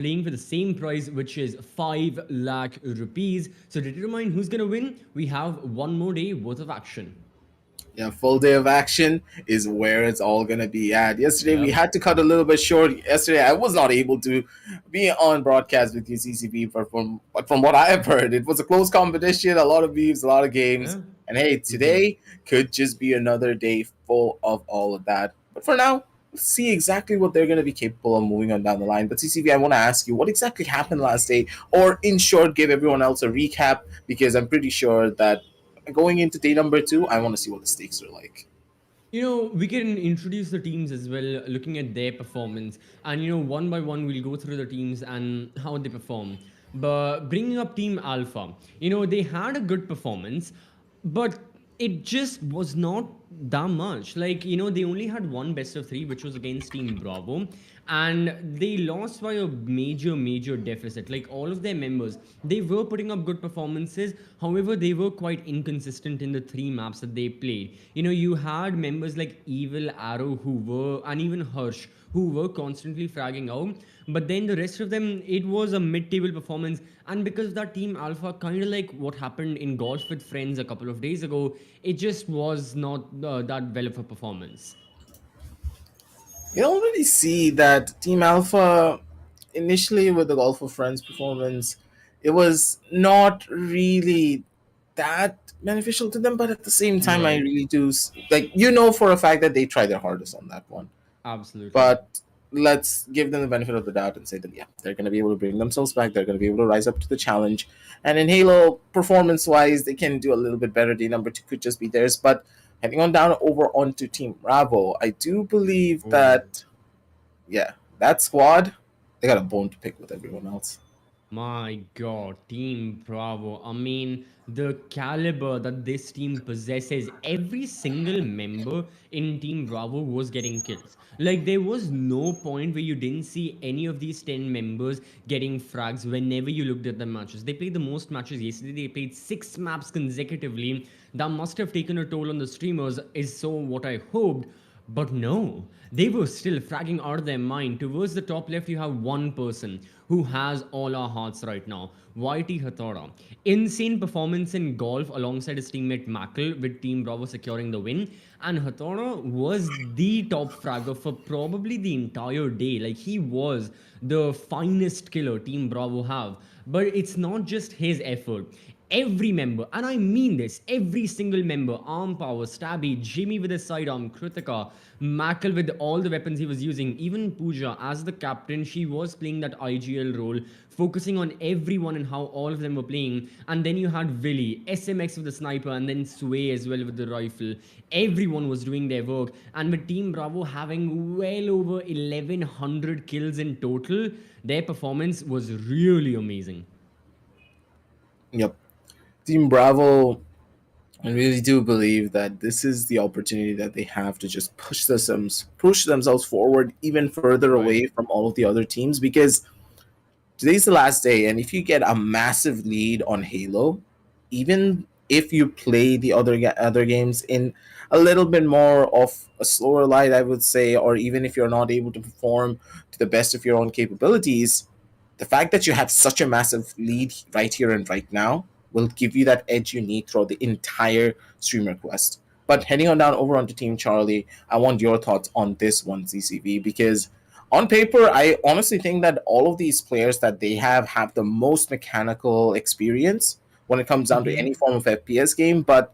playing for the same prize, which is 5 lakh rupees. So to determine who's gonna win, we have one more day worth of action. Yeah, full day of action is where it's all gonna be at. Yesterday we Yep. had to cut a little bit short. Yesterday I was not able to be on broadcast with you, CCP, but from what I have heard, it was a close competition, a lot of beefs, a lot of games. Yeah. And hey, Mm-hmm. today could just be another day full of all of that. But for now, let's see exactly what they're gonna be capable of moving on down the line. But CCP, I want to ask you what exactly happened last day, or in short, give everyone else a recap because I'm pretty sure that going into day number two, I want to see what the stakes are like. We can introduce the teams as well, looking at their performance. And, one by one, we'll go through the teams and how they perform. But bringing up Team Alpha, they had a good performance, but it just was not that much. Like, they only had one best of three, which was against Team Bravo. And they lost by a major, major deficit. Like, all of their members, they were putting up good performances. However, they were quite inconsistent in the three maps that they played. You had members like Evil, Arrow, who were, and even Hirsch, who were constantly fragging out. But then the rest of them, it was a mid-table performance. And because of that, Team Alpha, kind of like what happened in Golf with Friends a couple of days ago, it just was not that well of a performance. You already see that Team Alpha, initially with the Golf of Friends performance, it was not really that beneficial to them, but at the same time, I Right. really do like for a fact that they tried their hardest on that one. Absolutely. But let's give them the benefit of the doubt and say that yeah, they're going to be able to bring themselves back. They're going to be able to rise up to the challenge. And in Halo, performance-wise, they can do a little bit better. Day number two could just be theirs. But heading on down over onto Team Bravo, I do believe Oh. that yeah, that squad they got a bone to pick with everyone else. My God, Team Bravo. I mean, the caliber that this team possesses, every single member in Team Bravo was getting kills. Like, there was no point where you didn't see any of these 10 members getting frags whenever you looked at the matches. They played the most matches yesterday. They played 6 maps consecutively. That must have taken a toll on the streamers, is so what I hoped. But no, they were still fragging out of their mind. Towards the top left, you have one person who has all our hearts right now, YT Hathoda. Insane performance in golf alongside his teammate Mackle, with Team Bravo securing the win. And Hathoda was the top fragger for probably the entire day. Like, he was the finest killer Team Bravo have. But it's not just his effort. Every member, and I mean this, every single member, Arm Power, Stabby, Jimmy with his sidearm, Kritika, Mackle with all the weapons he was using, even Pooja as the captain, she was playing that IGL role, focusing on everyone and how all of them were playing. And then you had Willy, SMX with the sniper, and then Sway as well with the rifle. Everyone was doing their work, and with Team Bravo having well over 1100 kills in total, their performance was really amazing. Yep, Team Bravo. I really do believe that this is the opportunity that they have to just push themselves forward even further Right. away from all of the other teams because today's the last day, and if you get a massive lead on Halo, even if you play the other games in a little bit more of a slower light, I would say, or even if you're not able to perform to the best of your own capabilities, the fact that you have such a massive lead right here and right now will give you that edge you need throughout the entire streamer quest. But heading on down over onto Team Charlie, I want your thoughts on this one, CCV, because on paper, I honestly think that all of these players that they have the most mechanical experience when it comes down to any form of FPS game, but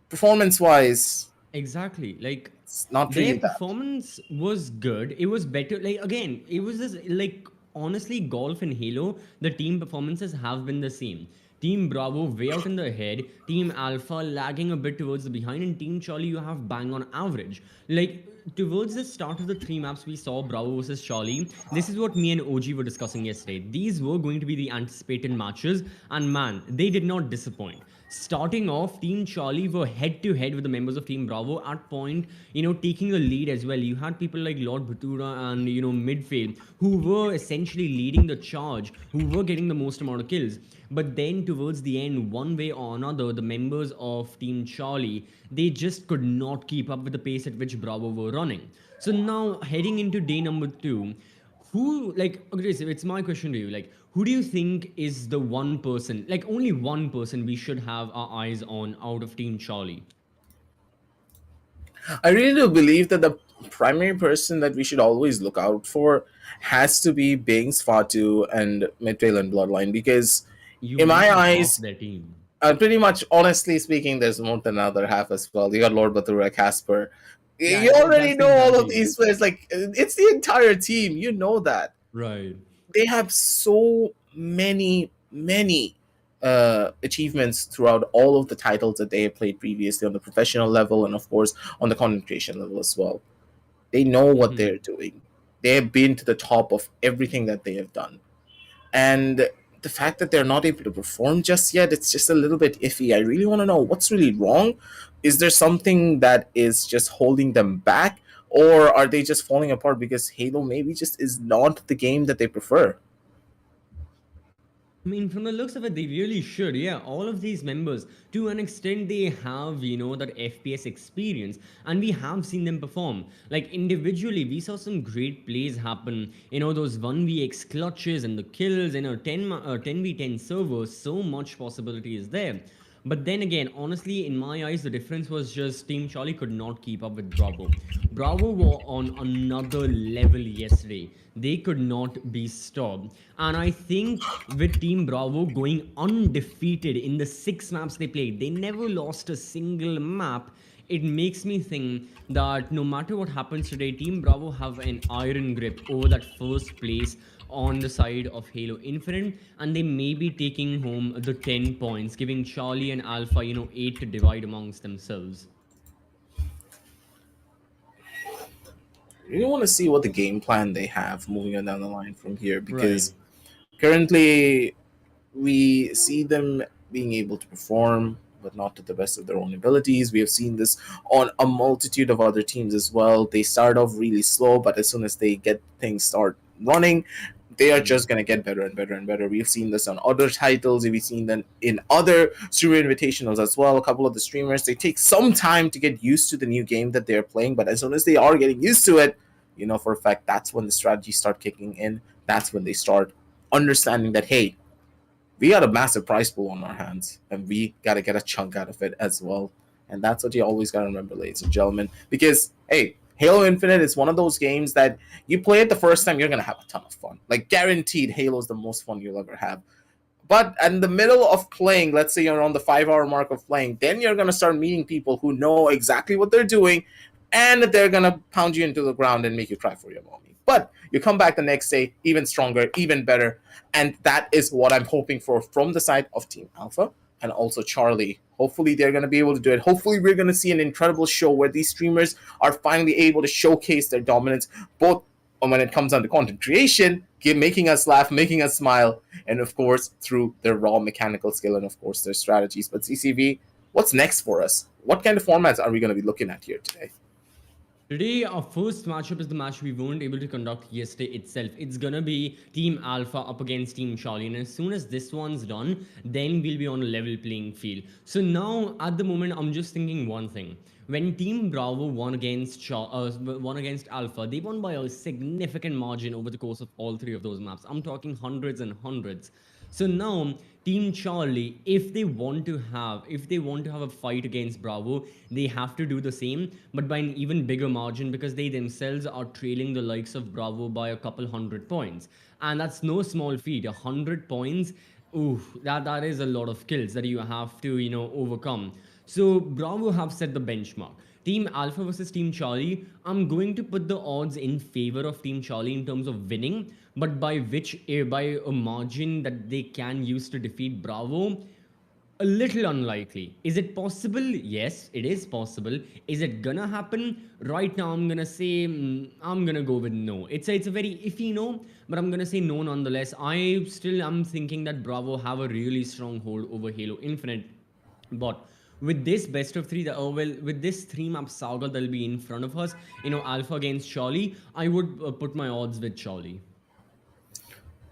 performance wise, Exactly. Like, it's not their really that. performance was good. It was better. Like, again, it was this, like, honestly, Golf and Halo, the team performances have been the same. Team Bravo way out in the head, Team Alpha lagging a bit towards the behind, and Team Charlie you have bang on average. Like, towards the start of the three maps we saw Bravo versus Charlie, this is what me and OG were discussing yesterday. These were going to be the anticipated matches, and man, they did not disappoint. Starting off, Team Charlie were head to head with the members of Team Bravo at point, taking a lead as well. You had people like Lord Batura and, Midfield, who were essentially leading the charge, who were getting the most amount of kills. But then towards the end, one way or another, the members of Team Charlie, they just could not keep up with the pace at which Bravo were running. So now, heading into day number two, Who, like, okay, so it's my question to you. Like, who do you think is the one person, like, only one person we should have our eyes on out of Team Charlie? I really do believe that the primary person that we should always look out for has to be Bings, Fatu, and Midvale and Bloodline because, You in my mentioned half eyes, their team. pretty much, honestly speaking, there's more than another half as well. You got Lord Batura, Casper. You Yeah, already that's the know entire all of team. these players. Like, it's the entire team. You know that. Right. They have so many achievements throughout all of the titles that they have played previously on the professional level and of course on the content creation level as well. They know what Hmm. they're doing. They have been to the top of everything that they have done, and the fact that they're not able to perform just yet, it's just a little bit iffy. I really want to know what's really wrong. Is there something that is just holding them back, or are they just falling apart because Halo maybe just is not the game that they prefer? I mean, from the looks of it, they really should. Yeah, all of these members, to an extent, they have, that FPS experience, and we have seen them perform. Like, individually, we saw some great plays happen. Those 1vx clutches and the kills, 10v10 servers, so much possibility is there. But then again, honestly, in my eyes, the difference was just Team Charlie could not keep up with Bravo. Bravo were on another level yesterday. They could not be stopped. And I think with Team Bravo going undefeated in the 6 maps they played, they never lost a single map. It makes me think that no matter what happens today, Team Bravo have an iron grip over that first place on the side of Halo Infinite, and they may be taking home the 10 points, giving Charlie and Alpha, 8 to divide amongst themselves. I really want to see what the game plan they have moving on down the line from here Right. because currently we see them being able to perform, but not to the best of their own abilities. We have seen this on a multitude of other teams as well. They start off really slow, but as soon as they get things start running, they are Hmm. just going to get better and better and better. We've seen this on other titles. We've seen them in other streamer invitationals as well. A couple of the streamers, they take some time to get used to the new game that they're playing, but as soon as they are getting used to it, you know for a fact that's when the strategies start kicking in. That's when they start understanding that, hey, we got a massive prize pool on our hands and we got to get a chunk out of it as well. And that's what you always got to remember, ladies and gentlemen, because hey, Halo Infinite is one of those games that you play it the first time, you're going to have a ton of fun. Like, guaranteed, Halo is the most fun you'll ever have. But in the middle of playing, let's say you're on the 5 hour mark of playing, then you're going to start meeting people who know exactly what they're doing, and they're going to pound you into the ground and make you cry for your mommy. But you come back the next day even stronger, even better. And that is what I'm hoping for from the side of Team Alpha and also Charlie. Hopefully, they're going to be able to do it. Hopefully, we're going to see an incredible show where these streamers are finally able to showcase their dominance, both when it comes down to content creation, making us laugh, making us smile, and of course through their raw mechanical skill and of course their strategies. But CCV, what's next for us? What kind of formats are we going to be looking at here today? Today, our first matchup is the match we weren't able to conduct yesterday itself. It's gonna be Team Alpha up against Team Charlie, and as soon as this one's done, then we'll be on a level playing field. So now, at the moment, I'm just thinking one thing. When Team Bravo won against Alpha, they won by a significant margin over the course of all three of those maps. I'm talking hundreds and hundreds. So now Team Charlie, if they want to have a fight against Bravo, they have to do the same, but by an even bigger margin because they themselves are trailing the likes of Bravo by a couple hundred points. And that's no small feat. 100 points. Ooh, that is a lot of kills that you have to, overcome. So Bravo have set the benchmark. Team Alpha versus Team Charlie, I'm going to put the odds in favor of Team Charlie in terms of winning, but by a margin that they can use to defeat Bravo, a little unlikely. Is it possible? Yes, it is possible. Is it gonna happen? Right now, I'm gonna say I'm gonna go with no. It's a very iffy no, but I'm gonna say no nonetheless. I still am thinking that Bravo have a really strong hold over Halo Infinite, but with this best of three, with this 3 map saga that'll be in front of us, Alpha against Charlie, I would put my odds with Charlie.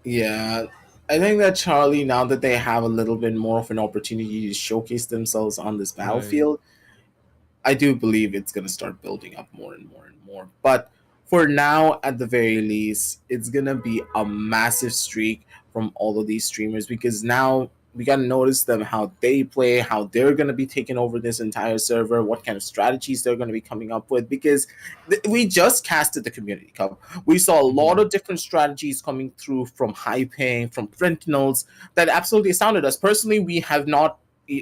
Yeah, I think that Charlie, now that they have a little bit more of an opportunity to showcase themselves on this Right. battlefield, I do believe it's going to start building up more and more and more. But for now, at the very least, it's gonna be a massive streak from all of these streamers, because now we gotta notice them, how they play, how they're gonna be taking over this entire server, what kind of strategies they're gonna be coming up with. Because we just casted the Community Cup, we saw a lot of different strategies coming through from hyping, from Sentinels, that absolutely astounded us. Personally, we have not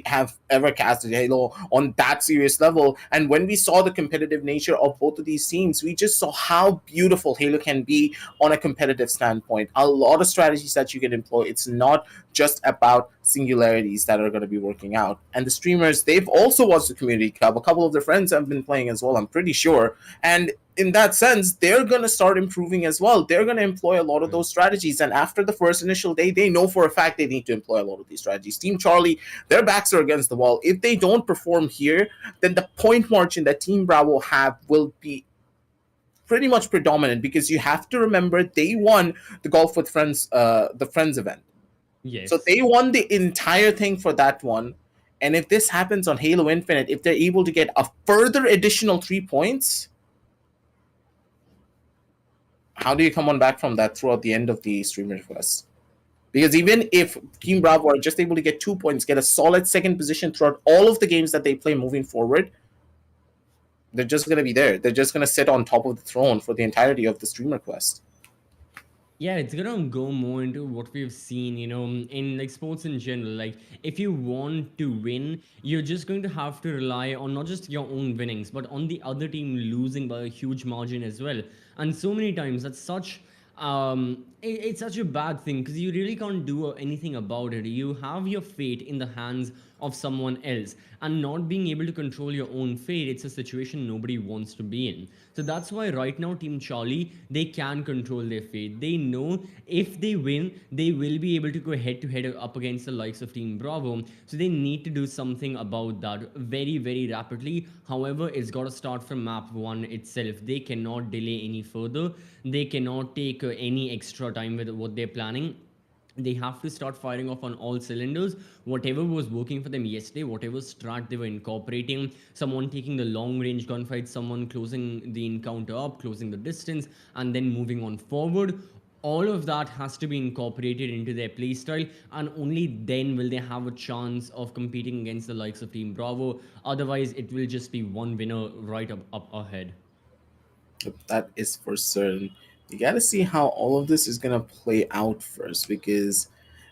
have ever casted Halo on that serious level. And when we saw the competitive nature of both of these teams, we just saw how beautiful Halo can be on a competitive standpoint. A lot of strategies that you can employ. It's not just about singularities that are going to be working out. And the streamers, they've also watched the Community Cup. A couple of their friends have been playing as well, I'm pretty sure. And in that sense, they're going to start improving as well. They're going to employ a lot of Right. those strategies. And after the first initial day, they know for a fact they need to employ a lot of these strategies. Team Charlie, their backs are against the wall. If they don't perform here, then the point margin that Team Bravo have will be pretty much predominant, because you have to remember they won the Golf with Friends, the Friends event. So Yes. they won the entire thing for that one. And if this happens on Halo Infinite, if they're able to get a further additional 3 points, how do you come on back from that throughout the end of the streamer quest? Because even if Team Bravo are just able to get 2 points, get a solid second position throughout all of the games that they play moving forward, they're just going to be there. They're just going to sit on top of the throne for the entirety of the streamer quest. Yeah, it's gonna go more into what we've seen, in like sports in general. Like, if you want to win, you're just going to have to rely on not just your own winnings, but on the other team losing by a huge margin as well. And so many times, that's such it's such a bad thing because you really can't do anything about it. You have your fate in the hands of someone else, and not being able to control your own fate, it's a situation nobody wants to be in. So that's why right now Team Charlie, they can control their fate. They know if they win, they will be able to go head to head up against the likes of Team Bravo. So they need to do something about that very, very rapidly. However, it's got to start from map 1 itself. They cannot delay any further. They cannot take any extra time with what they're planning. They have to start firing off on all cylinders. Whatever was working for them yesterday, whatever strat they were incorporating, someone taking the long range gunfight, someone closing the encounter up, closing the distance, and then moving on forward, all of that has to be incorporated into their playstyle, and only then will they have a chance of competing against the likes of Team Bravo. Otherwise, it will just be one winner right up ahead. That is for certain. You got to see how all of this is going to play out first, because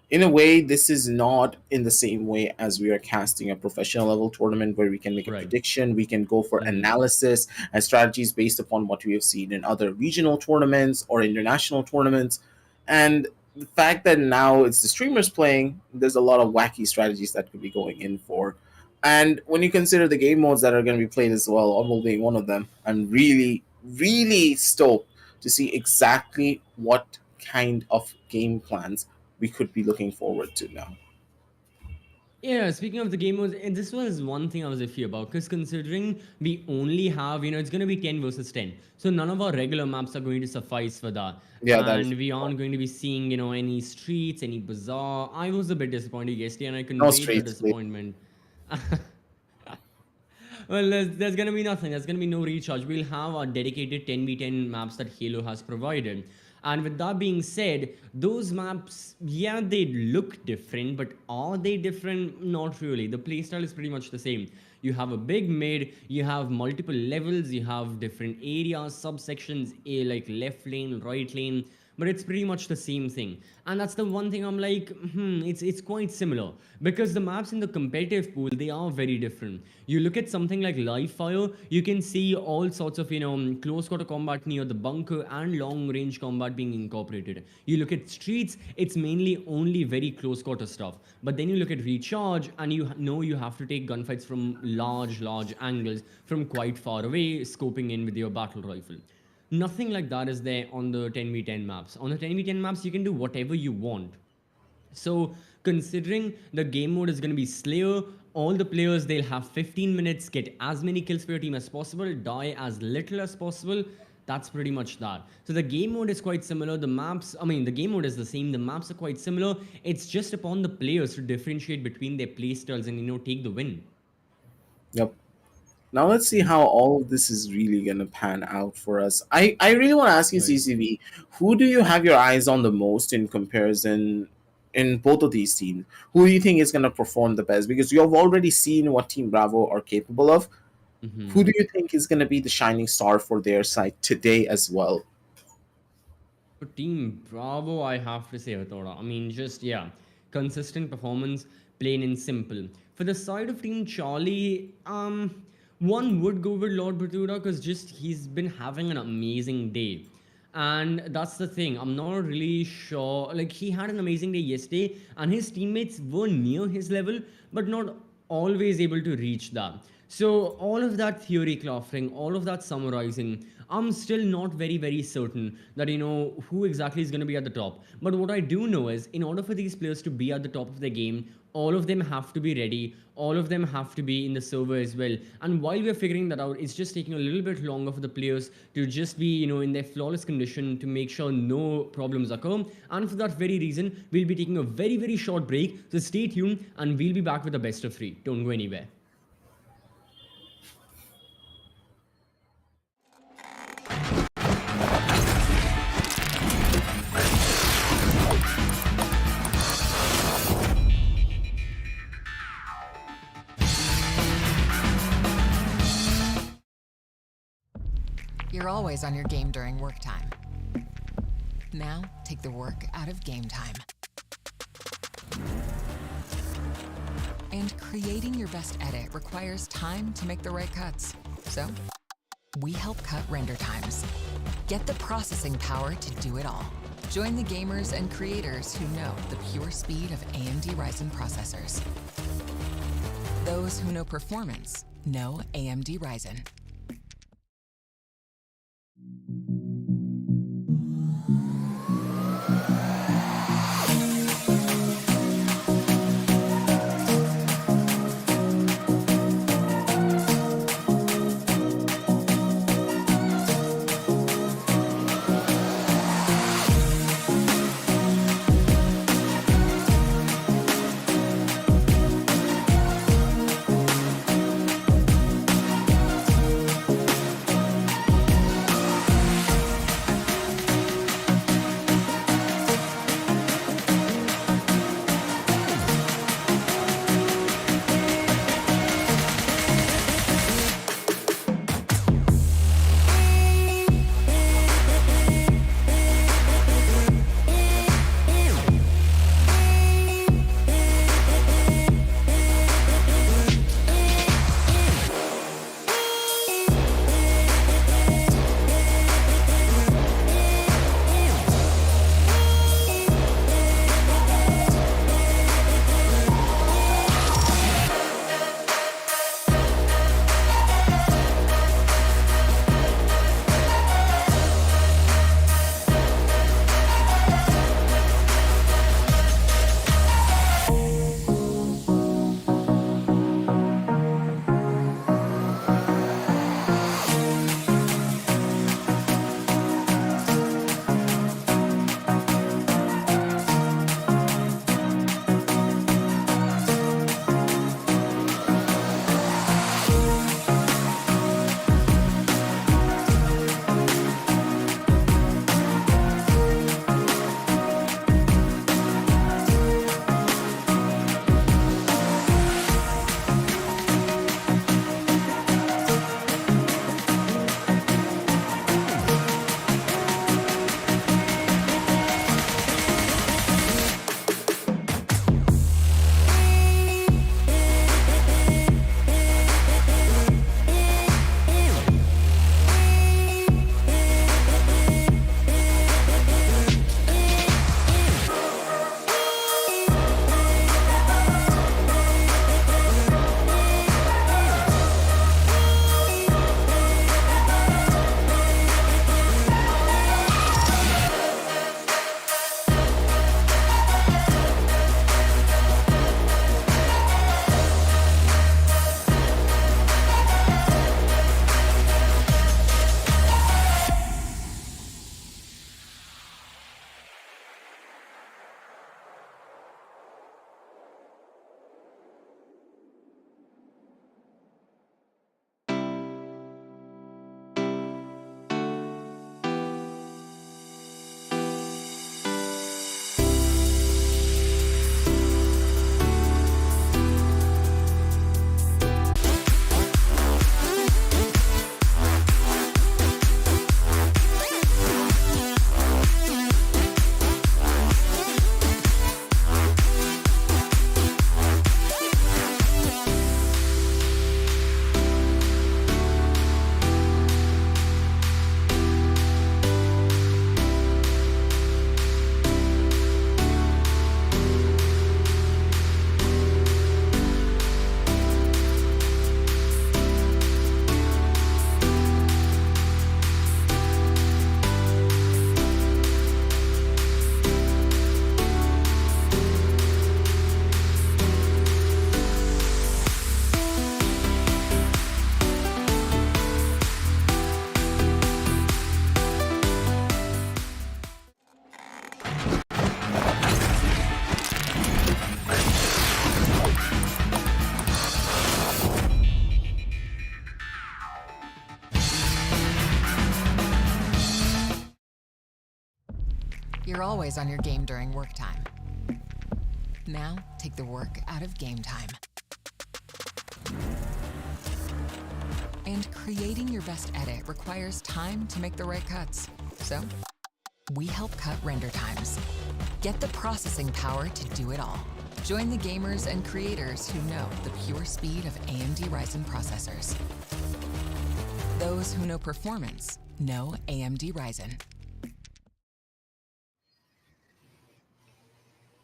in a way, this is not in the same way as we are casting a professional level tournament where we can make a Right. prediction, we can go for Mm-hmm. analysis and strategies based upon what we have seen in other regional tournaments or international tournaments. And the fact that now it's the streamers playing, there's a lot of wacky strategies that could be going in for. And when you consider the game modes that are going to be played as well, Audible being one of them, I'm really, really stoked to see exactly what kind of game plans we could be looking forward to now. Yeah, speaking of the game modes, and this was one thing I was iffy about because considering we only have, it's going to be 10 versus 10. So none of our regular maps are going to suffice for that. Yeah, that is And we aren't going to be seeing, any streets, any bazaar. I was a bit disappointed yesterday and I no conveyed the streets, please. disappointment. Well, there's gonna be nothing. There's gonna be no recharge. We'll have our dedicated 10v10 maps that Halo has provided. And with that being said, those maps, yeah, they look different, but are they different? Not really. The playstyle is pretty much the same. You have a big mid, you have multiple levels, you have different areas, subsections, like left lane, right lane, but it's pretty much the same thing. And that's the one thing I'm like, it's quite similar because the maps in the competitive pool, they are very different. You look at something like live fire, you can see all sorts of close quarter combat near the bunker and long range combat being incorporated. You look at streets, it's mainly only very close quarter stuff. But then you look at recharge and you know you have to take gunfights from large angles from quite far away, scoping in with your battle rifle. Nothing like that is there on the 10v10 maps. On the 10v10 maps, you can do whatever you want. So, considering the game mode is going to be Slayer, all the players they'll have 15 minutes, get as many kills for your team as possible, die as little as possible. That's pretty much that. So the game mode is quite similar. The game mode is the same. The maps are quite similar. It's just upon the players to differentiate between their playstyles and take the win. Yep. Now let's see how all of this is really gonna pan out for us. I really want to ask you, Right. CCV, who do you have your eyes on the most in comparison in both of these teams? Who do you think is gonna perform the best? Because you have already seen what Team Bravo are capable of. Who Hmm. do you think is gonna be the shining star for their side today as well? For Team Bravo, I have to say Hathoda. I mean, just yeah, consistent performance, plain and simple. For the side of Team Charlie, one would go with Lord Batuta because just he's been having an amazing day. And that's the thing. I'm not really sure. Like, he had an amazing day yesterday, and his teammates were near his level, but not always able to reach that. So, all of that theory crafting, all of that summarizing, I'm still not very certain that who exactly is going to be at the top. But what I do know is, in order for these players to be at the top of the game, all of them have to be ready, all of them have to be in the server as well. And while we're figuring that out, it's just taking a little bit longer for the players to just be in their flawless condition to make sure no problems occur. And for that very reason, we'll be taking a very short break, so stay tuned and we'll be back with the best of 3. Don't go anywhere. You're always on your game during work time. Now, take the work out of game time. And creating your best edit requires time to make the right cuts. So, we help cut render times. Get the processing power to do it all. Join the gamers and creators who know the pure speed of AMD Ryzen processors. Those who know performance know AMD Ryzen. You're always on your game during work time. Now, take the work out of game time. And creating your best edit requires time to make the right cuts. So, we help cut render times. Get the processing power to do it all. Join the gamers and creators who know the pure speed of AMD Ryzen processors. Those who know performance know AMD Ryzen.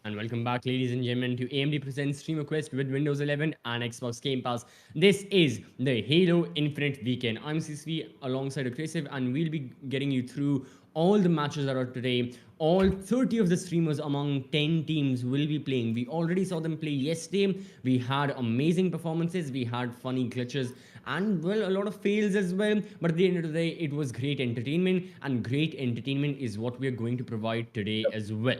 And welcome back, ladies and gentlemen, to AMD Presents Streamer Quest with Windows 11 and Xbox Game Pass. This is the Halo Infinite Weekend. I'm CSV alongside Aggressive, and we'll be getting you through all the matches that are today. All 30 of the streamers among 10 teams will be playing. We already saw them play yesterday. We had amazing performances. We had funny glitches and, well, a lot of fails as well. But at the end of the day, it was great entertainment, and great entertainment is what we are going to provide today as well.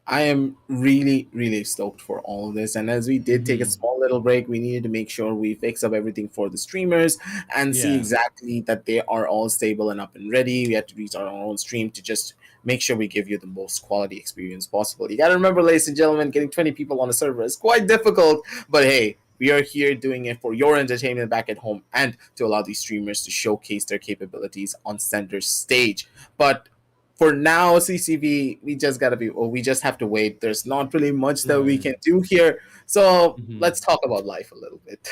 I am really, really stoked for all of this. And as we did take a small little break, we needed to make sure we fix up everything for the streamers and see Yeah. exactly that they are all stable and up and ready. We had to restart our own stream to just make sure we give you the most quality experience possible. You got to remember, ladies and gentlemen, getting 20 people on a server is quite difficult. But hey, we are here doing it for your entertainment back at home and to allow these streamers to showcase their capabilities on center stage. But for now, CCV, we just have to wait. There's not really much that we can do here. So let's talk about life a little bit.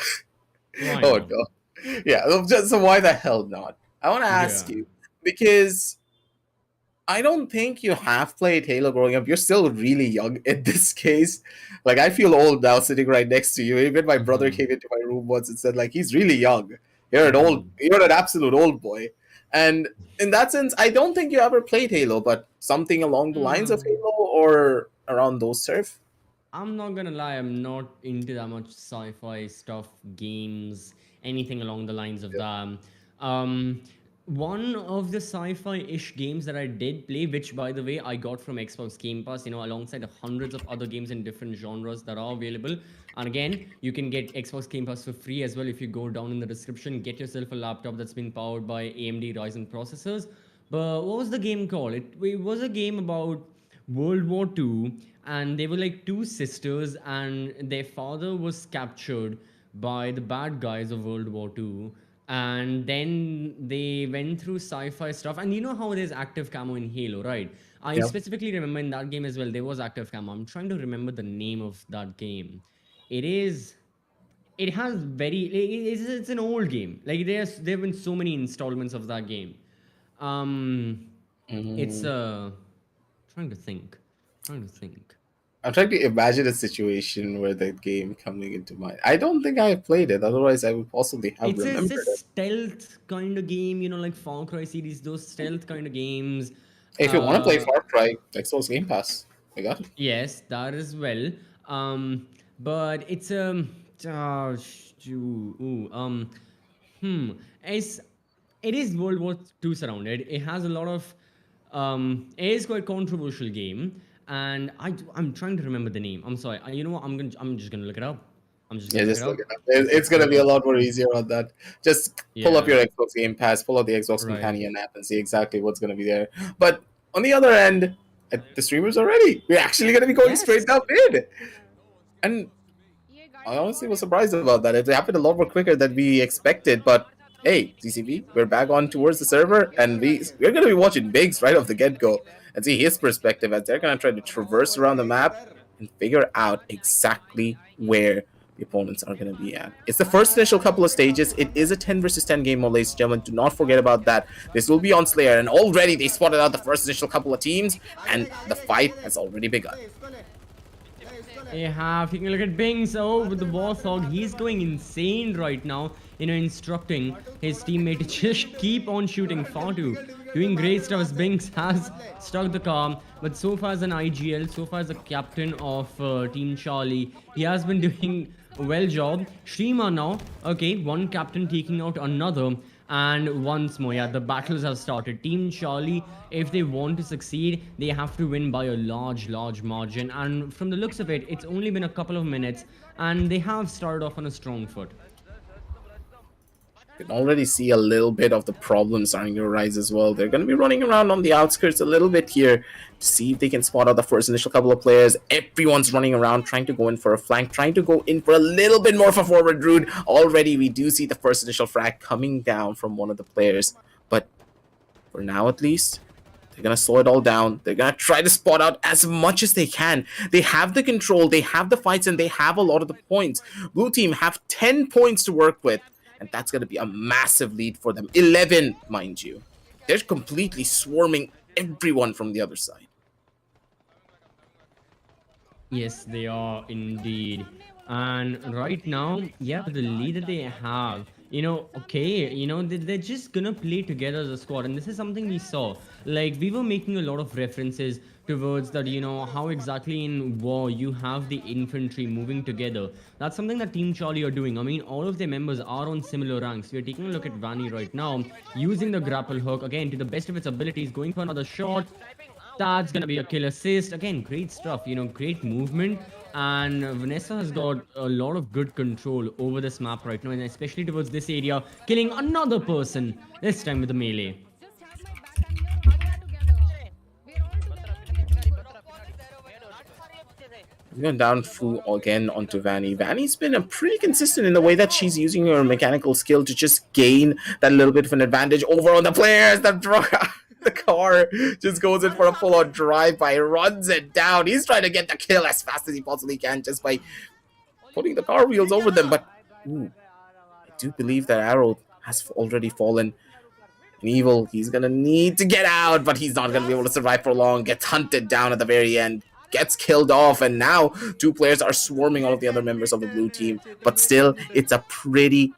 Why Oh not? no. Yeah, so why the hell not? I want to ask Yeah. you, because I don't think you have played Halo growing up. You're still really young in this case. Like, I feel old now sitting right next to you. Even my brother came into my room once and said, like, he's really young. You're an absolute old boy. And in that sense, I don't think you ever played Halo, but something along the lines of Um, Halo or around those turf. I'm not gonna lie, I'm not into that much sci-fi stuff, games, anything along the lines of that. Um, one of the sci-fi-ish games that I did play, which by the way I got from Xbox Game Pass, alongside hundreds of other games in different genres that are available. And again, you can get Xbox Game Pass for free as well if you go down in the description. Get yourself a laptop that's been powered by AMD Ryzen processors. But what was the game called? It was a game about World War II, and they were like two sisters, and their father was captured by the bad guys of World War II. And then they went through sci-fi stuff, and you know how there's active camo in Halo, right? I Yeah. specifically remember in that game as well there was active camo. I'm trying to remember the name of that game. It is it has it's an old game. Like there have been so many installments of that game. um it's Mhm. trying to think. I'm trying to imagine a situation where that game coming into mind. I don't think I have played it. Otherwise, I would possibly have It's a remembered it. stealth kind of game, like Far Cry series, those stealth kind of games. If you want to play uh Far Cry, Xbox Game Pass, I got it. yes, that as well. But it's ooh, hmm it's it is World War II surrounded. It has a lot of it is quite controversial game, and I'm trying to remember the name. I'm sorry. You know what? I'm just gonna look it up. I'm just Yeah, gonna look it just look up. it up. Let's It's pull gonna it be a up. lot more easier on that. Just pull up Yeah. your Xbox Game Pass, pull up the Xbox Right. Companion app, and see exactly what's gonna be there. But on the other end, the streamers are ready. We're actually gonna be going straight Yes. down mid, and I honestly was surprised about that. It happened a lot more quicker than we expected. But hey, CCB, we're back on towards the server, and we're gonna be watching Biggs right off the get go and see his perspective as they're gonna try to traverse around the map and figure out exactly where the opponents are gonna be at. It's the first initial couple of stages. It is a 10 versus 10 game, ladies and gentlemen. Do not forget about that. This will be on Slayer, and already they spotted out the first initial couple of teams, and the fight has already begun. Yeah, if you can look at Bings, with the Warthog, he's going insane right now, instructing his teammate to just keep on shooting Fatu. Doing great stuff as Bings has stuck the car, but so far as an IGL, so far as the captain of Team Charlie, he has been doing a well job. Shima now, okay, one captain taking out another. And once more, yeah, the battles have started. Team Charlie, if they want to succeed, they have to win by a large margin. And from the looks of it, it's only been a couple of minutes, and they have started off on a strong foot. You can already see a little bit of the problem starting to arise as well. They're going to be running around on the outskirts a little bit here to see if they can spot out the first initial couple of players. Everyone's running around trying to go in for a flank, trying to go in for a little bit more of a forward route. Already we do see the first initial frag coming down from one of the players. But for now at least, they're going to slow it all down. They're going to try to spot out as much as they can. They have the control, they have the fights, and they have a lot of the points. Blue team have 10 points to work with. And that's going to be a massive lead for them. 11, mind you. They're completely swarming everyone from the other side. Yes, they are indeed. And right now, yeah, the lead that they have, okay, they're just gonna play together as a squad. And this is something we saw. Like, we were making a lot of references towards that, how exactly in war you have the infantry moving together. That's something that Team Charlie are doing. I mean, all of their members are on similar ranks. We are taking a look at Vanny right now, using the grapple hook, again, to the best of its abilities, going for another shot. That's gonna be a kill assist. Again, great stuff, great movement. And Vanessa has got a lot of good control over this map right now, and especially towards this area, killing another person, this time with the melee. Going down through again onto Vanny. Vanny's been pretty consistent in the way that she's using her mechanical skill to just gain that little bit of an advantage over on the players. The car just goes in for a full-on drive-by, runs it down. He's trying to get the kill as fast as he possibly can just by putting the car wheels over them. But I do believe that arrow has already fallen. And Evil, he's gonna need to get out, but he's not gonna be able to survive for long. Gets hunted down at the very end. Gets killed off, and now two players are swarming all of the other members of the blue team. But still, it's a pretty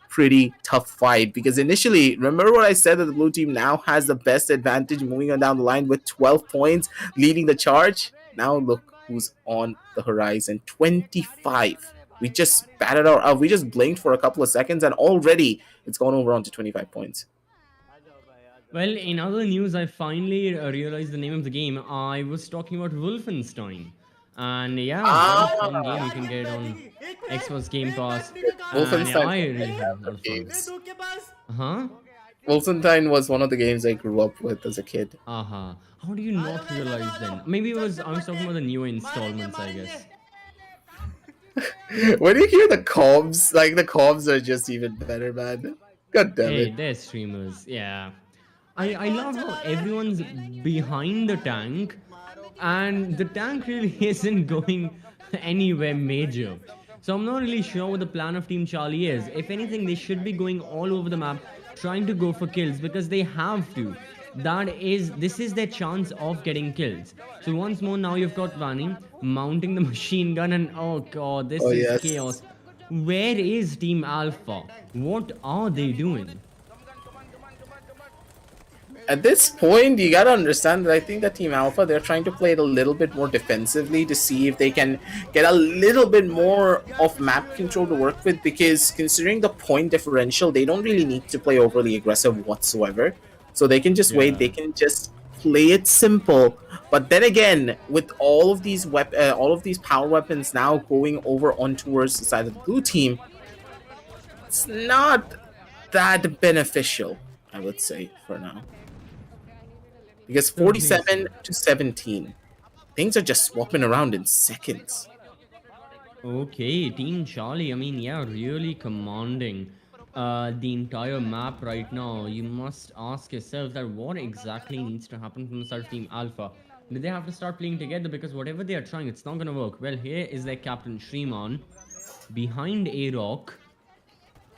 tough fight, because initially, remember what I said, that the blue team now has the best advantage moving on down the line with 12 points, leading the charge. Now look who's on the horizon, 25. We just batted our we just blinked for a couple of seconds, and already it's gone over onto 25 points. Well, in other news, I finally realized the name of the game. I was talking about Wolfenstein. And yeah, very fun game. You can get it on Xbox Game Pass. Wolfenstein. I really have that fun. Wolfenstein was one of the games I grew up with as a kid. How do you not realize then? Maybe I was talking about the new installments, I guess. When you hear the comms, like the comms are just even better, man. God damn it. Hey, they're streamers, yeah. I love how everyone's behind the tank, and the tank really isn't going anywhere major. So I'm not really sure what the plan of Team Charlie is. If anything, they should be going all over the map, trying to go for kills, because they have to. This is their chance of getting kills. So once more, now you've got Vanny mounting the machine gun, and oh god, this is chaos. Where is Team Alpha? What are they doing? At this point, you gotta understand that I think that Team Alpha, they're trying to play it a little bit more defensively to see if they can get a little bit more of map control to work with, because considering the point differential, they don't really need to play overly aggressive whatsoever. So they can just wait, they can just play it simple. But then again, with all of these power weapons now going over on towards the side of the blue team, it's not that beneficial, I would say, for now. Because 47 to 17, things are just swapping around in seconds. Okay, Team Charlie, I mean, yeah, really commanding the entire map right now. You must ask yourself that what exactly needs to happen from the side of Team Alpha. Do they have to start playing together? Because whatever they are trying, it's not going to work. Well, here is their captain, Shriman, behind a rock.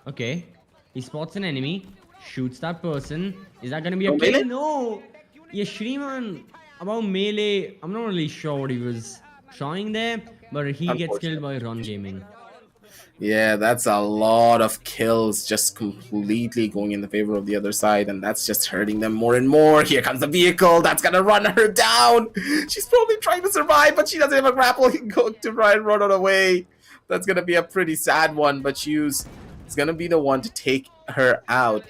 Okay, he spots an enemy, shoots that person. Is that going to be a kill? No! Yeah, Shriman, about melee, I'm not really sure what he was trying there, but he gets killed by Run Gaming. Yeah, that's a lot of kills just completely going in the favor of the other side, and that's just hurting them more and more. Here comes the vehicle that's gonna run her down. She's probably trying to survive, but she doesn't have a grapple hook to try and run it away. That's gonna be a pretty sad one, but Hughes is gonna be the one to take her out.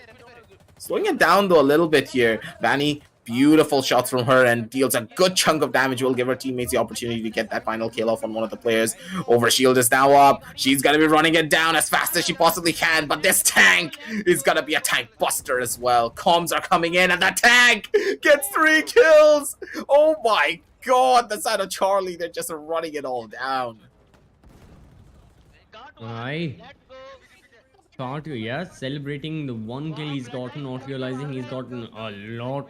Slowing it down though a little bit here. Vanny Beautiful shots from her and deals a good chunk of damage. Will give her teammates the opportunity to get that final kill off on one of the players. Overshield is now up. She's gonna be running it down as fast as she possibly can, but this tank is gonna be a tank buster as well. Comms are coming in and the tank gets 3 kills. Oh my god, the side of Charlie, they're just running it all down. Aye. Part yeah, celebrating the 1 kill he's gotten, not realizing he's gotten a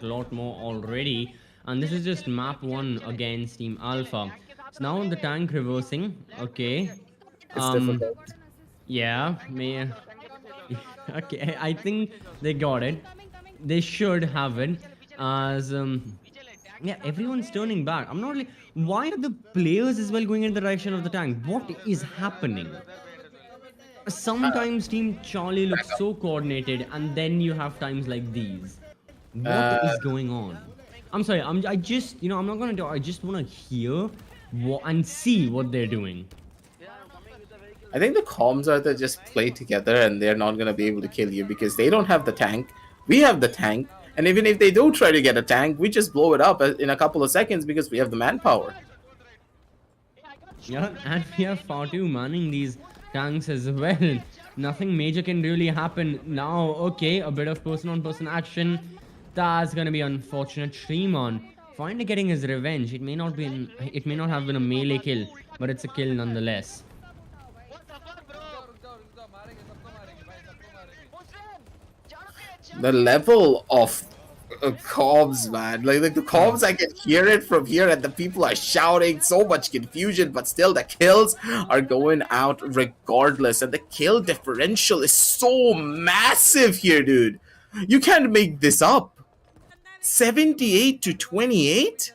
lot more already. And this is just map 1 against Team Alpha. So now the tank reversing. Okay. It's difficult. Yeah, may okay, I think they got it. They should have it. As yeah, everyone's turning back. I'm not like, why are the players as well going in the direction of the tank? What is happening? Sometimes Team Charlie looks so coordinated, and then you have times like these. What is going on? I'm sorry. I just, I'm not gonna do. I just wanna hear and see what they're doing. I think the comms are that just play together and they're not going to be able to kill you because they don't have the tank. We have the tank. And even if they do try to get a tank, we just blow it up in a couple of seconds because we have the manpower. Yeah, and we have far too manning these tanks as well. Nothing major can really happen now. Okay, a bit of person-on-person action. That's gonna be unfortunate. Shreemon finally getting his revenge. It may not have been a melee kill, but it's a kill nonetheless. The level of comms, man. Like the comms, I can hear it from here, and the people are shouting, so much confusion, but still the kills are going out regardless. And the kill differential is so massive here, dude. You can't make this up. 78 to 28?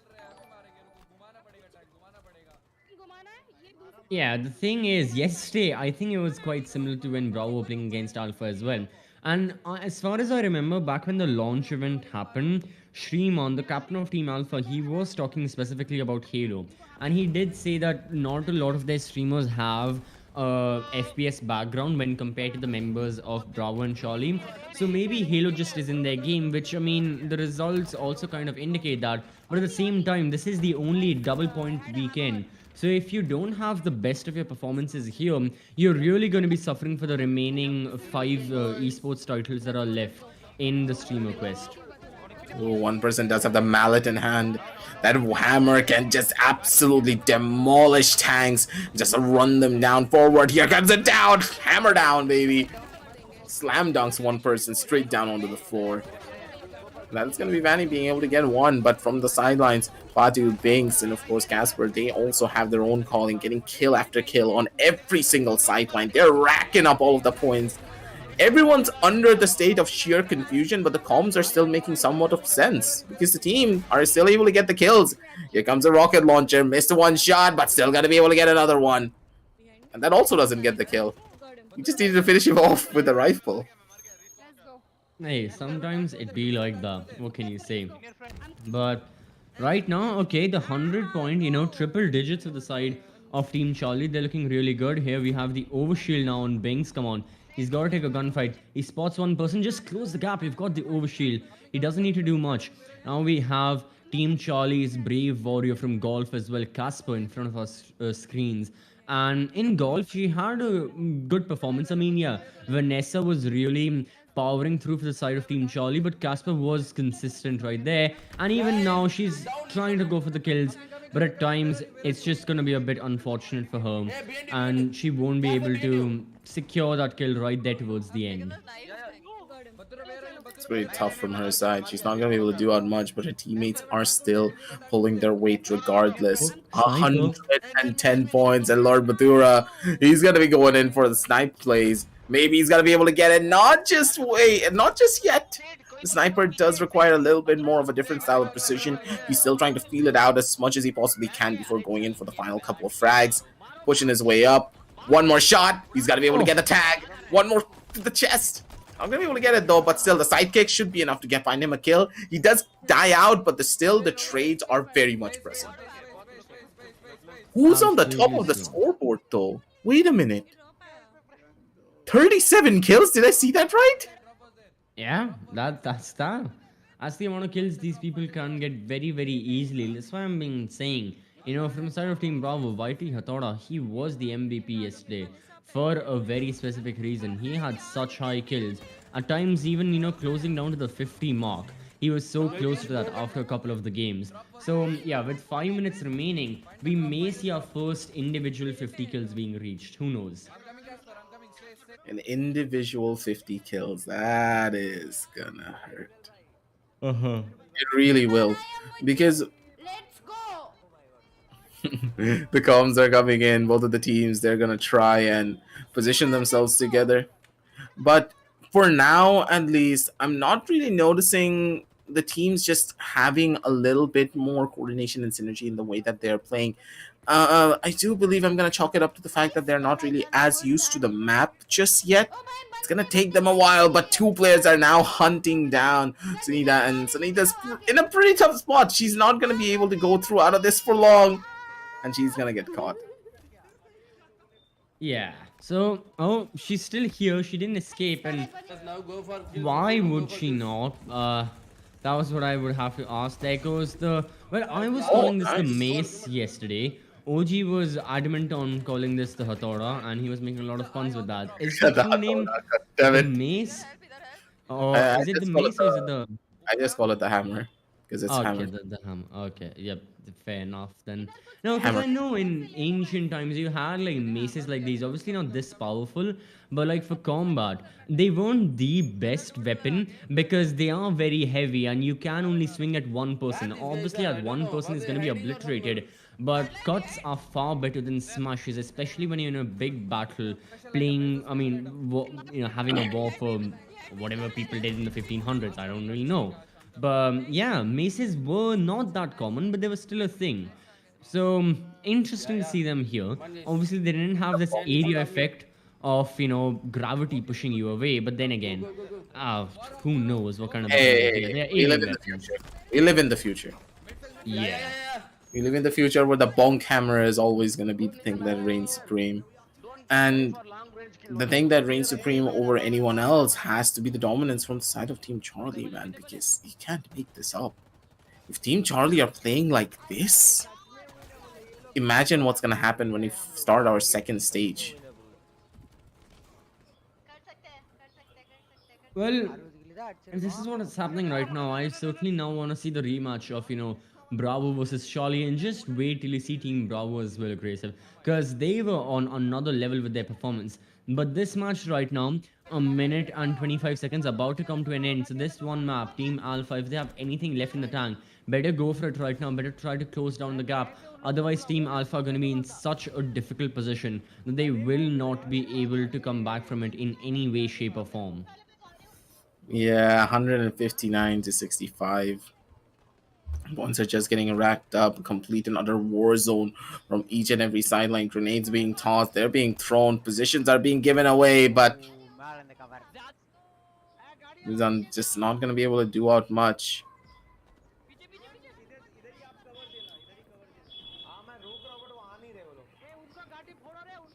Yeah, the thing is, yesterday, I think it was quite similar to when Bravo were playing against Alpha as well. And as far as I remember, back when the launch event happened, Shreemon, the captain of Team Alpha, he was talking specifically about Halo. And he did say that not a lot of their streamers have a FPS background when compared to the members of Bravo and Charlie. So maybe Halo just is in their game, which, I mean, the results also kind of indicate that. But at the same time, this is the only double point weekend. So if you don't have the best of your performances here, you're really going to be suffering for the remaining 5 esports titles that are left in the streamer quest. Oh, one person does have the mallet in hand. That hammer can just absolutely demolish tanks. Just run them down forward. Here comes it down. Hammer down, baby. Slam dunks one person straight down onto the floor. That's going to be Vanny being able to get one, but from the sidelines, Fatu, Binks, and of course Casper, they also have their own calling, getting kill after kill on every single sideline. They're racking up all of the points. Everyone's under the state of sheer confusion, but the comms are still making somewhat of sense because the team are still able to get the kills. Here comes a rocket launcher, missed one shot, but still got to be able to get another one. And that also doesn't get the kill. You just needed to finish him off with a rifle. Hey, sometimes it be like that. What can you say? But right now, okay, the 100 point, triple digits of the side of Team Charlie, they're looking really good. Here we have the overshield now on Binks. Come on. He's got to take a gunfight. He spots one person. Just close the gap. We've got the overshield. He doesn't need to do much. Now we have Team Charlie's brave warrior from golf as well, Casper, in front of our screens. And in golf, she had a good performance. I mean, yeah, Vanessa was really powering through for the side of Team Charlie, but Casper was consistent right there. And even now, she's trying to go for the kills, but at times, it's just going to be a bit unfortunate for her. And she won't be able to secure that kill right there towards the end. It's pretty tough from her side. She's not going to be able to do out much, but her teammates are still pulling their weight regardless. 110 points, and Lord Mathura, he's going to be going in for the snipe plays. Maybe he's going to be able to get it. Not just yet. The sniper does require a little bit more of a different style of precision. He's still trying to feel it out as much as he possibly can before going in for the final couple of frags. Pushing his way up. One more shot. He's got to be able to get the tag. One more to the chest. I'm going to be able to get it though, but still the sidekick should be enough to find him a kill. He does die out, but still the trades are very much present. Who's on the top of the scoreboard though? Wait a minute. 37 kills? Did I see that right? Yeah, that's that. as the amount of kills these people can get very, very easily. That's why I'm being saying, from the side of Team Bravo, YT Hathoda, he was the MVP yesterday for a very specific reason. He had such high kills, at times even, closing down to the 50 mark. He was so close to that after a couple of the games. So, yeah, with 5 minutes remaining, we may see our first individual 50 kills being reached. Who knows? An individual 50 kills. That is gonna hurt. Uh huh. It really will. Because Let's go. the comms are coming in, both of the teams, they're gonna try and position themselves together. But for now, at least, I'm not really noticing the teams just having a little bit more coordination and synergy in the way that they're playing. I do believe I'm gonna chalk it up to the fact that they're not really as used to the map just yet. It's gonna take them a while, but two players are now hunting down Sunita, and Sunita's in a pretty tough spot. She's not gonna be able to go through out of this for long, and she's gonna get caught. Yeah. So, oh, she's still here. She didn't escape, and why would she not? That was what I would have to ask. There goes the. Well, I was Oh, calling this the nice. mace yesterday. OG was adamant on calling this the Hathoda, and he was making a lot of funs with that. Is the true name Damn the it. mace, or I is it the just call it mace, or is it the? I just call it the hammer because it's Okay, hammer. the hammer. Okay, yep, fair enough then. No, because Hammer. I know in ancient times you had like maces like these, obviously not this powerful, but like for combat, they weren't the best weapon because they are very heavy and you can only swing at one person. Obviously, at one person is going to be obliterated, but cuts are far better than smashes, especially when you're in a big battle playing. I mean, having a war for whatever people did in the 1500s. I don't really know. But yeah, maces were not that common, but they were still a thing. So interesting to see them here. Obviously, they didn't have this area effect of gravity pushing you away. But then again, uh, who knows what kind of weapons are here? Hey, They're we live alien in the weapons. future. We live in the future. Yeah. We live in the future where the bonk hammer is always going to be the thing that reigns supreme. And the thing that reigns supreme over anyone else has to be the dominance from the side of Team Charlie, man, because you can't make this up. If Team Charlie are playing like this, imagine what's going to happen when we start our second stage. Well, and this is what is happening right now. I certainly now want to see the rematch of, Bravo versus Charlie, and just wait till you see Team Bravo as well aggressive. Because they were on another level with their performance. But this match right now, a minute and 25 seconds about to come to an end. So this one map, Team Alpha, if they have anything left in the tank, better go for it right now. Better try to close down the gap. Otherwise, Team Alpha are going to be in such a difficult position that they will not be able to come back from it in any way, shape, or form. Yeah, 159 to 65. Points are just getting racked up. Complete another war zone from each and every sideline. Grenades being tossed. They're being thrown. Positions are being given away. But I'm just not going to be able to do out much.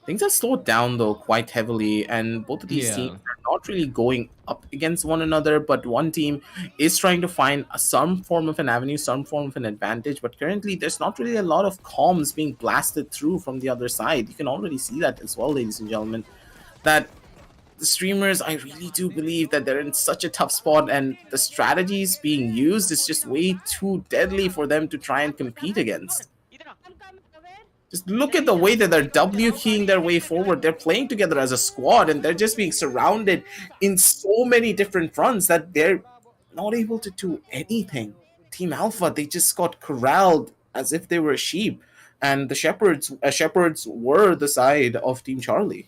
Things have slowed down though quite heavily, and both of these teams Yeah. are not really going up against one another. But one team is trying to find some form of an avenue, some form of an advantage. But currently, there's not really a lot of comms being blasted through from the other side. You can already see that as well, ladies and gentlemen. That the streamers, I really do believe that they're in such a tough spot, and the strategies being used is just way too deadly for them to try and compete against. Just look at the way that they're W keying their way forward. They're playing together as a squad and they're just being surrounded in so many different fronts that they're not able to do anything. Team Alpha, they just got corralled as if they were sheep. And the shepherds were the side of Team Charlie.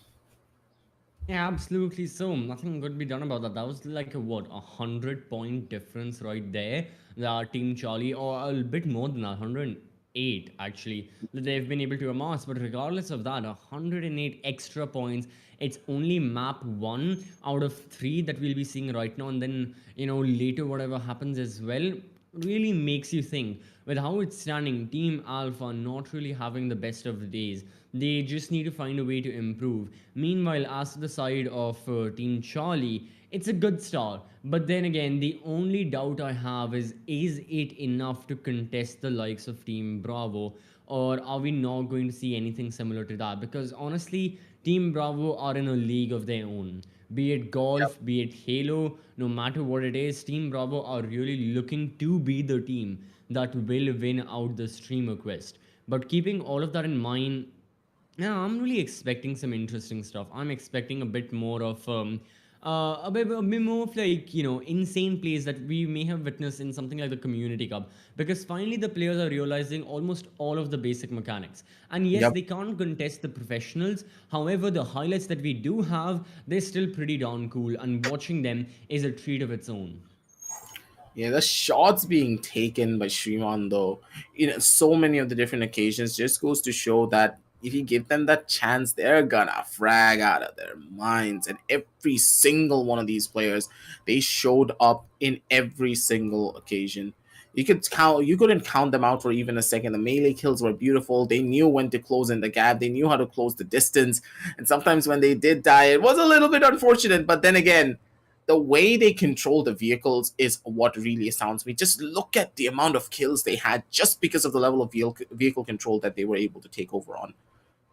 Yeah, absolutely. So nothing could be done about that. That was like a what, 100-point difference right there. The Team Charlie, or a bit more than that, 108 actually, that they've been able to amass. But regardless of that, 108 extra points. It's only map 1 out of 3 that we'll be seeing right now, and then later whatever happens as well. really makes you think. With how it's standing, Team Alpha not really having the best of the days. They just need to find a way to improve. Meanwhile, as to the side of Team Charlie, it's a good start. But then again, the only doubt I have is it enough to contest the likes of Team Bravo? Or are we not going to see anything similar to that? Because honestly, Team Bravo are in a league of their own. Be it golf, be it Halo, no matter what it is, Team Bravo are really looking to be the team that will win out the streamer quest. But keeping all of that in mind, yeah, I'm really expecting some interesting stuff. I'm expecting a bit more of a bit more of like insane plays that we may have witnessed in something like the Community Cup, because finally the players are realizing almost all of the basic mechanics. And yes, Yep. they can't contest the professionals. However, the highlights that we do have, they're still pretty darn cool, and watching them is a treat of its own. Yeah, the shots being taken by Shriman though, so many of the different occasions just goes to show that if you give them that chance, they're gonna frag out of their minds. And every single one of these players, they showed up in every single occasion. You couldn't count them out for even a second. The melee kills were beautiful. They knew when to close in the gap. They knew how to close the distance. And sometimes when they did die, it was a little bit unfortunate. But then again, the way they control the vehicles is what really astounds me. Just look at the amount of kills they had just because of the level of vehicle control that they were able to take over on.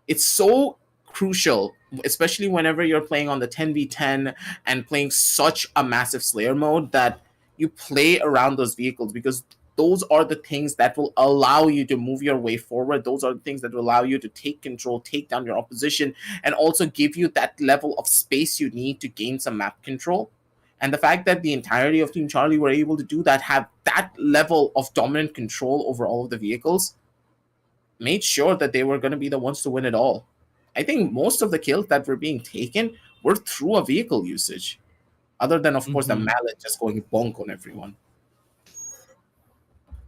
It's so crucial, especially whenever you're playing on the 10v10 and playing such a massive Slayer mode, that you play around those vehicles, because those are the things that will allow you to move your way forward. Those are the things that will allow you to take control, take down your opposition, and also give you that level of space you need to gain some map control. And the fact that the entirety of Team Charlie were able to do that, have that level of dominant control over all of the vehicles, made sure that they were going to be the ones to win it all. I think most of the kills that were being taken were through a vehicle usage, other than, of course, the Mm-hmm. mallet just going bonk on everyone.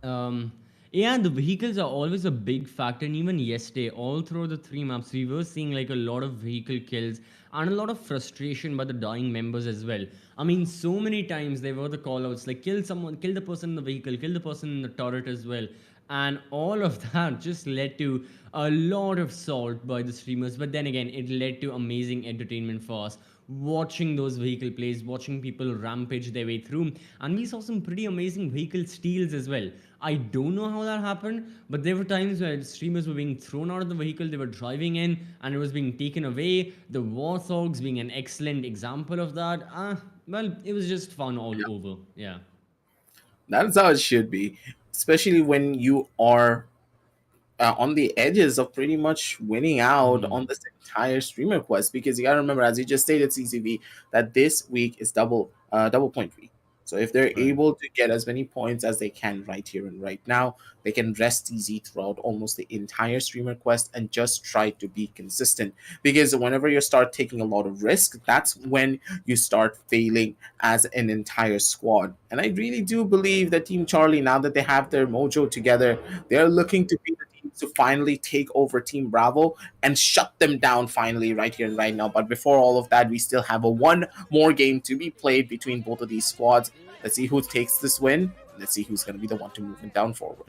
Um, yeah, the vehicles are always a big factor. And even yesterday, all through the three maps, we were seeing like a lot of vehicle kills and a lot of frustration by the dying members as well. I mean, so many times there were the callouts like kill someone, kill the person in the vehicle, kill the person in the turret as well. And all of that just led to a lot of salt by the streamers. But then again, it led to amazing entertainment for us, watching those vehicle plays, watching people rampage their way through. And we saw some pretty amazing vehicle steals as well. I don't know how that happened, but there were times where streamers were being thrown out of the vehicle they were driving in and it was being taken away. The Warthogs being an excellent example of that. Well, it was just fun all over. Yeah. That's how it should be, especially when you are on the edges of pretty much winning out Hmm. on this entire streamer quest, because you gotta remember, as you just stated, CCV, that this week is double point week. So if they're Right. able to get as many points as they can right here and right now, they can rest easy throughout almost the entire streamer quest and just try to be consistent. Because whenever you start taking a lot of risk, that's when you start failing as an entire squad. And I really do believe that Team Charlie, now that they have their mojo together, they're looking to be the team to finally take over Team Bravo and shut them down finally right here and right now. But before all of that, we still have a one more game to be played between both of these squads. Let's see who takes this win. Let's see who's going to be the one to move it down forward.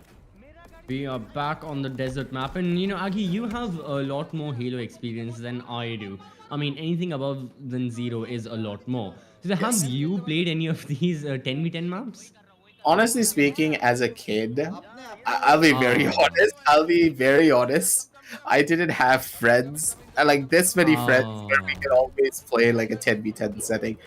We are back on the desert map, and Agi, you have a lot more Halo experience than I do. I mean, anything above than zero is a lot more. So, have Yes. you played any of these 10v10 maps? Honestly speaking, as a kid, I'll be very Ah, honest. I'll be very honest. I didn't have friends, like this many friends, where we ah. could always play like a 10v10 setting.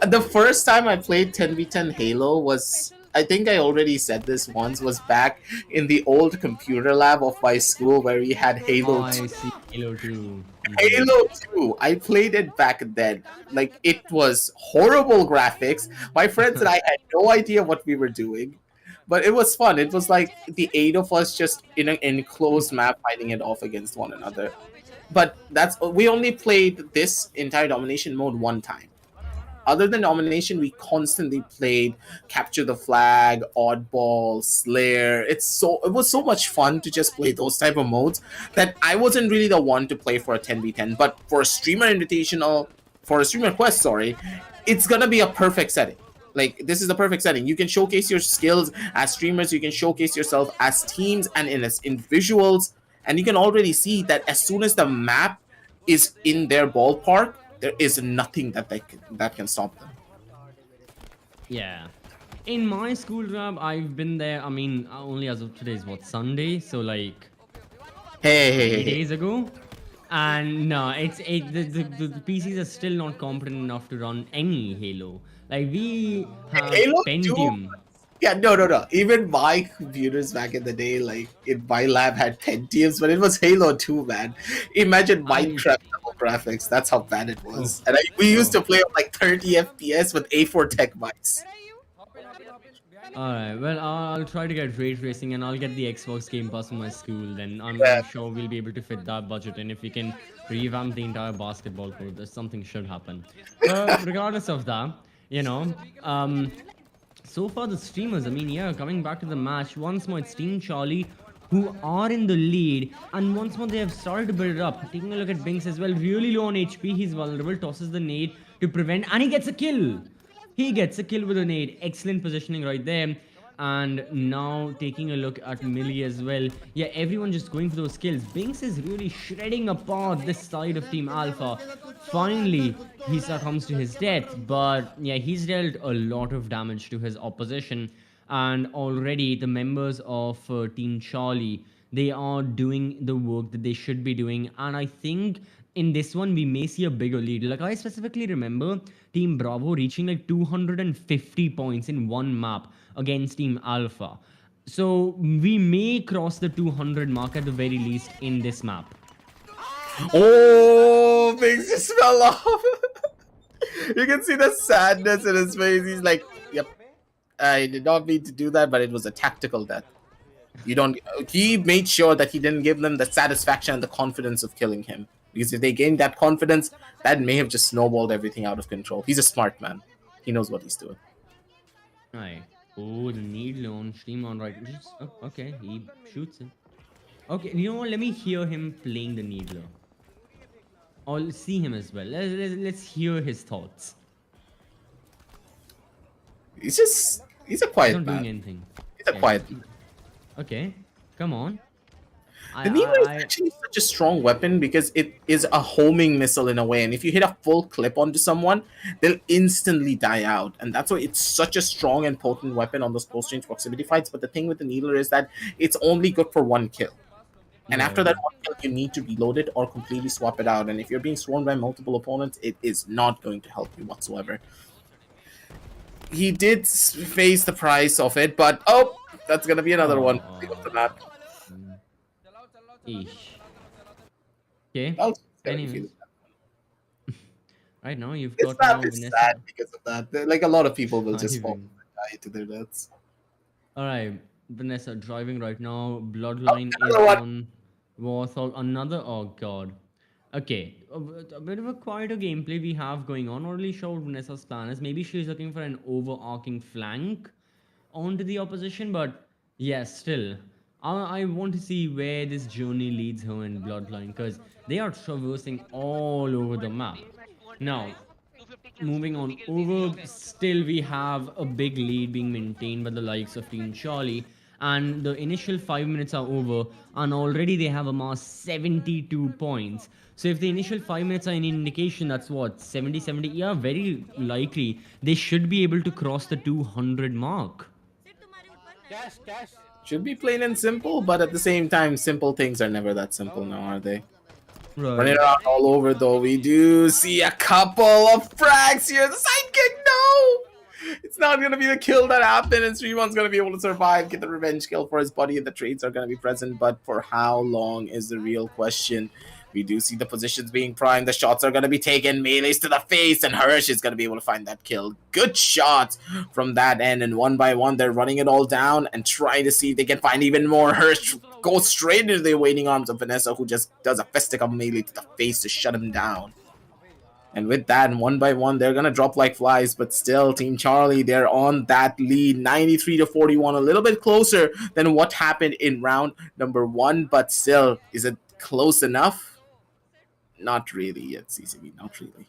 The first time I played 10v10 Halo was, I think I already said this once, was back in the old computer lab of my school where we had Halo I see Halo 2. Mm-hmm. Halo 2, I played it back then. Like, it was horrible graphics. My friends and I had no idea what we were doing, but it was fun. It was like the eight of us just in an enclosed map fighting it off against one another. But we only played this entire domination mode one time. Other than domination, we constantly played capture the flag, oddball, slayer. It was so much fun to just play those type of modes that I wasn't really the one to play for a 10v10, but for a streamer quest, sorry, it's gonna be a perfect setting. Like, this is the perfect setting. You can showcase your skills as streamers, you can showcase yourself as teams and in individuals, and you can already see that as soon as the map is in their ballpark, there is nothing that can stop them. Yeah. In my school job, I've been there. I mean, only as of today is what, Sunday? So like Hey, hey, hey, 3 days hey. ago. And no, the PCs are still not competent enough to run any Halo. Like we have Halo 2. Pentium. Yeah, no, no, no. Even my computers back in the day, like in my lab, had Pentiums, but it was Halo 2, man. Imagine I Minecraft level graphics. That's how bad it oh was. And we used oh. to play on like 30 FPS with A4 Tech mics. Alright, well, I'll try to get ray tracing and I'll get the Xbox Game Pass in my school. Then I'm Yeah. sure we'll be able to fit that budget in if we can revamp the entire basketball court. There's something should happen. But regardless of that, you know, so far the streamers, I mean, yeah, coming back to the match, once more it's Team Charlie who are in the lead, and once more they have started to build it up. Taking a look at Binks as well, really low on HP, he's vulnerable, tosses the nade to prevent, and he gets a kill. He gets a kill with a nade. Excellent positioning right there. And now taking a look at Mili as well. Yeah, everyone just going for those kills. Binks is really shredding apart this side of Team Alpha. Finally, he succumbs to his death. But yeah, he's dealt a lot of damage to his opposition. And already the members of Team Charlie, they are doing the work that they should be doing. And I think in this one we may see a bigger lead. Like I specifically remember Team Bravo reaching like 250 points in one map against Team Alpha. So we may cross the 200 mark at the very least in this map. Oh, things just fell off. You can see the sadness in his face. He's like, "Yep, I did not mean to do that, but it was a tactical death." You don't. He made sure that he didn't give them the satisfaction and the confidence of killing him. Because if they gained that confidence, that may have just snowballed everything out of control. He's a smart man. He knows what he's doing. Right. Oh, the needle on stream on right. Oh, okay, he shoots him. Okay, you know what? Let me hear him playing the needler. I'll see him as well. Let's hear his thoughts. He's a He's quiet not doing man. anything. He's a Yeah. quiet man. Okay, come on. The Nemo is actually such a strong weapon because it is a homing missile in a way, and if you hit a full clip onto someone, they'll instantly die out, and that's why it's such a strong and potent weapon on those close-range proximity fights. But the thing with the Needler is that it's only good for one kill, and after that one kill, you need to reload it or completely swap it out. And if you're being swarmed by multiple opponents, it is not going to help you whatsoever. He did face the price of it, but oh, that's gonna be another one. After that. Eesh. Okay. Anyways. Right now you've got now Vanessa. Sad because of that. Like a lot of people will just fall and die to their deaths. Alright, Vanessa driving right now. Bloodline is on Warthog. Another, oh god. Okay, a bit of a quieter gameplay we have going on. Not really sure what Vanessa's plan is. Maybe she's looking for an overarching flank onto the opposition, but yes, still. I want to see where this journey leads her in Bloodline, because they are traversing all over the map. Now, moving on over, still we have a big lead being maintained by the likes of Team Charlie, and the initial 5 minutes are over, and already they have amassed 72 points. So if the initial 5 minutes are any indication, that's what, 70, yeah, very likely they should be able to cross the 200 mark. Should be plain and simple, but at the same time, simple things are never that simple now, are they? Right. Running around all over, though, we do see a couple of frags here. The sidekick, no! It's not going to be the kill that happened, and Sriman's going to be able to survive, get the revenge kill for his buddy, and the trades are going to be present, but for how long is the real question. We do see the positions being primed. The shots are going to be taken. Melee's to the face, and Hirsch is going to be able to find that kill. Good shots from that end, and one by one, they're running it all down and trying to see if they can find even more. Hirsch goes straight into the waiting arms of Vanessa, who just does a fistic of Melee to the face to shut him down. And with that, one by one, they're going to drop like flies, but still, Team Charlie, they're on that lead, 93-41, a little bit closer than what happened in round number 1, but still, is it close enough? Not really yet, CCB, not really.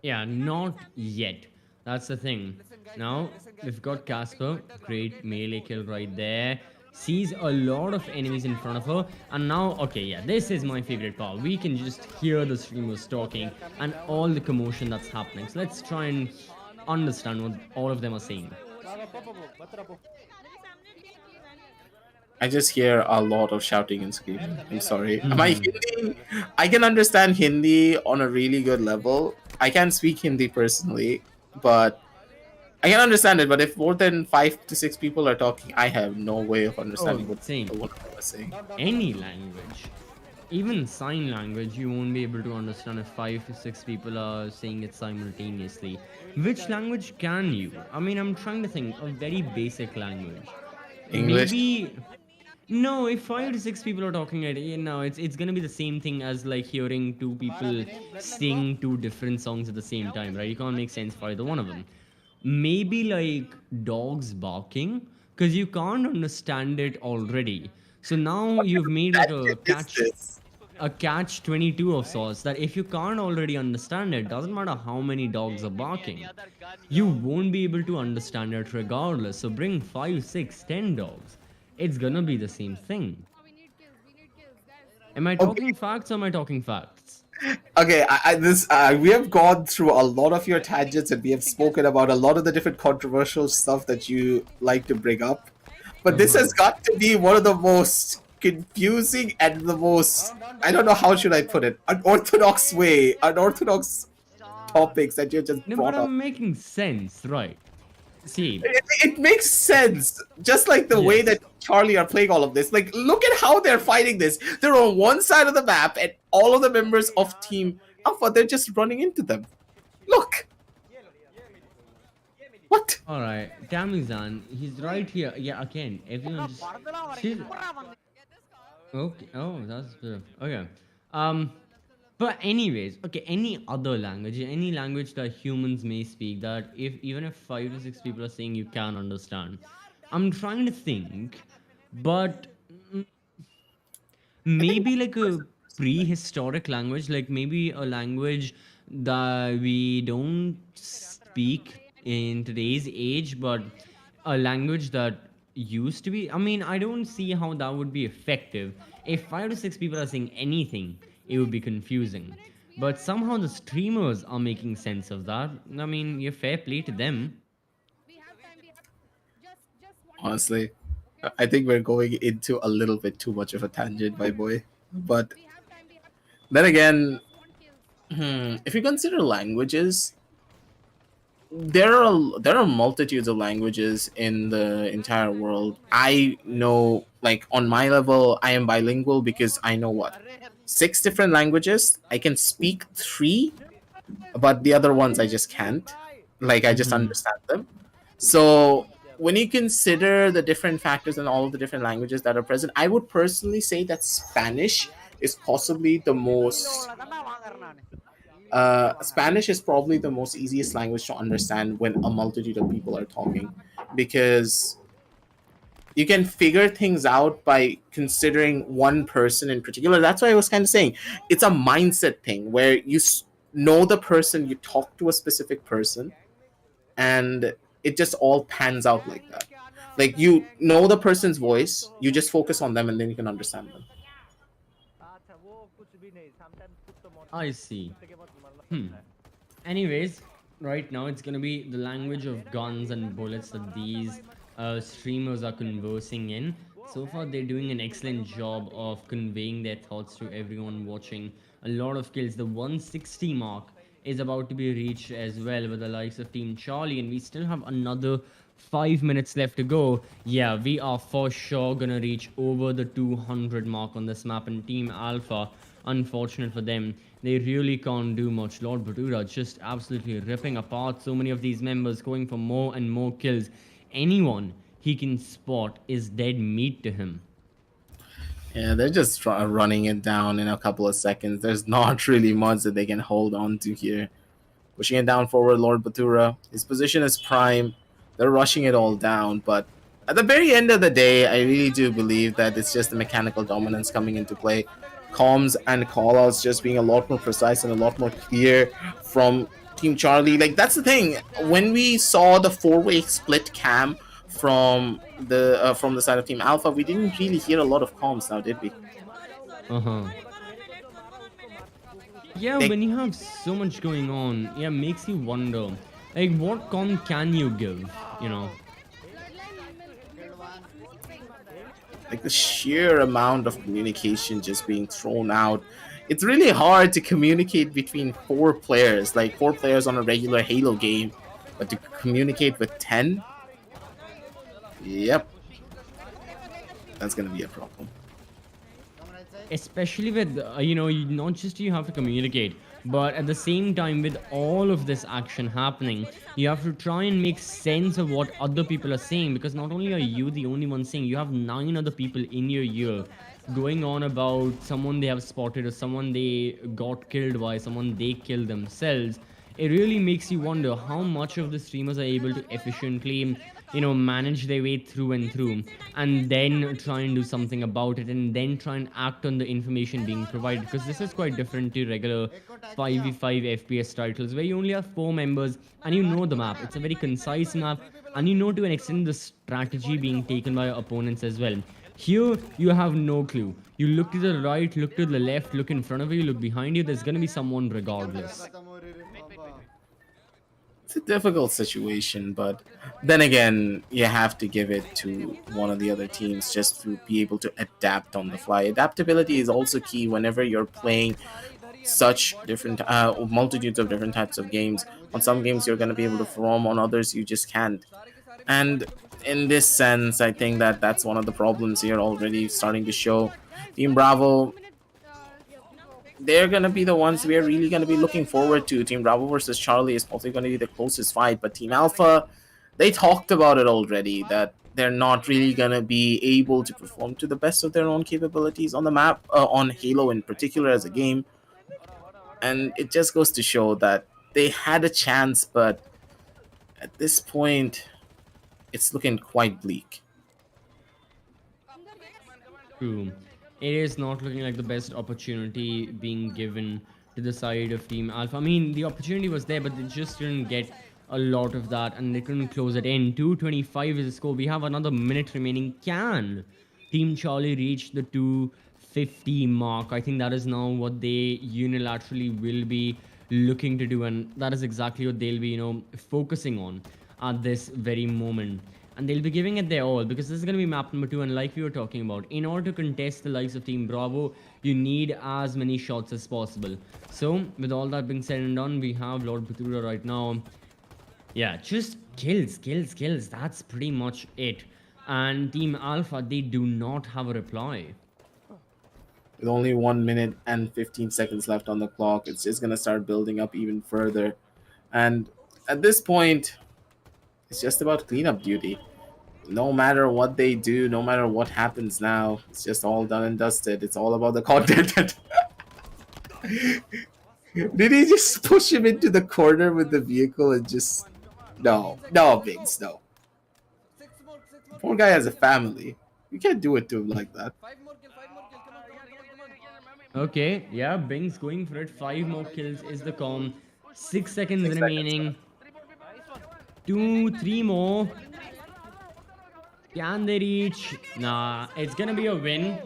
Yeah, not yet. That's the thing. Now, we've got Casper, great melee kill right there. Sees a lot of enemies in front of her. And now, okay, yeah, this is my favorite part. We can just hear the streamers talking and all the commotion that's happening. So let's try and understand what all of them are saying. I just hear a lot of shouting and screaming. I'm sorry. My Mhm. Hindi, I can understand Hindi on a really good level. I can't speak Hindi personally, but I can understand it. But if more than 5 to 6 people are talking, I have no way of Oh, understanding same. what they are saying. Any language, even sign language, you won't be able to understand if 5 to 6 people are saying it simultaneously. Which language can you? I mean, I'm trying to think a very basic language. English. Maybe no. If 5 to 6 people are talking at no, it's gonna be the same thing as like hearing two people sing two different songs at the same time, right? You can't make sense for either one of them. Maybe like dogs barking, because you can't understand it already. So now What kind you've of made like tangent is this? a catch 22 of sorts, that if you can't already understand it, doesn't matter how many dogs are barking, you won't be able to understand it regardless. So bring 5, 6, 10 dogs, it's gonna be the same thing. Am I Okay, talking facts or am I talking facts? okay. This we have gone through a lot of your tangents, and we have spoken about a lot of the different controversial stuff that you like to bring up. But this Uh-huh. has got to be one of the most confusing and the most, I don't know how should I put it, unorthodox topics that you just No, but brought up. I'm making sense, right? See, It makes sense, just like the way that yes. Charlie are playing all of this. Like, look at how they're fighting this. They're on one side of the map, and all of the members of Team Alpha, they're just running into them. Look, what? All right, Tamizhan, he's right here. Yeah, again, everyone just see. Okay. Oh, that's good. Okay. Um, but anyways, okay. Any other language, any language that humans may speak, that if even if 5 to 6 people are saying you can understand, I'm trying to think, but I think maybe like a prehistoric language, like maybe a language that we don't speak in today's age, but a language that used to be. I mean, I don't see how that would be effective. If 5 to 6 people are saying anything, it would be confusing. But somehow the streamers are making sense of that. I mean, you're fair play to them. honestly, I think we're going into a little bit too much of a tangent, my boy. But then again, if you consider languages, there are multitudes of languages in the entire world. I know, like on my level, I am bilingual because I know what, 6 different languages. I can speak three, but the other ones I just can't. Like, I just Hmm. understand them. So when you consider the different factors and all of the different languages that are present, I would personally say that Spanish is possibly the most Spanish is probably the most easiest language to understand when a multitude of people are talking, because you can figure things out by considering one person in particular. That's why I was kind of saying it's a mindset thing where know the person, you talk to a specific person, and it just all pans out like that. Like, you know the person's voice, you just focus on them, and then you can understand them. I see. Hmm. Anyways, right now it's gonna be the language of guns and bullets that these streamers are conversing in. So far, they're doing an excellent job of conveying their thoughts to everyone watching. A lot of kills. The 160 mark is about to be reached as well with the likes of Team Charlie, and we still have another 5 minutes left to go. Yeah, we are for sure gonna reach over the 200 mark on this map, and Team Alpha, unfortunate for them, they really can't do much. Lord Batura just absolutely ripping apart so many of these members, going for more and more kills. Anyone he can spot is dead meat to him. Yeah, they're just running it down in a couple of seconds. There's not really much that they can hold on to here. Pushing it down forward, Lord Batura. His position is prime. They're rushing it all down, but at the very end of the day, I really do believe that it's just the mechanical dominance coming into play. Comms and callouts just being a lot more precise and a lot more clear from Team Charlie. Like that's the thing. When we saw the four-way split cam from the side of Team Alpha, we didn't really hear a lot of comms now, did we? Uh-huh. Yeah, Like, when you have so much going on, yeah, makes you wonder, like, what con can you give, you know? like the sheer amount of communication just being thrown out. It's really hard to communicate between four players, like four players on a regular Halo game, but to communicate with 10, yep, that's gonna be a problem. Especially with not just you have to communicate, but at the same time, with all of this action happening, you have to try and make sense of what other people are saying, because not only are you the only one saying, you have 9 other people in your ear going on about someone they have spotted, or someone they got killed by, someone they killed themselves. It really makes you wonder how much of the streamers are able to efficiently manage their way through and through, and then try and do something about it, and then try and act on the information being provided, because this is quite different to regular 5v5 FPS titles where you only have 4 members and you know the map. It's a very concise map, and you know to an extent the strategy being taken by your opponents as well. Here, you have no clue. You look to the right, look to the left, look in front of you, look behind you, there's gonna be someone regardless. It's a difficult situation, but then again, you have to give it to one of the other teams just to be able to adapt on the fly. Adaptability is also key whenever you're playing such different multitudes of different types of games. On some games you're going to be able to perform, on others you just can't. And in this sense, I think that that's one of the problems here already starting to show. Team Bravo, they're going to be the ones we are really going to be looking forward to. Team Bravo versus Charlie is probably going to be the closest fight, but Team Alpha, they talked about it already, that they're not really going to be able to perform to the best of their own capabilities on the map, on Halo in particular as a game. And it just goes to show that they had a chance, but at this point, it's looking quite bleak. True. It is not looking like the best opportunity being given to the side of Team Alpha. I mean, the opportunity was there, but they just didn't get a lot of that, and they couldn't close it in. 225 is the score. We have another minute remaining. Can Team Charlie reach the 250 mark? I think that is now what they unilaterally will be looking to do, and that is exactly what they'll be, focusing on at this very moment. And they'll be giving it their all, because this is going to be map number 2, and like we were talking about, in order to contest the likes of Team Bravo, you need as many shots as possible. So with all that being said and done, we have Lord Bhatura right now. Yeah, just kills. That's pretty much it. And Team Alpha, they do not have a reply. With only 1 minute and 15 seconds left on the clock, it's just going to start building up even further. And at this point, it's just about cleanup duty. No matter what they do, no matter what happens now, it's just all done and dusted. It's all about the content. Did he just push him into the corner with the vehicle and just... No, Biggs, no. Poor guy has a family. You can't do it to him like that. Okay, yeah, Bing's going for it. 5 more kills is the com. 6 seconds remaining. 2, 3 more. Can they reach? Nah, it's gonna be a win.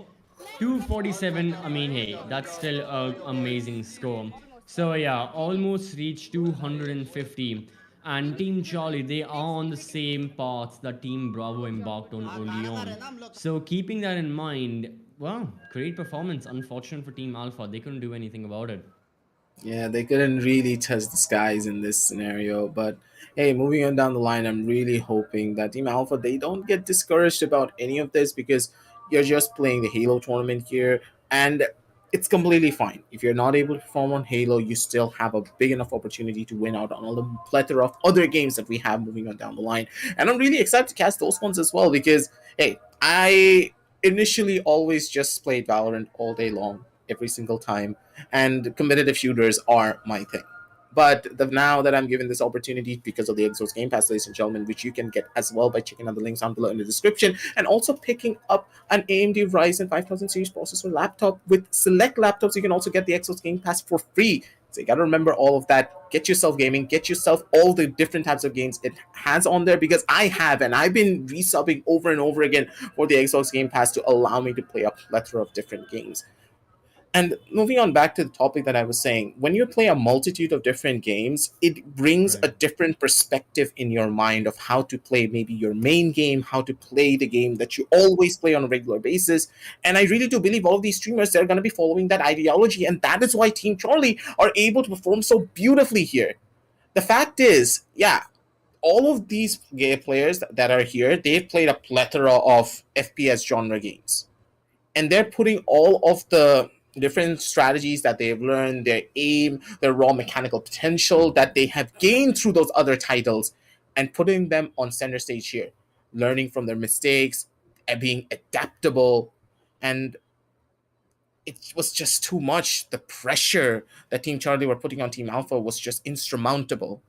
247. I mean, hey, that's still an amazing score. So yeah, almost reached 250. And Team Charlie, they are on the same path that Team Bravo embarked on early on. So keeping that in mind, wow, great performance. Unfortunate for Team Alpha, they couldn't do anything about it. Yeah, they couldn't really touch the skies in this scenario. But hey, moving on down the line, I'm really hoping that Team Alpha, they don't get discouraged about any of this, because you're just playing the Halo tournament here, and it's completely fine. If you're not able to perform on Halo, you still have a big enough opportunity to win out on all the plethora of other games that we have moving on down the line. And I'm really excited to catch those ones as well, because hey, I initially always just played Valorant all day long, every single time, and competitive shooters are my thing. But now that I'm given this opportunity because of the Exos Game Pass, ladies and gentlemen, which you can get as well by checking out the links down below in the description, and also picking up an AMD Ryzen 5000 series processor laptop with select laptops, you can also get the Exos Game Pass for free. So you got to remember all of that. Get yourself gaming, get yourself all the different types of games it has on there, because I have, and I've been resubbing over and over again for the Xbox Game Pass to allow me to play a plethora of different games. And moving on back to the topic that I was saying, when you play a multitude of different games, it brings Right. a different perspective in your mind of how to play maybe your main game, how to play the game that you always play on a regular basis. And I really do believe all of these streamers, they're going to be following that ideology. And that is why Team Charlie are able to perform so beautifully here. The fact is, yeah, all of these gay players that are here, they've played a plethora of FPS genre games, and they're putting all of the different strategies that they've learned, their aim, their raw mechanical potential that they have gained through those other titles, and putting them on center stage here, learning from their mistakes and being adaptable. And it was just too much. The pressure that Team Charlie were putting on Team Alpha was just insurmountable,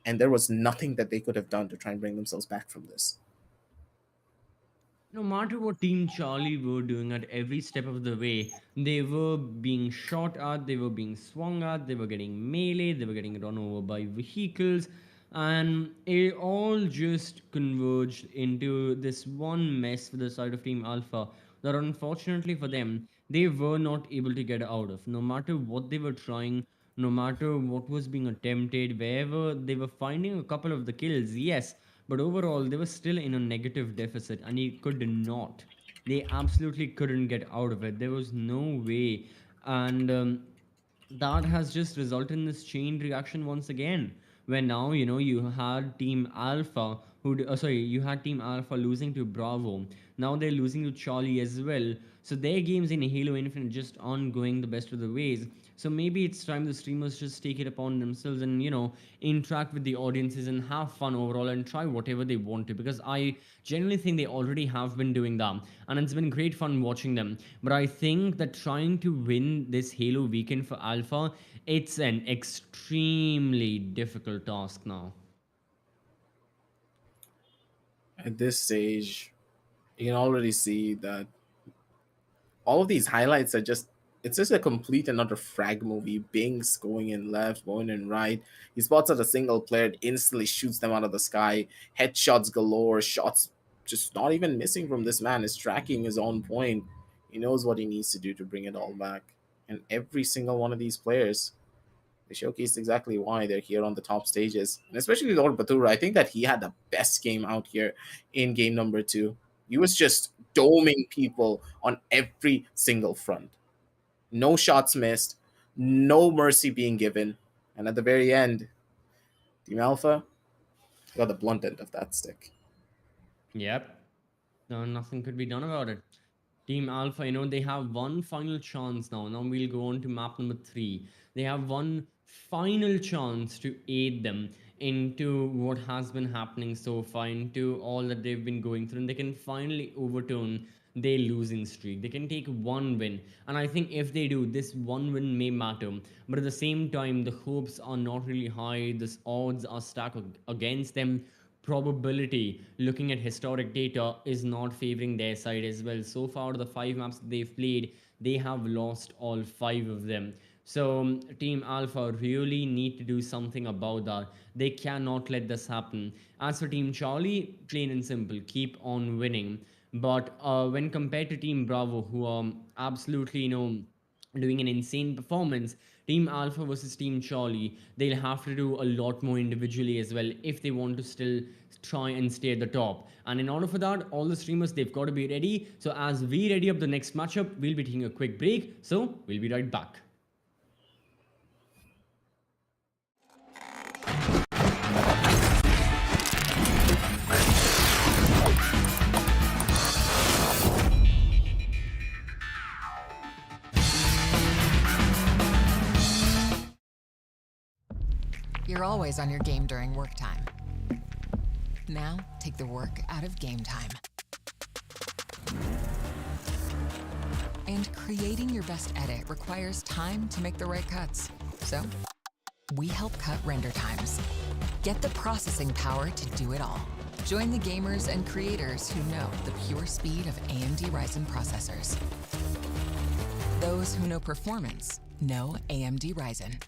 and there was nothing that they could have done to try and bring themselves back from this. No matter what Team Charlie were doing at every step of the way, they were being shot at, they were being swung at, they were getting melee, they were getting run over by vehicles, and it all just converged into this one mess for the side of Team Alpha that unfortunately for them, they were not able to get out of. No matter what they were trying, no matter what was being attempted, wherever they were finding a couple of the kills, yes, but overall, they were still in a negative deficit and he could not. They absolutely couldn't get out of it. There was no way. And that has just resulted in this chain reaction once again. Where now, you had Team Alpha, you had Team Alpha losing to Bravo. Now they're losing to Charlie as well. So their games in Halo Infinite just aren't going the best of the ways. So maybe it's time the streamers just take it upon themselves and interact with the audiences and have fun overall and try whatever they want to, because I genuinely think they already have been doing that and it's been great fun watching them. But I think that trying to win this Halo weekend for Alpha, it's an extremely difficult task now. At this stage, you can already see that all of these highlights are just, it's just a complete and utter frag movie. Bings going in left, going in right. He spots out a single player and instantly shoots them out of the sky. Headshots galore, shots just not even missing from this man. His tracking is on point. He knows what he needs to do to bring it all back. And every single one of these players, they showcased exactly why they're here on the top stages. And especially Lord Batura, I think that he had the best game out here in game number 2. He was just doming people on every single front. No shots missed, no mercy being given. And at the very end, Team Alpha got the blunt end of that stick. Yep. No, nothing could be done about it. Team Alpha, they have one final chance now. Now we'll go on to map number 3. They have one final chance to aid them into what has been happening so far, into all that they've been going through, and they can finally overturn their losing streak. They can take one win, and I think if they do, this one win may matter. But at the same time, the hopes are not really high. The odds are stacked against them. Probability, looking at historic data, is not favoring their side as well. So far, the 5 maps they've played, they have lost all 5 of them. So Team Alpha really need to do something about that. They cannot let this happen. As for Team Charlie, plain and simple, keep on winning. But when compared to Team Bravo, who are absolutely doing an insane performance, Team Alpha versus Team Charlie, they'll have to do a lot more individually as well if they want to still try and stay at the top. And in order for that, all the streamers, they've got to be ready. So as we ready up the next matchup, we'll be taking a quick break. So we'll be right back. You're always on your game during work time. Now, take the work out of game time. And creating your best edit requires time to make the right cuts. So, we help cut render times. Get the processing power to do it all. Join the gamers and creators who know the pure speed of AMD Ryzen processors. Those who know performance know AMD Ryzen.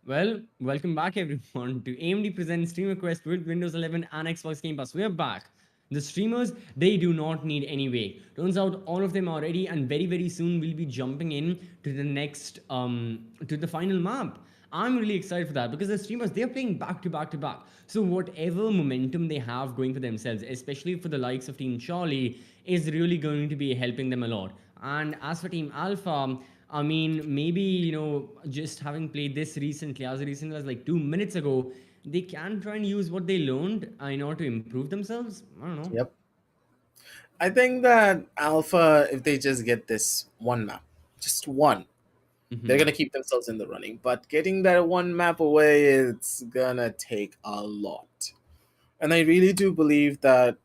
Well, welcome back everyone to AMD Presents Stream Request with Windows 11 and Xbox Game Pass. We're back. The streamers, they do not need any way. Turns out all of them are ready, and very soon we'll be jumping in to the next to the final map. I'm really excited for that because the streamers, they're playing back to back to back. So whatever momentum they have going for themselves, especially for the likes of Team Charlie, is really going to be helping them a lot. And as for Team Alpha, I mean, maybe, just having played this recently, as recently as like 2 minutes ago, they can try and use what they learned in order to improve themselves. I don't know. Yep. I think that Alpha, if they just get this one map, just one, they're Hmm. gonna keep themselves in the running. But getting that one map away, it's gonna take a lot. And I really do believe that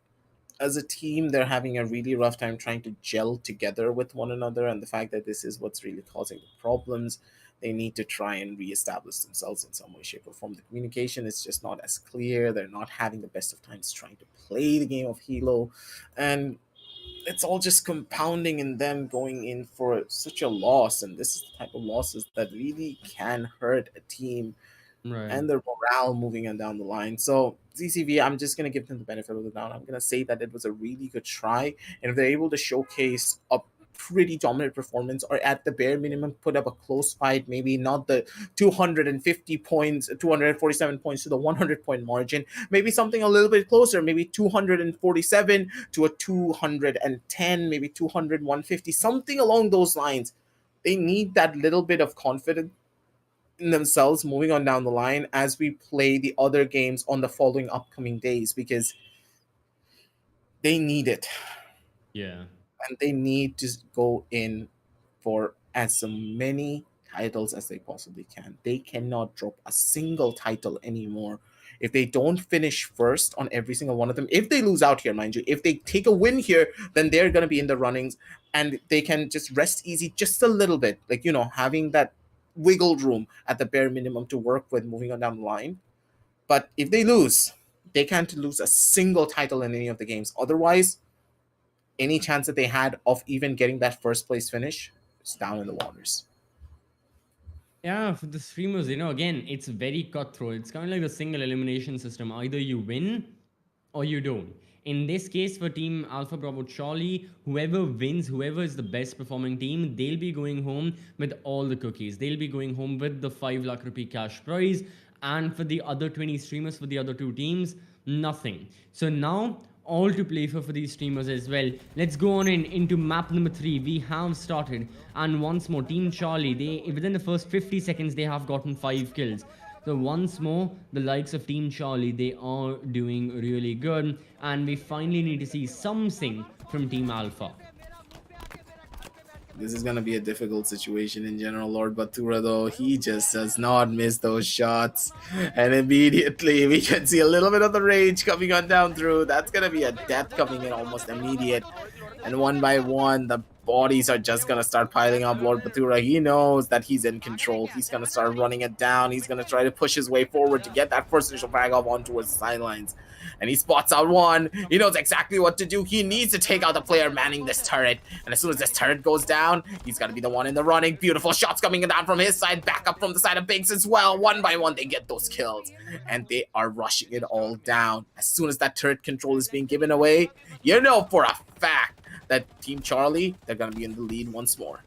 as a team, they're having a really rough time trying to gel together with one another. And the fact that this is what's really causing the problems, they need to try and reestablish themselves in some way, shape, or form. The communication is just not as clear. They're not having the best of times trying to play the game of Halo. And it's all just compounding in them going in for such a loss. And this is the type of losses that really can hurt a team Right. and their morale moving on down the line. So ZCV, I'm just gonna give them the benefit of the doubt. I'm gonna say that it was a really good try, and if they're able to showcase a pretty dominant performance, or at the bare minimum put up a close fight, maybe not the 250 points, 247 points to the 100-point margin, maybe something a little bit closer, maybe 247 to a 210, maybe 200, 150, something along those lines. They need that little bit of confidence in themselves moving on down the line as we play the other games on the following upcoming days, because they need it, Yeah. and they need to go in for as many titles as they possibly can. They cannot drop a single title anymore. If they don't finish first on every single one of them, if they lose out here, mind you, if they take a win here, then they're going to be in the runnings, and they can just rest easy just a little bit. Like, having that wiggle room at the bare minimum to work with moving on down the line. But if they lose, they can't lose a single title in any of the games. Otherwise, any chance that they had of even getting that first place finish is down in the waters. Yeah, for the streamers, again, it's very cutthroat. It's kind of like the single elimination system. Either you win or you don't. In this case, for Team Alpha Bravo Charlie, whoever wins, whoever is the best performing team, they'll be going home with all the cookies. They'll be going home with the 5 lakh rupee cash prize. And for the other 20 streamers, for the other two teams, nothing. So now, all to play for these streamers as well. Let's go on into map number 3. We have started, and once more, Team Charlie, they within the first 50 seconds they have gotten 5 kills. So once more, the likes of Team Charlie, they are doing really good, and we finally need to see something from Team Alpha. This is going to be a difficult situation in general. Lord Batura, though, he just does not miss those shots. And immediately we can see a little bit of the rage coming on down through. That's going to be a death coming in almost immediate. And one by one, the bodies are just going to start piling up. Lord Batura, he knows that he's in control. He's going to start running it down. He's going to try to push his way forward to get that first initial frag off on towards the sidelines. And he spots out one. He knows exactly what to do. He needs to take out the player manning this turret. And as soon as this turret goes down, he's got to be the one in the running. Beautiful shots coming down from his side. Back up from the side of Binks as well. One by one, they get those kills. And they are rushing it all down. As soon as that turret control is being given away, you know for a fact that Team Charlie, they're going to be in the lead once more.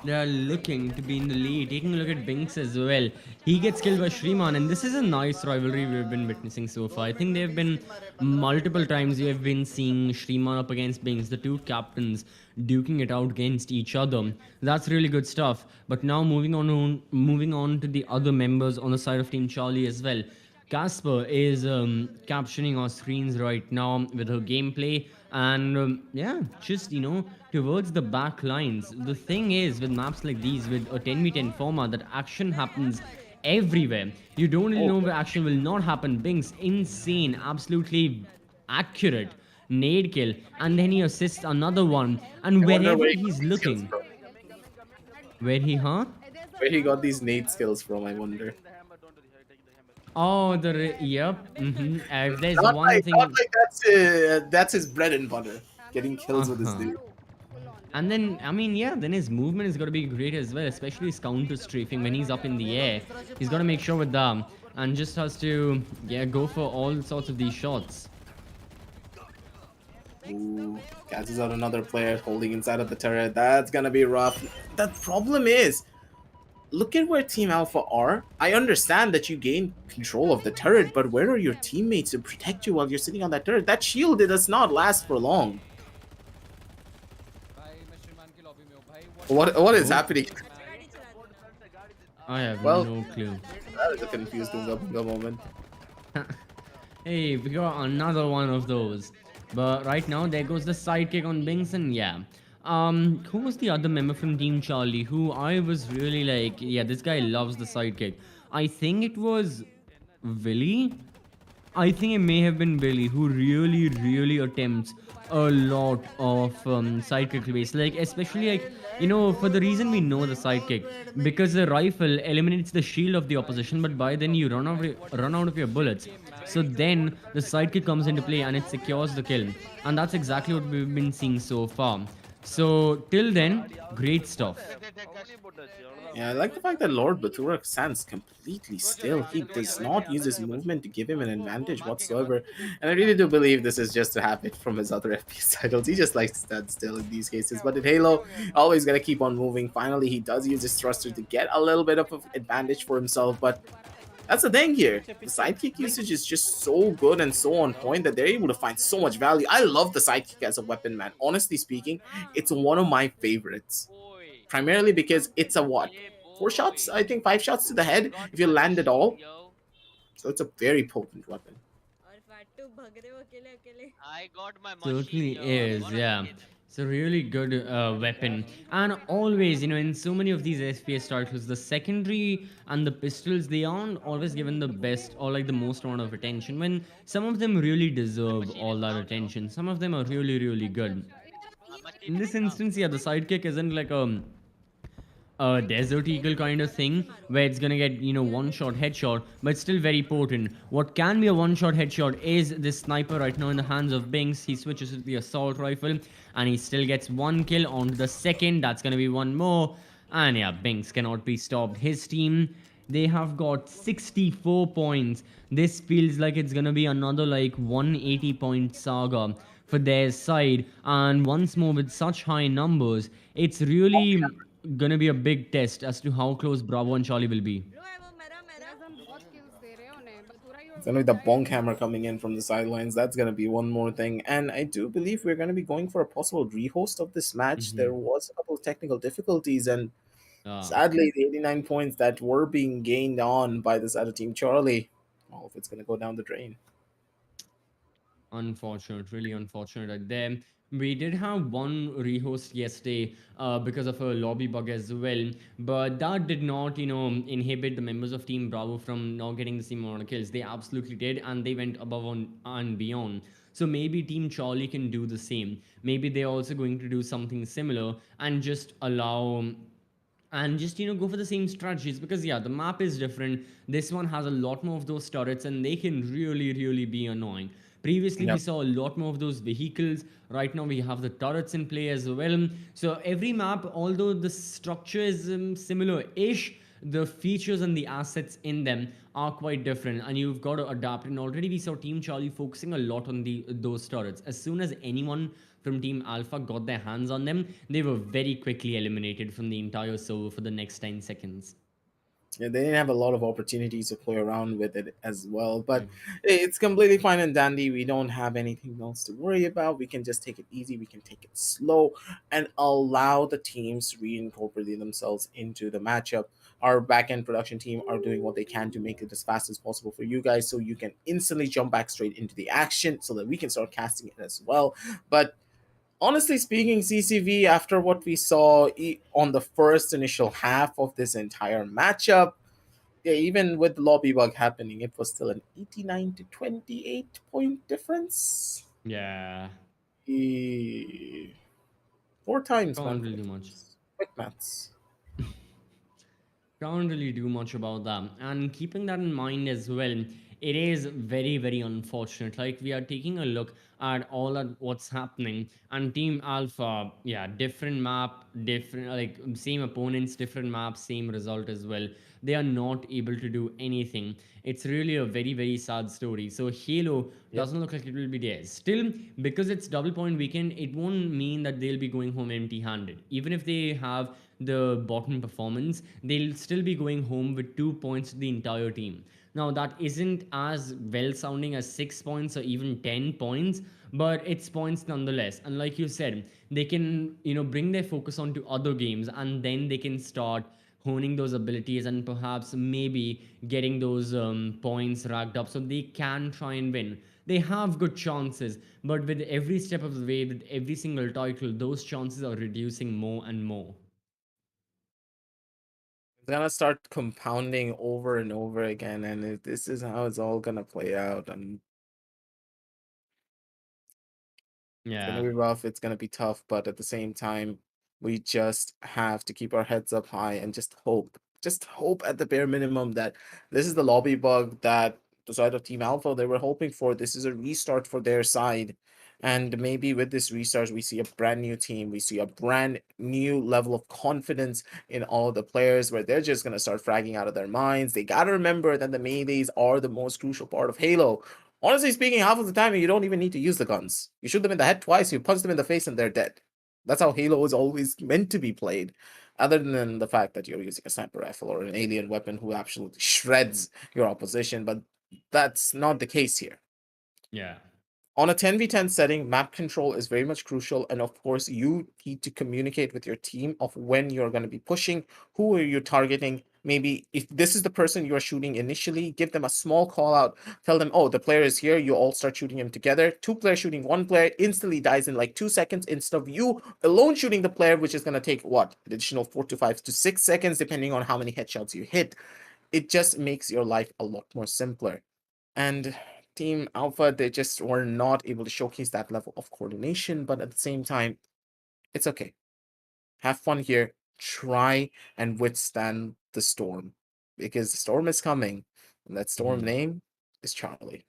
They are looking to be in the lead. Taking a look at Binks as well. He gets killed by Shriman, and this is a nice rivalry we've been witnessing so far. I think there have been multiple times we have been seeing Shriman up against Binks, the two captains duking it out against each other. That's really good stuff. But now moving on to the other members on the side of Team Charlie as well. Casper is capturing our screens right now with her gameplay, and yeah, just towards the back lines. The thing is, with maps like these, with a 10v10 format, that action happens everywhere. You don't really know where action will not happen. Binks, insane, absolutely accurate nade kill, and then he assists another one, and I wonder wherever where he got he's these skills looking, from. where he Where he got these nade skills from, I wonder. Oh, yep. If there's Not one like, thing. not like that's his bread and butter, getting kills with his Uh-huh. dude. And then, I mean, yeah, then his movement is going to be great as well, especially his counter strafing when he's up in the air. He's got to make sure with them and just has to, yeah, go for all sorts of these shots. Ooh, catches out another player holding inside of the turret. That's gonna be rough. The problem is, look at where Team Alpha are. I understand that you gain control of the turret, but where are your teammates to protect you while you're sitting on that turret? That shield does not last for long. What is Oh, happening? I have Well, no clue. that is a confused Unga Bunga moment. Hey, we got another one of those. But right now, there goes the sidekick on Bingson. Yeah. Who was the other member from Team Charlie who I was really like, yeah, this guy loves the sidekick. I think it was Willy. I think it may have been Billy who really, really attempts a lot of sidekick base. Like, especially like, for the reason we know the sidekick, because the rifle eliminates the shield of the opposition, but by then you run out of your bullets. So then the sidekick comes into play and it secures the kill, and that's exactly what we've been seeing so far. So till then, great stuff. Yeah, I like the fact that Lord Batura stands completely still. He does not use his movement to give him an advantage whatsoever. And I really do believe this is just a habit from his other FPS titles. He just likes to stand still in these cases. But in Halo, always gonna keep on moving. Finally, he does use his thruster to get a little bit of an advantage for himself. But that's the thing here. The sidekick usage is just so good and so on point that they're able to find so much value. I love the sidekick as a weapon, man. Honestly speaking, it's one of my favorites. Primarily because it's a what? 4 shots? I think 5 shots to the head if you land it all. So it's a very potent weapon. Certainly is, yeah. It's a really good weapon. And always, in so many of these FPS titles, the secondary and the pistols, they aren't always given the best or like the most amount of attention. When some of them really deserve all that attention, some of them are really, really good. In this instance, yeah, the sidekick isn't like a desert eagle kind of thing where it's gonna get one shot headshot, but still very potent. What can be a one shot headshot is this sniper right now in the hands of Binks. He switches to the assault rifle and he still gets one kill on the second. That's gonna be one more, and yeah, Binks cannot be stopped. His team, they have got 64 points. This feels like it's gonna be another like 180 point saga for their side, and once more with such high numbers, it's really gonna be a big test as to how close Bravo and Charlie will be. It's gonna be the bonk hammer coming in from the sidelines. That's gonna be one more thing. And I do believe we're gonna be going for a possible rehost of this match. Mm-hmm. There was a couple of technical difficulties, and Uh, sadly, the 89 points that were being gained on by this other team, Charlie, all of it's gonna go down the drain. Unfortunate, really unfortunate. There, we did have one rehost yesterday because of a lobby bug as well, but that did not, inhibit the members of Team Bravo from not getting the same amount of kills. They absolutely did, and they went above and beyond. So maybe Team Charlie can do the same. Maybe they're also going to do something similar and just allow and just go for the same strategies, because yeah, the map is different. This one has a lot more of those turrets and they can really, really be annoying. Previously we Yep. saw a lot more of those vehicles. Right now we have the turrets in play as well. So every map, although the structure is similar-ish, the features and the assets in them are quite different, and you've got to adapt. And already we saw Team Charlie focusing a lot on those turrets. As soon as anyone from Team Alpha got their hands on them, they were very quickly eliminated from the entire server for the next 10 seconds. Yeah, they didn't have a lot of opportunities to play around with it as well. But Mm. it's completely fine and dandy. We don't have anything else to worry about. We can just take it easy. We can take it slow and allow the teams to reincorporate themselves into the matchup. Our back end production team are doing what they can to make it as fast as possible for you guys so you can instantly jump back straight into the action so that we can start casting it as well. But honestly speaking, CCV, after what we saw on the first initial half of this entire matchup, yeah, even with the lobby bug happening, it was still an 89 to 28 point difference. Yeah, Eh, 4 times, man. can't Four really do much. times. Quick maths. Can't really do much about that. And keeping that in mind as well, it is very, very unfortunate. Like, we are taking a look at all at what's happening. And Team Alpha, yeah, different map, different, like same opponents, different map, same result as well. They are not able to do anything. It's really a very, very sad story. So Halo Yep. doesn't look like it will be there. Still, because it's double point weekend, it won't mean that they'll be going home empty handed. Even if they have the bottom performance, they'll still be going home with 2 points to the entire team. Now, that isn't as well sounding as 6 points or even 10 points, but it's points nonetheless. And like you said, they can, bring their focus onto other games, and then they can start honing those abilities and perhaps maybe getting those points racked up so they can try and win. They have good chances, but with every step of the way, with every single title, those chances are reducing more and more. It's gonna start compounding over and over again, and this is how it's all gonna play out. And it's gonna Yeah. be rough. It's gonna be tough, but at the same time, we just have to keep our heads up high and just hope. Just hope at the bare minimum that this is the lobby bug that the side of Team Alpha they were hoping for. This is a restart for their side. And maybe with this restart, we see a brand new team. We see a brand new level of confidence in all the players where they're just going to start fragging out of their minds. They got to remember that the melees are the most crucial part of Halo. Honestly speaking, half of the time you don't even need to use the guns. You shoot them in the head twice, you punch them in the face, and they're dead. That's how Halo is always meant to be played. Other than the fact that you're using a sniper rifle or an alien weapon who absolutely shreds your opposition, but that's not the case here. Yeah. On a 10v10 setting, map control is very much crucial. And of course, you need to communicate with your team of when you're going to be pushing, who are you targeting. Maybe if this is the person you're shooting initially, give them a small call out. Tell them, oh, the player is here. You all start shooting him together. Two players shooting one player instantly dies in like 2 seconds instead of you alone shooting the player, which is going to take what? Additional 4 to 5 to 6 seconds, depending on how many headshots you hit. It just makes your life a lot more simpler. And Team Alpha, they just were not able to showcase that level of coordination, but at the same time, it's okay. Have fun here. Try and withstand the storm because the storm is coming, and that storm Mhm. name is Charlie.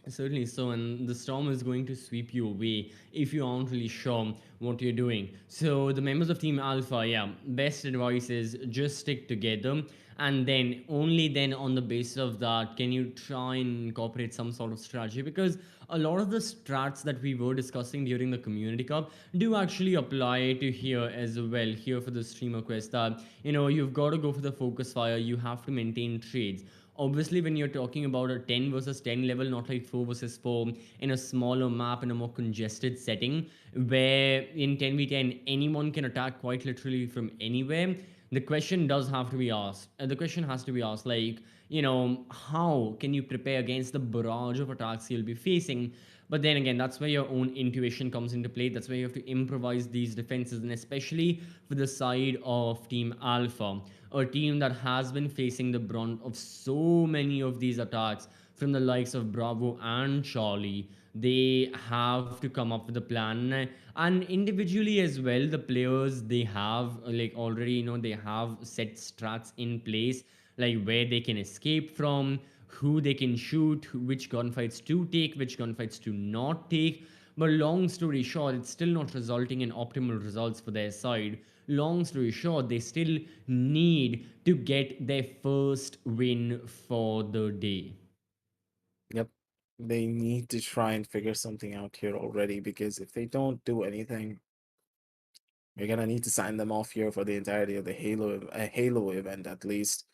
Certainly so, and the storm is going to sweep you away if you aren't really sure what you're doing. So, the members of Team Alpha, yeah, best advice is just stick together, and then only then on the basis of that can you try and incorporate some sort of strategy, because a lot of the strats that we were discussing during the Community Cup do actually apply to here as well. Here for the streamer quest, that you've got to go for the focus fire, you have to maintain trades. Obviously, when you're talking about a 10 versus 10 level, not like 4 versus 4 in a smaller map in a more congested setting, where in 10v10 anyone can attack quite literally from anywhere, the question does have to be asked. The question has to be asked, like, how can you prepare against the barrage of attacks you'll be facing? But then again, that's where your own intuition comes into play. That's where you have to improvise these defenses, and especially for the side of Team Alpha, a team that has been facing the brunt of so many of these attacks from the likes of Bravo and Charlie. They have to come up with a plan, and individually as well, the players they have like already, they have set strats in place, like where they can escape from, who they can shoot, which gunfights to take, which gunfights to not take. But long story short, it's still not resulting in optimal results for their side. Long story short, they still need to get their first win for the day. Yep. They need to try and figure something out here already because if they don't do anything, you're gonna need to sign them off here for the entirety of the Halo event at least.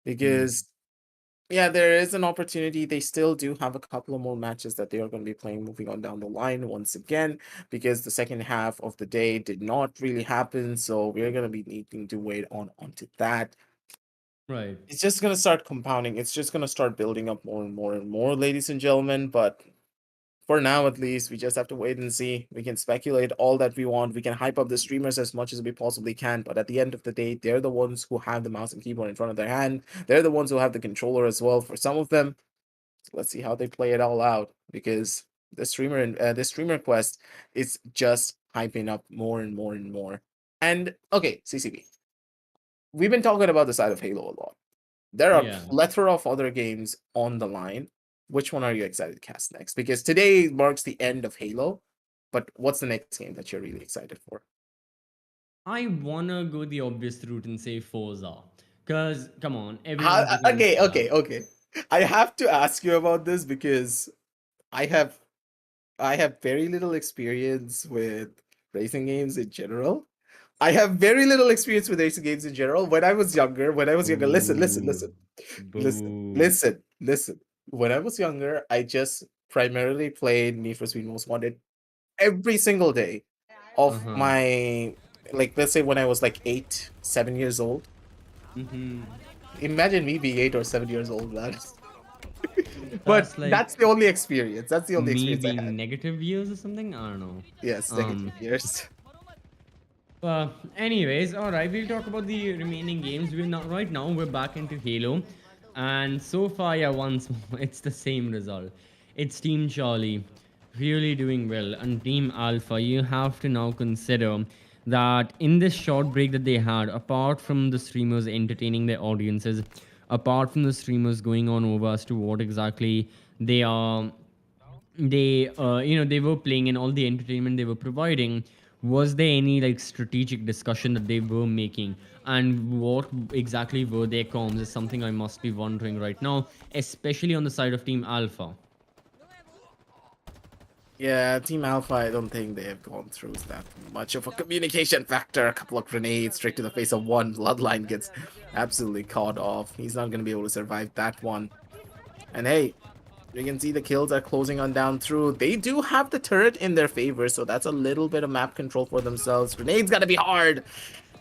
Hmm. Because yeah, there is an opportunity. They still do have a couple of more matches that they are going to be playing moving on down the line once again, because the second half of the day did not really happen. So we're going to be needing to wait on onto that. Right. It's just going to start compounding. It's just going to start building up more and more and more, ladies and gentlemen. But for now, at least, we just have to wait and see. We can speculate all that we want. We can hype up the streamers as much as we possibly can. But at the end of the day, they're the ones who have the mouse and keyboard in front of their hand. They're the ones who have the controller as well for some of them. So let's see how they play it all out because the streamer quest is just hyping up more and more and more. And okay, CCB, we've been talking about the side of Halo a lot. There are Yeah. plethora of other games on the line. which one are you excited to cast next? Because today marks the end of Halo, but what's the next game that you're really excited for? I wanna go the obvious route and say Forza. Cause come on, everyone's looking into that. Okay. I have to ask you about this because I have I have very little experience with racing games in general. I have very little experience with racing games in general. When I was younger, Boo. Boo. listen. When I was younger, I just primarily played Need for Speed Most Wanted every single day of Uh-huh. my, like, let's say when I was like 7 years old. Mm-hmm. Imagine me being 8 or 7 years old, man. But That's like that's the only experience. That's the only me experience I being had. negative years or something. I don't know. Yes, negative Um. years. Anyways, all right. We'll talk about the remaining games. We're not right now. We're back into Halo, and so far, yeah, once more, it's the same result. It's Team Charlie, really doing well, and Team Alpha. You have to now consider that in this short break that they had, apart from the streamers entertaining their audiences, apart from the streamers going on over as to what exactly they are they were playing and all the entertainment they were providing, was there any like strategic discussion that they were making, and what exactly were their comms is something I must be wondering right now, especially on the side of Team Alpha. Yeah, Team Alpha, I don't think they have gone through that much of a communication factor. A couple of grenades straight to the face of one. Bloodline gets absolutely caught off. He's not going to be able to survive that one. And hey, you can see the kills are closing on down through. They do have the turret in their favor, so that's a little bit of map control for themselves. Grenade's got to be hard.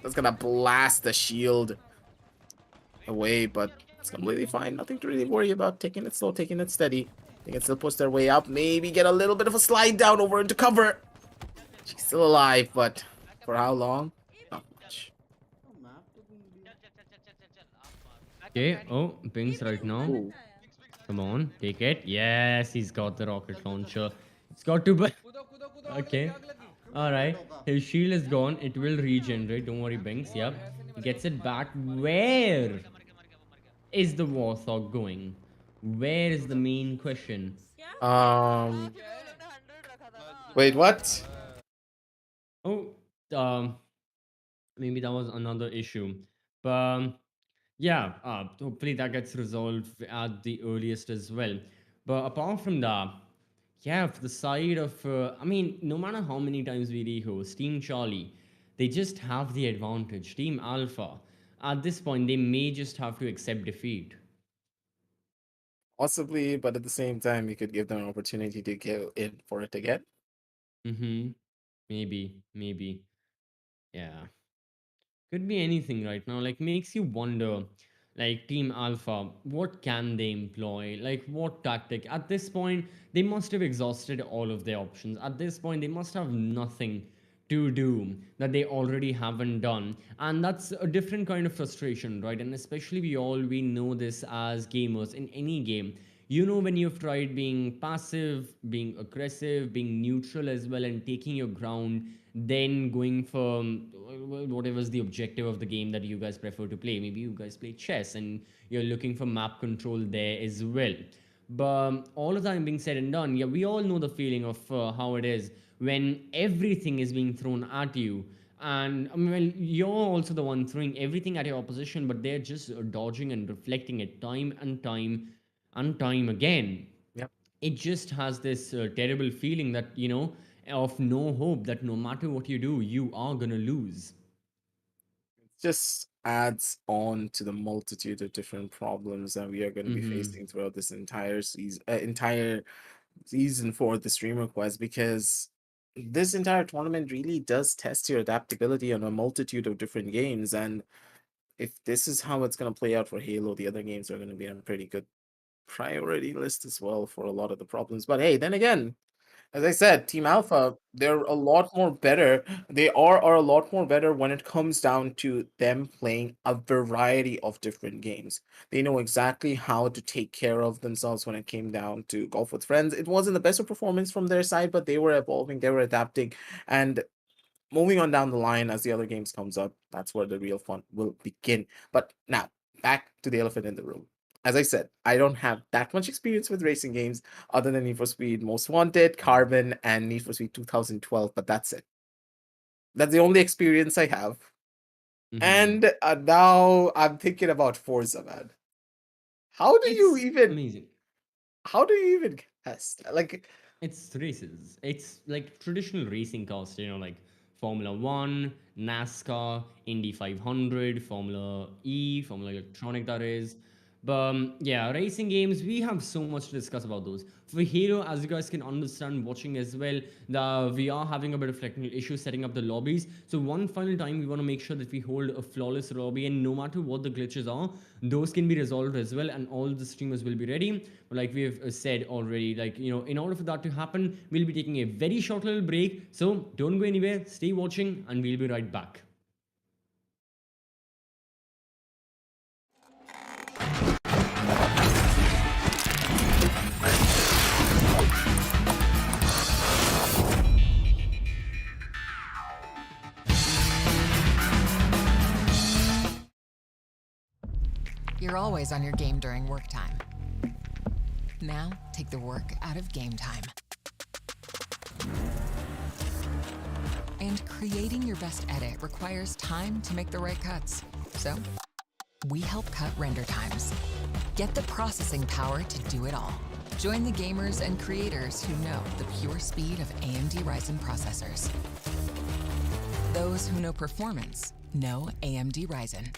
That's going to blast the shield away, but it's completely fine. Nothing to really worry about. Taking it slow, taking it steady. They can still push their way up. Maybe get a little bit of a slide down over into cover. She's still alive, but for how long? Not much. Okay, oh, pings right now. Ooh. Come on, take it. Yes, he's got the rocket launcher. It's got to be. Okay. Alright. His shield is gone. It will regenerate. Don't worry, Binks. Yep. He gets it back. Where is the Warthog going? Where is the main question? Um. Wait, what? Oh, um, maybe that was another issue. But yeah, hopefully that gets resolved at the earliest as well. But apart from that, yeah, for the side of, I mean, no matter how many times we rehost, Team Charlie, they just have the advantage. Team Alpha, at this point, they may just have to accept defeat. Possibly, but at the same time, you could give them an opportunity to go in for it again. Mm-hmm. Maybe. Yeah. Could be anything right now. Like, makes you wonder, like, Team Alpha, what can they employ? Like, what tactic? At this point, they must have exhausted all of their options. At this point, they must have nothing to do that they already haven't done. And that's a different kind of frustration, right? And especially we know this as gamers in any game. You know, when you've tried being passive, being aggressive, being neutral as well, and taking your ground, then going for whatever's the objective of the game that you guys prefer to play. Maybe you guys play chess and you're looking for map control there as well. But all of that being said and done, yeah, we all know the feeling of how it is when everything is being thrown at you. And I mean, well, you're also the one throwing everything at your opposition, but they're just dodging and reflecting it time and time and time again. Yep. It just has this terrible feeling that, of no hope, that no matter what you do, you are gonna lose. Just adds on to the multitude of different problems that we are going to be Mm-hmm. facing throughout this entire season for the streamer quest, because this entire tournament really does test your adaptability on a multitude of different games. And if this is how it's going to play out for Halo, the other games are going to be on a pretty good priority list as well for a lot of the problems. But hey, then again, as I said, Team Alpha, they're a lot more better. They are a lot more better when it comes down to them playing a variety of different games. They know exactly how to take care of themselves when it came down to Golf with Friends. It wasn't the best of performance from their side, but they were evolving, they were adapting, and moving on down the line as the other games comes up, that's where the real fun will begin. But now, back to the elephant in the room. as I said, I don't have that much experience with racing games other than Need for Speed Most Wanted, Carbon, and Need for Speed 2012, but that's it. That's the only experience I have. Hmm. And now I'm thinking about Forza, man. How do you It's even amazing. how do you even test? Like, It's races. It's like traditional racing cars, like Formula One, NASCAR, Indy 500, Formula E, Formula Electronic, that is. But yeah, racing games, we have so much to discuss about those. For Halo, as you guys can understand watching as well, we are having a bit of technical issues setting up the lobbies. So one final time, we want to make sure that we hold a flawless lobby, and no matter what the glitches are, those can be resolved as well, and all the streamers will be ready. But like we have said already, like in order for that to happen, we'll be taking a very short little break. So don't go anywhere, stay watching, and we'll be right back. You're always on your game during work time. Now, take the work out of game time. And creating your best edit requires time to make the right cuts. So, we help cut render times. Get the processing power to do it all. Join the gamers and creators who know the pure speed of AMD Ryzen processors. Those who know performance know AMD Ryzen.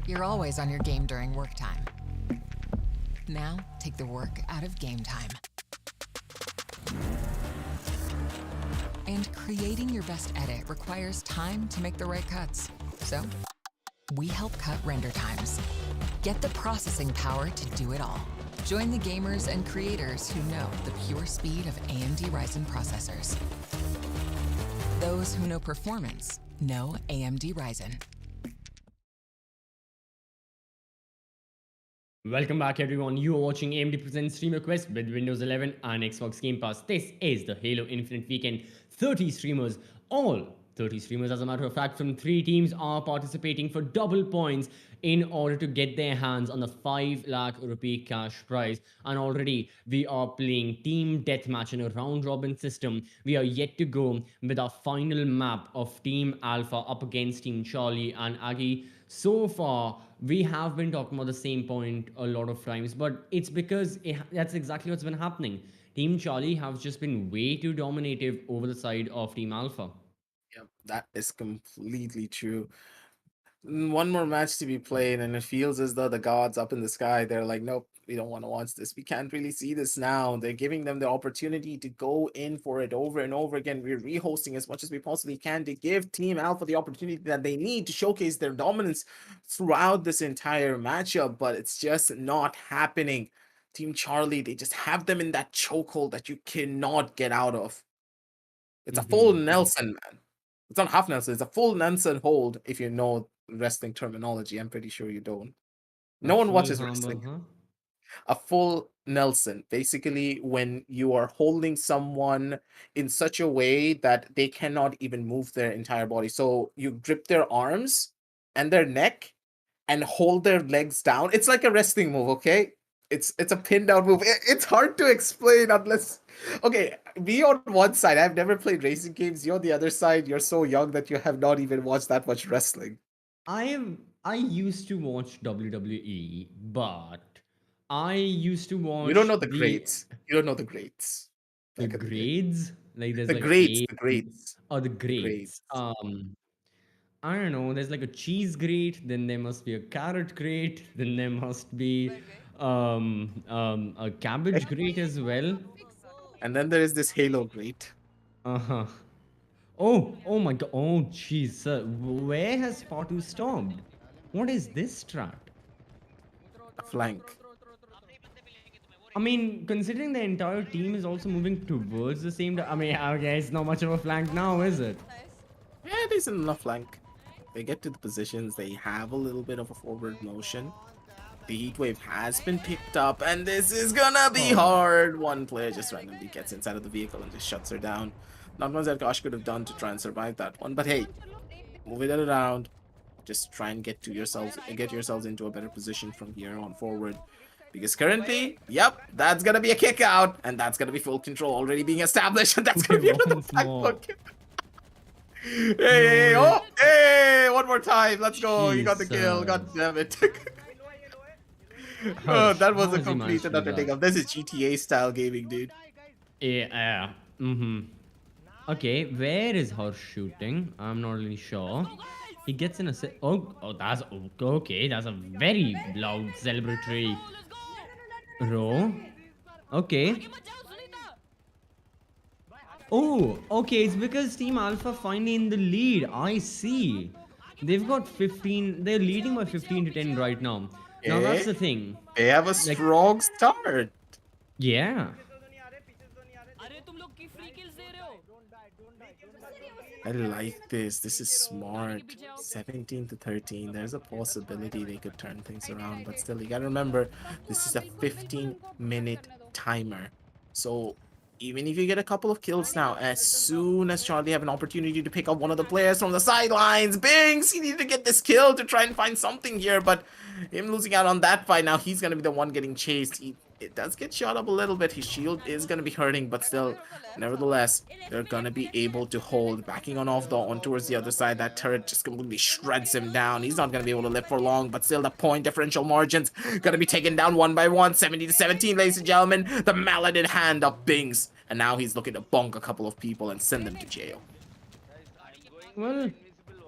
You're always on your game during work time. Now, take the work out of game time. And creating your best edit requires time to make the right cuts. So, we help cut render times. Get the processing power to do it all. Join the gamers and creators who know the pure speed of AMD Ryzen processors. Those who know performance know AMD Ryzen. Welcome back, everyone. You are watching AMD Presents Stream Request with Windows 11 and Xbox Game Pass. This is the Halo Infinite Weekend. 30 streamers, all 30 streamers, as a matter of fact, from 3 teams are participating for double points in order to get their hands on the 5 lakh rupee cash prize. And already we are playing team deathmatch in a round robin system. We are yet to go with our final map of Team Alpha up against Team Charlie and Aggie. So far, we have been talking about the same point a lot of times, but it's because that's exactly what's been happening. Team Charlie have just been way too dominative over the side of Team Alpha. Yeah, that is completely true. One more match to be played, and it feels as though the gods up in the sky, they're like, nope, we don't want to watch this. We can't really see this now. They're giving them the opportunity to go in for it over and over again. We're rehosting as much as we possibly can to give Team Alpha the opportunity that they need to showcase their dominance throughout this entire matchup, but it's just not happening. Team Charlie, they just have them in that chokehold that you cannot get out of. It's a full Nelson, man. It's not half Nelson, it's a full Nelson hold if you know wrestling terminology. I'm pretty sure you don't. A No one full watches humble, wrestling. huh? A full Nelson, basically, when you are holding someone in such a way that they cannot even move their entire body. So you grip their arms and their neck and hold their legs down. It's like a wrestling move, okay? It's a pin down move. It's hard to explain unless okay, be on one side. I've never played racing games. You're on the other side. You're so young that you have not even watched that much wrestling. I used to watch WWE, but I used to You don't watch know the greats. You don't know the greats the back in the day. grades. Like there's The like greats, A the greats, or the the grades. greats. I don't know. There's like a cheese grate, then there must be a carrot grate, then there must be a cabbage grate as well. And then there is this Halo great. Uh-huh. Oh my god. Oh jeez, sir. Where has Patu stopped? What is this strat? A flank. I mean, considering the entire team is also moving towards the same. I mean, okay, it's not much of a flank now, is it? Yeah, it isn't enough flank. They get to the positions, they have a little bit of a forward motion. The heat wave has been picked up, and this is gonna be Oh. hard. One player just randomly gets inside of the vehicle and just shuts her down. Not much that Gosh could have done to try and survive that one, but hey, move it around. Just try and get yourselves into a better position from here on forward. Because currently, yep, that's gonna be a kick out, and that's gonna be full control already being established, and that's gonna be another Once back more. pocket. Hey, No way. oh, hey, one more time. Let's go. You got the kill. God Jesus. damn it. Oh, Harsh, that was how a has he complete managed to do undertaking. that? This is GTA style gaming, dude. Yeah. Mm-hmm. Okay, where is Harsh shooting? I'm not really sure. He gets in a that's okay. That's a very loud celebratory row. Okay. Oh, okay. It's because Team Alpha finally in the lead. I see. They've got 15. They're leading by 15 to 10 right now. Now that's Okay. the thing. They have a Like, strong start. yeah. I like this. This is smart. 17 to 13. There's a possibility they could turn things around, but still, you gotta remember, this is a 15-minute timer. So even if you get a couple of kills now, as soon as Charlie have an opportunity to pick up one of the players from the sidelines, Bings, he needed to get this kill to try and find something here, but him losing out on that fight, now he's gonna be the one getting chased. It does get shot up a little bit. His shield is gonna be hurting, but still, nevertheless, they're gonna be able to hold. Backing on towards the other side, that turret just completely shreds him down. He's not gonna be able to live for long, but still, the point differential margins gonna be taken down one by one. 70 to 17, ladies and gentlemen. The mallet in hand of Bings, and now he's looking to bonk a couple of people and send them to jail. Well,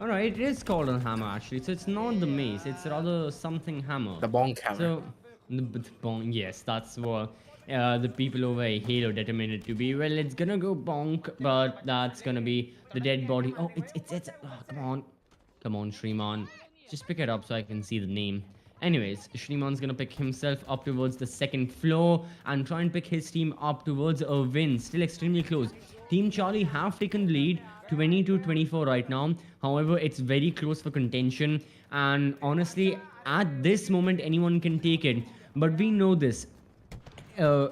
alright, it is called a hammer actually, so it's not the mace, it's rather something hammer. The bonk hammer. So, yes, that's what the people over Halo determined it to be. Well, it's gonna go bonk, but that's gonna be the dead body. Oh, oh, come on, Shriman. Just pick it up so I can see the name. Anyways, Shriman's gonna pick himself up towards the second floor and try and pick his team up towards a win. Still extremely close. Team Charlie have taken the lead 20-24 right now. However, it's very close for contention. And honestly, at this moment, anyone can take it. But we know this.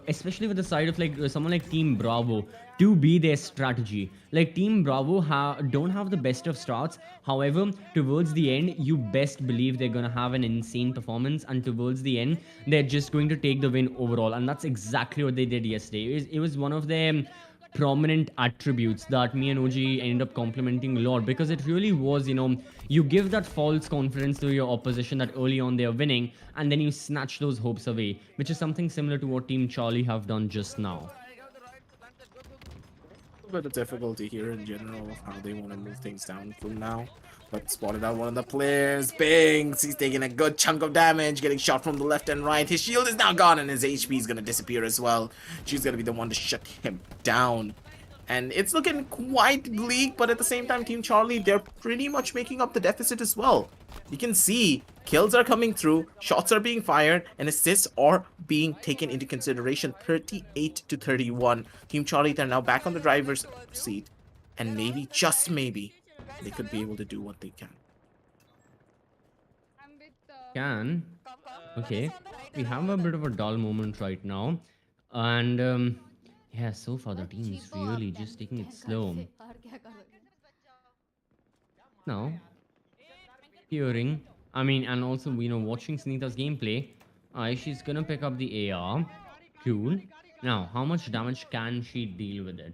especially with the side of like someone like Team Bravo, to be their strategy. Like Team Bravo don't have the best of starts. However, towards the end, you best believe they're gonna have an insane performance, and towards the end, they're just going to take the win overall. And that's exactly what they did yesterday. It was one of their prominent attributes that me and OG ended up complimenting a lot, because it really was, you give that false confidence to your opposition that early on they're winning, and then you snatch those hopes away, which is something similar to what Team Charlie have done just now. Bit of difficulty here in general of how they want to move things down from now. But spotted out one of the players. Bings! He's taking a good chunk of damage, getting shot from the left and right. His shield is now gone and his HP is going to disappear as well. She's going to be the one to shut him down. And it's looking quite bleak, but at the same time, Team Charlie, they're pretty much making up the deficit as well. You can see kills are coming through, shots are being fired, and assists are being taken into consideration. 38 to 31. Team Charlie, they're now back on the driver's seat. And maybe, just maybe, they could be able to do what they can. Can. Okay. We have a bit of a dull moment right now. And, yeah, so far the team is really just taking it slow. Now, hearing, and also, watching Sunita's gameplay, she's gonna pick up the AR. Cool. Now, how much damage can she deal with it?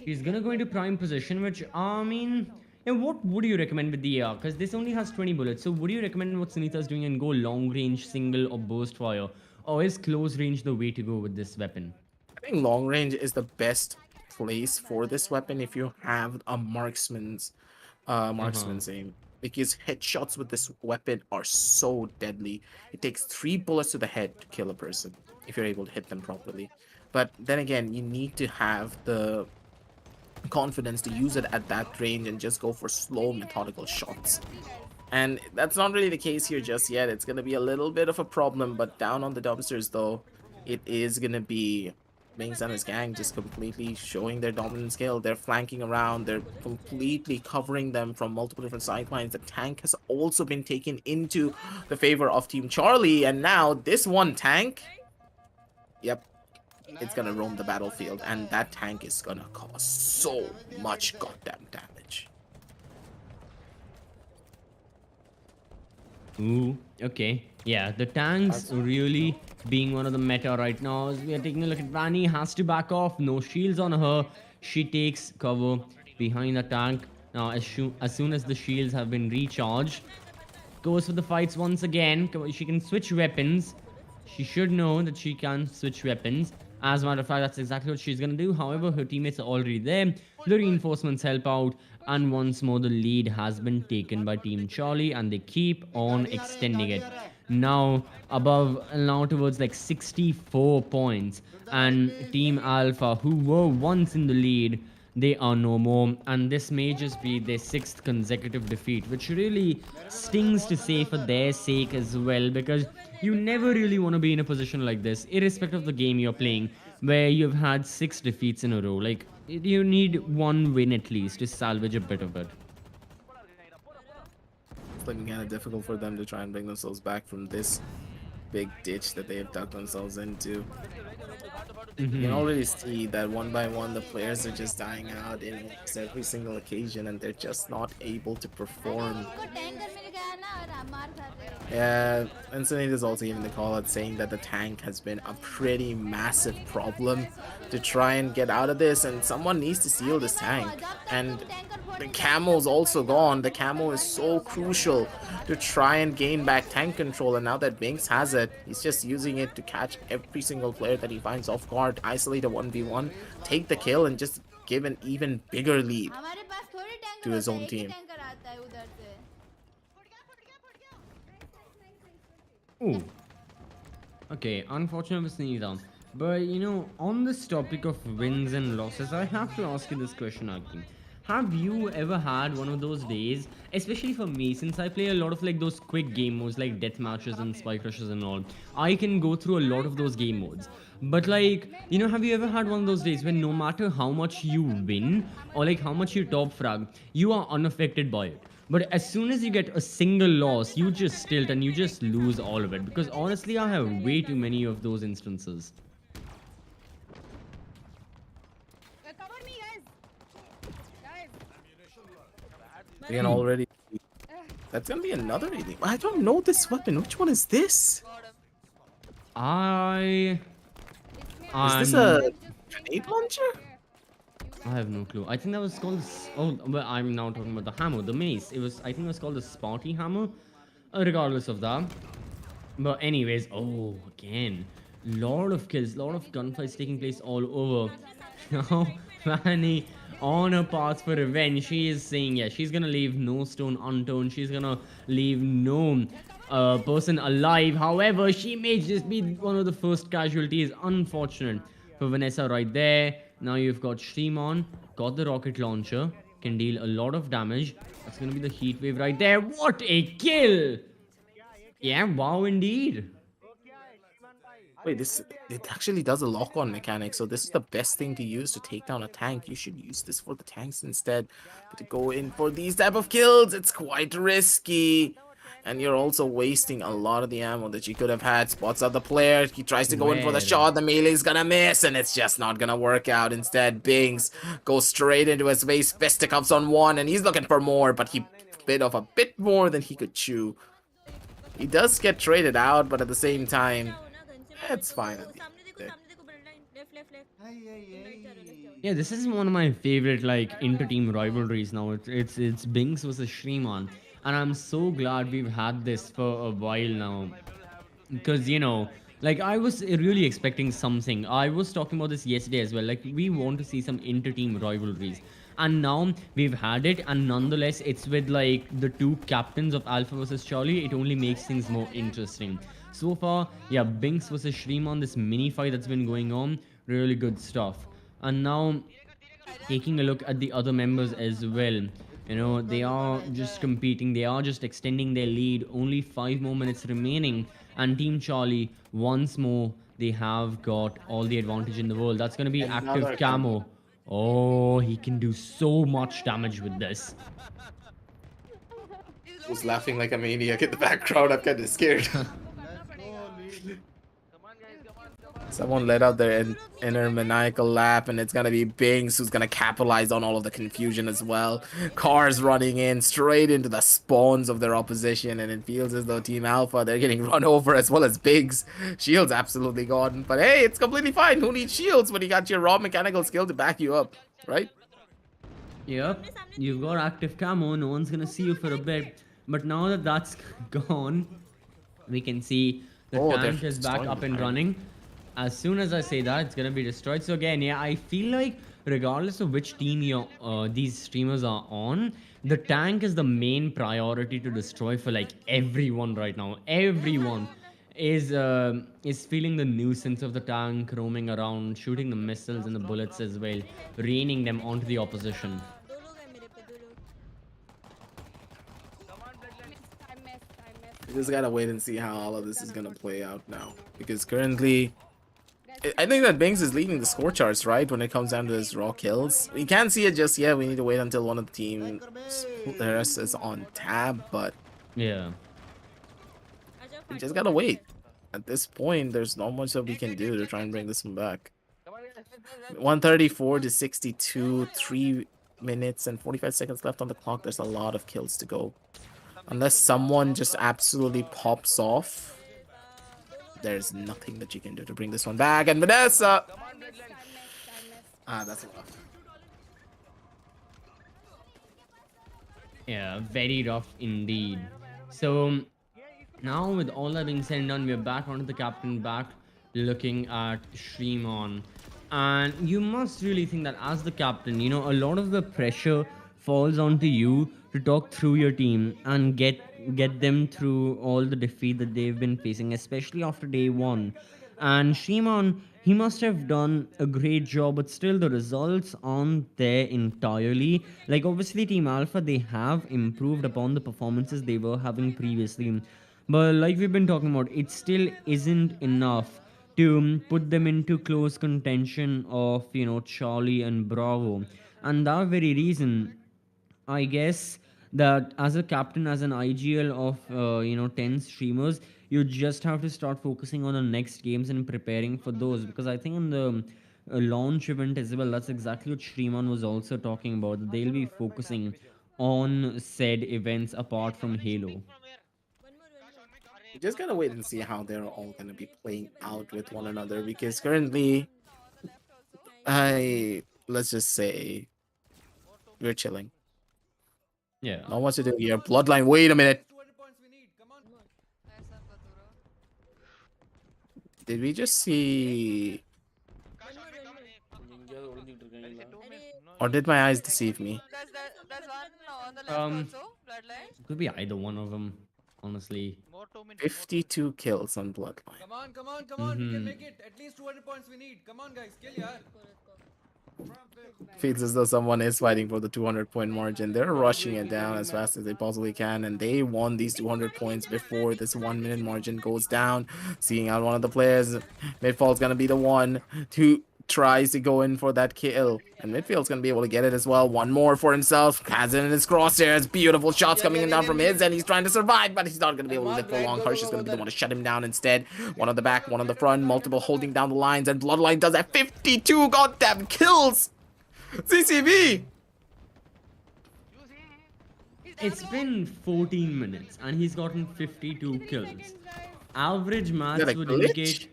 She's gonna go into prime position, which, yeah, what would you recommend with the AR? Because this only has 20 bullets, so would you recommend what Sunita's doing and go long range, single, or burst fire? Or is close range the way to go with this weapon? I think long range is the best place for this weapon if you have a marksman's aim, because headshots with this weapon are so deadly. It takes 3 bullets to the head to kill a person if you're able to hit them properly. But then again, you need to have the confidence to use it at that range and just go for slow, methodical shots. And that's not really the case here just yet. It's going to be a little bit of a problem, but down on the dumpsters though, it is going to be Bings and his gang just completely showing their dominant scale. They're flanking around. They're completely covering them from multiple different sidelines. The tank has also been taken into the favor of Team Charlie. And now this one tank, yep, it's going to roam the battlefield. And that tank is going to cause so much goddamn damage. Ooh, okay. Yeah, the tanks really being one of the meta right now. As we are taking a look at Vanny, has to back off. No shields on her. She takes cover behind the tank. Now, as soon as the shields have been recharged, goes for the fights once again. She can switch weapons. She should know that she can switch weapons. As a matter of fact, that's exactly what she's going to do. However, her teammates are already there. The reinforcements help out. And once more, the lead has been taken by Team Charlie. And they keep on extending it. Now towards like 64 points. And Team Alpha, who were once in the lead, they are no more. And this may just be their 6th consecutive defeat, which really stings to say for their sake as well, because you never really want to be in a position like this, irrespective of the game you're playing, where you've had 6 defeats in a row. Like, you need 1 win at least to salvage a bit of it. It's looking kind of difficult for them to try and bring themselves back from this big ditch that they have dug themselves into. You can already see that one by one the players are just dying out in every single occasion, and they're just not able to perform. Yeah, and Sunit is also giving the call out saying that the tank has been a pretty massive problem to try and get out of this, and someone needs to steal this tank. And the camo's also gone. The camo is so crucial to try and gain back tank control, and now that Binks has it, he's just using it to catch every single player that he finds off guard, isolate a 1v1, take the kill, and just give an even bigger lead to his own team. Ooh. Okay, unfortunate for Sneeza. But on this topic of wins and losses, I have to ask you this question, Aki. Have you ever had one of those days, especially for me, since I play a lot of like those quick game modes like death matches and spike rushes and all, I can go through a lot of those game modes. But like, have you ever had one of those days when no matter how much you win or like how much you top frag, you are unaffected by it? But as soon as you get a single loss, you just tilt and you just lose all of it. Because honestly, I have way too many of those instances. They can Hmm. already. That's gonna be another reading. I don't know this weapon. Which one is this? I Is this a I'm grenade launcher? I have no clue. I think that was called oh, well, I'm now talking about the hammer, the mace. It was I think it was called the Spotty hammer. Regardless of that. But anyways, oh again, lot of kills, lot of gunfights taking place all over. Now Fanny on her path for revenge, she is saying yeah, she's gonna leave no stone unturned. She's gonna leave no person alive. However, she may just be one of the first casualties. Unfortunate for Vanessa right there. Now you've got Shrimon, got the rocket launcher, can deal a lot of damage. That's gonna be the heat wave right there. What a kill! Yeah, wow, indeed. Wait, this it actually does a lock-on mechanic, so this is the best thing to use to take down a tank. You should use this for the tanks instead. But to go in for these type of kills, it's quite risky. And you're also wasting a lot of the ammo that you could have had. Spots out the player, he tries to go in for the Where? shot, the melee's gonna miss, and it's just not gonna work out. Instead, Bings goes straight into his face, fisticuffs on one, and he's looking for more, but he bit off a bit more than he could chew. He does get traded out, but at the same time, it's fine at the end of the day. Yeah, this is one of my favorite like inter-team rivalries now. It's Binks versus Shriman, and I'm so glad we've had this for a while now. Because like I was really expecting something. I was talking about this yesterday as well. Like we want to see some inter-team rivalries, and now we've had it, and nonetheless it's with like the two captains of Alpha versus Charlie. It only makes things more interesting. So far, yeah, Binks versus Shreem, this mini fight that's been going on, really good stuff. And now taking a look at the other members as well. They are just competing, they are just extending their lead. Only 5 more minutes remaining, and Team Charlie, once more, they have got all the advantage in the world. That's going to be active Another camo. camo. Oh, he can do so much damage with this. Who's laughing like a maniac in the background? I'm kind of scared. Someone let out their inner maniacal laugh, and it's gonna be Bings who's gonna capitalize on all of the confusion as well. Cars running in straight into the spawns of their opposition, and it feels as though Team Alpha, they're getting run over as well as Bings. Shields absolutely gone, but hey, it's completely fine. Who needs shields when you got your raw mechanical skill to back you up, right? Yep, you've got active camo, no one's gonna see you for a bit. But now that that's gone, we can see the Oh, they're tank is back destroying up the and tank. running. As soon as I say that, it's gonna be destroyed. So again, yeah, I feel like regardless of which team these streamers are on, the tank is the main priority to destroy for like everyone right now. Everyone is feeling the nuisance of the tank roaming around, shooting the missiles and the bullets as well, raining them onto the opposition. We just gotta wait and see how all of this is gonna play out now, because currently I think that Bings is leading the score charts, right? When it comes down to his raw kills, we can't see it just yet. We need to wait until one of the team players is on tab, but Yeah. we just gotta wait. At this point, there's not much that we can do to try and bring this one back. 134 to 62, 3 minutes and 45 seconds left on the clock. There's a lot of kills to go. Unless someone just absolutely pops off, there's nothing that you can do to bring this one back. And Vanessa! That's enough. Yeah, very rough indeed. So now with all that being said and done, we're back onto the captain, back looking at Shrimon. And you must really think that as the captain, a lot of the pressure falls onto you to talk through your team and get them through all the defeat that they've been facing, especially after day one. And Shimon, he must have done a great job, but still the results aren't there entirely. Like obviously Team Alpha, they have improved upon the performances they were having previously. But like we've been talking about, it still isn't enough to put them into close contention of, Charlie and Bravo. And that very reason, I guess that as a captain, as an IGL of 10 streamers, you just have to start focusing on the next games and preparing for those, because I think in the launch event as well. That's exactly what Shriman was also talking about. That they'll be focusing on said events apart from Halo. Just gotta wait and see how they're all gonna be playing out with one another because currently, I let's just say we're chilling. Yeah. Not much to do here. Bloodline. Wait a minute. Did we just see, or did my eyes deceive me? Um, could be either one of them, honestly. 52 kills on Bloodline. Mm-hmm. Feels as though someone is fighting for the 200-point margin. They're rushing it down as fast as they possibly can, and they want these 200 points before this 1 minute margin goes down. Seeing out one of the players, Midfall's gonna be the one to tries to go in for that kill, and Midfield's gonna be able to get it as well. One more for himself. Has it in his crosshairs. Beautiful shots coming in down from his, and he's trying to survive, but he's not gonna be able to live for long. Harsh is gonna be the one to shut him down instead. One on the back, one on the front, multiple holding down the lines, and Bloodline does that 52 goddamn kills. CCB! It's been 14 minutes and he's gotten 52 kills. Average Is that maths a would glitch? indicate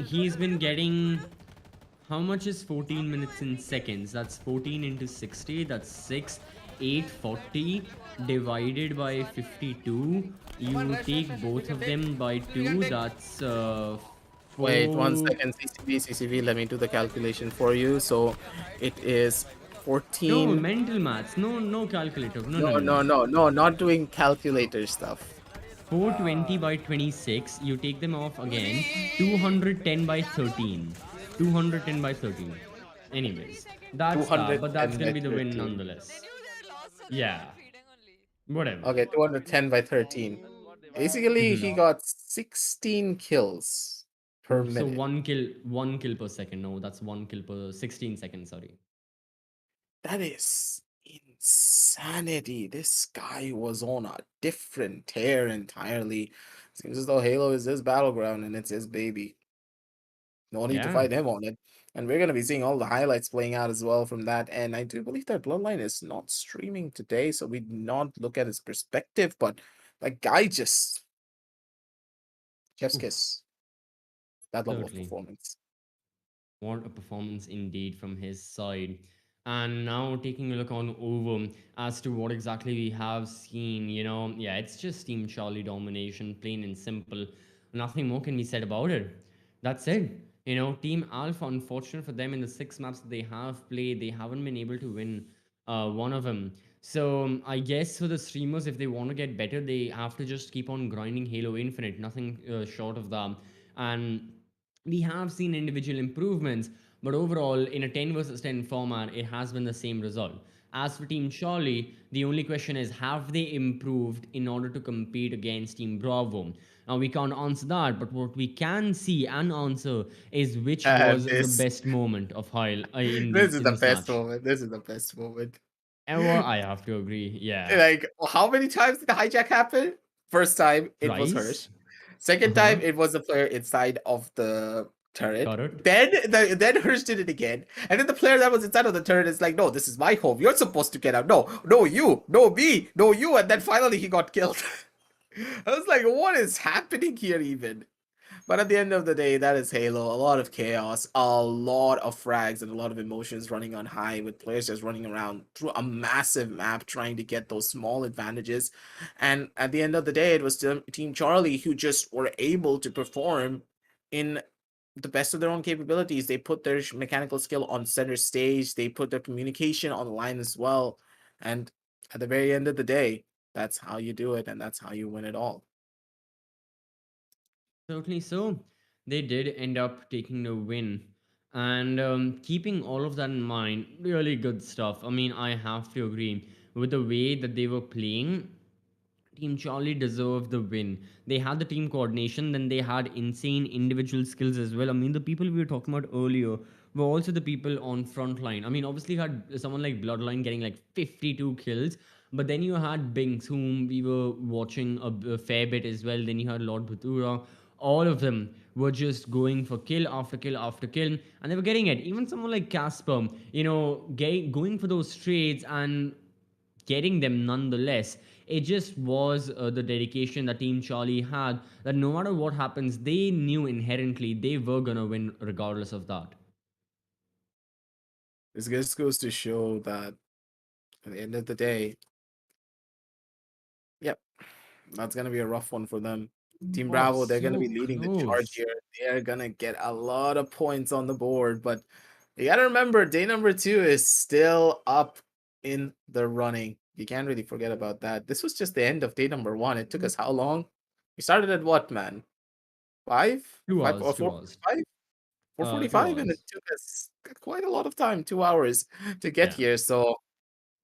he's been getting. How much is 14 minutes in seconds? That's 14 into 60. That's 6. 840 divided by 52. You take both of them by 2. That's Wait 1 4. second, CCV, let me do the calculation for you. So it is No, 14. mental maths. No, no calculator. No, no, No, no, no. no, no, no, not doing calculator stuff. 420 by 26. You take them off again. 210 by 13. 210 by 13. Anyways, that's that. But that's 210 gonna by be the win 13. nonetheless. Yeah. Whatever. Okay, 210 by 13. Basically, he Mhm. got 16 kills per So minute. one kill per second. No, that's one kill per 16 seconds. Sorry. That is insanity. This guy was on a different tear entirely. Seems as though Halo is his battleground and it's his baby. No need to Yeah. fight him on it. And we're going to be seeing all the highlights playing out as well from that. And I do believe that Bloodline is not streaming today, so we did not look at his perspective. But that guy just chef's Oof, kiss. That level of totally. performance. What a performance indeed from his side. And now taking a look on over as to what exactly we have seen, yeah, it's just Team Charlie domination, plain and simple. Nothing more can be said about it. That's it. Team Alpha, unfortunate for them in the 6 maps that they have played, they haven't been able to win one of them. So I guess for the streamers, if they want to get better, they have to just keep on grinding Halo Infinite, nothing short of that. And we have seen individual improvements, but overall, in a 10 versus 10 format, it has been the same result. As for Team Charlie, the only question is have they improved in order to compete against Team Bravo? Now, we can't answer that, but what we can see and answer is which was the This best moment of Heil this is in the this best match. moment. This is the best moment. Ever, I have to agree. Yeah. Like, how many times did the hijack happen? First time, it was Thrice? Hirsch. Uh Second huh. time, it was the player inside of the turret. Got it. Then Hirsch did it again. And then the player that was inside of the turret is like, no, this is my home. You're supposed to get out. No, no, you. No, me. No, you. And then finally he got killed. I was like, what is happening here even? But at the end of the day, that is Halo. A lot of chaos, a lot of frags, and a lot of emotions running on high with players just running around through a massive map trying to get those small advantages. And at the end of the day, it was Team Charlie who just were able to perform in the best of their own capabilities. They put their mechanical skill on center stage, they put their communication on the line as well. And at the very end of the day, that's how you do it, and that's how you win it all. Certainly so. They did end up taking the win. And keeping all of that in mind, really good stuff. I mean, I have to agree with the way that they were playing. Team Charlie deserved the win. They had the team coordination, then they had insane individual skills as well. I mean, the people we were talking about earlier were also the people on front line. I mean, obviously, you had someone like Bloodline getting like 52 kills, but then you had Binks, whom we were watching a fair bit as well. Then you had Lord Batura. All of them were just going for kill after kill after kill, and they were getting it. Even someone like Casper, going for those trades and getting them nonetheless. It just was the dedication that Team Charlie had, that no matter what happens, they knew inherently they were gonna win regardless of that. This just goes to show that at the end of the day, yep, that's gonna be a rough one for them. Team Oh, Bravo, they're gonna so be leading the charge close. here. They're gonna get a lot of points on the board, but you gotta remember, day number 2 is still up in the running. You can't really forget about that. This was just the end of day number 1. It took us how long? We started at what, man? 5? Two 5 or hours, 4? 2 hours. 2 4:45, and it hours. took us quite a lot of time, 2 hours to get Yeah. here. So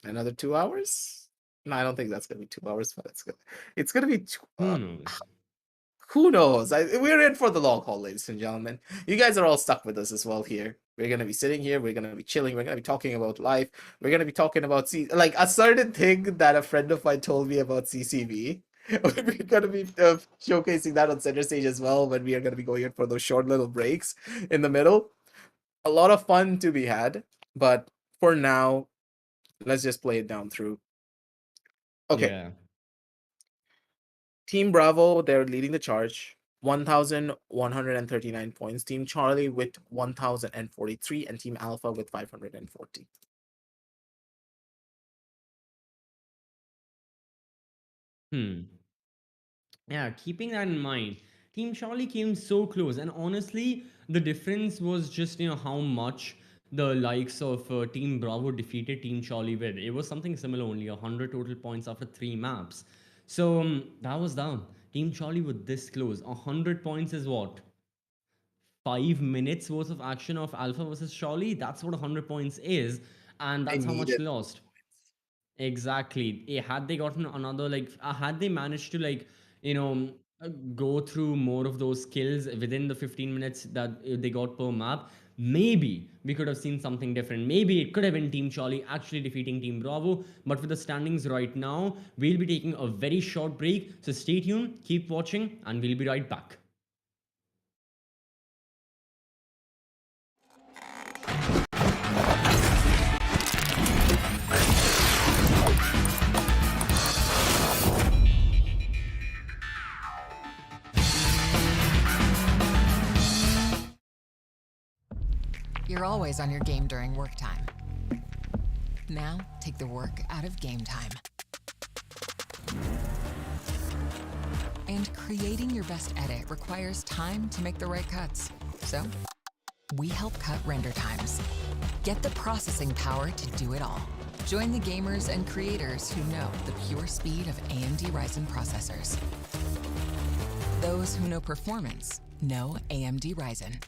another 2 hours? No, I don't think that's gonna be 2 hours, but it's gonna be Who knows? who knows? We're in for the long haul, ladies and gentlemen. You guys are all stuck with us as well here. We're gonna be sitting here. We're gonna be chilling. We're gonna be talking about life. We're gonna be talking about like a certain thing that a friend of mine told me about CCV. We're gonna be showcasing that on center stage as well when we are gonna be going in for those short little breaks in the middle. A lot of fun to be had, but for now, let's just play it down through. Okay, Yeah. Team Bravo, they're leading the charge. 1,139 points. Team Charlie with 1,043, and Team Alpha with 540. Hmm. Yeah, keeping that in mind, Team Charlie came so close, and honestly, the difference was just how much the likes of Team Bravo defeated Team Charlie with. It was something similar, only 100 total points after 3 maps. So that was down. Team Charlie were this close. 100 points is what, 5 minutes worth of action of Alpha versus Charlie. That's what 100 points is, and They that's how much needed they the lost. Exactly. Had they gotten another, like, had they managed to, like, you know, go through more of those skills within the 15 minutes that they got per map, maybe we could have seen something different. Maybe it could have been Team Charlie actually defeating Team Bravo. But with the standings right now, we'll be taking a very short break. So stay tuned, keep watching, and we'll be right back. You're always on your game during work time. Now, take the work out of game time. And creating your best edit requires time to make the right cuts. So, we help cut render times. Get the processing power to do it all. Join the gamers and creators who know the pure speed of AMD Ryzen processors. Those who know performance know AMD Ryzen.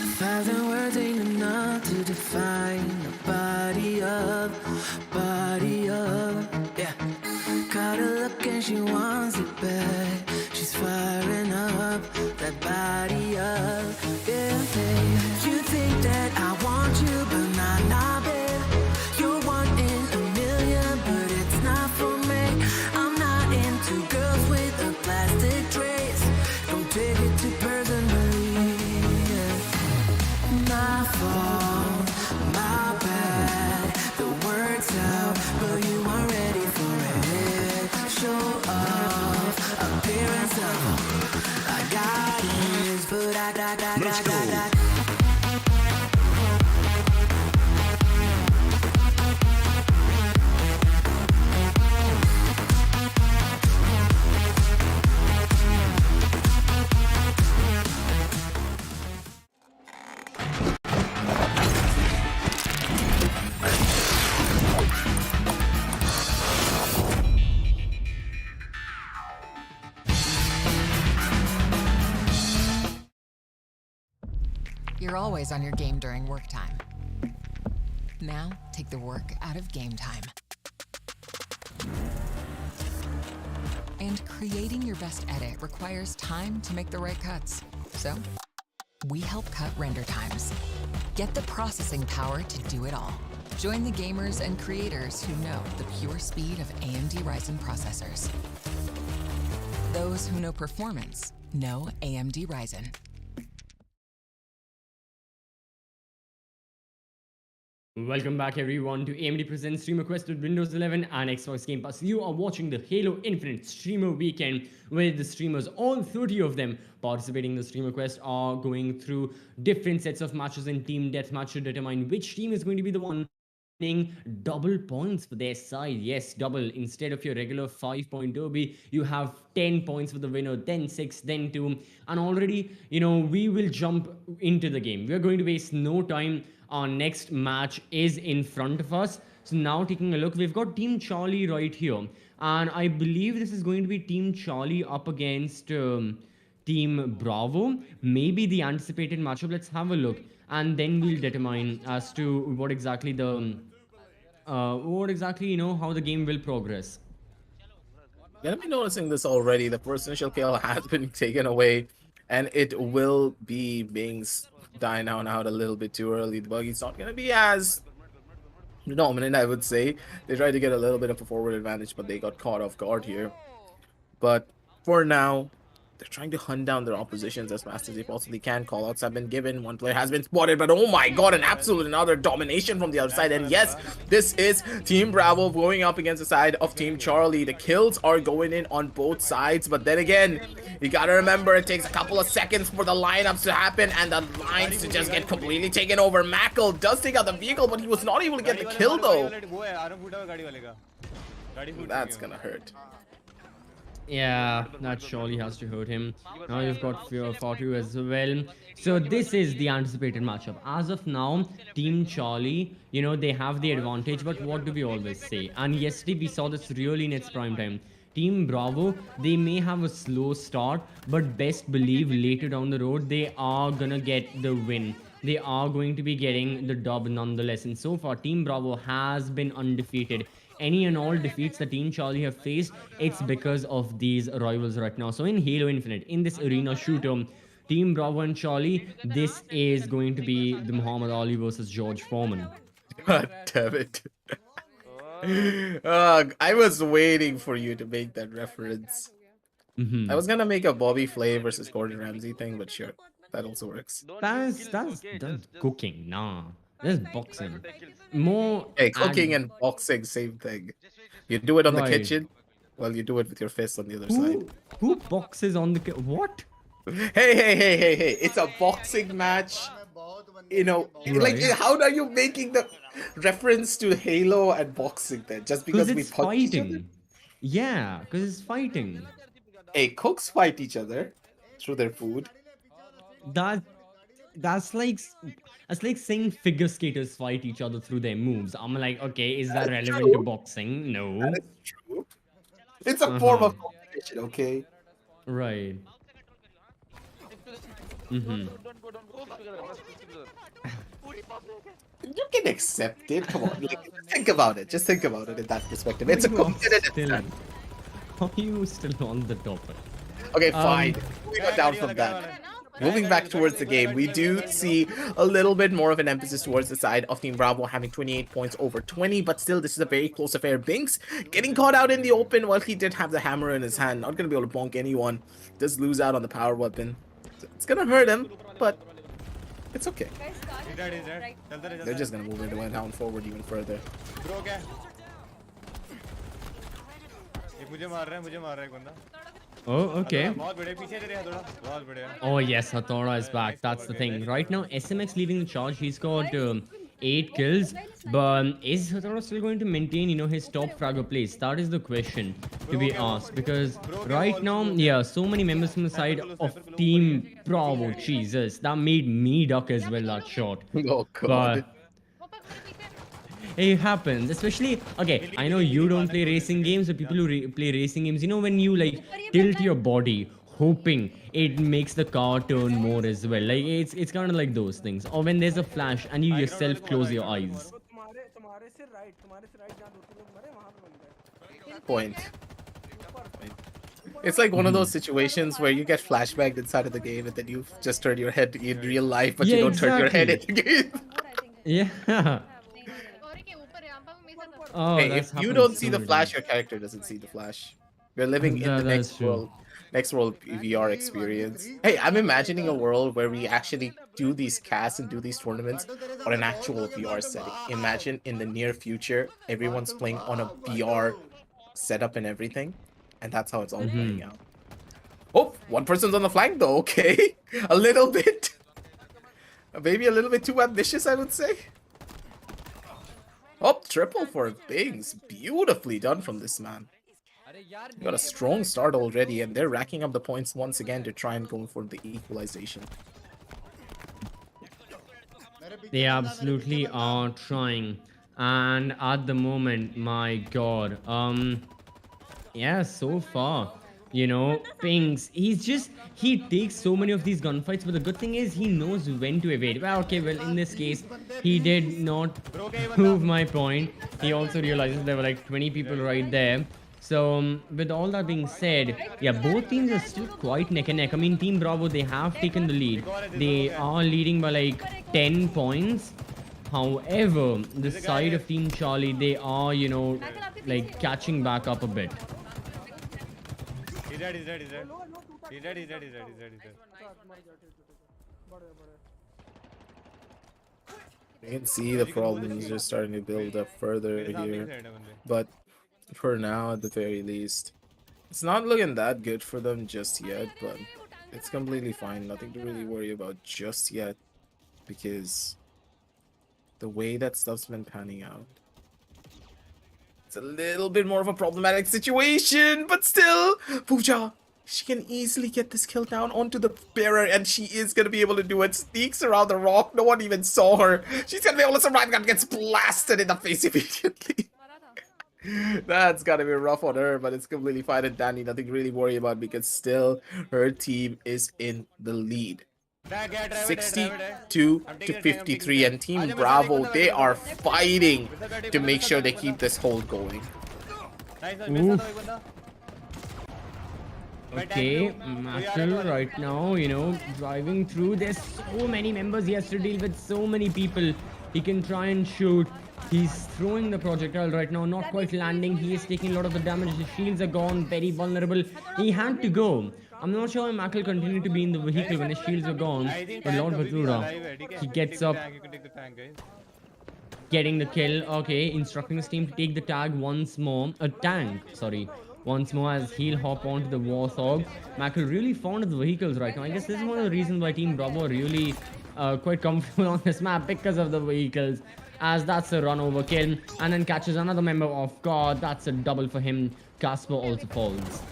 1,000 words ain't enough to define the body of, yeah. Caught her look and she wants it back. She's firing up that body up, yeah, babe. You think that I want you, but not, babe. You're one in a million, but it's not for me. I'm not into girls with a plastic trace. Don't take it too personally, yeah. My fault, my bad. The words out, but you aren't ready for it. Show off, appearance of I got this, but I got. You're always on your game during work time. Now, take the work out of game time. And creating your best edit requires time to make the right cuts. So, we help cut render times. Get the processing power to do it all. Join the gamers and creators who know the pure speed of AMD Ryzen processors. Those who know performance know AMD Ryzen. Welcome back everyone to AMD Presents Streamer Quest with Windows 11 and Xbox Game Pass. You are watching the Halo Infinite Streamer Weekend where the streamers, all 30 of them participating in the Streamer Quest, are going through different sets of matches in team deathmatch to determine which team is going to be the one winning double points for their side. Yes, double. Instead of your regular 5-point derby, you have 10 points for the winner, then 6, then 2. And already, we will jump into the game. We are going to waste no time. Our next match is in front of us. So now taking a look, we've got Team Charlie right here. And I believe this is going to be Team Charlie up against Team Bravo. Maybe the anticipated matchup. Let's have a look. And then we'll determine as to what exactly how the game will progress. Gonna be noticing this already. The potential kill has been taken away, and it will be being dying down out a little bit too early. The buggy's not gonna be as dominant, I would say. They tried to get a little bit of a forward advantage, but they got caught off guard here. But for now, they're trying to hunt down their oppositions as fast as they possibly can. Callouts have been given. One player has been spotted, but oh my god, an absolute another domination from the other side. And yes, this is Team Bravo going up against the side of Team Charlie. The kills are going in on both sides, but then again, you gotta remember it takes a couple of seconds for the lineups to happen and the lines to just get completely taken over. Mackle does take out the vehicle, but he was not able to get the kill though. That's gonna hurt. Yeah, that surely has to hurt him. Now you've got Fatu as well. So this is the anticipated matchup. As of now, Team Charlie, they have the advantage, but what do we always say? And yesterday we saw this really in its prime time. Team Bravo, they may have a slow start, but best believe later down the road, they are gonna get the win. They are going to be getting the dub nonetheless. And so far, Team Bravo has been undefeated. Any and all defeats that Team Charlie have faced, it's because of these rivals right now. So in Halo Infinite, in this arena shooter, Team Bravo and Charlie, this is going to be the Muhammad Ali versus George Foreman. God damn it. I was waiting for you to make that reference. I was gonna make a Bobby Flay versus Gordon Ramsay thing, but sure, that also works. That's cooking. Nah, that's boxing. More. Hey, cooking and boxing, same thing. You do it on the kitchen, well, you do it with your fists on the other side. Who boxes on the what? Hey! It's a boxing match. Like, how are you making the reference to Halo and boxing then? Just because we punch each other? Yeah, because it's fighting. Hey, cooks fight each other through their food. That's like saying figure skaters fight each other through their moves. I'm like, okay, is that relevant to boxing? No. That is true. It's a form of competition, okay? Right. You can accept it. Come on, like, think about it. Just think about it in that perspective. It's a You are competitive still- stand. How are you still on the topic? Okay, fine. We got down from that. Moving back towards the game, we do see a little bit more of an emphasis towards the side of Team Bravo having 28 points over 20, but still this is a very close affair. Binks getting caught out in the open while he did have the hammer in his hand. Not going to be able to bonk anyone. Does lose out on the power weapon. It's going to hurt him, but it's okay. They're just going to move into down forward even further. Oh, okay. Oh yes, hathoda is back. That's the thing. Right now, SMX leading the charge. He's got 8 kills. But is hathoda still going to maintain, you know, his top fragger place? That is the question to be asked. Because right now, yeah, so many members from the side of Team Bravo. Jesus, that made me duck as well, that shot. Oh, God. But it happens, especially okay. I know you don't play racing games, but people who play racing games, you know, when you like tilt your body, hoping it makes the car turn more as well. Like it's kind of like those things. Or when there's a flash and you yourself close your eyes. Point. It's like one of those situations where you get flashbacked inside of the game and then you just turn your head in real life, but Yeah, you don't turn your head in exactly. the game. Yeah. Oh, Hey, that's if you happened don't so see the many flash, times. your character doesn't see the flash. We're living in the That is true. next world VR experience. Hey, I'm imagining a world where we actually do these casts and do these tournaments on an actual VR setting. Imagine in the near future, everyone's playing on a VR setup and everything, and that's how it's all playing out. Oh, one person's on the flank though. Okay, a little bit, maybe a little bit too ambitious, I would say. Oh, triple for Bings. Beautifully done from this man. Got a strong start already, and they're racking up the points once again to try and go for the equalization. They absolutely are trying. And at the moment, my god. Yeah, so far. You know, Pings, he takes so many of these gunfights, but the good thing is he knows when to evade. Well, okay, well, in this case, he did not prove my point. He also realizes there were like 20 people right there. So, with all that being said, yeah, both teams are still quite neck and neck. I mean, Team Bravo, they have taken the lead. They are leading by like 10 points. However, the side of Team Charlie, they are, you know, like catching back up a bit. He's dead. You can see the problems are starting to build up further here. But for now, at the very least, it's not looking that good for them just yet, but it's completely fine. Nothing to really worry about just yet, because the way that stuff's been panning out, it's a little bit more of a problematic situation, but still, Pooja, she can easily get this kill down onto the bearer, and she is going to be able to do it. Sneaks around the rock. No one even saw her. She's going to be able to survive and gets blasted in the face immediately. That's got to be rough on her, but it's completely fine. And Danny, nothing to really worry about, because still her team is in the lead. 62 to 53, and Team Bravo, they are fighting to make sure they keep this hold going. Oof. Okay, Mackel right now, you know, driving through. There's so many members he has to deal with, so many people he can try and shoot. He's throwing the projectile right now, not quite landing. He is taking a lot of the damage. The shields are gone, very vulnerable. He had to go. I'm not sure why Mackel continued to be in the vehicle when his shields were gone. But Lord Vatura, he gets up, getting the kill. Okay, instructing his team to take the tag once more. A tank, sorry. Once more as he'll hop onto the Warthog. Mackel really fond of the vehicles right now. I guess this is one of the reasons why Team Bravo are really quite comfortable on this map, because of the vehicles. As that's a run over kill, and then catches another member off guard. That's a double for him. Casper also falls.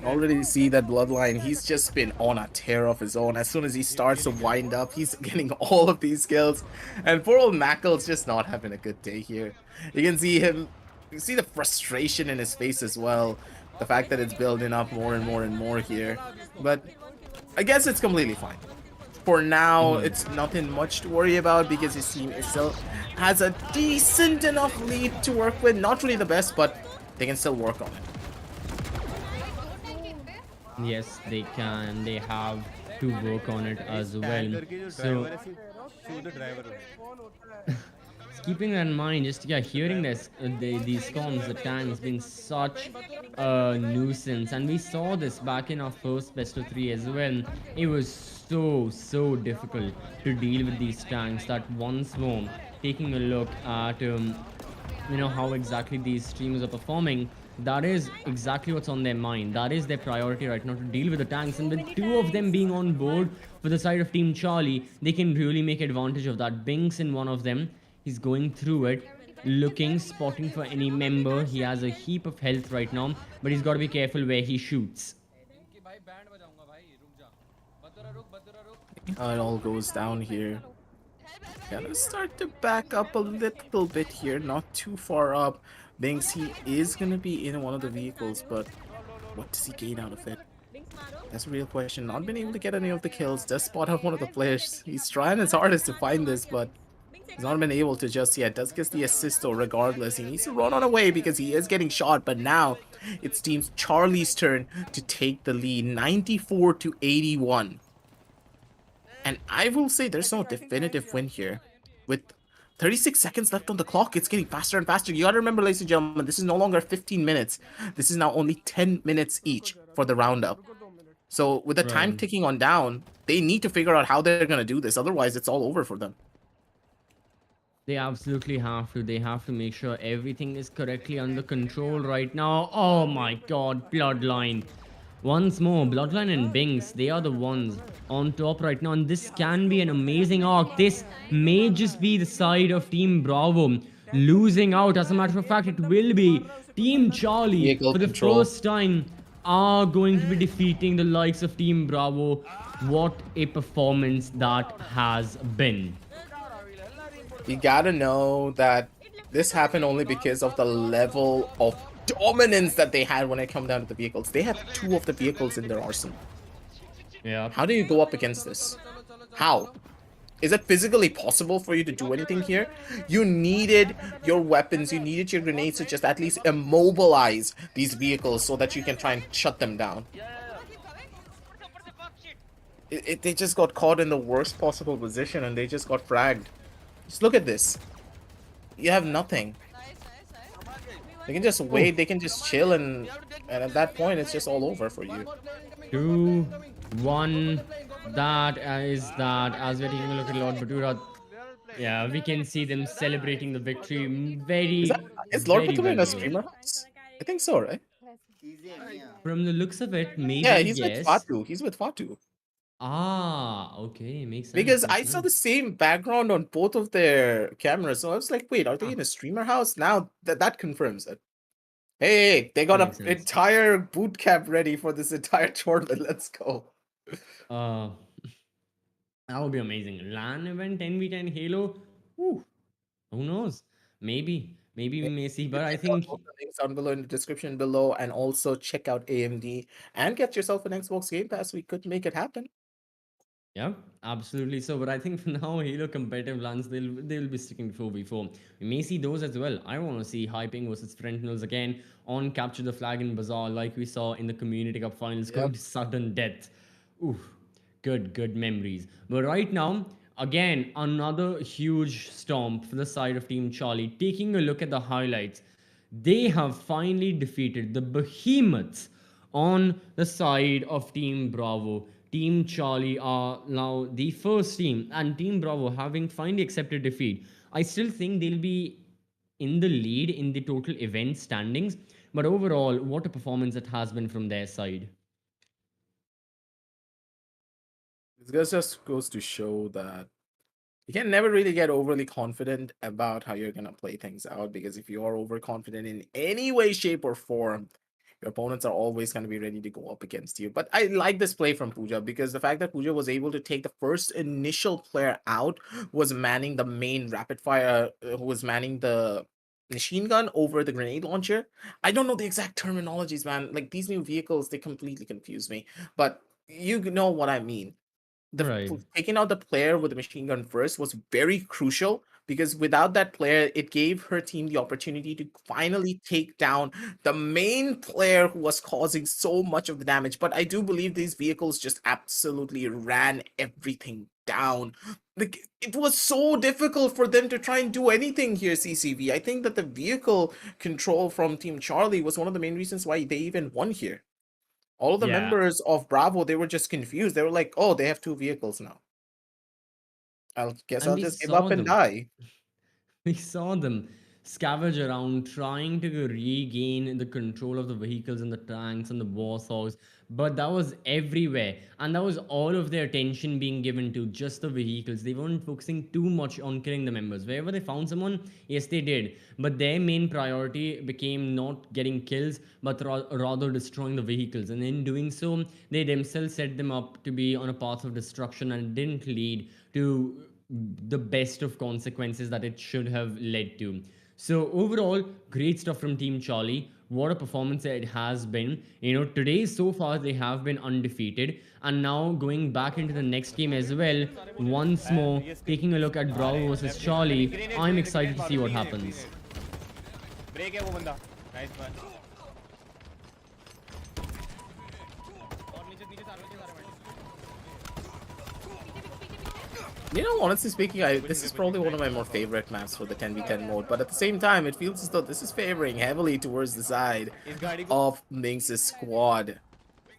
Already see that bloodline. He's just been on a tear of his own. As soon as he starts to wind up, he's getting all of these kills. And poor old Mackel's just not having a good day here. You can see him, you see the frustration in his face as well. The fact that it's building up more and more and more here. But I guess it's completely fine. For now, Mhm. it's nothing much to worry about because his team is still has a decent enough lead to work with. Not really the best, but they can still work on it. Yes, they can. They have to work on it as well. Tanker के जो So, driver है सिर्फ show the driver keeping that in mind, just yeah, hearing this, these comms, the tanks been such a nuisance, and we saw this back in our first best of three as well. It was so difficult to deal with these tanks. That once more, taking a look at how exactly these streamers are performing, that is exactly what's on their mind. That is their priority right now, to deal with the tanks, and with two of them being on board for the side of Team Charlie, they can really make advantage of that. Binks in one of them, he's going through it, looking, spotting for any member. He has a heap of health right now, but he's got to be careful where he shoots. It all goes down here. Gonna start to back up a little bit here, not too far up. Binks, he is gonna be in one of the vehicles, but what does he gain out of it? That's a real question. Not been able to get any of the kills. Does spot out one of the players. He's trying his hardest to find this, but he's not been able to just yet. Does get the assist though, regardless. He needs to run on away because he is getting shot, but now it's Team Charlie's turn to take the lead. 94 to 81. And I will say there's no definitive win here. With 36 seconds left on the clock, it's getting faster and faster. You gotta remember, ladies and gentlemen, this is no longer 15 minutes. This is now only 10 minutes each for the roundup. So with the time Right. ticking on down, they need to figure out how they're gonna do this. Otherwise, it's all over for them. They absolutely have to. They have to make sure everything is correctly under control right now. Oh my god, Bloodline. Once more, Bloodline and Binks, they are the ones on top right now. And this can be an amazing arc. This may just be the side of Team Bravo losing out. As a matter of fact, it will be Team Charlie, Vehicle for the control. first time, are going to be defeating the likes of Team Bravo. What a performance that has been. You gotta know that this happened only because of the level of dominance that they had when it come down to the vehicles. They had two of the vehicles in their arsenal. Yeah. How do you go up against this? How? Is it physically possible for you to do anything here? You needed your weapons, you needed your grenades to just at least immobilize these vehicles so that you can try and shut them down. They just got caught in the worst possible position and they just got fragged. Just look at this. You have nothing. They can just wait, they can just chill, and at that point, it's just all over for you. 2, 1. That is that. As we're taking a look at Lord Batura, yeah, we can see them celebrating the victory Is Lord very Patuma well in a behaved. streamer house? I think so, right? From the looks of it, maybe Yeah, he's with yes. Fatu. He's with Fatu. Ah, okay, makes sense. Because I Makes saw the sense. same background on both of their cameras, so I was like, wait, are they Ah, in a streamer house? Now that confirms it. Hey, they that got an makes sense. entire boot camp ready for this entire tournament. Let's go. Uh, that would be amazing. LAN event 10v10 Halo. Whew, who knows? Maybe we may see, You but I check out think both the links down below in the description below, and also check out AMD and get yourself an Xbox Game Pass. We could make it happen. yeah, absolutely. So, but I think for now, Halo competitive lands they'll be sticking to 4v4. We may see those as well. I want to see Hyping versus Frentinels again on Capture the Flag in Bazaar, like we saw in the Community Cup finals, going Yep. to sudden death. Oof, good memories. But right now, again, another huge stomp for the side of Team Charlie. Taking a look at the highlights, they have finally defeated the behemoths on the side of Team Bravo. Team Charlie are now the first team, and Team Bravo, having finally accepted defeat, I still think they'll be in the lead in the total event standings. But overall, what a performance it has been from their side. This just goes to show that you can never really get overly confident about how you're gonna play things out, because if you are overconfident in any way, shape, or form, your opponents are always going to be ready to go up against you. But I like this play from Pooja, because the fact that Pooja was able to take the first initial player out, was manning the main rapid fire, who was manning the machine gun over the grenade launcher. I don't know the exact terminologies, man. Like, these new vehicles, they completely confuse me. But you know what I mean. Right. Taking out the player with the machine gun first was very crucial because without that player, it gave her team the opportunity to finally take down the main player who was causing so much of the damage. But I do believe these vehicles just absolutely ran everything down. Like, it was so difficult for them to try and do anything here, CCV. I think that the vehicle control from Team Charlie was one of the main reasons why they even won here. All of the Yeah. members of Bravo, they were just confused. They were like, "Oh, they have two vehicles now. I guess And I'll we just give saw up and them. die." We saw them scavenge around trying to regain the control of the vehicles and the tanks and the warthogs, but that was everywhere, and that was all of their attention being given to just the vehicles. They weren't focusing too much on killing the members. Wherever they found someone, yes, they did, but their main priority became not getting kills but rather destroying the vehicles, and in doing so they themselves set them up to be on a path of destruction, and it didn't lead to the best of consequences that it should have led to. So overall, great stuff from Team Charlie. What a performance it has been. You know, today so far they have been undefeated, and now going back into the next game as well. Once more, ये skill taking a look at अरे Bravo versus left निकल Charlie. Grenade I'm grenade excited grenade to see मारो what grenade happens. Grenade break है वो बंदा nice one और नीचे नीचे सारे You know, honestly speaking, this is probably one of my more favorite maps for the 10v10 mode, but at the same time, it feels as though this is favoring heavily towards the side इस गाड़ी को of Minx's squad.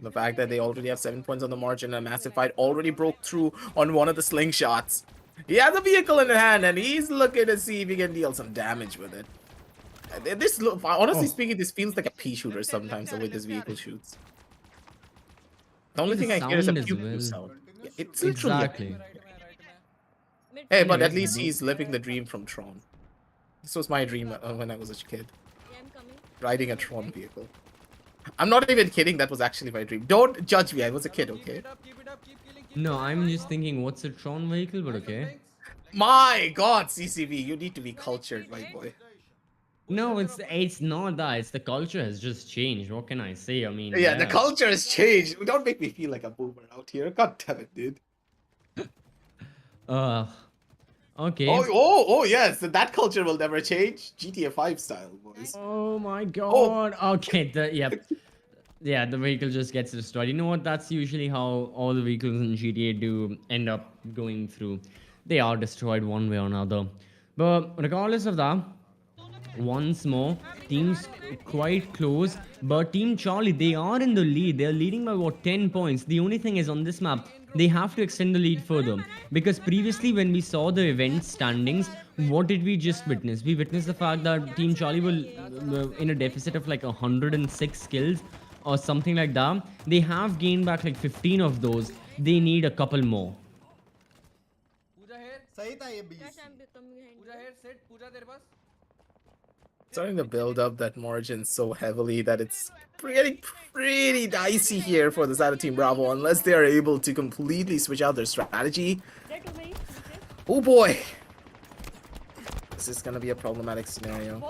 The fact that they already have 7 points on the margin and a massive fight already broke through on one of the slingshots. He has a vehicle in hand and he's looking to see if he can deal some damage with it. Honestly Oh, speaking, this feels like a pea shooter sometimes, the way this vehicle shoots. The only the thing I hear is a sound as pew pew well. sound. Yeah, it's literally a pew. Exactly. Hey, but at Anyways, least he's living the dream from Tron. This was my dream when I was a kid, riding a Tron vehicle. I'm not even kidding, that was actually my dream. Don't judge me, I was a kid, okay? no, I'm just thinking, what's a Tron vehicle? But okay. My god, CCV, you need to be cultured, my boy. No, it's not that. It's the culture has just changed. What can I say? I mean, Yeah, the yeah. culture has changed. Don't make me feel like a boomer out here. God damn it, dude. Uh, Oh, okay. oh, oh, yes, that culture will never change. GTA 5 style, boys. Oh my Oh, god. Okay, yep. Yeah, the vehicle just gets destroyed. You know what? That's usually how all the vehicles in GTA do end up going through. They are destroyed one way or another. But regardless of that, once more, teams quite close, but Team Charlie, they are in the lead. They're leading by about 10 points. The only thing is on this map, they have to extend the lead further, because previously when we saw the event standings, what did we just witness? We witnessed the fact that Team Charlie will in a deficit of like 106 kills or something like that. They have gained back like 15 of those. They need a couple more. सही था ये 20 पूजा head set पूजा तेरे पास starting to build up that margin so heavily that it's getting pretty dicey here for the side of Team Bravo unless they are able to completely switch out their strategy. Oh boy. This is going to be a problematic scenario.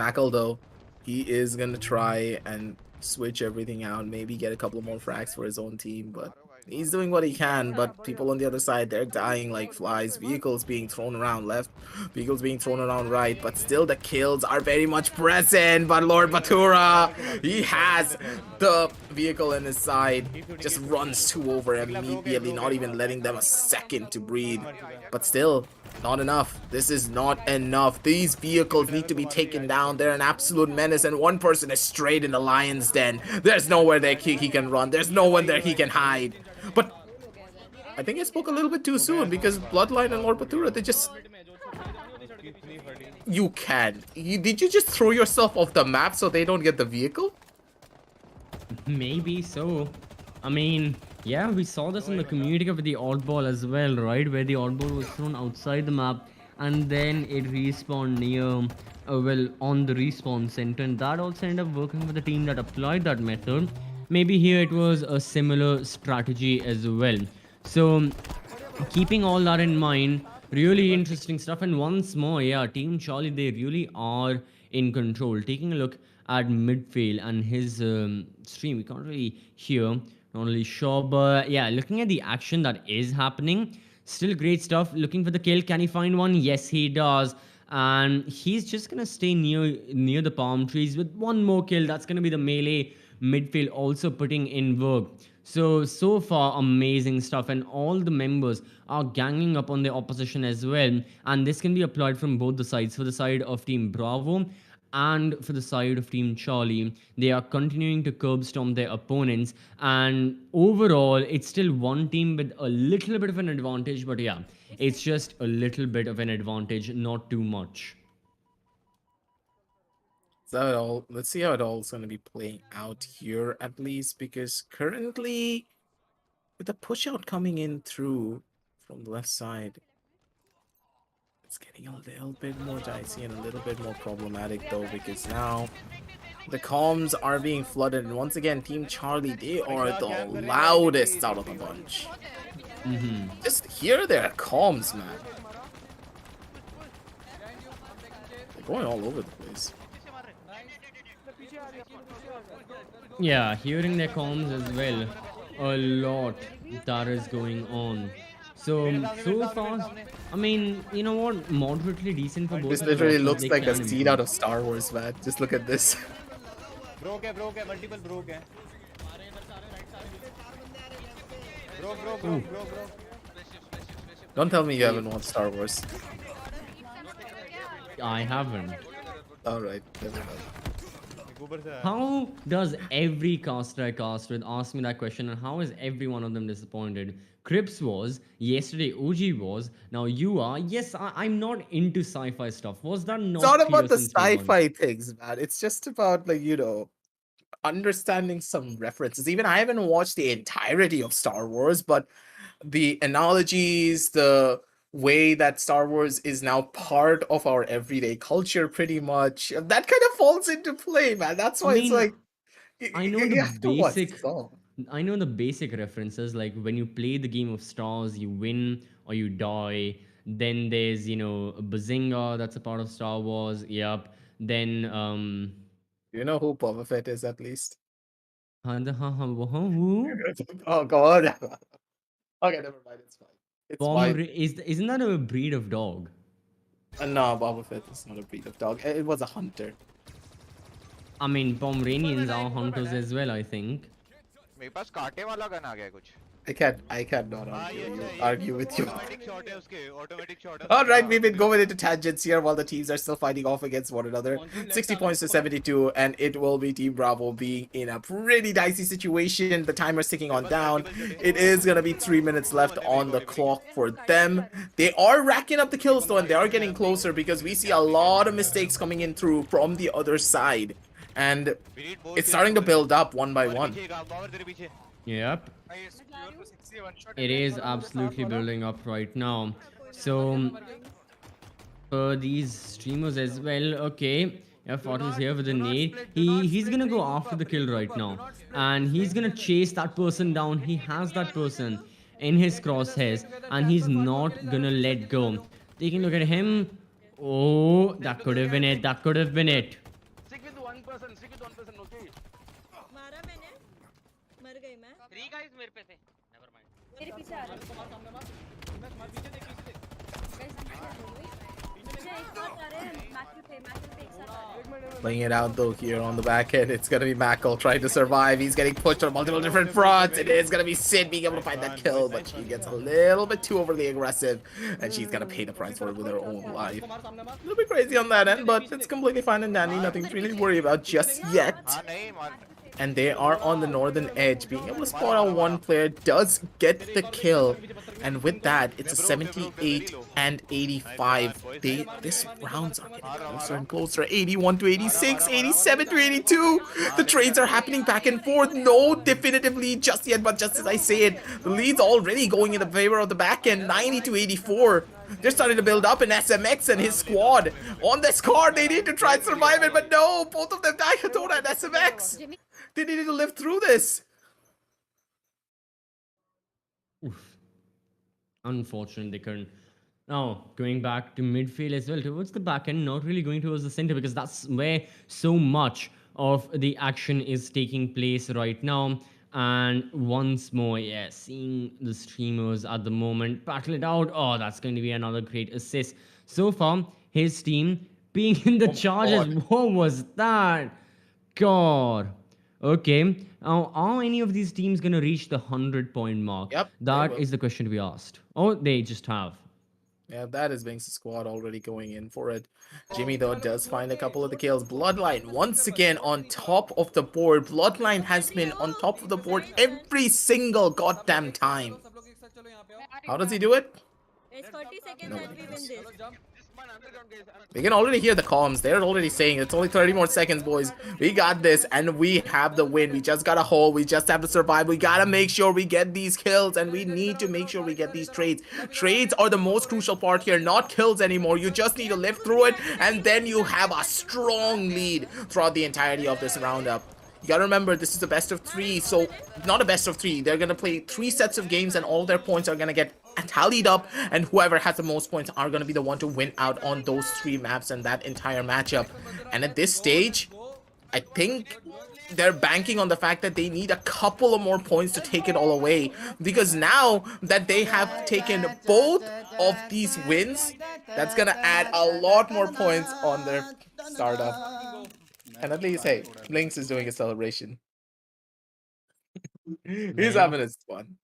Mackle, though, he is going to try and switch everything out, maybe get a couple more frags for his own team, but he's doing what he can. But people on the other side, they're dying like flies. Vehicles being thrown around left, vehicles being thrown around right, but still the kills are very much present. But Lord Batura, he has the vehicle in his side, just runs two over immediately, not even letting them a second to breathe. But still, not enough. This is not enough. These vehicles need to be taken down. They're an absolute menace, and one person is straight in the lion's den. There's nowhere that he can run. There's no one there he can hide. But I think I spoke a little bit too soon, because Bloodline and Lord Batura, they just... You can. Did you just throw yourself off the map so they don't get the vehicle? Maybe so. I mean, yeah, we saw this in the community of the oddball as well, right? Where the oddball was thrown outside the map and then it respawned near, well, on the respawn center. And that also ended up working with the team that applied that method. Maybe here it was a similar strategy as well. So, keeping all that in mind, really interesting stuff. And once more, yeah, Team Charlie, they really are in control. Taking a look at Midfield and his stream, we can't really hear, Not really sure, but yeah, looking at the action that is happening, still great stuff. Looking for the kill. Can he find one? Yes, he does. And he's just gonna stay near the palm trees with one more kill. That's gonna be the melee midfield also putting in work. So far, amazing stuff, and all the members are ganging up on the opposition as well. And this can be applied from both the sides. For the side of Team Bravo and for the side of Team Charlie, they are continuing to curb storm their opponents. And overall, it's still one team with a little bit of an advantage, but yeah, it's just a little bit of an advantage, not too much. So let's see how it all is going to be playing out here, at least, because currently, with the push out coming in through from the left side, it's getting a little bit more dicey and a little bit more problematic, though, because now the comms are being flooded. And once again, Team Charlie, they are the loudest out of the bunch. Just hear their comms, man. They're going all over the place. Yeah, hearing their comms as well. A lot that is going on. So far, I mean, you know what? Moderately decent for both. This of the literally rosters. looks They like a can scene improve. out of Star Wars, man. Just look at this. Broke है multiple broke है broke Don't tell me you haven't watched Star Wars. I haven't. Alright, never mind. ऊपर से How does every caster I cast with ask me that question, and how is every one of them disappointed? Crips was, yesterday OG was, now you are. Yes, I'm not into sci-fi stuff. Was that not It's not clear about the since day one? sci-fi things, man. It's just about, like, understanding some references. Even I haven't watched the entirety of Star Wars, but the analogies, the way that Star Wars is now part of our everyday culture, pretty much, that kind of falls into play, man. That's why it's mean, like I know you the have to watch basic this all. I know the basic references, like when you play the game of stars, you win or you die. Then there's, Bazinga, that's a part of Star Wars. Yep. Then You know who Boba Fett is, at least? who? Oh god. Okay, never mind. It's fine. It's fine. Isn't that a breed of dog? No, Boba Fett is not a breed of dog. It was a hunter. I mean, Pomeranians are hunters as well, I think. मेरे पास कांटे वाला gun आ गया है कुछ I cannot argue with you. Automatic shot है उसके automatic shot है All right, we've been going into tangents here while the teams are still fighting off against one another. 60 points to 72, and it will be Team Bravo being in a pretty dicey situation. The timer's ticking on down. It is going to be 3 minutes left on the clock for them. They are racking up the kills, though, and they are getting closer because we see a lot of mistakes coming in through from the other side. And it's starting to build up one by one. Yep. It is absolutely building up right now. So, for these streamers as well, okay. Yeah, Fortis here with the nade. He's gonna go after the kill right now. And he's gonna chase that person down. He has that person in his crosshairs. And he's not gonna let go. Taking a look at him. Oh, that could have been it. That could have been it. मारा मैंने मर गई मैं 3 guys मेरे पे थे never mind मेरे पीछे आ रहा Playing it out though here on the back end. It's gonna be Mackle trying to survive. He's getting pushed on multiple different fronts. It is gonna be Sid being able to find that kill, but she gets a little bit too overly aggressive, and she's gonna pay the price for it with her own life. A little bit crazy on that end, but it's completely fine and dandy. Nothing to really worry about just yet. हाँ नहीं मार And they are on the northern edge. Being able to spot out one player does get the kill. And with that, it's a 78 and 85. This rounds are getting closer and closer. 81 to 86, 87 to 82. The trades are happening back and forth. No definitive lead just yet, but just as I say it, the lead's already going in the favor of the back end. 90 to 84. They're starting to build up in SMX and his squad. On this card, they need to try and survive it, but no, both of them die. Hathoda and SMX. They needed to live through this. Oof. Unfortunately, they couldn't. Now, going back to midfield as well, towards the back end, not really going towards the center because that's where so much of the action is taking place right now. And once more, yeah, seeing the streamers at the moment battle it out. Oh, that's going to be another great assist. So far, his team being in the Oh my charges. god. What was that? God. Okay. Now, are any of these teams going to reach the 100-point mark? Yep, they That will. is the question to be asked. Oh, they just have. Yeah, that is Binks' squad already going in for it. Jimmy, though, does find a couple of the kills. Bloodline, once again, on top of the board. Bloodline has been on top of the board every single goddamn time. सब लोग एक साथ चलो यहाँ पे आओ How does he do it? It's 30 seconds Nobody and we knows. win this. This man underground guys. We can already hear the comms. They're already saying it's only 30 more seconds, boys. We got this, and we have the win. We just gotta hold. We just have to survive. We gotta make sure we get these kills, and we need to make sure we get these trades. Trades are the most crucial part here, not kills anymore. You just need to live through it, and then you have a strong lead throughout the entirety of this roundup. You gotta remember, this is a best of 3, so not a best of 3. They're gonna play 3 sets of games, and all their points are gonna get tallied up, and whoever has the most points are gonna be the one to win out on those 3 maps and that entire matchup. And at this stage, I think they're banking on the fact that they need a couple of more points to take it all away, because now that they have taken both of these wins, that's gonna add a lot more points on their startup. And at least, hey, Lynx is doing a celebration. He's Man. having his fun.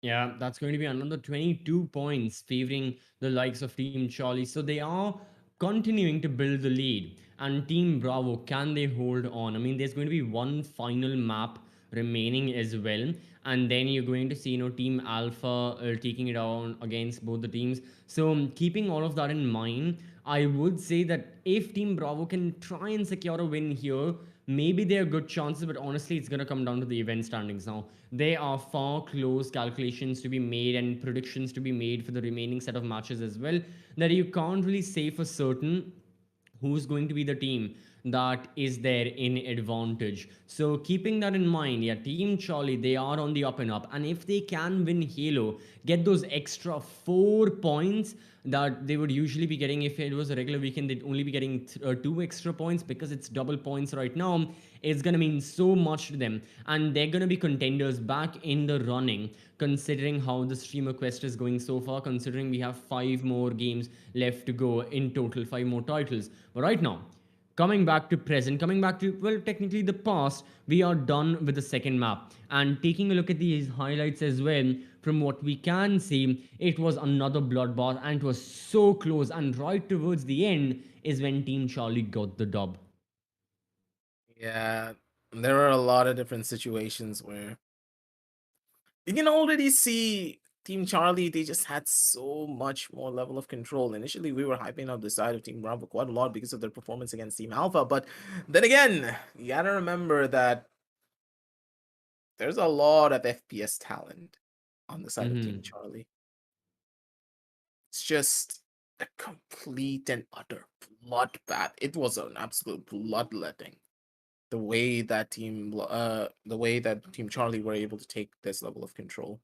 Yeah, that's going to be another 22 points favoring the likes of Team Charlie. So they are continuing to build the lead. And Team Bravo, can they hold on? I mean, there's going to be one final map remaining as well. And then you're going to see, Team Alpha taking it on against both the teams. So keeping all of that in mind, I would say that if Team Bravo can try and secure a win here, maybe there are good chances, but honestly, it's going to come down to the event standings now. There are far close calculations to be made and predictions to be made for the remaining set of matches as well, that you can't really say for certain who's going to be the team that is there in advantage. So keeping that in mind, yeah, Team Charlie, they are on the up and up, and if they can win Halo, get those extra 4 points that they would usually be getting. If it was a regular weekend, they'd only be getting 2 extra points. Because it's double points right now, it's gonna mean so much to them, and they're gonna be contenders back in the running, considering how the streamer quest is going so far, considering we have 5 more games left to go in total, 5 more titles. But right now, coming back to present, coming back to, well, technically the past, we are done with the second map. And taking a look at these highlights as well, from what we can see, it was another bloodbath, and it was so close. And right towards the end is when Team Charlie got the dub. Yeah, there are a lot of different situations where you can already see Team Charlie, they just had so much more level of control. Initially, we were hyping up the side of Team Bravo quite a lot because of their performance against Team Alpha, but then again, you gotta remember that there's a lot of FPS talent on the side of Team Charlie. It's just a complete and utter bloodbath. It was an absolute bloodletting. The way that Team Charlie were able to take this level of control.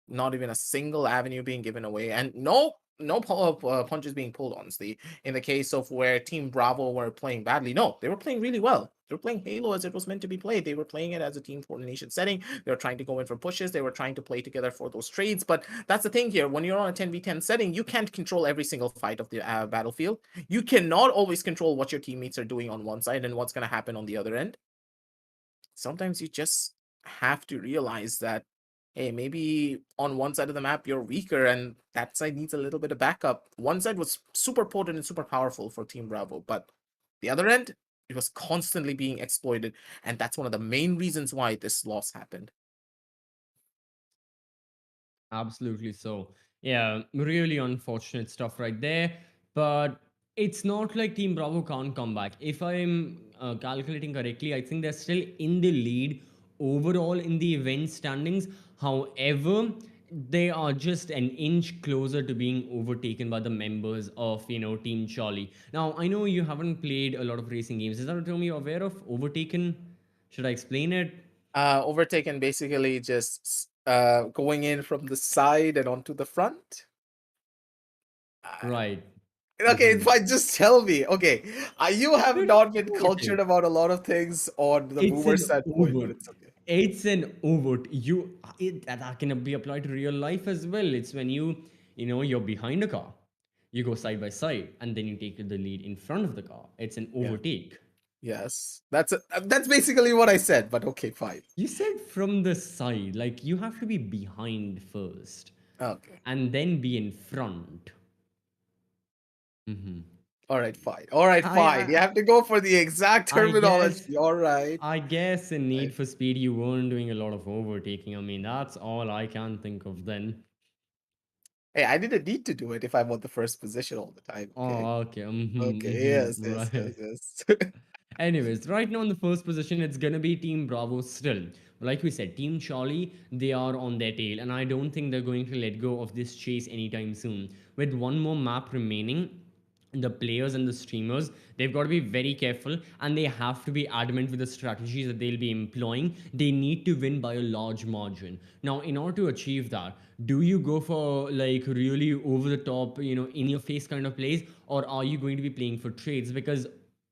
Not even a single avenue being given away, and no punches being pulled, honestly. In the case of where Team Bravo were playing badly, no, they were playing really well. They were playing Halo as it was meant to be played. They were playing it as a team coordination setting. They were trying to go in for pushes. They were trying to play together for those trades. But that's the thing here. When you're on a 10v10 setting, you can't control every single fight of the battlefield. You cannot always control what your teammates are doing on one side and what's going to happen on the other end. Sometimes you just have to realize that, hey, maybe on one side of the map you're weaker and that side needs a little bit of backup. One side was super potent and super powerful for Team Bravo, but the other end, it was constantly being exploited, and that's one of the main reasons why this loss happened. Absolutely so. Yeah, really unfortunate stuff right there. But it's not like Team Bravo can't come back. If I'm calculating correctly, I think they're still in the lead overall in the event standings. However, they are just an inch closer to being overtaken by the members of, Team Charlie. Now, I know you haven't played a lot of racing games. Is that a term you're aware of? Overtaken? Should I explain it? Overtaken, basically just going in from the side and onto the front. Right. Okay, fine. Just tell me. Okay, you have Dude, not been overtaken. cultured about a lot of things on the It's boomer an standpoint, but over. it's okay. It's an overt. That can be applied to real life as well. It's when you're behind a car, you go side by side, and then you take the lead in front of the car. It's an Yeah. overtake. Yes, that's basically what I said. But okay, fine. You said from the side, like you have to be behind first, Okay. and then be in front. All right, fine. All right, I, fine. You I, have to go for the exact I guess terminology. All right. I guess in Need for Speed, you weren't doing a lot of overtaking. I mean, that's all I can think of then. Hey, I didn't need to do it if I'm on the first position all the time. Okay. Oh, okay. Okay. Yes. Yes. Right. Yes. Yes. Anyways, right now in the first position, it's gonna be Team Bravo still. Like we said, Team Charlie, they are on their tail, and I don't think they're going to let go of this chase anytime soon. With one more map remaining, the players and the streamers, they've got to be very careful, and they have to be adamant with the strategies that they'll be employing. They need to win by a large margin. Now, in order to achieve that, do you go for like really over the top, in your face kind of plays, or are you going to be playing for trades? Because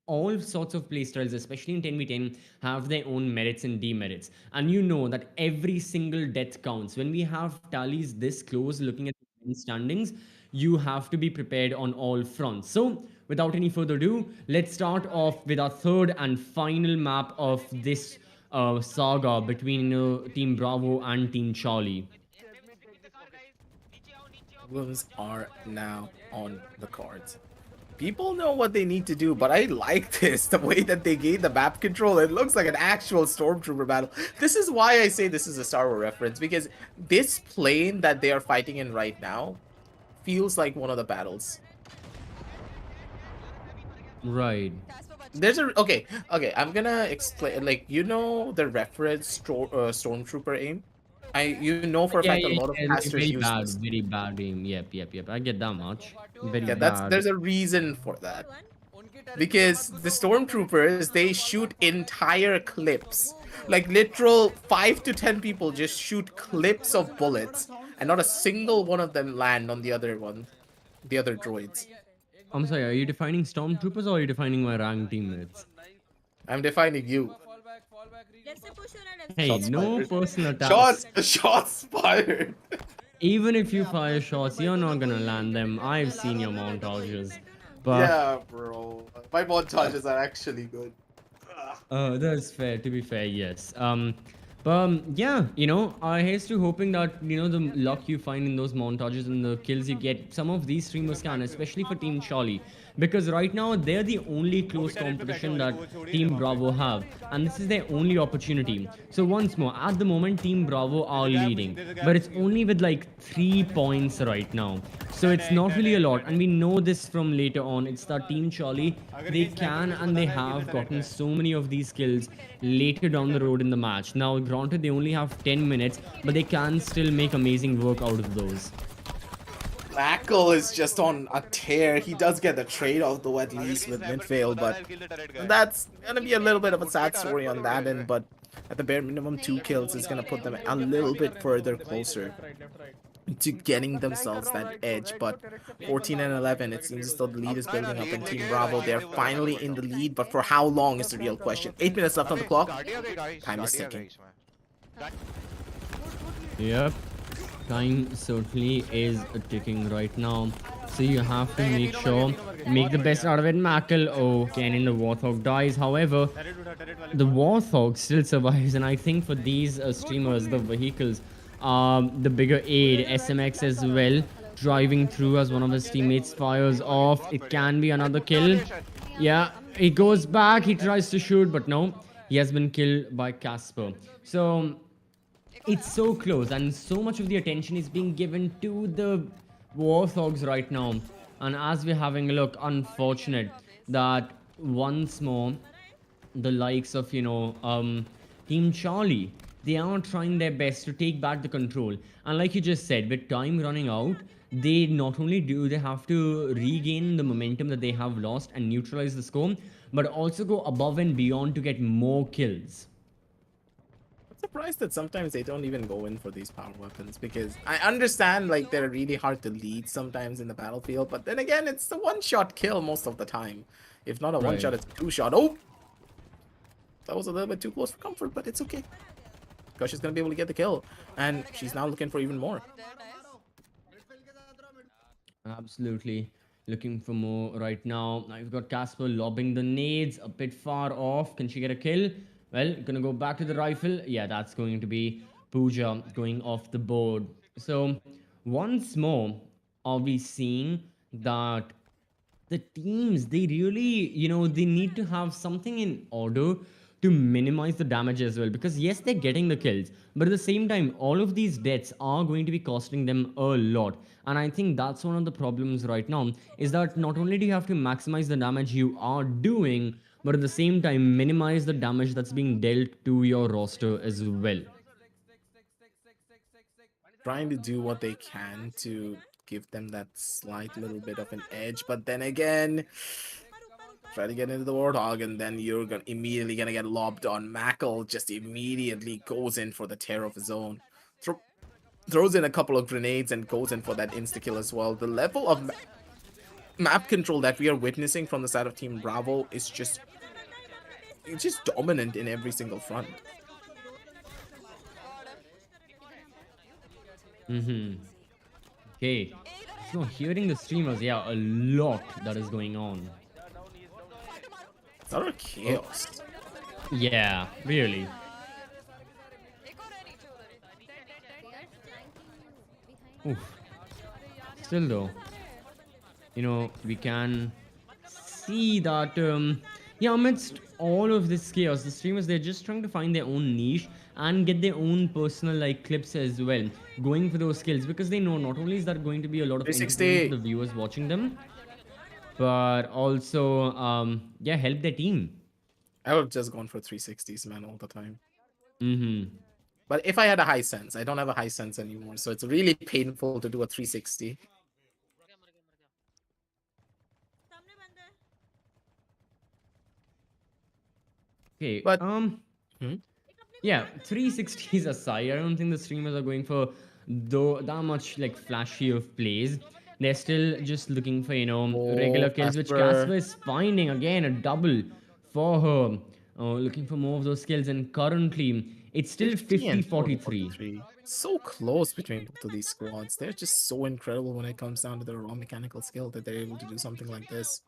all sorts of playstyles, especially in 10v10, have their own merits and demerits. And you know that every single death counts. When we have tallies this close looking at the standings, you have to be prepared on all fronts. So, without any further ado, let's start off with our third and final map of this saga between Team Bravo and Team Charlie. Problems are now on the cards. People know what they need to do, but I like this. The way that they gave the map control, it looks like an actual stormtrooper battle. This is why I say this is a Star Wars reference, because this plane that they are fighting in right now feels like one of the battles. Right. There's a okay. I'm gonna explain. Like, the reference stormtrooper aim. You know for a fact a lot of casters very use bad, this. very bad aim. Yep. I get that much. Very Yeah, bad. there's a reason for that. Because the stormtroopers, they shoot entire clips. Like literal 5 to 10 people just shoot clips of bullets, and not a single one of them land on the other droids. I'm sorry, are you defining stormtroopers or are you defining my rank teammates? I'm defining you. Let's say push your Hey, Shots no fired. personal attacks. Shots fired. Even if you fire shots, you're not gonna land them. I've seen your montages. But Yeah, bro. My montages are actually good. that's fair. To be fair, yes. But yeah, I here's to hoping that the luck you find in those montages and the kills you get, some of these streamers can, especially for Team Charlie, because right now they're the only close competition that Team Bravo have, and this is their only opportunity. So once more, at the moment, Team Bravo are leading, but it's only with like 3 points right now. So it's not really a lot, and we know this from later on. It's that Team Charlie, they can and they have gotten so many of these kills later down the road in the match. Now, granted, they only have 10 minutes, but they can still make amazing work out of those. Lackle is just on a tear. He does get the trade off though, at least with midfield, but that's gonna be a little bit of a sad story on that end. But at the bare minimum, 2 kills is gonna put them a little bit further closer to getting themselves that edge. But 14 and 11, it seems as though the lead is building up in Team Bravo. They're finally in the lead, but for how long is the real question. 8 minutes left on the clock. Time is ticking. Yep, time certainly is ticking right now. So you have to make the best out of it. Mackle, Kenan the Warthog dies. However, the Warthog still survives, and I think for these streamers, the vehicles, the bigger aid. SMX as well, driving through as one of his teammates fires off. It can be another kill. Yeah, he goes back, he tries to shoot, but no, he has been killed by Casper. So it's so close, and so much of the attention is being given to the Warthogs right now. And as we're having a look, unfortunate that once more the likes of Team Charlie, they are trying their best to take back the control. And like you just said, with time running out, they not only do they have to regain the momentum that they have lost and neutralize the score, but also go above and beyond to get more kills. Surprised that sometimes they don't even go in for these power weapons, because I understand like they're really hard to lead sometimes in the battlefield, but then again, it's the one-shot kill most of the time. If not a one-shot, it's a 2-shot. Oh, that was a little bit too close for comfort, but it's okay. because she's going to be able to get the kill. And she's now looking for even more. Absolutely. Looking for more right now. Now you've got Casper lobbing the nades a bit far off. Can she get a kill? Well, gonna go back to the rifle. Yeah, that's going to be Pooja going off the board. So once more are we seeing that the teams, they really, they need to have something in order to minimize the damage as well, because yes, they're getting the kills, but at the same time all of these deaths are going to be costing them a lot. And I think that's one of the problems right now, is that not only do you have to maximize the damage you are doing, but at the same time minimize the damage that's being dealt to your roster as well. Trying to do what they can to give them that slight little bit of an edge, but then again, try to get into the Warthog, and then you're immediately gonna get lobbed on. Mackle just immediately goes in for the tear of his own. Throws in a couple of grenades and goes in for that insta-kill as well. The level of map control that we are witnessing from the side of Team Bravo is just dominant in every single front. Okay, so hearing the streamers, yeah, a lot that is going on. It's utter chaos. Yeah, really. Oof. Still though, we can see that yeah, amidst all of this chaos, the streamers, they're just trying to find their own niche and get their own personal like clips as well, going for those skills, because they know not only is that going to be a lot of entertainment for the viewers watching them, but also yeah, help their team. I would have just gone for 360s, man, all the time. But if I had a high sense, I don't have a high sense anymore, so it's really painful to do a 360. Okay, but yeah, 360s aside, I don't think the streamers are going for that much like flashy of plays. They're still just looking for, regular kills, which Casper is finding. Again, a double for her. Looking for more of those kills, and currently it's still 50-43. So close between both of these squads. They're just so incredible when it comes down to their raw mechanical skill that they're able to do something like this.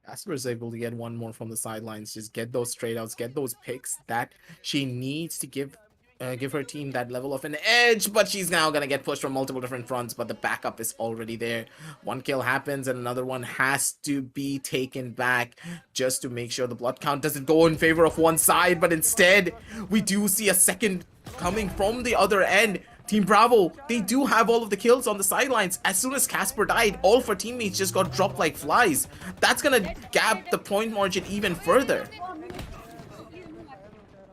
Casper is able to get one more from the sidelines, just get those straight outs, get those picks that she needs to give her team that level of an edge, but she's now gonna get pushed from multiple different fronts, but the backup is already there. One kill happens and another one has to be taken back just to make sure the blood count doesn't go in favor of one side, but instead we do see a second coming from the other end. Team Bravo, they do have all of the kills on the sidelines. As soon as Casper died, all of her teammates just got dropped like flies. That's gonna gap the point margin even further.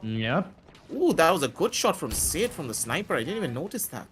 Yep. Ooh, that was a good shot from Sid from the sniper. I didn't even notice that.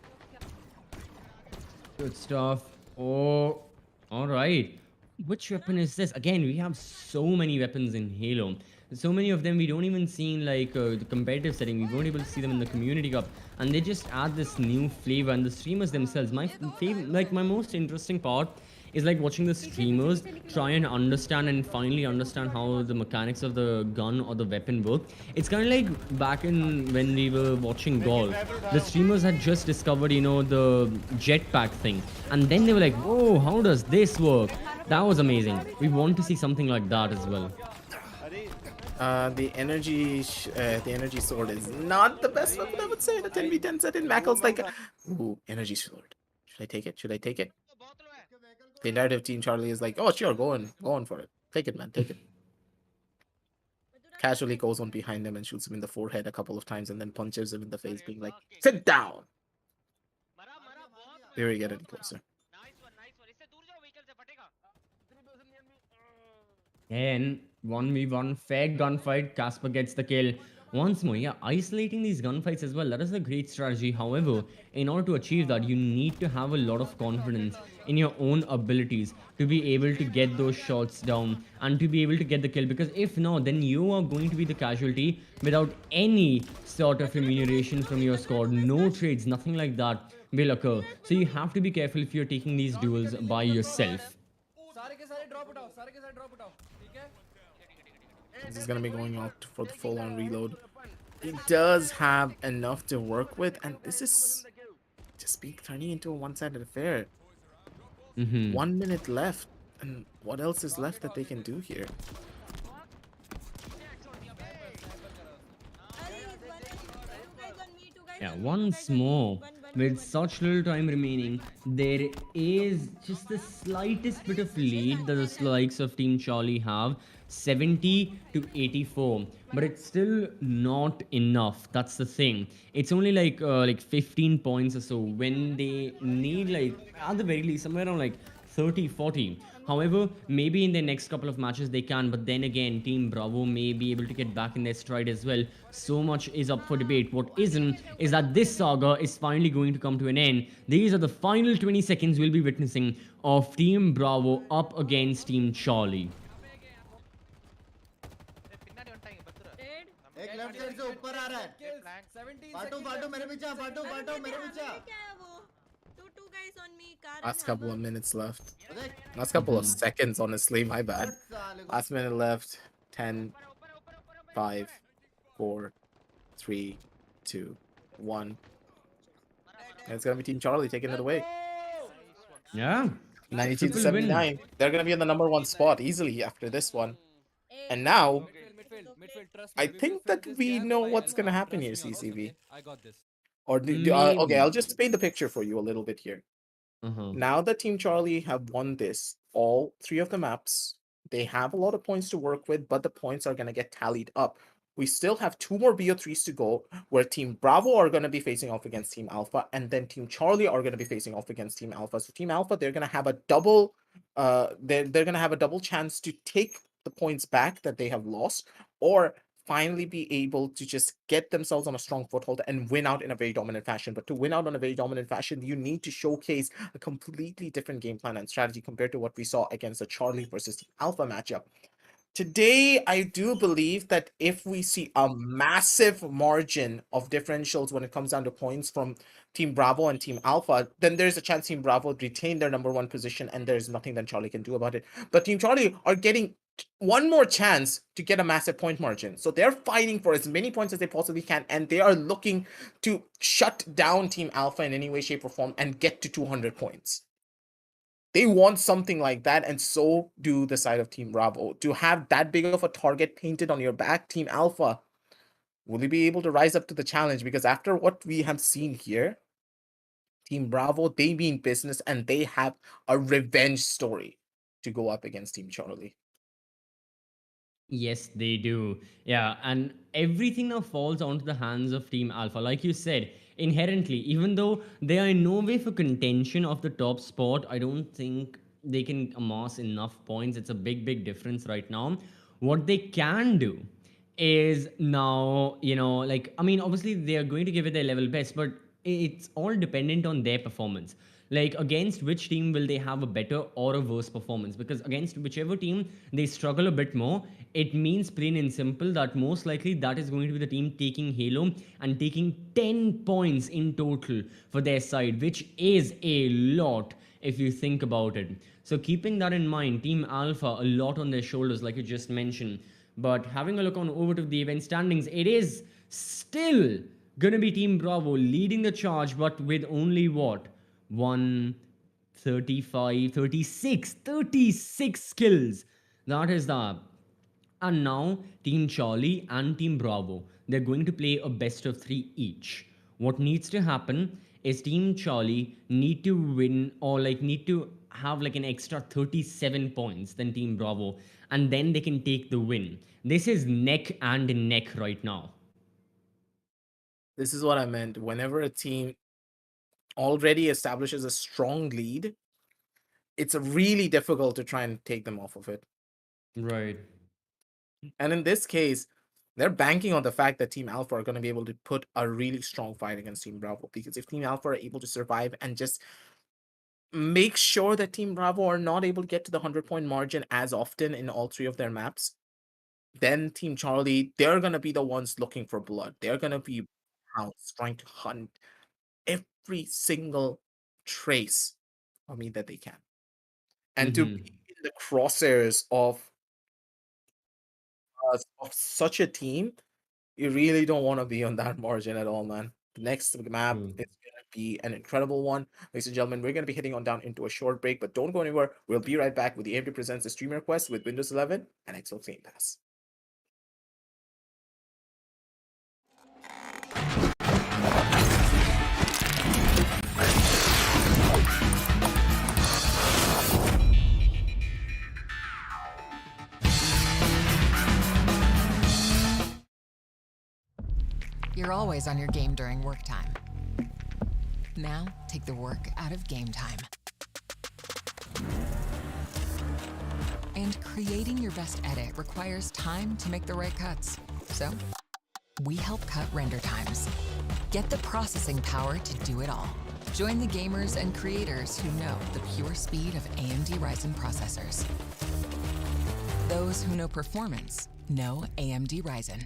Good stuff. Oh, all right. Which weapon is this? Again, we have so many weapons in Halo. So many of them we don't even see in like the competitive setting. We won't able to see them in the community cup, and they just add this new flavor. And the streamers themselves, my favorite, like my most interesting part is like watching the streamers try and understand and finally understand how the mechanics of the gun or the weapon work. It's kind of like back in when we were watching golf. The streamers had just discovered, the jetpack thing, and then they were like, "Whoa, how does this work?" That was amazing. We want to see something like that as well. The energy sword is not the best weapon, I would say, in a 10v10 setting. Mackle's like, ooh, energy sword. Should I take it? Should I take it? The narrative team Charlie is like, oh, sure, go on for it. Take it, man, take it. Casually goes on behind him and shoots him in the forehead a couple of times and then punches him in the face, being like, sit down. Here we get any closer. And 1v1 fair gunfight, Casper gets the kill. Once more, yeah, isolating these gunfights as well, that is a great strategy. However, in order to achieve that, you need to have a lot of confidence in your own abilities to be able to get those shots down and to be able to get the kill, because if not, then you are going to be the casualty without any sort of remuneration from your squad. No trades, nothing like that will occur. So you have to be careful if you're taking these duels by yourself. This is gonna be going out for the full-on reload. He does have enough to work with, and this is just being turning into a one-sided affair. Mm-hmm. 1 minute left, and what else is left that they can do here? Yeah, once more, with such little time remaining, there is just the slightest bit of lead that the likes of Team Charlie have, 70 to 84, but it's still not enough. That's the thing. It's only like 15 points or so when they need, like, at the very least somewhere around like 30, 40. However, maybe in the next couple of matches they can, but then again, Team Bravo may be able to get back in their stride as well. So much is up for debate. What isn't is that this saga is finally going to come to an end. These are the final 20 seconds we'll be witnessing of Team Bravo up against Team Charlie. एक left side से ऊपर आ रहा है फाटू फाटू मेरे पीछे आ, फाटू फाटू मेरे पीछे आ। Last couple of minutes left. Last couple of seconds, honestly. My bad. Last minute left. 10, 5, 4, 3, 2, 1. And it's gonna be Team Charlie taking it away. Yeah. 92 to Triple win. 79. They're gonna be in the number 1 spot easily after this one. And now, I think that we know what's gonna happen here, CCV. I got this. Or okay, I'll just paint the picture for you a little bit here. Uh-huh. Now that Team Charlie have won this, all 3 of the maps, they have a lot of points to work with, but the points are gonna get tallied up. We still have 2 more BO3s to go, where Team Bravo are gonna be facing off against Team Alpha, and then Team Charlie are gonna be facing off against Team Alpha. So Team Alpha, they're gonna have a double, they're gonna have a double chance to take the points back that they have lost, or finally be able to just get themselves on a strong foothold and win out in a very dominant fashion. But to win out in a very dominant fashion, you need to showcase a completely different game plan and strategy compared to what we saw against the Charlie versus Team Alpha matchup. Today, I do believe that if we see a massive margin of differentials when it comes down to points from Team Bravo and Team Alpha, then there's a chance Team Bravo retain their number 1 position, and there's nothing that Charlie can do about it. But Team Charlie are getting one more chance to get a massive point margin. So they're fighting for as many points as they possibly can, and they are looking to shut down Team Alpha in any way, shape, or form and get to 200 points. They want something like that, and so do the side of Team Bravo. To have that big of a target painted on your back, Team Alpha, will you be able to rise up to the challenge? Because after what we have seen here, Team Bravo, they mean business, and they have a revenge story to go up against Team Charlie. Yes, they do. Yeah, and everything now falls onto the hands of Team Alpha. Like you said, inherently, even though they are in no way for contention of the top spot, I don't think they can amass enough points. It's a big, big difference right now. What they can do is now, like, I mean, obviously they are going to give it their level best, but it's all dependent on their performance. Like, against which team will they have a better or a worse performance? Because against whichever team they struggle a bit more, it means plain and simple that most likely that is going to be the team taking Halo and taking 10 points in total for their side, which is a lot if you think about it. So keeping that in mind, Team Alpha, a lot on their shoulders, like you just mentioned. But having a look on over to the event standings, it is still gonna be Team Bravo leading the charge, but with only what? 135, 36 kills. That is that. And now Team Charlie and Team Bravo, they're going to play a best of 3 each. What needs to happen is Team Charlie need to win, or like need to have like an extra 37 points than Team Bravo, and then they can take the win. This is neck and neck right now. This is what I meant. Whenever a team already establishes a strong lead, it's really difficult to try and take them off of it. Right. And in this case, they're banking on the fact that Team Alpha are going to be able to put a really strong fight against Team Bravo. Because if Team Alpha are able to survive and just make sure that Team Bravo are not able to get to the 100-point margin as often in all 3 of their maps, then Team Charlie, they're going to be the ones looking for blood. They're going to be hounds trying to hunt every single trace of me that they can. And to be in the crosshairs of of such a team, you really don't want to be on that margin at all, man. The next map Hmm. is gonna be an incredible one. Ladies and gentlemen, we're gonna be heading on down into a short break, but don't go anywhere. We'll be right back with the AMD Presents the Streamer Quest with Windows 11 and Xbox Game Pass. You're always on your game during work time. Now, take the work out of game time. And creating your best edit requires time to make the right cuts. So, we help cut render times. Get the processing power to do it all. Join the gamers and creators who know the pure speed of AMD Ryzen processors. Those who know performance know AMD Ryzen.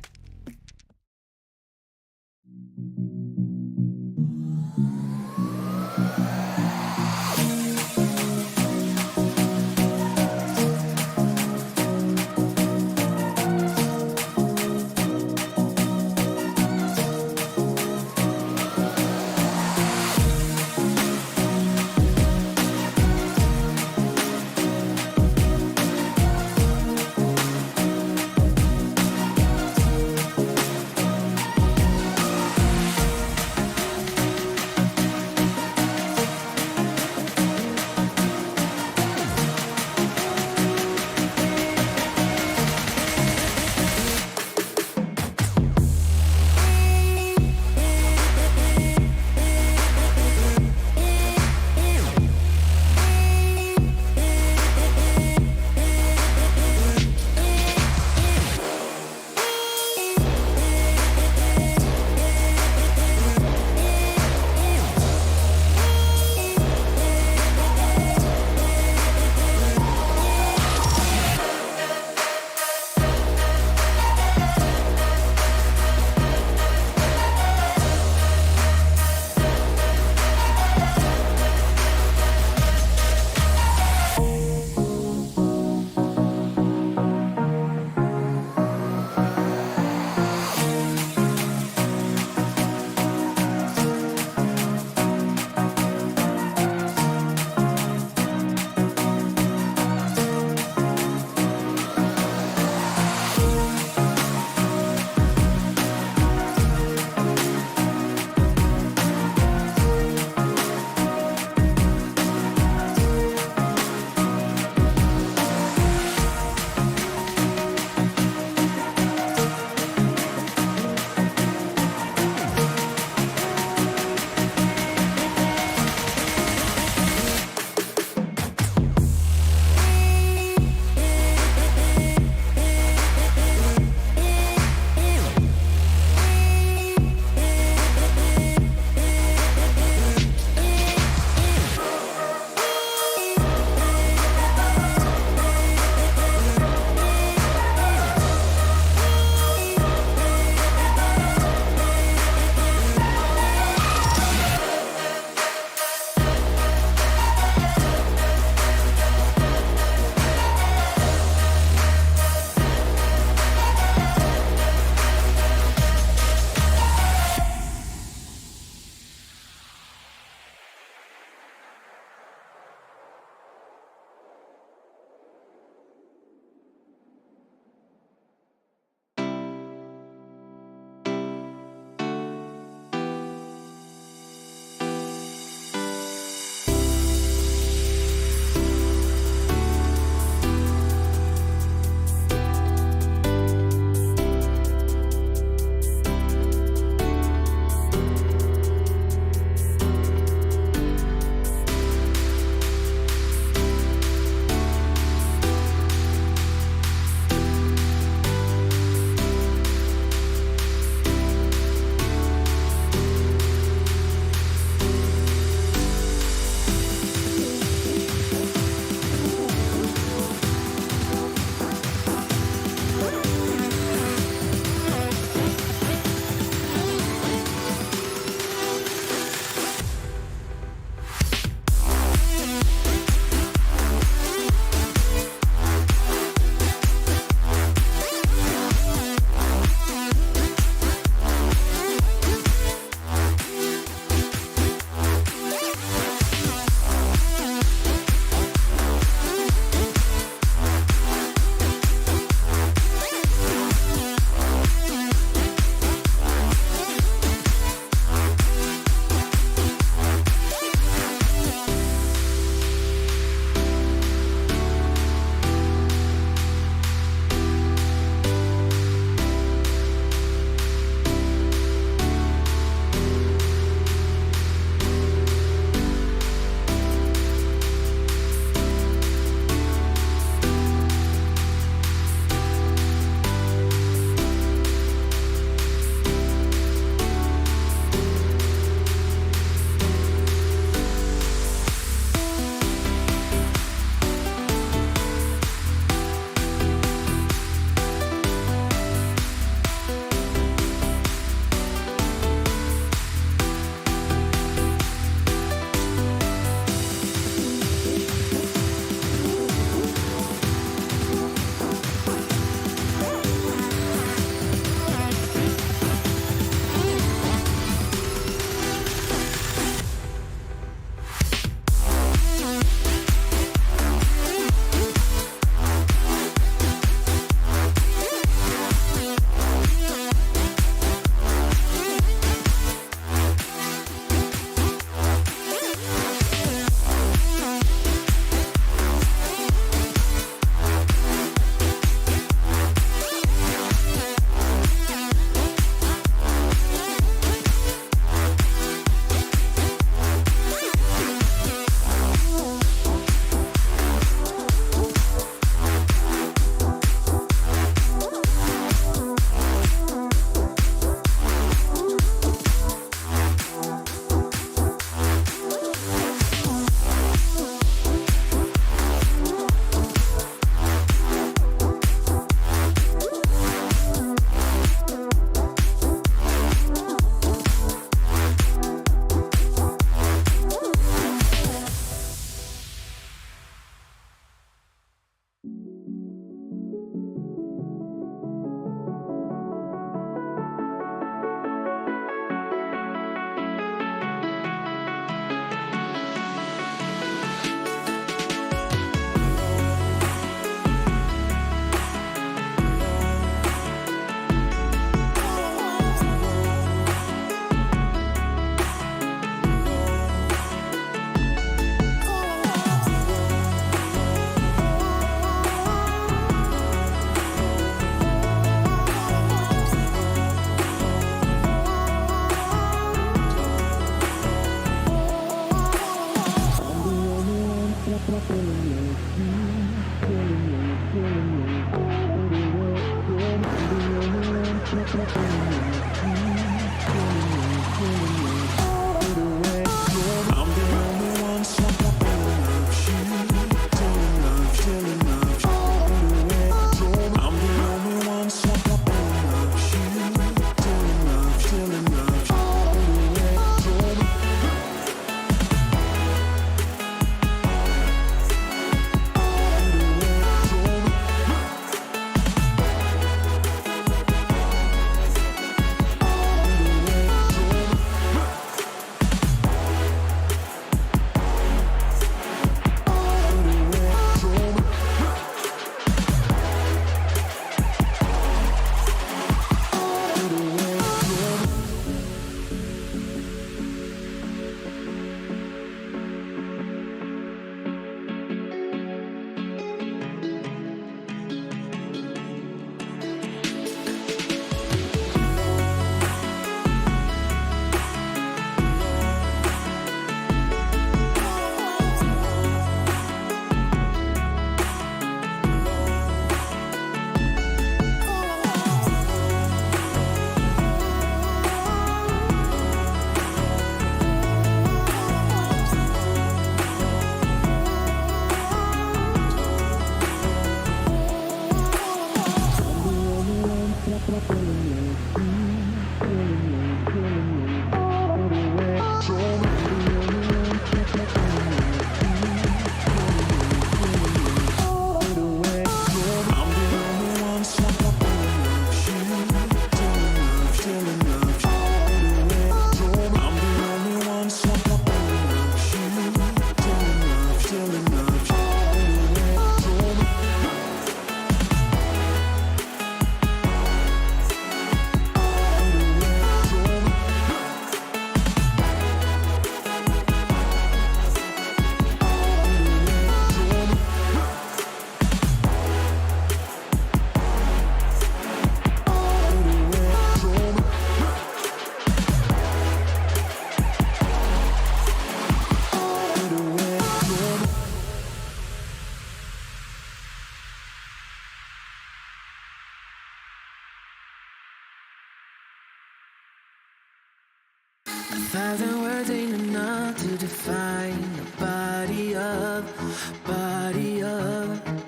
1,000 words ain't enough to define the body of,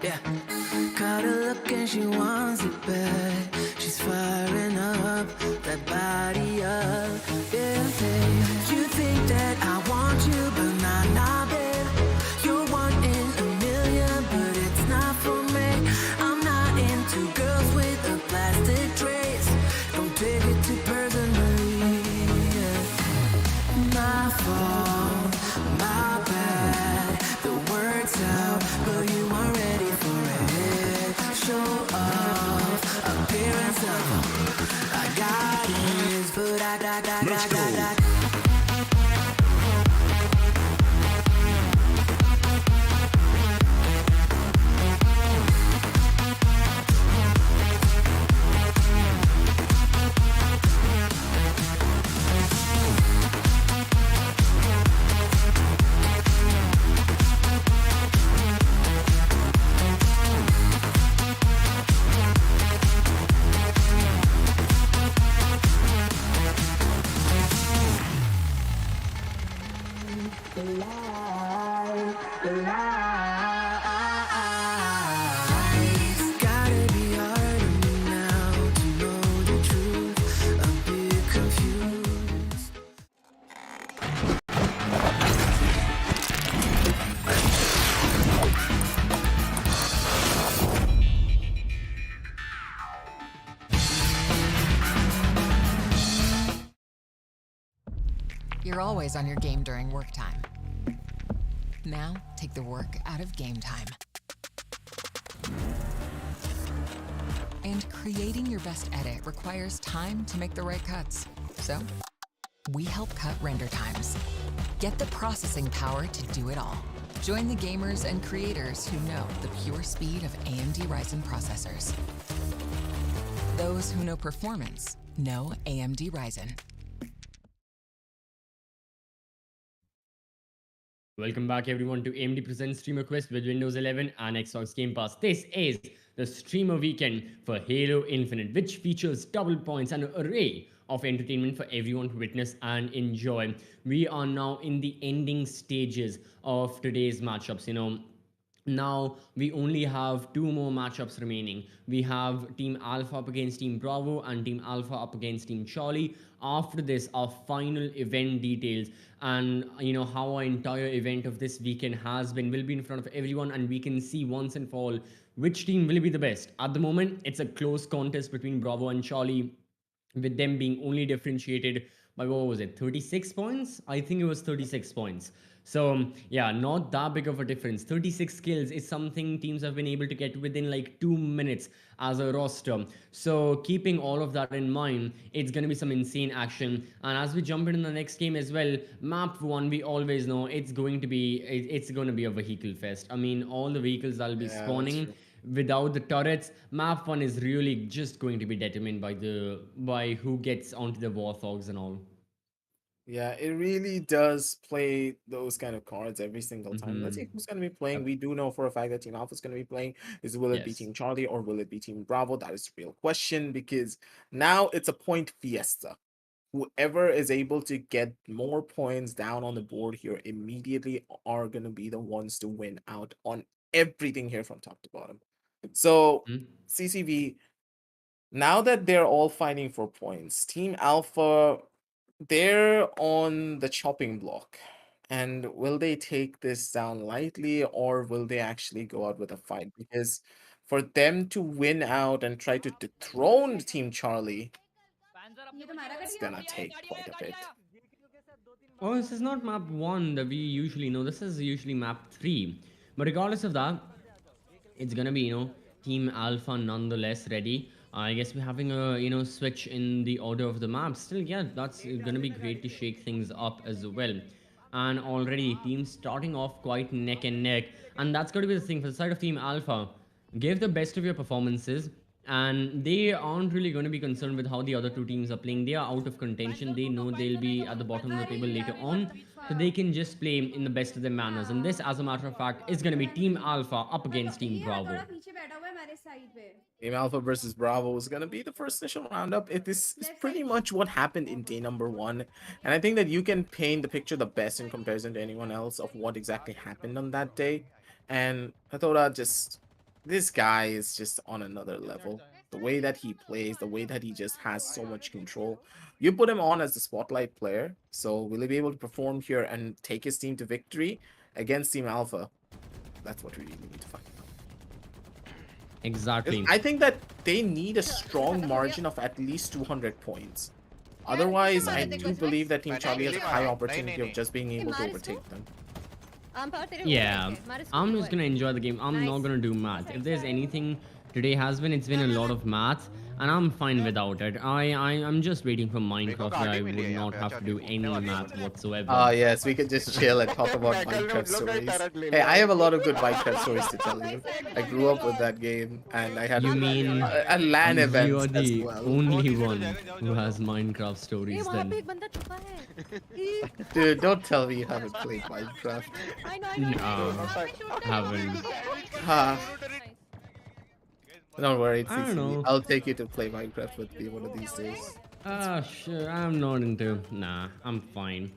yeah. Caught her look and she wants it back. She's firing up that body up, yeah, babe. You think that I want you, but nah, babe. You're one in a million, but it's not for me. I'm not into girls with a plastic trace. Don't take it too personally, yeah. My fault, my bad. The word's out, but you weren't ready for it. Show off, appearance of I got it, but I got. Gotta be hard on me now to know the truth. A bit confused. You're always on your game during work time. Now, take the work out of game time. And creating your best edit requires time to make the right cuts. So, we help cut render times. Get the processing power to do it all. Join the gamers and creators who know the pure speed of AMD Ryzen processors. Those who know performance know AMD Ryzen. Welcome back everyone to AMD Presents Streamer Quest with Windows 11 and Xbox Game Pass. This is the streamer weekend for Halo Infinite, which features double points and an array of entertainment for everyone to witness and enjoy. We are now in the ending stages of today's matchups. Now we only have two more matchups remaining. We have Team Alpha up against Team Bravo and Team Alpha up against Team Charlie. After this, our final event details and how our entire event of this weekend has been will be in front of everyone, and we can see once and for all which team will be the best. At the moment, it's a close contest between Bravo and Charlie, with them being only differentiated by, what was it, 36 points? I think it was 36 points. So yeah, not that big of a difference. 36 kills is something teams have been able to get within like 2 minutes as a roster. So keeping all of that in mind, it's going to be some insane action. And as we jump into the next game as well, map 1, we always know it's going to be a vehicle fest. I mean, all the vehicles that'll be spawning without the turrets, map 1 is really just going to be determined by who gets onto the warthogs and all. Yeah, it really does play those kind of cards every single time. Let's see Mm-hmm. who's going to be playing. Yep. We do know for a fact that Team Alpha is going to be playing. Will it be Yes. Team Charlie or will it be Team Bravo? That is the real question, because now it's a point fiesta. Whoever is able to get more points down on the board here immediately are going to be the ones to win out on everything here from top to bottom. So, Mm-hmm. CCV, now that they're all fighting for points, Team Alpha, they're on the chopping block. And will they take this down lightly, or will they actually go out with a fight? Because for them to win out and try to dethrone Team Charlie, it's gonna take quite a bit. Oh, this is not map 1 that we usually know. This is usually map 3. But regardless of that, it's gonna be, Team Alpha nonetheless ready. I guess we're having a, switch in the order of the map. Still, yeah, that's gonna be great to shake things up as well. And already, teams starting off quite neck and neck. And that's gonna be the thing for the side of Team Alpha. Give the best of your performances, and they aren't really going to be concerned with how the other two teams are playing. They are out of contention. They know they'll be at the bottom of the table later on, so they can just play in the best of their manners. And this, as a matter of fact, is going to be Team Alpha up against Team Bravo. हमारे side पे Team Alpha versus Bravo is going to be the first initial roundup. This is pretty much what happened in day number 1. And I think that you can paint the picture the best in comparison to anyone else of what exactly happened on that day. And Hathoda just... This guy is just on another level. The way that he plays, the way that he just has so much control. You put him on as the spotlight player. So will he be able to perform here and take his team to victory against Team Alpha? That's what we really need to find out. Exactly. I think that they need a strong margin of at least 200 points. Otherwise, I do believe that Team Charlie has a high opportunity of just being able to overtake them. Yeah, I'm just gonna enjoy the game. I'm not gonna do math. If there's anything today it's been a lot of math, and I'm fine without it. I'm just waiting for Minecraft where I would not have to do any math whatsoever. Ah, yes, we could just chill and talk about Minecraft stories. Hey, I have a lot of good Minecraft stories to tell you. I grew up with that game, and I had You mean a LAN event you're as the well. only one who has Minecraft stories then? Dude, don't tell me you haven't played Minecraft. No, haven't. Ah, don't worry, it's I don't easy. know. I'll take you to play Minecraft with me one of these days. Sure, I'm not into... Nah, I'm fine.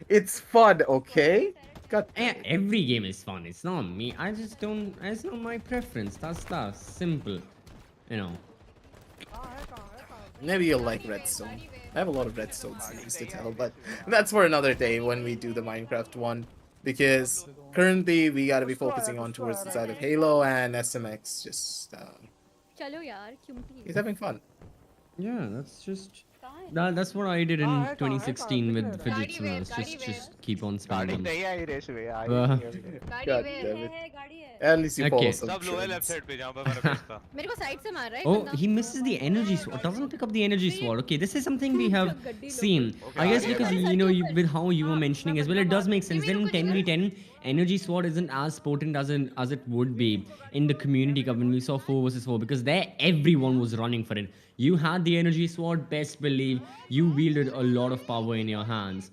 It's fun, okay? God. Every game is fun. It's not me. I just don't... It's not my preference. That's simple. You know. Maybe you'll like Redstone. I have a lot of Redstone stories to tell, but that's for another day when we do the Minecraft one. Because currently we gotta be focusing on towards the side of Halo, and SMX just he's having fun. Yeah, that's just... That's what I did in 2016 with fidget spinners. Just keep on spinning them. God damn it. At least you follow some trends. Oh, he misses the energy sword. Doesn't pick up the energy sword. Okay, this is something we have seen. I guess because with how you were mentioning as well, it does make sense. Then in 10v10, energy sword isn't as potent as it would be in the community cup when we saw 4 versus 4, because there everyone was running for it. You had the energy sword, best believe you wielded a lot of power in your hands.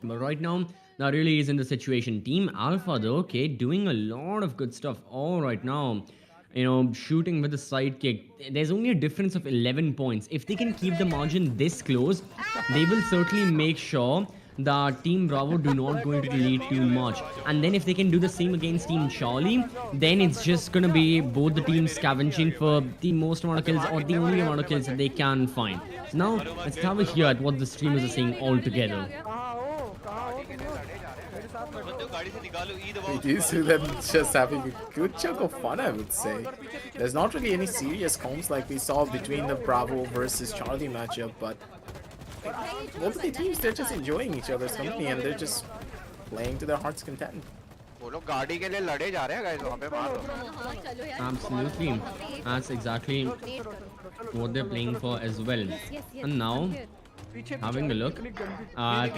But right now, that really isn't the situation. Team Alpha, though, okay, doing a lot of good stuff all right now. Shooting with the sidekick. There's only a difference of 11 points. If they can keep the margin this close, they will certainly make sure that Team Bravo do not going to lead too much. And then if they can do the same against Team Charlie, then it's just gonna be both the teams scavenging for the most amount of kills or the only amount of kills that they can find. So now, let's have a hear at what the streamers are saying all together. We do see them just having a good chunk of fun, I would say. There's not really any serious comms like we saw between the Bravo versus Charlie matchup, but both of the teams, they're just enjoying each other's company and they're just playing to their heart's content. Absolutely. That's exactly what they're playing for as well. And now, having a look at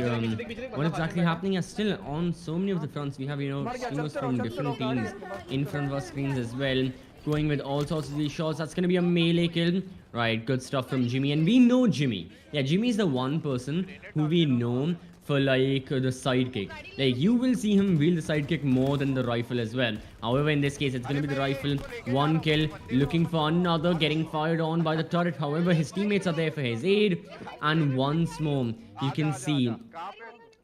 what exactly happening is still on so many of the fronts. We have, streamers from different teams in front of our screens as well, going with all sorts of these shots. That's going to be a melee kill. Right, good stuff from Jimmy. And we know Jimmy. Yeah, Jimmy is the one person who we know for like the sidekick. Like you will see him wield the sidekick more than the rifle as well. However, in this case, it's going to be the rifle. One kill, looking for another, getting fired on by the turret. However, his teammates are there for his aid. And once more, you can see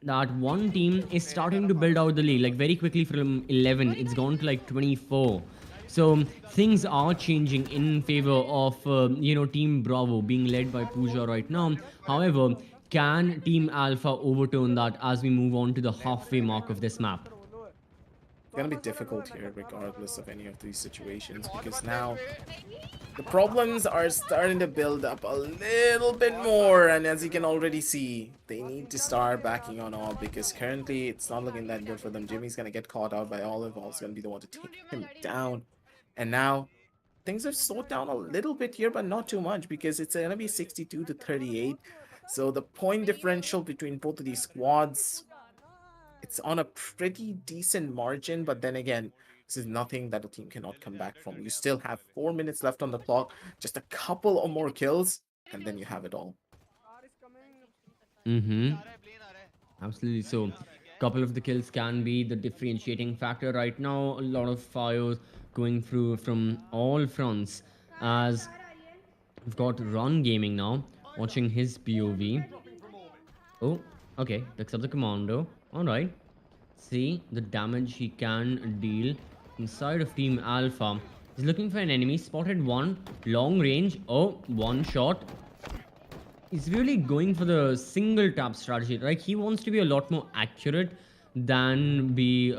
that one team is starting to build out the lead. Like very quickly from 11, it's gone to like 24. So things are changing in favor of Team Bravo being led by Pooja right now. However, can Team Alpha overturn that as we move on to the halfway mark of this map? It's gonna be difficult here regardless of any of these situations, because now the problems are starting to build up a little bit more, and as you can already see, they need to start backing on All, because currently it's not looking that good for them. Jimmy's gonna get caught out by Olive. Olive's gonna be the one to take him down. And now things have slowed down a little bit here, but not too much, because it's going to be 62 to 38. So the point differential between both of these squads, it's on a pretty decent margin. But then again, this is nothing that a team cannot come back from. You still have 4 minutes left on the clock, just a couple of more kills, and then you have it all. Absolutely. So couple of the kills can be the differentiating factor right now. A lot of fires going through from all fronts, as we've got Ron Gaming now, watching his POV. Oh, okay, picks up the commando. Alright. See the damage he can deal inside of Team Alpha. He's looking for an enemy, spotted one, long range. Oh, one shot. He's really going for the single tap strategy. Like, he wants to be a lot more accurate than be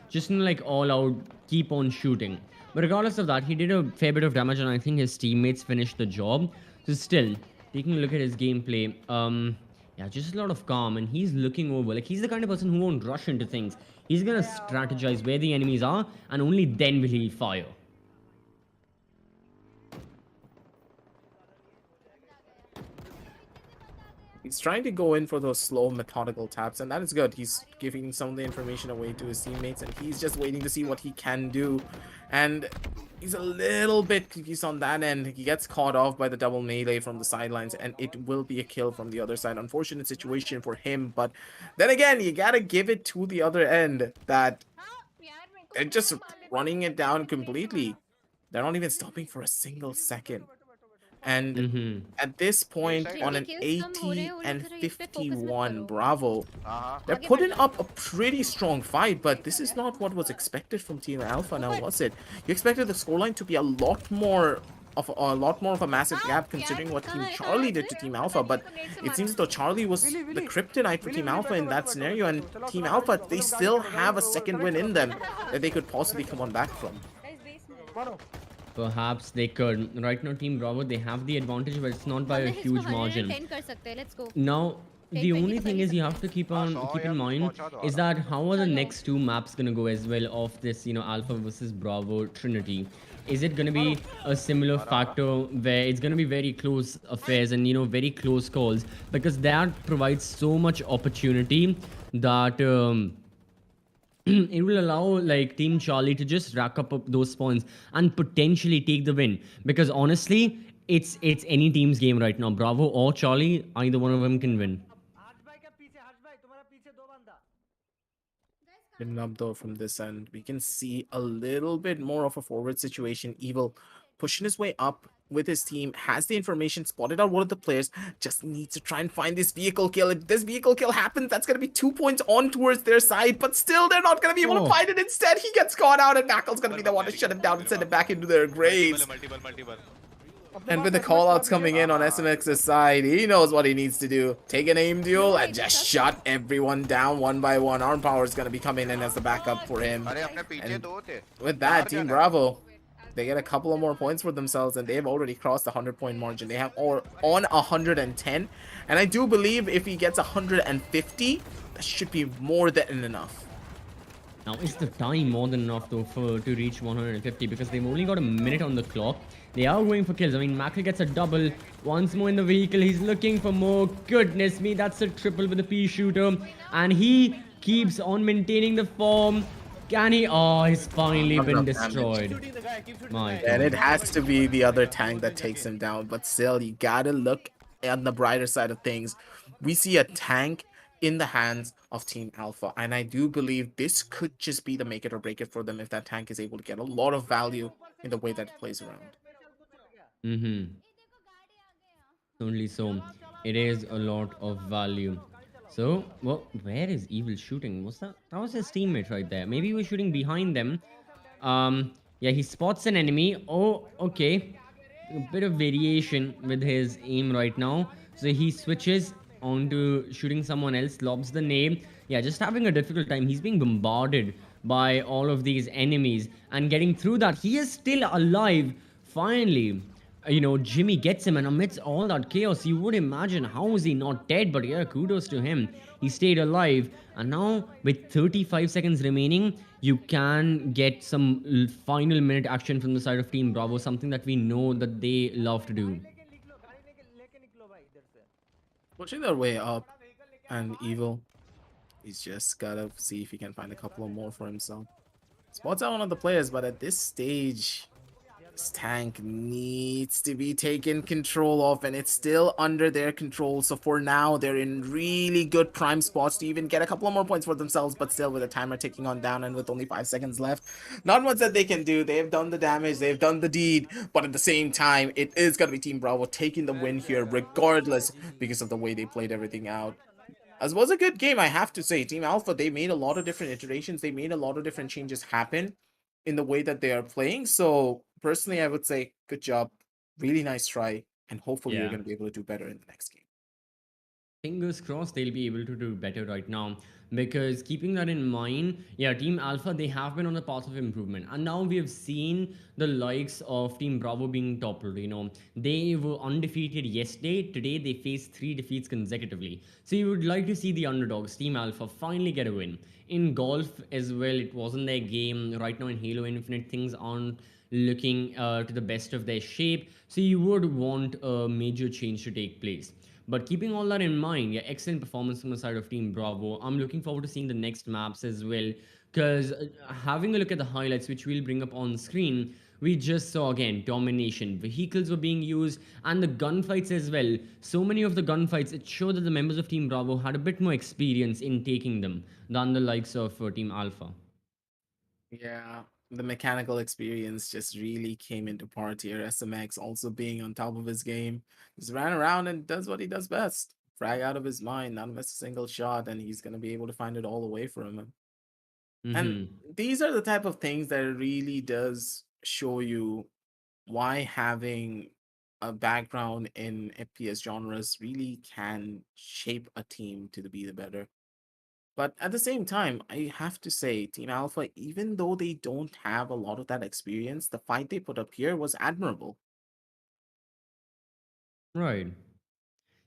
just like all out keep on shooting. But regardless of that, he did a fair bit of damage, and I think his teammates finished the job. So still, taking a look at his gameplay, yeah, just a lot of calm, and he's looking over. Like, he's the kind of person who won't rush into things. He's gonna strategize where the enemies are, and only then will he fire. He's trying to go in for those slow, methodical taps, and that is good. He's giving some of the information away to his teammates, and he's just waiting to see what he can do. And he's a little bit confused on that end. He gets caught off by the double melee from the sidelines, and it will be a kill from the other side. Unfortunate situation for him, but then again, you gotta give it to the other end that they're just running it down completely. They're not even stopping for a single second. And at this point, on an 80 and 51 Bravo, they're putting up a pretty strong fight, but this is not what was expected from Team Alpha now, was it? You expected the scoreline to be a lot more of a massive gap, considering what Team Charlie did to Team Alpha, but it seems as though Charlie was the kryptonite for Team Alpha in that scenario, and Team Alpha, they still have a second win in them that they could possibly come on back from. Perhaps they could. Right now, Team Bravo, they have the advantage, but it's not by a huge margin. Now, the only thing is you have to keep in mind is that how are the next two maps gonna go as well of this, Alpha versus Bravo Trinity? Is it gonna be a similar factor where it's gonna be very close affairs and very close calls, because that provides so much opportunity that it will allow like Team Charlie to just rack up those points and potentially take the win. Because honestly, it's any team's game right now. Bravo or Charlie, either one of them can win. Getting up though from this end, we can see a little bit more of a forward situation. Evil pushing his way up with his team, has the information, spotted out one of the players, just needs to try and find this vehicle kill. If this vehicle kill happens, that's going to be 2 points on towards their side, but still they're not going to be able to find it. Instead, he gets caught out, and Knuckles going to be the one to shut him down and send him back into their graves. And with the callouts coming in on SMX's side, he knows what he needs to do. Take an aim duel and just shut everyone down one by one. Arm Power is going to be coming in as the backup for him. And with that, Team Bravo, they get a couple of more points for themselves, and they have already crossed the 100-point margin. They have on 110, and I do believe if he gets 150, that should be more than enough. Now, is the time more than enough though to reach 150? Because they've only got a minute on the clock. They are going for kills. I mean, Mackel gets a double. Once more in the vehicle. He's looking for more. Goodness me, that's a triple with the P shooter. And he keeps on maintaining the form. Can he? Oh, he's finally been destroyed. My God. And it has to be the other tank that takes him down. But still, you gotta look on the brighter side of things. We see a tank in the hands of Team Alpha, and I do believe this could just be the make it or break it for them if that tank is able to get a lot of value in the way that it plays around. Only so. It is a lot of value. So, well, where is Evil shooting? What's that? That was his teammate right there. Maybe he was shooting behind them. Yeah, he spots an enemy. Oh, okay. A bit of variation with his aim right now. So he switches onto shooting someone else, lobs the nade. Yeah, just having a difficult time. He's being bombarded by all of these enemies and getting through that. He is still alive. Finally, Jimmy gets him, and amidst all that chaos, you would imagine how is he not dead, but yeah, kudos to him. He stayed alive, and now with 35 seconds remaining, you can get some final minute action from the side of Team Bravo, something that we know that they love to do. Pushing their way up, and Evil, he's just gotta see if he can find a couple of more for himself. Spots out one of the players, but at this stage, This tank needs to be taken control of, and it's still under their control. So for now, they're in really good prime spots to even get a couple of more points for themselves, but still with the timer ticking on down and with only 5 seconds left, not much that they can do. They've done the damage, they've done the deed, but at the same time, it is going to be Team Bravo taking the win here, regardless, because of the way they played everything out. As was a good game, I have to say. Team Alpha, they made a lot of different iterations. They made a lot of different changes happen in the way that they are playing. So personally, I would say good job. Really nice try. And hopefully you're Yeah. going to be able to do better in the next game. Fingers crossed they'll be able to do better right now, because keeping that in mind, yeah, Team Alpha, they have been on the path of improvement, and now we have seen the likes of Team Bravo being toppled. They were undefeated yesterday. Today they faced 3 defeats consecutively. So you would like to see the underdogs, Team Alpha, finally get a win. In golf as well, it wasn't their game. Right now in Halo Infinite, things aren't looking to the best of their shape, so you would want a major change to take place. But keeping all that in mind, yeah, excellent performance from the side of Team Bravo. I'm looking forward to seeing the next maps as well. Because having a look at the highlights, which we'll bring up on screen, we just saw again domination. Vehicles were being used, and the gunfights as well. So many of the gunfights, it showed that the members of Team Bravo had a bit more experience in taking them than the likes of Team Alpha. Yeah, the mechanical experience just really came into part here. SMX also being on top of his game, just ran around and does what he does best. Frag out of his mind, not miss a single shot, and he's going to be able to find it all away from him. And Mm-hmm. these are the type of things that really does show you why having a background in FPS genres really can shape a team to be the better. But at the same time, I have to say, Team Alpha, even though they don't have a lot of that experience, the fight they put up here was admirable. Right.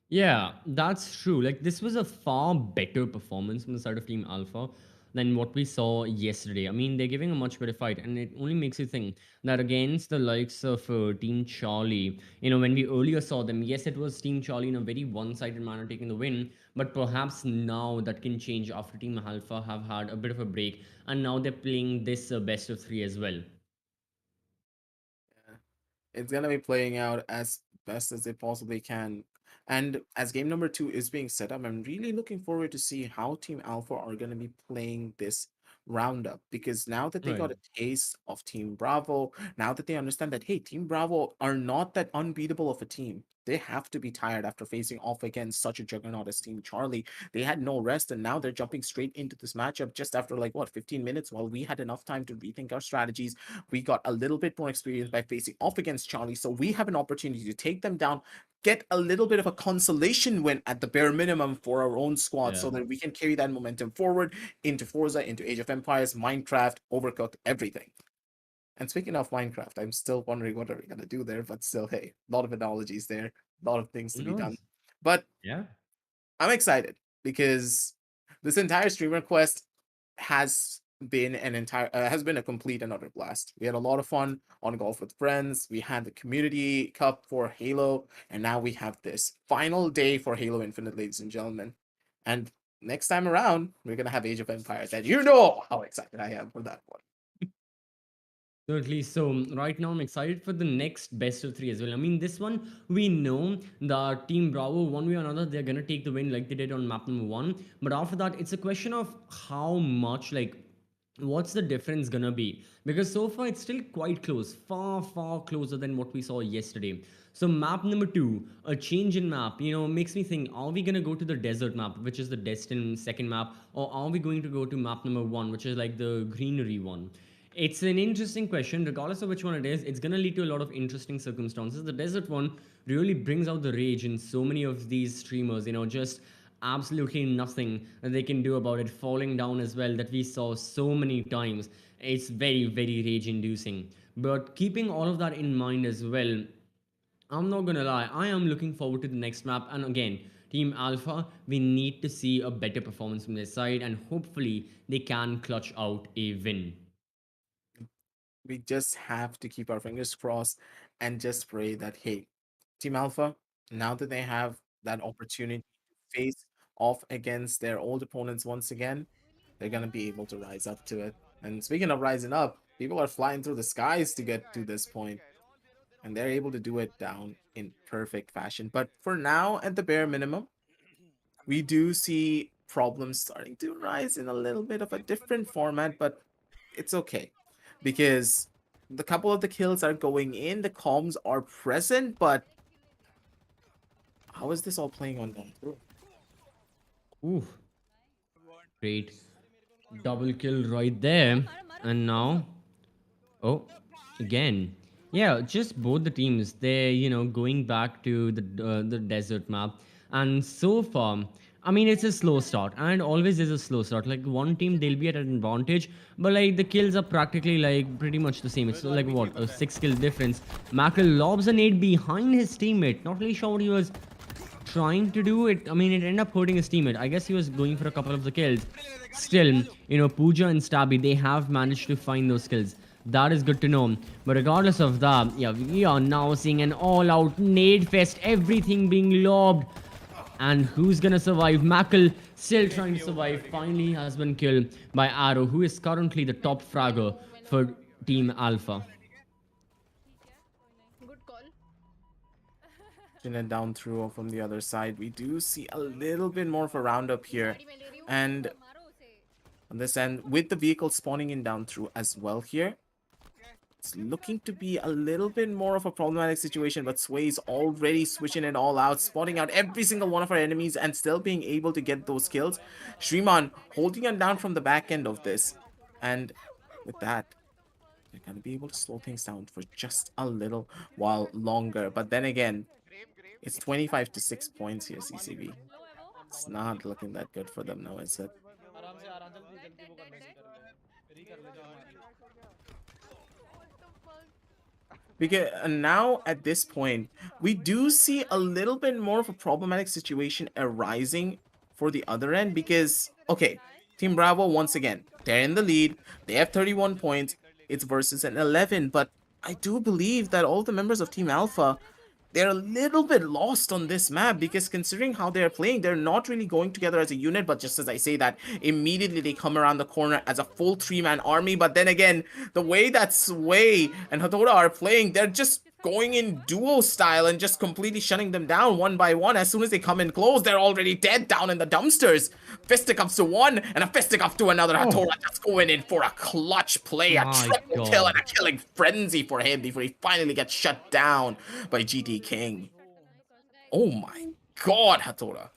Yeah, that's true. Like, this was a far better performance from the side of Team Alpha than what we saw yesterday. I mean, they're giving a much better fight, and it only makes you think that against the likes of Team Charlie, when we earlier saw them, yes, it was Team Charlie in a very one sided manner taking the win, but perhaps now that can change after Team Alpha have had a bit of a break, and now they're playing this best of three as well. Yeah. It's gonna be playing out as best as they possibly can. And as game number 2 is being set up, I'm really looking forward to see how Team Alpha are gonna be playing this roundup, because now that they got Right. a taste of Team Bravo, now that they understand that hey, Team Bravo are not that unbeatable of a team. They have to be tired after facing off against such a juggernaut as Team Charlie. They had no rest, and now they're jumping straight into this matchup just after like what 15 minutes, while we had enough time to rethink our strategies. We got a little bit more experience by facing off against Charlie, so we have an opportunity to take them down, get a little bit of a consolation win at the bare minimum for our own squad, Yeah. so that we can carry that momentum forward into Forza, into Age of Empires, Minecraft, Overcooked, everything. And speaking of Minecraft, I'm still wondering what are we gonna do there, but still, hey, a lot of analogies there, a lot of things Who to be done. knows? But Yeah. I'm excited because this entire streamer quest has been has been a complete and utter blast. We had a lot of fun on Golf with Friends. We had the community cup for Halo, and now we have this final day for Halo Infinite, ladies and gentlemen. And next time around, we're gonna have Age of Empires, and you know how excited I am for that one. Certainly. So right now I'm excited for the next best of three as well. I mean, this one we know that Team Bravo, one way or another, they're gonna take the win like they did on map number one. But after that, it's a question of how much, like, what's the difference gonna be? Because so far it's still quite close, far, far closer than what we saw yesterday. So map number two, a change in map, makes me think: Are we gonna go to the desert map, which is the destined second map, or are we going to go to map number one, which is like the greenery one? It's an interesting question. Regardless of which one it is, it's going to lead to a lot of interesting circumstances. The desert one really brings out the rage in so many of these streamers, just absolutely nothing that they can do about it, falling down as well, that we saw so many times. It's very, very rage inducing. But keeping all of that in mind as well, I'm not gonna lie, I am looking forward to the next map. And again, Team Alpha, we need to see a better performance from their side, and hopefully they can clutch out a win. We just have to keep our fingers crossed and just pray that hey, Team Alpha, now that they have that opportunity to face off against their old opponents once again, they're gonna be able to rise up to it. And speaking of rising up, people are flying through the skies to get to this point. and they're able to do it down in perfect fashion. But for now, at the bare minimum, we do see problems starting to rise in a little bit of a different format, but it's okay because the couple of the kills are going in, the comms are present, but how is this all playing on down through? Ooh, great double kill right there. And now, oh, again. Yeah, just both the teams. They're, going back to the desert map. And so far, I mean, it's a slow start. And always is a slow start. Like, one team, they'll be at an advantage. But, like, the kills are practically, like, pretty much the same. It's like, what, a 6-kill difference. Mackel lobs a nade behind his teammate. Not really sure what he was trying to do it. I mean, it ended up hurting his teammate. I guess he was going for a couple of the kills. Still, Pooja and Stabby, they have managed to find those kills. That is good to know. But regardless of that, yeah, we are now seeing an all-out nade fest. Everything being lobbed. And who's gonna survive? Mackel still trying to survive. Finally has been killed by Arrow, who is currently the top fragger for Team Alpha. Good call. And down through from the other side, we do see a little bit more of a roundup here. And on this end, with the vehicle spawning in down through as well here, it's looking to be a little bit more of a problematic situation, but Sway's already switching it all out, spotting out every single one of our enemies and still being able to get those kills. Shriman holding on down from the back end of this. And with that, they're going to be able to slow things down for just a little while longer. But then again, it's 25 to 6 points here, CCV. It's not looking that good for them now, is it? Because now at this point, we do see a little bit more of a problematic situation arising for the other end because, okay, Team Bravo, once again, they're in the lead. They have 31 points. It's versus an 11, but I do believe that all the members of Team Alpha, they're a little bit lost on this map because considering how they're playing, they're not really going together as a unit. But just as I say that, immediately they come around the corner as a full 3-man army. But then again, the way that Sway and Hathoda are playing, they're just going in duo style and just completely shutting them down one by one. As soon as they come in close, they're already dead down in the dumpsters. Fisticuffs to one and a fisticuff to another. Hathoda just going in for a clutch play, a triple kill and a killing frenzy for him before he finally gets shut down by GT King. Oh my god, Hathoda.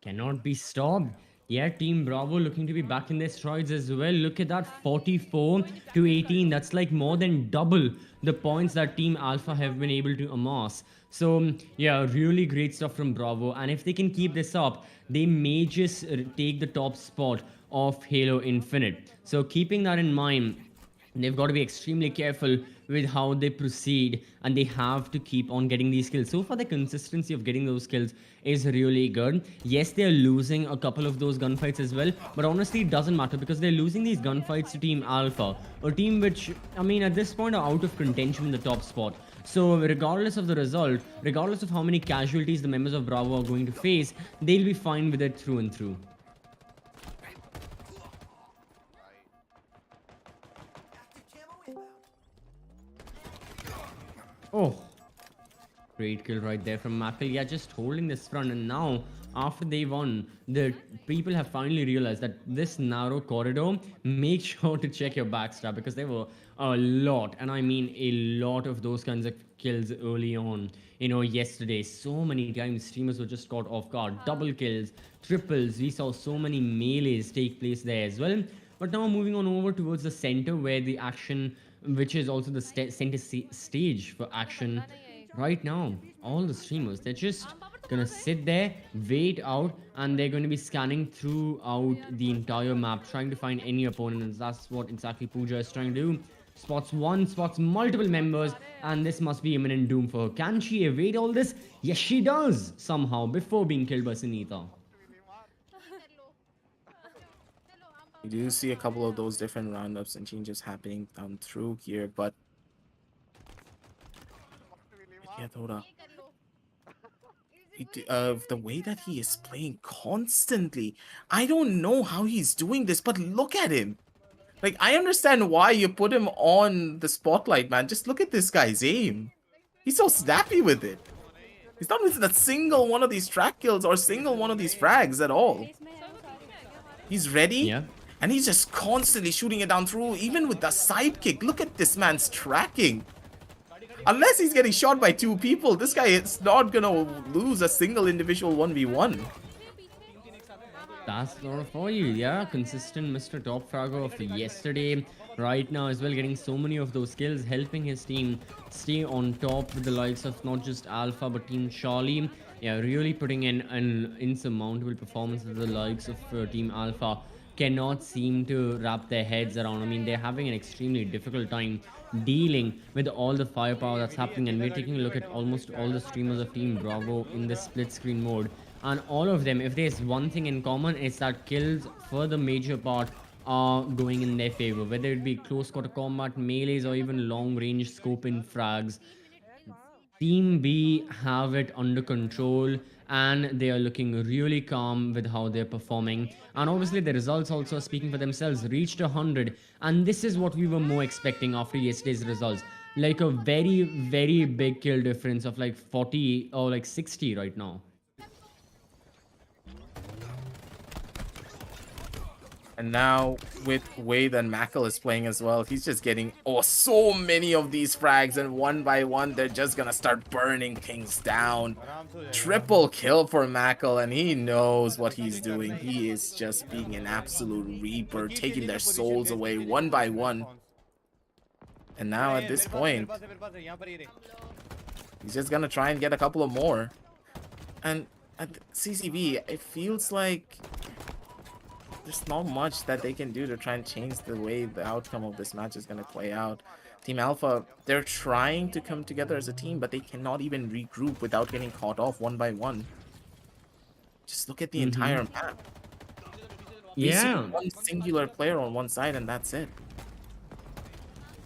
Cannot be stopped. Yeah, Team Bravo looking to be back in their strides as well. Look at that, 44 to 18. That's like more than double the points that Team Alpha have been able to amass. So, yeah, really great stuff from Bravo. And if they can keep this up, they may just take the top spot of Halo Infinite. So, keeping that in mind, they've got to be extremely careful with how they proceed, and they have to keep on getting these kills. So far, the consistency of getting those kills is really good. Yes, they're losing a couple of those gunfights as well, but honestly, it doesn't matter because they're losing these gunfights to Team Alpha, a team which, I mean, at this point are out of contention in the top spot. So regardless of the result, regardless of how many casualties the members of Bravo are going to face, they'll be fine with it through and through. Oh, great kill right there from Mackel. Yeah, just holding this front. And now, after they won, the people have finally realized that this narrow corridor, make sure to check your backstab because there were a lot, and I mean a lot of those kinds of kills early on. Yesterday, so many times streamers were just caught off guard. Double kills, triples. We saw so many melees take place there as well. But now moving on over towards the center where the action, which is also the center stage for action right now, all the streamers, they're just gonna sit there, wait out, and they're going to be scanning throughout the entire map, trying to find any opponent. And that's what exactly Pooja is trying to do. Spots one, spots multiple members, and this must be imminent doom for her. Can she evade all this? Yes, she does, somehow, before being killed by Sunita. You do see a couple of those different roundups and changes happening down through here, but yeah, Thoda, the way that he is playing constantly, I don't know how he's doing this, but look at him. Like, I understand why you put him on the spotlight, man. Just look at this guy's aim. He's so snappy with it. He's not missing a single one of these track kills or single one of these frags at all. He's ready, Yeah. and he's just constantly shooting it down through, even with the sidekick. Look at this man's tracking. Unless he's getting shot by 2 people, this guy is not gonna lose a single individual 1v1. That's not for you, yeah. Consistent Mr. Top Fragger of yesterday, right now as well, getting so many of those kills, helping his team stay on top with the likes of not just Alpha but Team Charlie. Yeah, really putting in an insurmountable performance with the likes of Team Alpha. Cannot seem to wrap their heads around. I mean, they're having an extremely difficult time dealing with all the firepower that's happening, and we're taking a look at almost all the streamers of Team Bravo in the split screen mode, and all of them, if there's one thing in common, it's that kills for the major part are going in their favor, whether it be close quarter combat, melees, or even long range scope in frags. Team B have it under control, and they are looking really calm with how they're performing. And obviously the results also are speaking for themselves. Reached 100, and this is what we were more expecting after yesterday's results. Like a very, very big kill difference of like 40 or like 60 right now. And now with Wade and Mackle is playing as well, he's just getting so many of these frags, and one by one they're just gonna start burning things down. Triple kill for Mackle, and he knows what he's doing. He is just being an absolute reaper, taking their souls away one by one. And now at this point, he's just gonna try and get a couple of more. And at CCV, it feels like there's not much that they can do to try and change the way the outcome of this match is going to play out. Team Alpha, they're trying to come together as a team, but they cannot even regroup without getting caught off one by one. Just look at the entire map. Yeah, One singular player on one side, and that's it.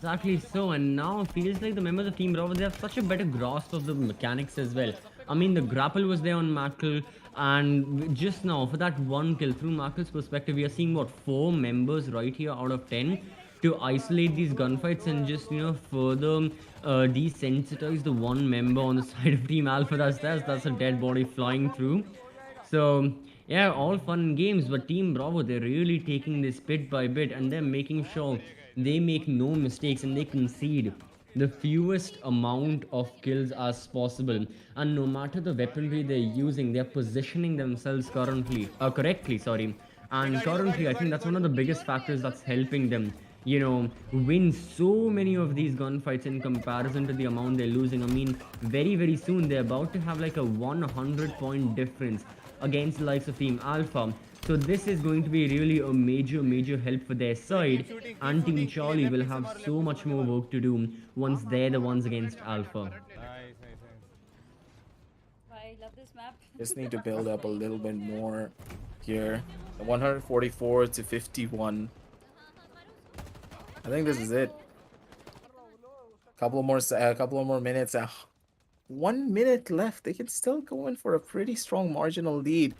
exactly so. And now it feels like the members of Team Bravo, they have such a better grasp of the mechanics as well. I mean, the grapple was there on Mackle, and just now for that one kill, through Mackle's perspective, we are seeing what, 4 members right here out of 10 to isolate these gunfights and just, you know, further desensitize the one member on the side of Team Alpha. That's a dead body flying through. So yeah, all fun and games, but Team Bravo, they're really taking this bit by bit, and they're making sure they make no mistakes and they concede the fewest amount of kills as possible. And no matter the weaponry they're using, they're positioning themselves correctly, sorry. And currently, I think that's one of the biggest factors that's helping them, you know, win so many of these gunfights in comparison to the amount they're losing. I mean, very, very soon, they're about to have like a 100-point difference against the likes of Team Alpha. So this is going to be really a major help for their side, and Team Charlie will have so much more work to do once they're the ones against Alpha. I love this map. Just need to build up a little bit more here. 144 to 51. I think this is it. Couple more minutes. 1 minute left. They can still go in for a pretty strong marginal lead.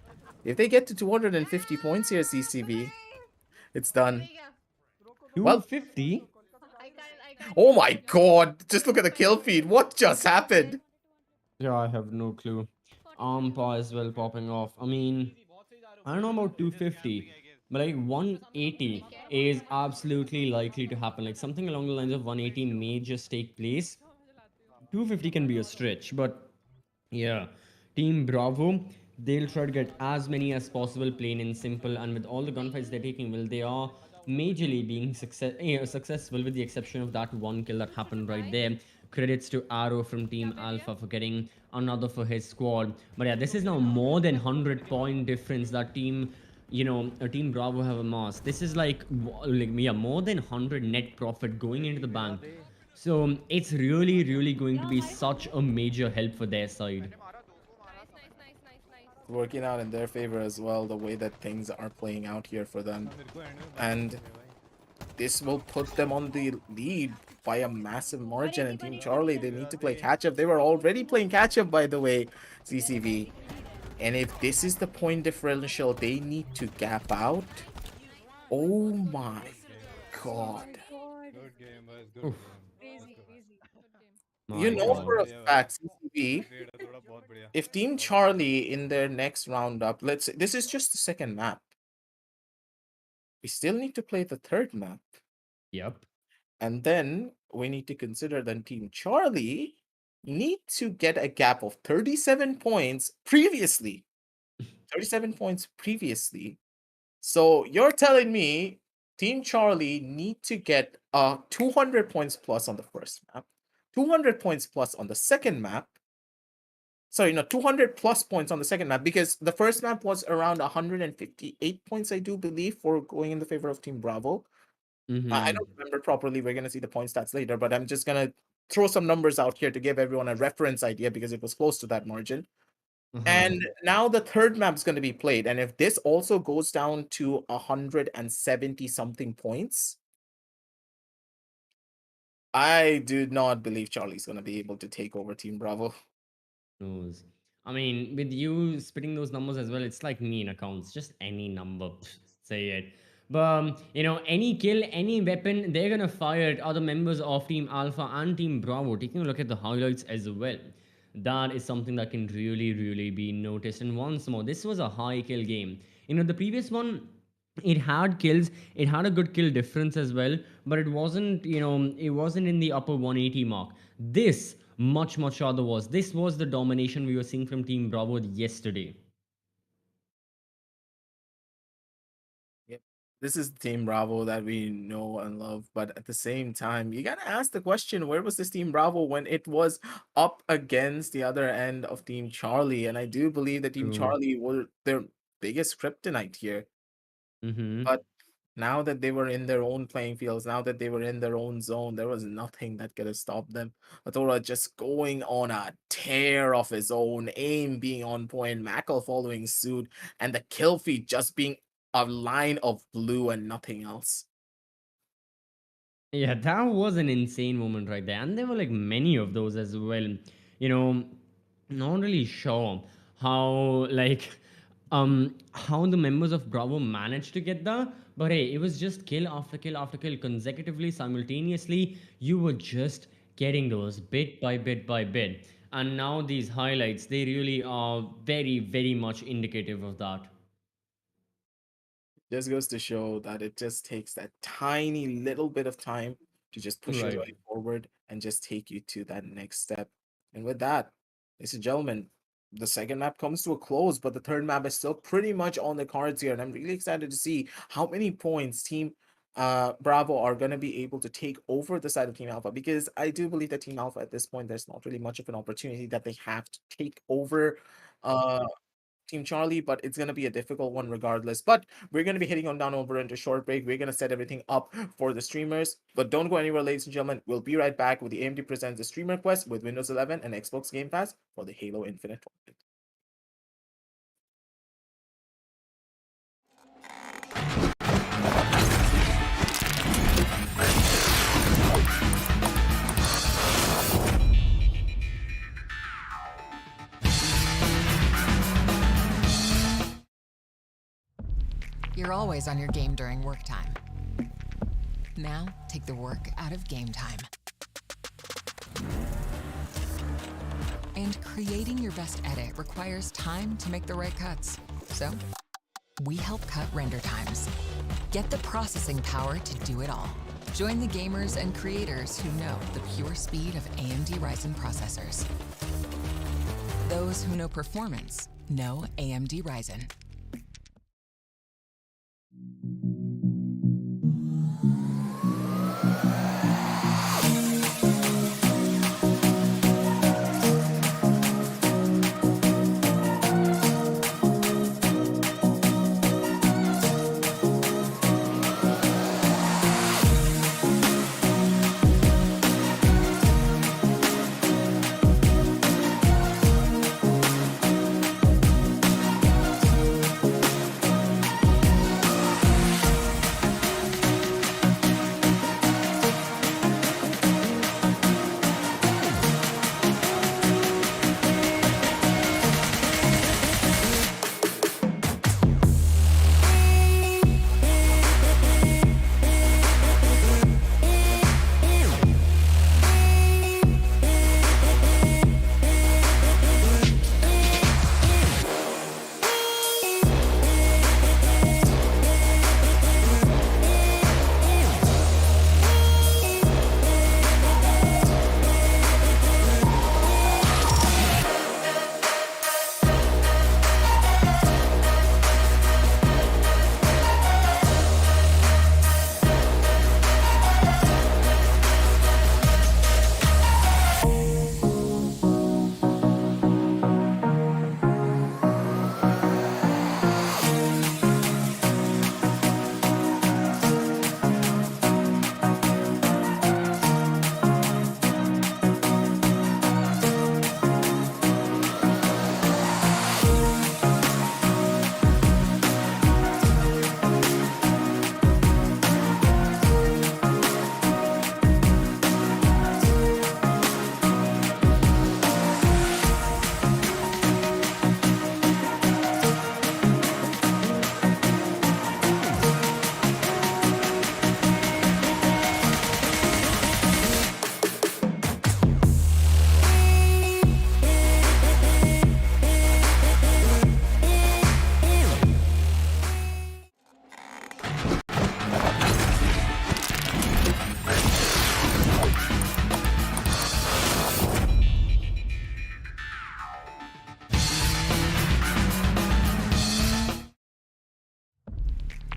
If they get to 250 points here, CCV, it's done. 250? Oh my god! Just look at the kill feed. What just happened? Yeah, I have no clue. Armpa as well popping off. I mean, I don't know about 250, but like 180 is absolutely likely to happen. Like something along the lines of 180 may just take place. 250 can be a stretch, but yeah, Team Bravo, they'll try to get as many as possible, plain and simple. And with all the gunfights they're taking, well, they are majorly being successful, with the exception of that one kill that happened right there. Credits to Arrow from Team Alpha for getting another for his squad. But yeah, this is now more than 100-point difference that Team Bravo have amassed. This is like yeah, more than 100 net profit going into the bank. So it's really going to be such a major help for their side. Working out in their favor as well, the way that things are playing out here for them. And this will put them on the lead by a massive margin. And Team Charlie, they need to play catch-up. They were already playing catch-up, by the way, CCV. And if this is the point differential they need to gap out, oh my God. Good game, boys. Good Oof, game. Crazy, crazy. Good game. You my know बहुत for God. a बढ़िया भाई. fact, CCB, Played है थोड़ा बहुत बढ़िया. if Team Charlie in their next roundup, let's say this is just the second map. We still need to play the third map. Yep. And then we need to consider that Team Charlie need to get a gap of 37 points previously. 37 points previously. So you're telling me Team Charlie need to get 200 points plus on the first map, 200 points plus on the second map. Sorry, no, 200 plus points on the second map because the first map was around 158 points, I do believe, for going in the favor of Team Bravo. I Mm-hmm. don't remember properly. We're going to see the point stats later, but I'm just going to throw some numbers out here to give everyone a reference idea because it was close to that margin. Uh-huh. And now the third map is going to be played. And if this also goes down to 170 something points, I do not believe Charlie's going to be able to take over Team Bravo. Knows. I mean, with you spitting those numbers as well, it's like me in accounts, just any number, say it. But any kill, any weapon, they're gonna fire at other members of Team Alpha and Team Bravo. Taking a look at the highlights as well, that is something that can really, really be noticed. And once more, this was a high kill game. The previous one, it had kills, it had a good kill difference as well, but it wasn't in the upper 180 mark. This much other was. This was the domination we were seeing from Team Bravo yesterday. Yep. This is Team Bravo that we know and love, but at the same time, you gotta ask the question: where was this Team Bravo when it was up against the other end of Team Charlie? And I do believe that Team True. Charlie were their biggest kryptonite here. Mm-hmm. But now that they were in their own playing fields, now that they were in their own zone, there was nothing that could have stopped them. Hathoda just going on a tear of his own, aim being on point, Mackle following suit, and the kill feed just being a line of blue and nothing else. Yeah, that was an insane moment right there. And there were like many of those as well. You know, not really sure how the members of Bravo managed to get there. But hey, it was just kill after kill after kill consecutively, simultaneously. You were just getting those bit by bit by bit. And now these highlights, they really are very, very much indicative of that. Just goes to show that it just takes that tiny little bit of time to just push your Right. way forward and just take you to that next step. And with that, ladies and gentlemen, the second map comes to a close, but the third map is still pretty much on the cards here. And I'm really excited to see how many points Team Bravo are going to be able to take over the side of Team Alpha, because I do believe that Team Alpha at this point, there's not really much of an opportunity that they have to take over Team Charlie, but it's going to be a difficult one regardless. But we're going to be heading on down over into short break. We're going to set everything up for the streamers. But don't go anywhere, ladies and gentlemen. We'll be right back with the AMD presents the Streamer Quest with Windows 11 and Xbox Game Pass for the Halo Infinite tournament. You're always on your game during work time. Now, take the work out of game time. And creating your best edit requires time to make the right cuts. So, we help cut render times. Get the processing power to do it all. Join the gamers and creators who know the pure speed of AMD Ryzen processors. Those who know performance know AMD Ryzen.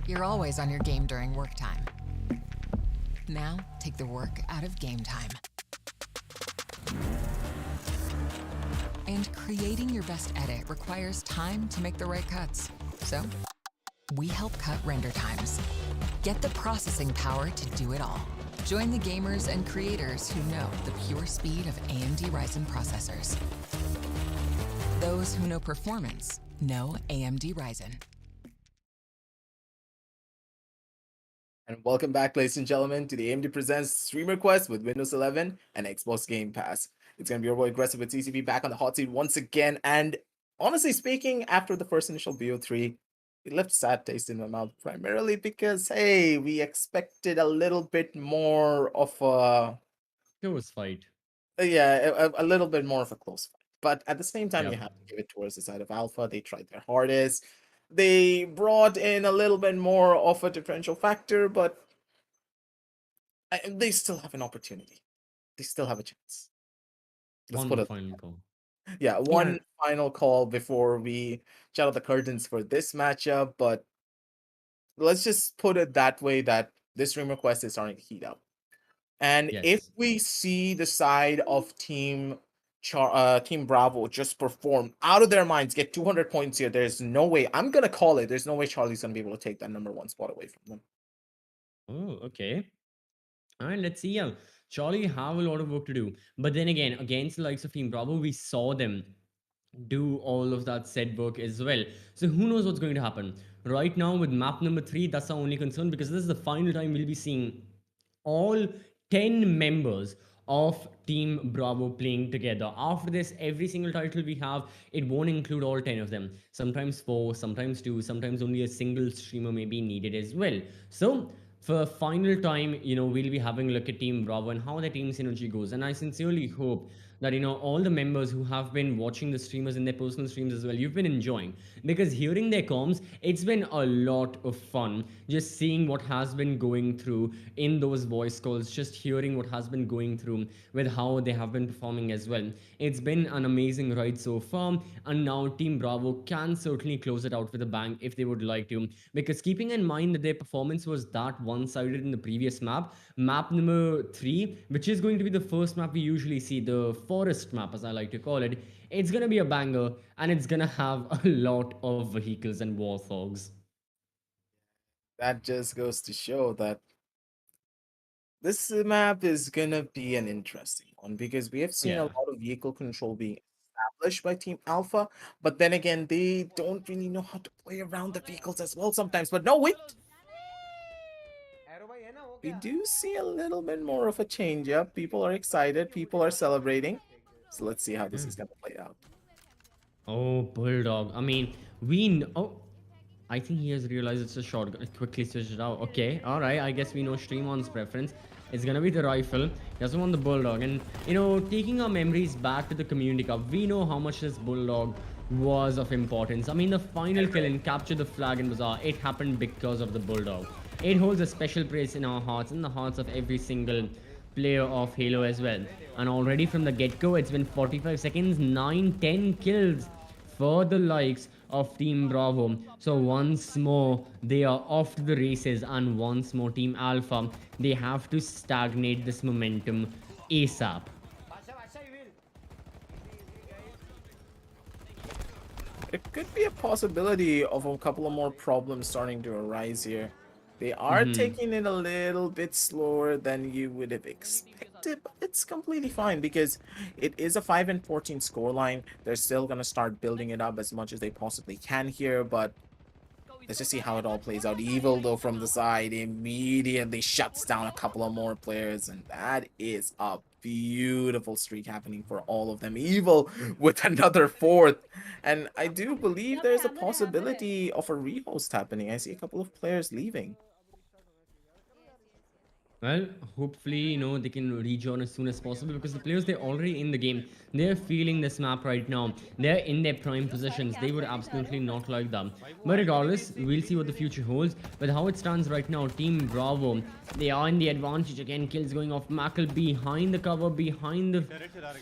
You're always on your game during work time. Now, take the work out of game time. And creating your best edit requires time to make the right cuts. So, we help cut render times. Get the processing power to do it all. Join the gamers and creators who know the pure speed of AMD Ryzen processors. Those who know performance know AMD Ryzen. And welcome back, ladies and gentlemen, to the AMD Presents Streamer Quest with Windows 11 and Xbox Game Pass. It's going to be your boy Aggressive with TCP back on the hot seat once again. And honestly speaking, after the first initial BO3, it left a sad taste in my mouth, primarily because, hey, we expected a little bit more of a... It was fight. Yeah, a little bit more of a close fight. But at the same time, you Yep. have to give it towards the side of Alpha. They tried their hardest. They brought in a little bit more of a differential factor, but they still have an opportunity. They still have a chance. Let's put One it. final call. Yeah, one final call before we shut out the curtains for this matchup. But let's just put it that way that this streamer quest is starting to heat up. And if Yes. we see the side of Team Bravo just perform out of their minds, get 200 points here, there's no way, I'm going to call it, there's no way Charlie's going to be able to take that #1 spot away from them. Oh, okay. All right, let's see. Yeah, Charlie have a lot of work to do. But then again, against the likes of Team Bravo, we saw them do all of that said work as well. So who knows what's going to happen? Right now, with map number 3, that's our only concern because this is the final time we'll be seeing all 10 members of Team Bravo playing together. After this, every single title we have, it won't include all 10 of them. Sometimes 4, sometimes 2, sometimes only a single streamer may be needed as well. So for final time, we'll be having a look at Team Bravo and how the team synergy goes. And I sincerely hope that, all the members who have been watching the streamers in their personal streams as well, you've been enjoying. Because hearing their comms, it's been a lot of fun. Just seeing what has been going through in those voice calls, just hearing what has been going through with how they have been performing as well. It's been an amazing ride so far. And now Team Bravo can certainly close it out with a bang if they would like to. Because keeping in mind that their performance was that one-sided in the previous map number 3, which is going to be the first map we usually see, the forest map as I like to call it, it's gonna be a banger and it's gonna have a lot of vehicles and warthogs. That just goes to show that this map is gonna be an interesting one because we have seen a Yeah. lot of vehicle control being established by Team Alpha, but then again, they don't really know how to play around the vehicles as well sometimes. But no, wait, we do see a little bit more of a change up. People are excited, people are celebrating. So let's see how this is gonna play out. Oh, Bulldog. I mean, oh, I think he has realized it's a shotgun. It quickly switched it out. Okay, alright. I guess we know Streamon's preference. It's gonna be the rifle. He doesn't want the Bulldog. And, taking our memories back to the Community Cup, we know how much this Bulldog was of importance. I mean, the final kill and capture the flag in Bazaar, it happened because of the Bulldog. It holds a special place in our hearts, in the hearts of every single player of Halo as well. And already from the get-go, it's been 45 seconds, 9-10 kills for the likes of Team Bravo. So once more, they are off to the races, and once more, Team Alpha, they have to stagnate this momentum ASAP. It could be a possibility of a couple of more problems starting to arise here. They are taking it a little bit slower than you would have expected, but it's completely fine because it is a 5-14 scoreline. They're still going to start building it up as much as they possibly can here, but let's just see how it all plays out. Evil, though, from the side immediately shuts down a couple of more players, and that is a beautiful streak happening for all of them. Evil with another 4th, and I do believe there's a possibility of a rehost happening. I see a couple of players leaving. Well, hopefully, they can rejoin as soon as possible because the players, they're already in the game. They're feeling this map right now. They're in their prime positions. They would absolutely not like them. But regardless, we'll see what the future holds. But how it stands right now, Team Bravo, they are in the advantage again. Kills going off Mackle behind the cover, behind the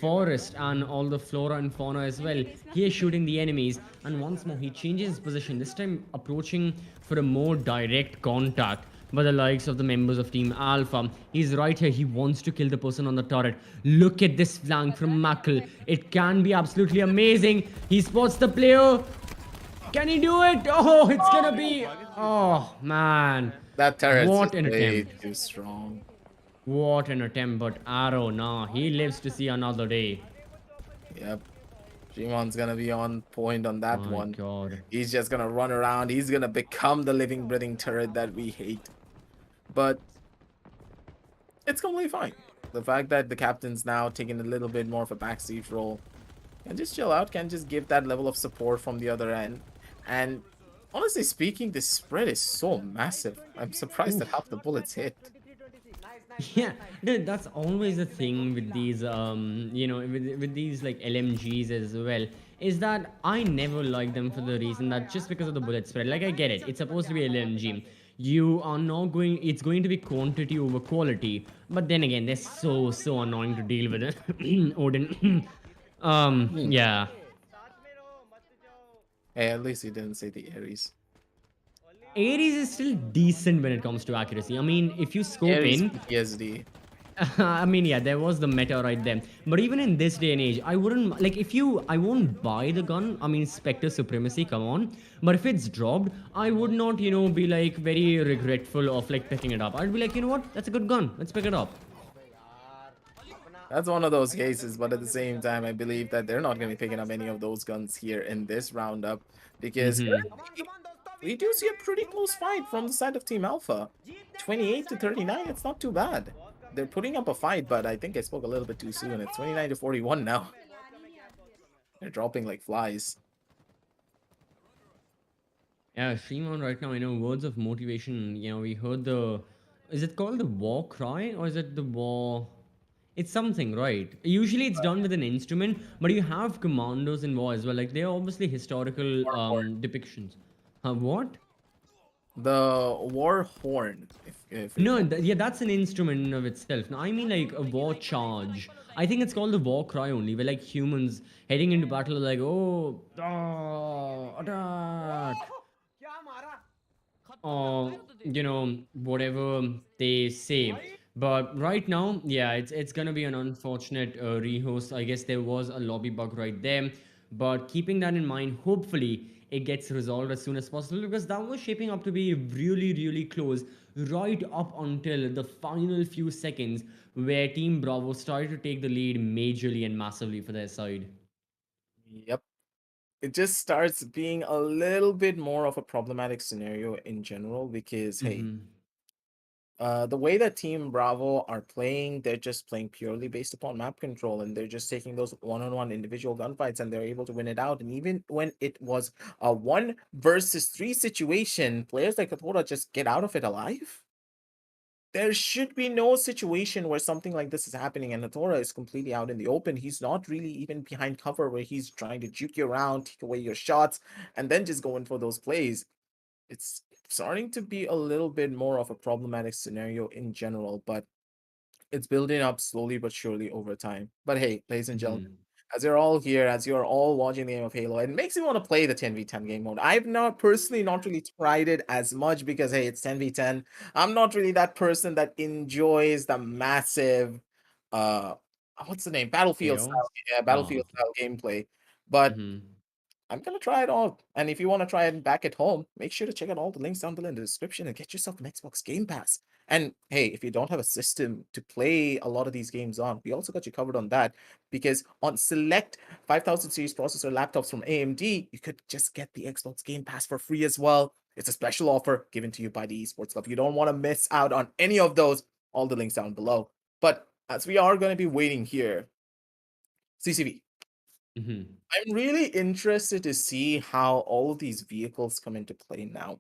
forest, and all the flora and fauna as well. He is shooting the enemies. And once more, he changes his position. This time, approaching for a more direct contact by the likes of the members of Team Alpha. He's right here. He wants to kill the person on the turret. Look at this flank from Mackle. It can be absolutely amazing. He spots the player. Can he do it? Oh, it's gonna be... Oh, man. That turret's What just an way attempt. too strong. What an attempt, but Arrow, nah, he lives to see another day. Yep. Shimon's gonna be on point on that My one. god. He's just gonna run around. He's gonna become the living, breathing turret that we hate. But it's completely fine. The fact that the captain's now taking a little bit more of a backseat role can just chill out, can just give that level of support from the other end. And honestly speaking, this spread is so massive. I'm surprised that half the bullets hit. Yeah, dude, that's always the thing with these with these like LMGs as well, is that I never like them for the reason that just because of the bullet spread. Like, I get it, it's supposed to be LMG, you are not going, it's going to be quantity over quality, but then again, they're so annoying to deal with it. Odin. Yeah. Hey, at least he didn't say the Ares. Ares is still decent when it comes to accuracy. I mean, if you scope Ares in, PTSD. I mean, yeah, there was the meta right there. But even in this day and age, I wouldn't like if you. I won't buy the gun. I mean, Spectre Supremacy, come on. But if it's dropped, I would not, be like very regretful of like picking it up. I'd be like, you know what? That's a good gun. Let's pick it up. That's one of those cases, but at the same time, I believe that they're not going to be picking up any of those guns here in this roundup because Mm-hmm. currently we do see a pretty close fight from the side of Team Alpha. 28 to 39, it's not too bad. They're putting up a fight, but I think I spoke a little bit too soon. It's 29 to 41 now. They're dropping like flies. Yeah, Shimon right now, words of motivation. We heard the. Is it called the war cry or is it the war? It's something, right? Usually it's done with an instrument, but you have commandos in war as well. Like, they're obviously historical War horn. depictions. What? The war horn, if you No, know. yeah, that's an instrument in of itself. No, I mean like a war charge. I think it's called the war cry only, where like humans heading into battle are like, oh, attack. Or whatever they say. But right now, yeah, it's gonna be an unfortunate rehost. I guess there was a lobby bug right there, but keeping that in mind, hopefully it gets resolved as soon as possible because that was shaping up to be really close right up until the final few seconds where Team Bravo started to take the lead majorly and massively for their side. Yep. It just starts being a little bit more of a problematic scenario in general because, hey, Mm-hmm. the way that Team Bravo are playing, they're just playing purely based upon map control, and they're just taking those one-on-one individual gunfights, and they're able to win it out. And even when it was a 1 versus 3 situation, players like hathoda just get out of it alive. There should be no situation where something like this is happening, and hathoda is completely out in the open. He's not really even behind cover where he's trying to juke you around, take away your shots, and then just go in for those plays. It's starting to be a little bit more of a problematic scenario in general, but it's building up slowly but surely over time. But hey, ladies and gentlemen, Mm-hmm. as you're all here, as you're all watching the game of Halo, it makes me want to play the 10v10 game mode. I've not personally not really tried it as much because hey, it's 10v10. I'm not really that person that enjoys the massive what's the name? Battlefield style, Chaos. yeah, Ah, battlefield okay. style gameplay. But Mm-hmm. I'm gonna try it all. And if you want to try it back at home, make sure to check out all the links down below in the description and get yourself an Xbox Game Pass. And hey, if you don't have a system to play a lot of these games on, we also got you covered on that. Because on select 5000 series processor laptops from AMD, you could just get the Xbox Game Pass for free as well. It's a special offer given to you by the Esports Club. You don't want to miss out on any of those. All the links down below. But as we are going to be waiting here, CCV, Mm-hmm. I'm really interested to see how all of these vehicles come into play now.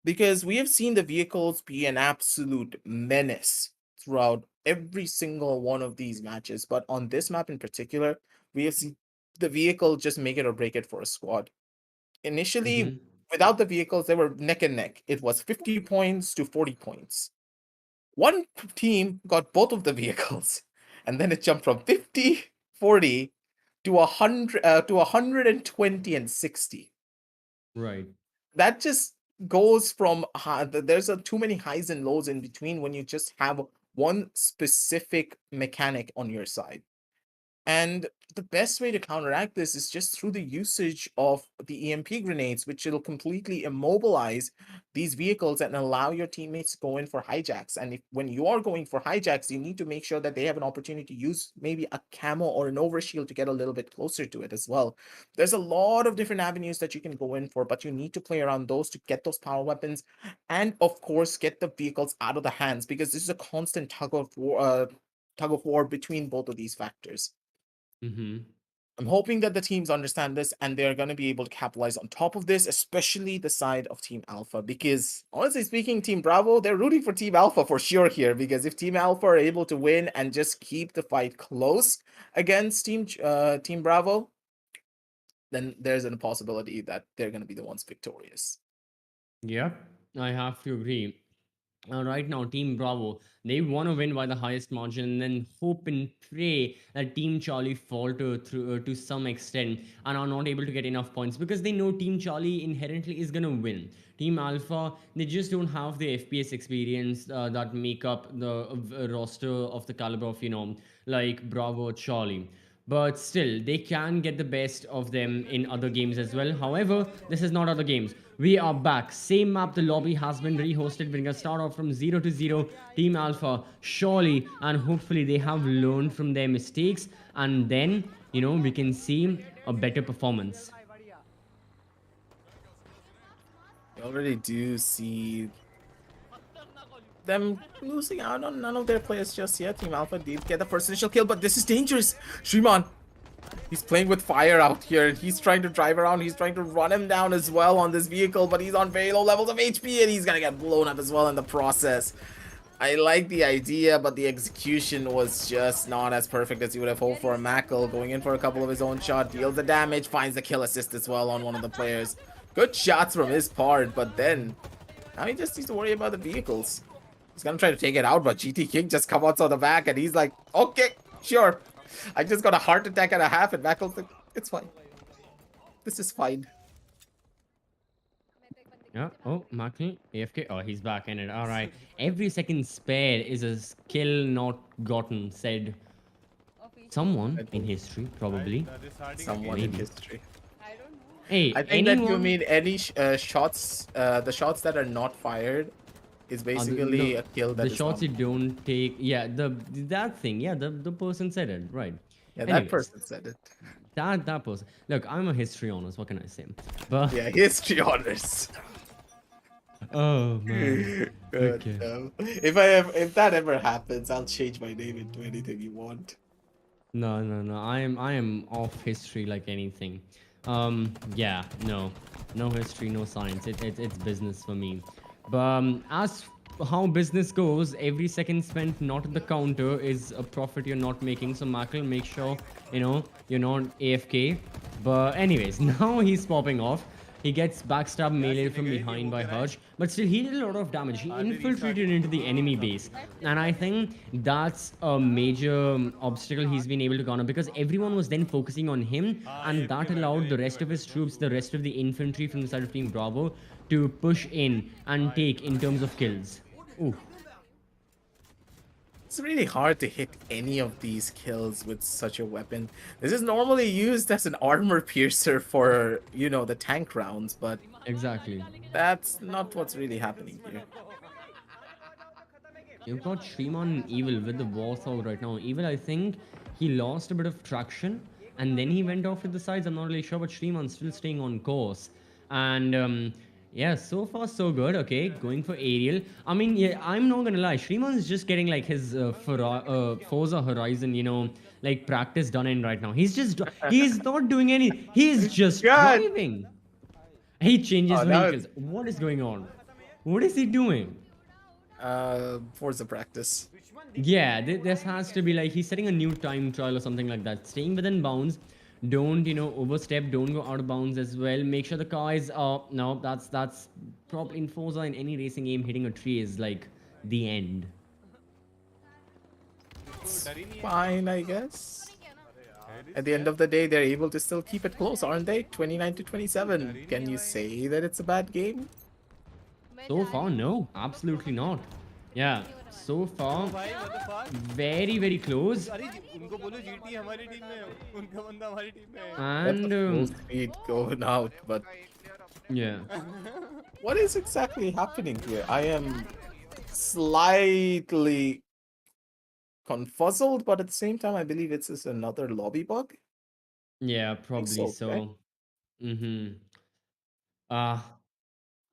Because we have seen the vehicles be an absolute menace throughout every single one of these matches, but on this map in particular, we have seen the vehicle just make it or break it for a squad. Initially, Mm-hmm. without the vehicles, they were neck and neck. It was 50 points to 40 points. One team got both of the vehicles, and then it jumped from 50, 40 to 100 to 120 and 60. Right. That just goes from there's too many highs and lows in between when you just have one specific mechanic on your side. And the best way to counteract this is just through the usage of the EMP grenades, which will completely immobilize these vehicles and allow your teammates to go in for hijacks. And if when you are going for hijacks, you need to make sure that they have an opportunity to use maybe a camo or an overshield to get a little bit closer to it as well. There's a lot of different avenues that you can go in for, but you need to play around those to get those power weapons, and of course get the vehicles out of the hands, because this is a constant tug of war between both of these factors. Mm-hmm. I'm hoping that the teams understand this and they're going to be able to capitalize on top of this, especially the side of Team Alpha. Because honestly speaking, Team Bravo, they're rooting for Team Alpha for sure here. Because if Team Alpha are able to win and just keep the fight close against Team Bravo, then there's a possibility that they're going to be the ones victorious. Yeah, I have to agree. Right now, Team Bravo, they want to win by the highest margin and then hope and pray that Team Charlie falter through to some extent and are not able to get enough points because they know Team Charlie inherently is going to win. Team Alpha, they just don't have the FPS experience that make up the roster of the caliber of, like Bravo or Charlie, but still they can get the best of them in other games as well. However, this is not other games. We are back, same map. The lobby has been rehosted. We're gonna start off from 0 to 0. Team Alpha, surely and hopefully they have learned from their mistakes, and then we can see a better performance. You already do see them losing out on none of their players just yet. Team Alpha did get the first initial kill, but this is dangerous. Shriman, he's playing with fire out here. He's trying to drive around. He's trying to run him down as well on this vehicle, but he's on very low levels of HP and he's gonna get blown up as well in the process. I like the idea, but the execution was just not as perfect as you would have hoped for. Mackle going in for a couple of his own shots, deals the damage, finds the kill assist as well on one of the players. Good shots from his part, but then now he just needs to worry about the vehicles. He's gonna try to take it out, but GT King just comes out of the back and he's like, okay, sure. I just got a heart attack and a half, and Mackle's like, it's fine. This is fine. Yeah. Oh, Markley, AFK. Oh, he's back in it. All right. Every second spare is a skill not gotten, said someone in history, probably. Someone in Maybe. history. Hey, I think that you anyone? mean any shots, the shots that are not fired is basically a kill that the is shots not. you don't take. Yeah, that thing. Yeah, the person said it right. Yeah, that Anyways, person said it. that person. Look, I'm a history honest. What can I say? But Yeah, history honors. oh man. Good. Okay. If that ever happens, I'll change my name into anything you want. No. I am off history like anything. Yeah, no history, no science. It's business for me. But as how business goes, every second spent not at the counter is a profit you're not making. So Michael, make sure you're not AFK. But anyways, now he's popping off. He gets backstab melee from behind by Hutch, but still he did a lot of damage. He infiltrated into the enemy base, and I think that's a major obstacle he's been able to garner because everyone was then focusing on him, and that allowed the rest of his troops, the rest of the infantry from the side of Team Bravo, to push in and take in terms of kills. Ooh. It's really hard to hit any of these kills with such a weapon. This is normally used as an armor piercer for, the tank rounds, but Exactly. that's not what's really happening here. You've got Shriman and Evil with the Warthog right now. Evil, I think he lost a bit of traction and then he went off to the sides. I'm not really sure, but Shriman's still staying on course. And yeah, so far so good. Okay, going for aerial. I mean, yeah, I'm not gonna lie. Shriman's just getting like his Forza Horizon, like practice done in right now. He's not doing any. He's just God. driving. He changes Oh, now vehicles. What is going on? What is he doing? Forza practice. Yeah, this has to be like he's setting a new time trial or something like that. Staying within bounds. Don't overstep. Don't go out of bounds as well. Make sure the car is no. That's probably in Forza in any racing game. Hitting a tree is like the end. इसको डर ही नहीं है Fine, I guess. Hell is At the end क्या of the day, they're able to still keep it close, aren't they? 29 to इसको डर 27. ही नहीं Can है you भाई say that it's a bad game? So far, no, absolutely not. Yeah, so क्यों far, भाई what the fuck very very close. अरे उनको बोलो जीटी हमारी टीम में है उनका बंदा हमारी टीम में है That's a And full speed going out, but उनका एक प्लेयर अपने yeah, what is exactly happening here? I am slightly confuzzled, but at the same time, I believe it's just another lobby bug. yeah, I think probably so, correct? so. Mm-hmm. Uh,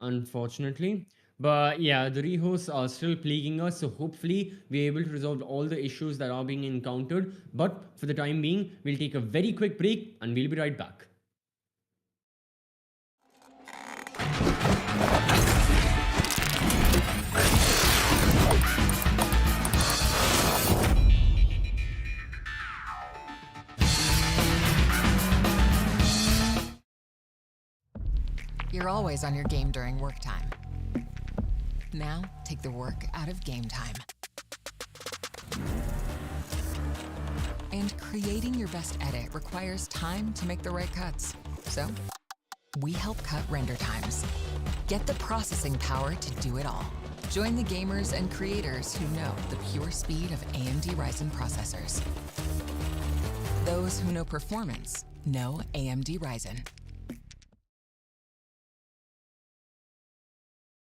Unfortunately. But yeah, the rehosts are still plaguing us, so hopefully we're able to resolve all the issues that are being encountered. But for the time being, we'll take a very quick break and we'll be right back. You're always on your game during work time. Now, take the work out of game time. And creating your best edit requires time to make the right cuts. So, we help cut render times. Get the processing power to do it all. Join the gamers and creators who know the pure speed of AMD Ryzen processors. Those who know performance know AMD Ryzen.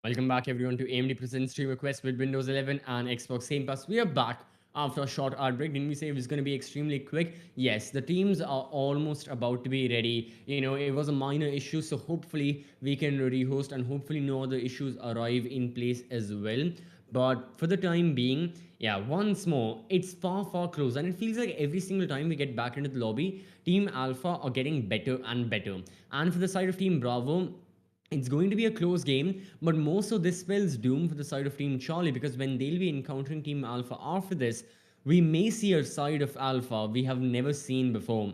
Welcome back, everyone, to AMD Presents Stream Request with Windows 11 and Xbox Game Pass. We are back after a short art break. Didn't we say it was going to be extremely quick? Yes, the teams are almost about to be ready. It was a minor issue, so hopefully we can rehost and hopefully no other issues arrive in place as well. But for the time being, yeah, once more, it's far, far closer. And it feels like every single time we get back into the lobby, Team Alpha are getting better and better. And for the side of Team Bravo, it's going to be a close game, but more so this spells doom for the side of Team Charlie because when they'll be encountering Team Alpha after this, we may see a side of Alpha we have never seen before.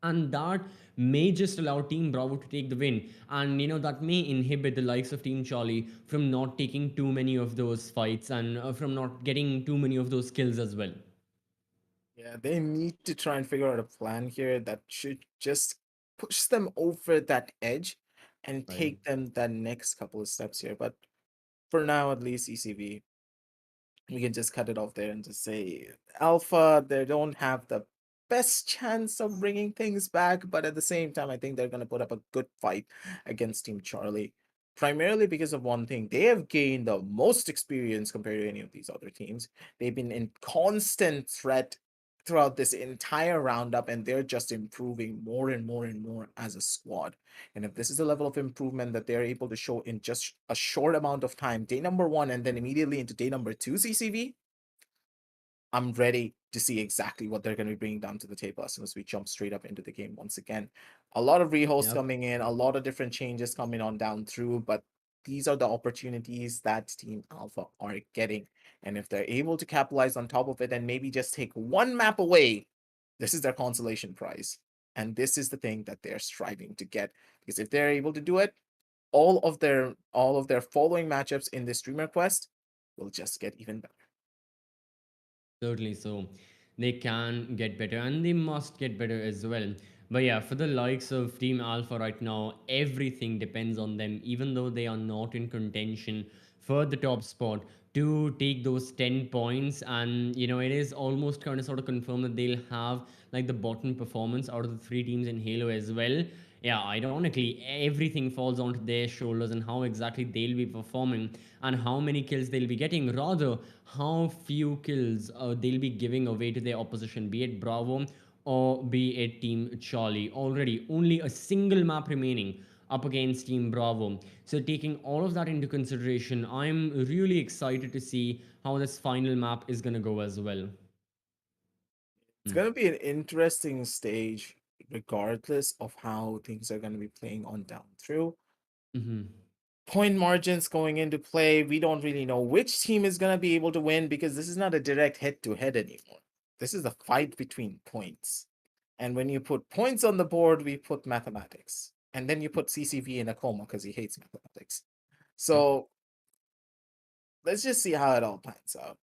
And that may just allow Team Bravo to take the win. And that may inhibit the likes of Team Charlie from not taking too many of those fights and from not getting too many of those kills as well. Yeah, they need to try and figure out a plan here that should just push them over that edge and Right. take them that next couple of steps here. But for now, at least ECV, we can just cut it off there and just say Alpha, they don't have the best chance of bringing things back, but at the same time, I think they're going to put up a good fight against Team Charlie. Primarily because of one thing, they have gained the most experience compared to any of these other teams. They've been in constant threat throughout this entire roundup, and they're just improving more and more and more as a squad. And if this is the level of improvement that they're able to show in just a short amount of time, day number one, and then immediately into day number two, CCV, I'm ready to see exactly what they're going to be bringing down to the table as soon as we jump straight up into the game once again. A lot of rehosts Yep. coming in, a lot of different changes coming on down through, but these are the opportunities that Team Alpha are getting. And if they're able to capitalize on top of it and maybe just take one map away, this is their consolation prize. And this is the thing that they're striving to get. Because if they're able to do it, all of their following matchups in this streamer quest will just get even better. Certainly so. They can get better and they must get better as well. But yeah, for the likes of Team Alpha right now, everything depends on them, even though they are not in contention for the top spot to take those 10 points. And, it is almost kind of sort of confirmed that they'll have like the bottom performance out of the three teams in Halo as well. Yeah, ironically, everything falls onto their shoulders and how exactly they'll be performing and how many kills they'll be getting. Rather, how few kills they'll be giving away to their opposition, be it Bravo or be it Team Charlie. Already, only a single map remaining up against Team Bravo. So, taking all of that into consideration, I'm really excited to see how this final map is going to go as well. It's going to be an interesting stage, regardless of how things are going to be playing on down through. Mm-hmm. point margins going into play. We don't really know which team is going to be able to win because this is not a direct head-to-head anymore. This is a fight between points. And when you put points on the board, we put mathematics. And then you put CCV in a coma because he hates mathematics. So let's just see how it all pans out.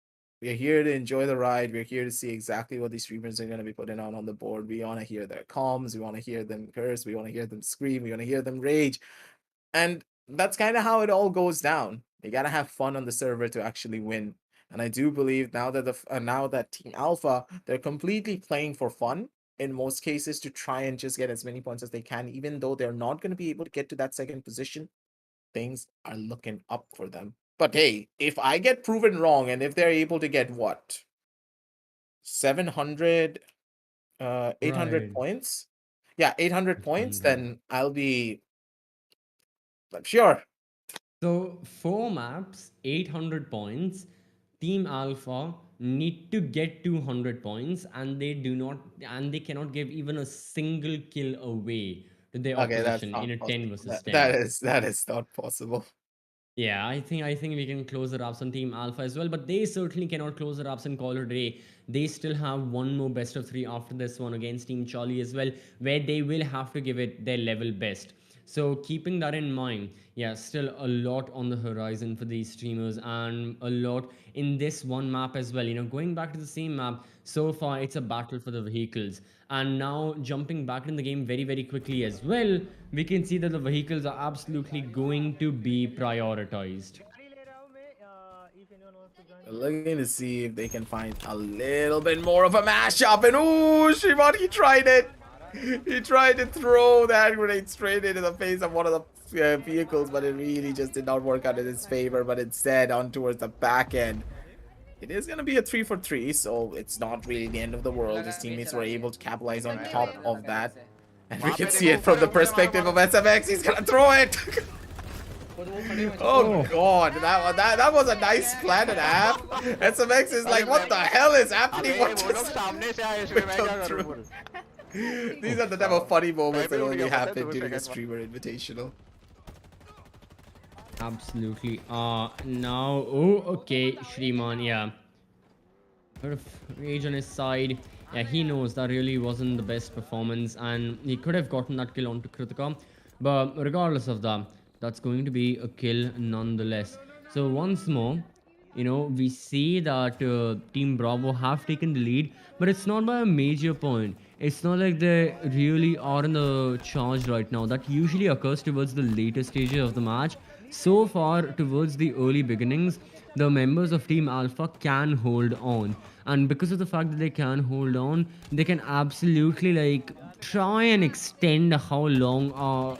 We're here to enjoy the ride. We're here to see exactly what these streamers are going to be putting out on the board. We want to hear their comms. We want to hear them curse. We want to hear them scream. We want to hear them rage. And that's kind of how it all goes down. You got to have fun on the server to actually win. And I do believe now that now that Team Alpha, they're completely playing for fun in most cases to try and just get as many points as they can, even though they're not going to be able to get to that second position. Things are looking up for them. But hey, if I get proven wrong and if they're able to get what? 700, 800 Right. points? Yeah, 800 points, 800. then I'm sure. So 4 maps, 800 points. Team Alpha need to get 200 points, and they cannot give even a single kill away to their Okay, that's opposition in not a 10 possible. versus 10. That is not possible. Yeah, I think we can close the wraps on Team Alpha as well, but they certainly cannot close the wraps and call it a day. They still have one more best of 3 after this one against Team Charlie as well, where they will have to give it their level best. So keeping that in mind, yeah, still a lot on the horizon for these streamers and a lot in this one map as well. Going back to the same map, so far it's a battle for the vehicles. And now jumping back in the game very, very quickly as well, we can see that the vehicles are absolutely going to be prioritized. Looking to see if they can find a little bit more of a mashup. And ooh, Shimon, he tried it. He tried to throw that grenade straight into the face of one of the vehicles, but it really just did not work out in his favor. But instead, on towards the back end. It is going to be a 3 for 3, so it's not really the end of the world. His teammates were able to capitalize on top of that. And we can see it from the perspective of SMX. He's going to throw it. Oh god, that was a nice plan and a half. SMX is like, what the hell is happening? What just come through? These are the type of funny moments that only happen during a streamer invitational. Absolutely. Now, oh, okay, Shriman, yeah. Bit of rage on his side. Yeah, he knows that really wasn't the best performance, and he could have gotten that kill onto Kritika. But regardless of that, that's going to be a kill nonetheless. So once more, we see that Team Bravo have taken the lead, but it's not by a major point. It's not like they really are in the charge right now. That usually occurs towards the later stages of the match. So far, towards the early beginnings, the members of Team Alpha can hold on. And because of the fact that they can hold on, they can absolutely try and extend how long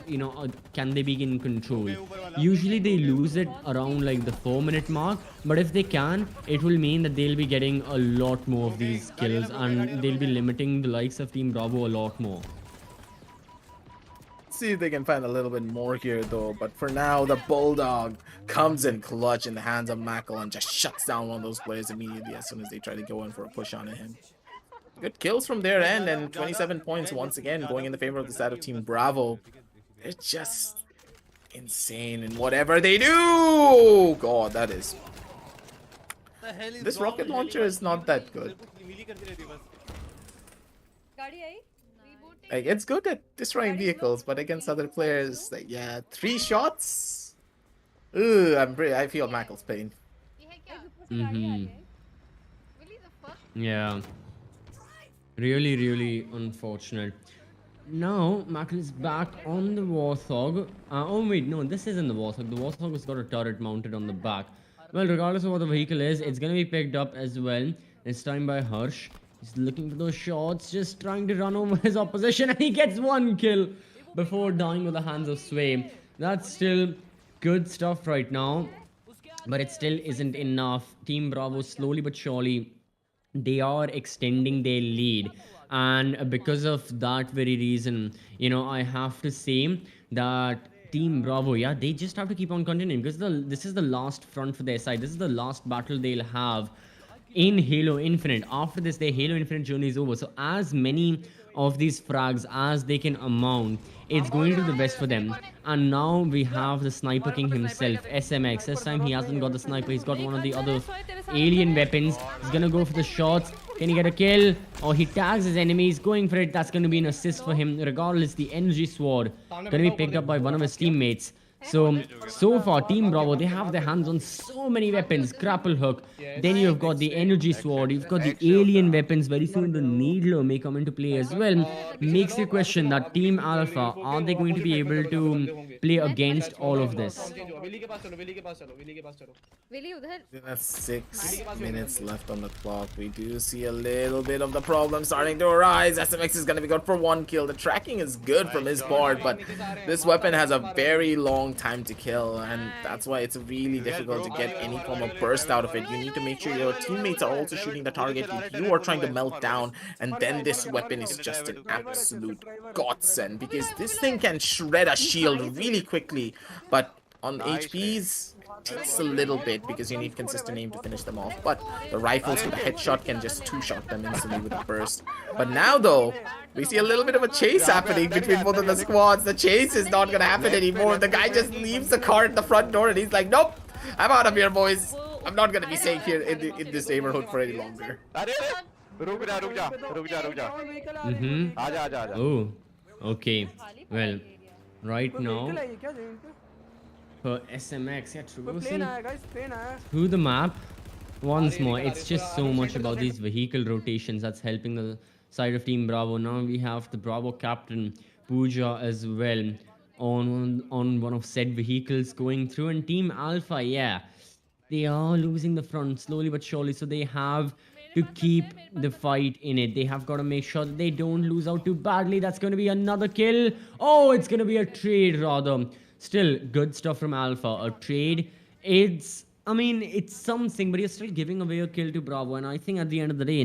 can they be in control. Usually they lose it around the 4-minute mark, but if they can, it will mean that they'll be getting a lot more of these kills, and they'll be limiting the likes of Team Bravo a lot more. See if they can find a little bit more here though, but for now the Bulldog comes in clutch in the hands of Mackle and just shuts down one of those players immediately as soon as they try to go in for a push on him. Good kills from their end, and 27 points once again going in the favor of the side of Team Bravo. They're just insane in whatever they do. God, that is... This rocket launcher is not that good. Like, it's good at destroying vehicles, but against other players, yeah, 3 shots? Ooh, I feel Mackle's pain. Yeah. Really, really unfortunate. Now, Mackle is back on the Warthog. Oh wait, no, this isn't the Warthog. The Warthog has got a turret mounted on the back. Well, regardless of what the vehicle is, it's gonna be picked up as well. This time by Harsh. He's looking for those shots, just trying to run over his opposition, and he gets 1 kill before dying with the hands of Sway. That's still good stuff right now, but it still isn't enough. Team Bravo, slowly but surely, they are extending their lead, and because of that very reason, I have to say that Team Bravo, yeah, they just have to keep on continuing, because this is the last front for their side. This is the last battle they'll have in Halo Infinite. After this, their Halo Infinite journey is over. So as many of these frags as they can amount, it's going to be the best for them. And now we have the Sniper King himself, SMX. This time he hasn't got the sniper, he's got one of the other alien weapons. He's gonna go for the shots. Can he get a kill? Or he tags his enemies, going for it. That's gonna be an assist for him. Regardless, the energy sword gonna be picked up by one of his teammates. So far, Team Bravo, they have their hands on so many weapons. Grapple hook. Then you've got the energy sword. You've got the alien weapons. Very soon, the needler may come into play as well. Makes you question that Team Alpha, are they going to be able to play against all of this? विली उधर We have 6 minutes left on the clock. We do see a little bit of the problem starting to arise. SMX is going to be good for 1 kill. The tracking is good from his part, but this weapon has a very long time to kill, and that's why it's really difficult to get any form of burst out of it. You need to make sure your teammates are also shooting the target. You are trying to melt down, and then this weapon is just an absolute godsend, because this thing can shred a shield really quickly, but on HPs, takes a little bit because you need consistent aim to finish them off. But the rifles with a headshot can just 2-shot them instantly with a burst. But now though, we see a little bit of a chase happening between both of the squads. The chase is not gonna happen anymore. The guy just leaves the car at the front door and he's like, nope, I'm out of here, boys. I'm not gonna be safe here in this neighborhood for any longer. Oh, okay. Well, right now, for SMX, yeah, traversing through the map once more. It's just so much about these vehicle rotations that's helping the side of Team Bravo. Now we have the Bravo captain Pooja as well on one of said vehicles going through, and Team Alpha, yeah, they are losing the front slowly but surely, so they have to keep the fight in it. They have got to make sure that they don't lose out too badly. That's going to be another kill. Oh, it's going to be a trade rather. Still, good stuff from Alpha. A trade. I mean, it's something, but you're still giving away a kill to Bravo. And I think at the end of the day,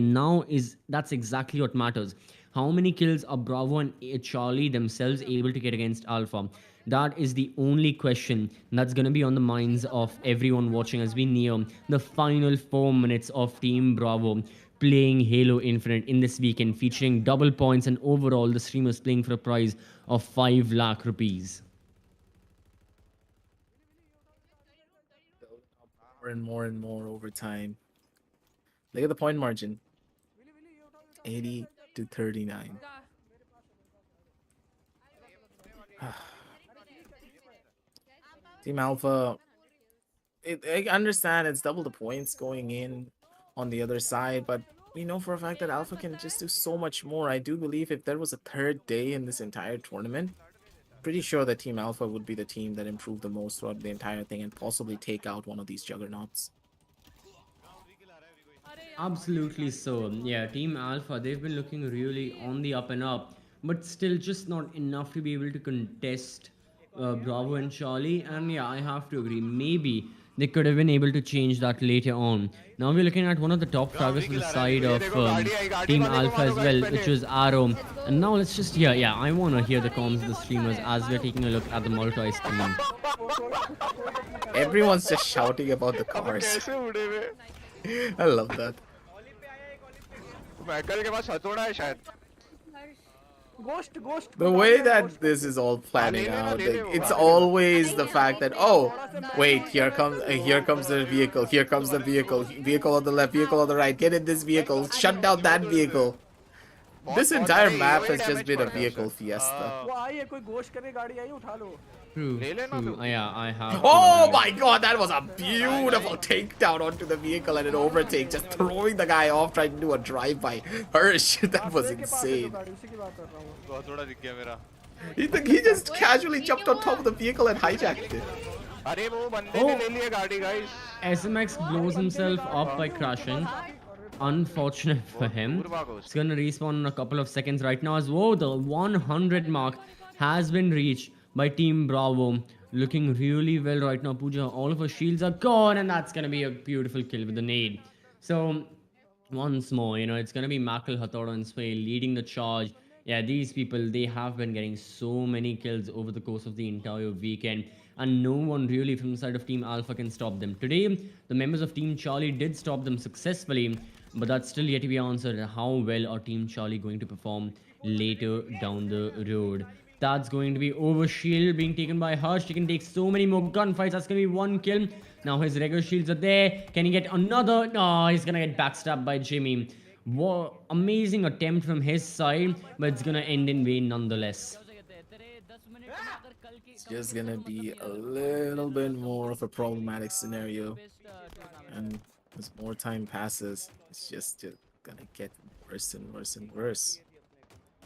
that's exactly what matters. How many kills are Bravo and Charlie themselves able to get against Alpha? That is the only question that's going to be on the minds of everyone watching as we near the final 4 minutes of Team Bravo playing Halo Infinite in this weekend, featuring double points, and overall the streamers playing for a prize of 5 lakh rupees. More and more over time. Look at the point margin. 80 to 39. Team Alpha, I understand it's double the points going in on the other side, but we know for a fact that Alpha can just do so much more. I do believe if there was a third day in this entire tournament, pretty sure that Team Alpha would be the team that improved the most throughout the entire thing and possibly take out one of these juggernauts. Absolutely so. Yeah, Team Alpha, they've been looking really on the up and up, but still just not enough to be able to contest Bravo and Charlie. And yeah, I have to agree. Maybe they could have been able to change that later on. Now we're looking at one of the top fraggers for the side of Team Alpha as well, which was Arrow. And now let's just hear, yeah, I want to hear the comms of the streamers as we're taking a look at the multi-screen. Everyone's just shouting about the cars. I love that. The way that this is all planning out, like, it's always the fact that, oh, wait, here comes the vehicle, here comes the vehicle on the left, vehicle on the right, get in this vehicle, shut down that vehicle. This entire map has just been a vehicle fiesta. True. Yeah, I have. Oh my god, that was a beautiful takedown onto the vehicle and an overtake, just throwing the guy off, trying to do a drive-by. Hirsch, that was insane. He just casually jumped on top of the vehicle and hijacked it. SMX blows himself up by crashing. Unfortunate for him. It's gonna respawn in a couple of seconds right now as well. The 100 mark has been reached by Team Bravo. Looking really well right now. Pooja, all of her shields are gone, and that's gonna be a beautiful kill with the nade. So once more, it's gonna be Makal, Hathoda, and Sway leading the charge. Yeah, these people, they have been getting so many kills over the course of the entire weekend, and no one really from the side of Team Alpha can stop them. Today, the members of Team Charlie did stop them successfully, but that's still yet to be answered. How well are Team Charlie going to perform later down the road. That's going to be over shield being taken by Hush. He can take so many more gunfights. That's going to be one kill. Now his regular shields are there. Can he get another? No, he's going to get backstabbed by Jimmy. What amazing attempt from his side, but it's going to end in vain nonetheless. It's just gonna be a little bit more of a problematic scenario, and as more time passes, it's just gonna get worse and worse and worse.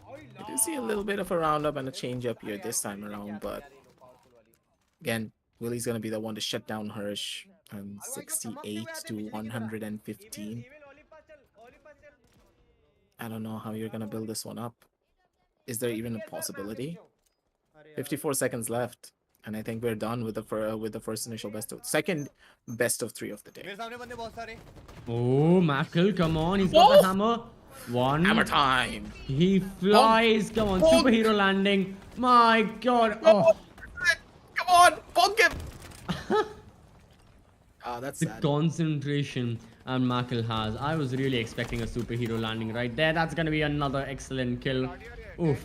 I do see a little bit of a roundup and a change up here this time around, but again, Willie's gonna be the one to shut down Hirsch and 68 to 115. I don't know how you're gonna build this one up. Is there even a possibility? 54 seconds left, and I think we're done with the first initial second best of 3 of the day. मेरे सामने बंदे बहुत सारे Oh, Mackle, come on. He's got the hammer. One. Hammer time! He flies. Come on, Bonk. superhero landing. My God. Oh, Come on, bonk him! Ah, that's the sad. concentration and Mackle has. I was really expecting a superhero landing right there. That's going to be another excellent kill. Oof.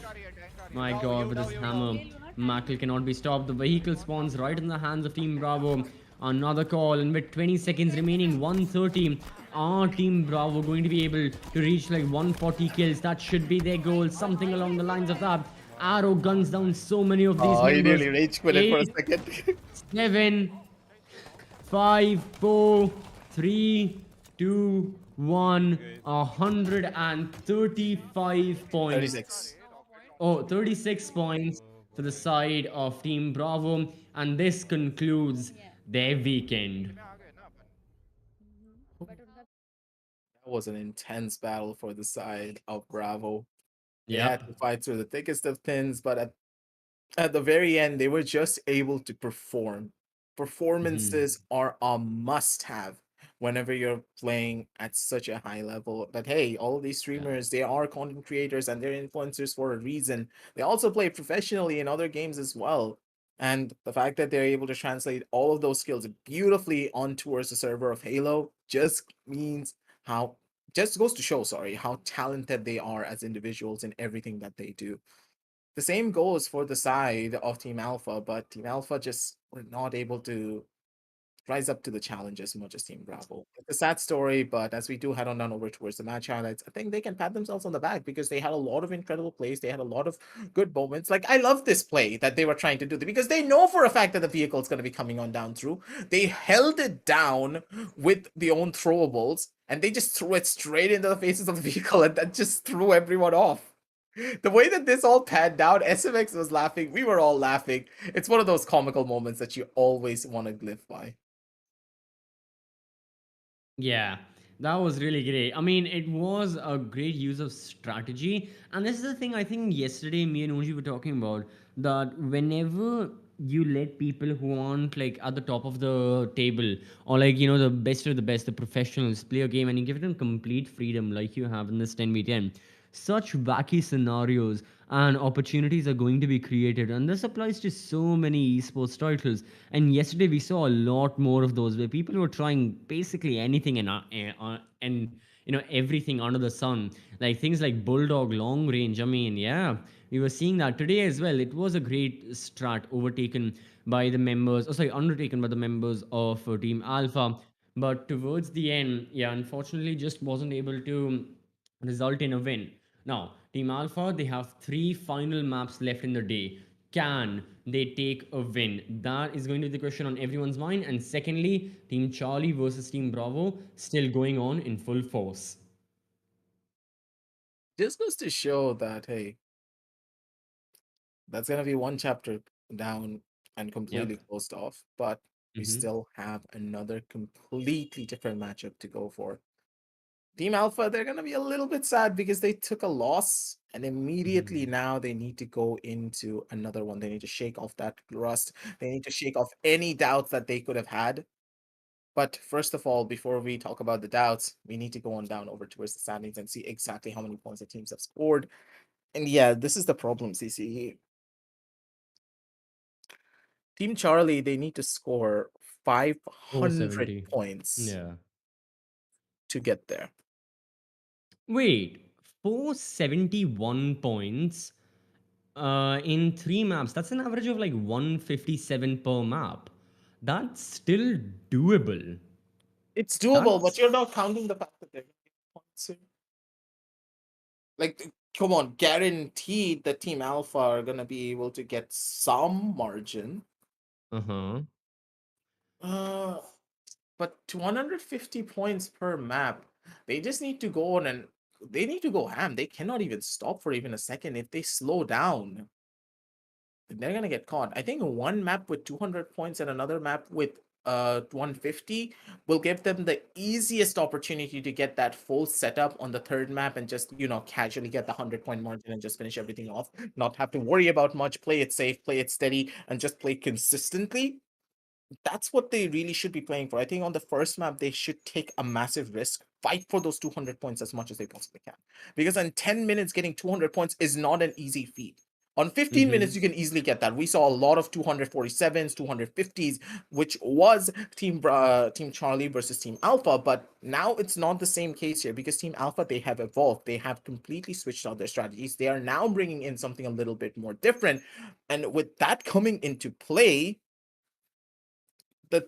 My God, with his hammer. Mackle cannot be stopped. The vehicle spawns right in the hands of Team Bravo. Another call, and with 20 seconds remaining, 130. Are Team Bravo going to be able to reach like 140 kills? That should be their goal. Something along the lines of that. Arrow guns down so many of these Oh, he members. nearly rage quit it for a 8, second. 7, 5, 4, 3, 2, 1. 135 points. 36. Oh, 36 points for the side of Team Bravo. And this concludes their weekend. That was an intense battle for the side of Bravo. They Yep. had to fight through the thickest of thins, but at the very end, they were just able to perform. Performances are a must have whenever you're playing at such a high level. But hey, all of these streamers, they are content creators and they're influencers for a reason. They also play professionally in other games as well. And the fact that they're able to translate all of those skills beautifully on towards the server of Halo just goes to show, sorry, how talented they are as individuals in everything that they do. The same goes for the side of Team Alpha, but Team Alpha just were not able to rise up to the challenge as much as Team Bravo. It's a sad story, but as we do head on down over towards the match highlights, I think they can pat themselves on the back because they had a lot of incredible plays. They had a lot of good moments. Like, I love this play that they were trying to do because they know for a fact that the vehicle is going to be coming on down through. They held it down with the own throwables, and they just threw it straight into the faces of the vehicle, and that just threw everyone off. The way that this all panned out, SMX was laughing. We were all laughing. It's one of those comical moments that you always want to live by. Yeah, that was really great. I mean, it was a great use of strategy. And this is the thing I think yesterday me and Unji were talking about, that whenever you let people who aren't like at the top of the table, or like, the best of the best, the professionals, play a game and you give them complete freedom like you have in this 10v10, such wacky scenarios and opportunities are going to be created, and this applies to so many esports titles. And yesterday we saw a lot more of those, where people were trying basically anything and everything under the sun, like things like bulldog long range. I mean, yeah, we were seeing that today as well. It was a great strat overtaken by the members, oh sorry, undertaken by the members of Team Alpha. But towards the end, yeah, unfortunately just wasn't able to result in a win. Now, Team Alpha, they have 3 final maps left in the day. Can they take a win? That is going to be the question on everyone's mind. And secondly, Team Charlie versus Team Bravo still going on in full force. Just goes to show that, hey, that's gonna be one chapter down and completely Yep. closed off, but we Mm-hmm. still have another completely different matchup to go for. Team Alpha, they're gonna be a little bit sad because they took a loss and immediately now they need to go into another one. They need to shake off that rust. They need to shake off any doubts that they could have had. But first of all, before we talk about the doubts, we need to go on down over towards the standings and see exactly how many points the teams have scored. And yeah, this is the problem, CC. Team Charlie, they need to score 500 470. points Yeah. to get there. Wait, 471 points in 3 maps. That's an average of like 157 per map. That's still doable. It's doable, but That's you're not counting the fact that they're gonna get points soon. Like, come on, guaranteed the Team Alpha are gonna be able to get some margin. uh-huh. Uh, but 150 points per map, they just need to go on and they need to go ham. They cannot even stop for even a second. If they slow down, they're gonna get caught. I think one map with 200 points and another map with 150 will give them the easiest opportunity to get that full setup on the third map and just, you know, casually get the 100-point margin and just finish everything off. Not have to worry about much, play it safe, play it steady, and just play consistently. That's what they really should be playing for. I think on the first map, they should take a massive risk, fight for those 200 points as much as they possibly can. Because in 10 minutes, getting 200 points is not an easy feat. On 15 minutes, you can easily get that. We saw a lot of 247s, 250s, which was Team Charlie versus Team Alpha. But now it's not the same case here because Team Alpha, they have evolved. They have completely switched out their strategies. They are now bringing in something a little bit more different. And with that coming into play, the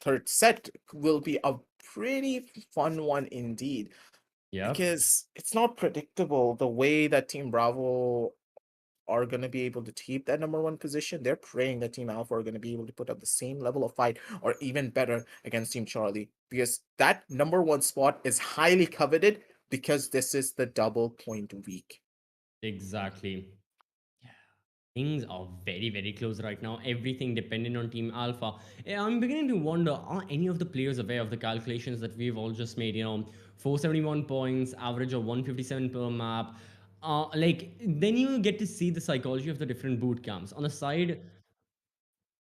third set will be a pretty fun one indeed. Yeah. Because it's not predictable the way that Team Bravo are going to be able to keep that number one position. They're praying that Team Alpha are going to be able to put up the same level of fight or even better against Team Charlie. Because that number one spot is highly coveted because this is the double point week. Exactly. Things are very, very close right now. Everything dependent on Team Alpha. I'm beginning to wonder, are any of the players aware of the calculations that we've all just made? 471 points, average of 157 per map. Then you get to see the psychology of the different boot camps. On the side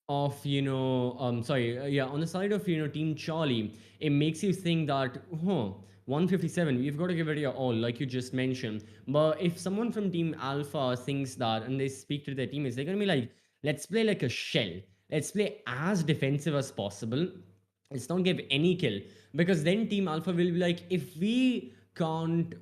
of on the side of Team Charlie, it makes you think that 157, we've got to give it your all, like you just mentioned. But if someone from Team Alpha thinks that and they speak to their teammates, they're gonna be like, let's play like a shell, let's play as defensive as possible, let's not give any kill. Because then Team Alpha will be like, if we can't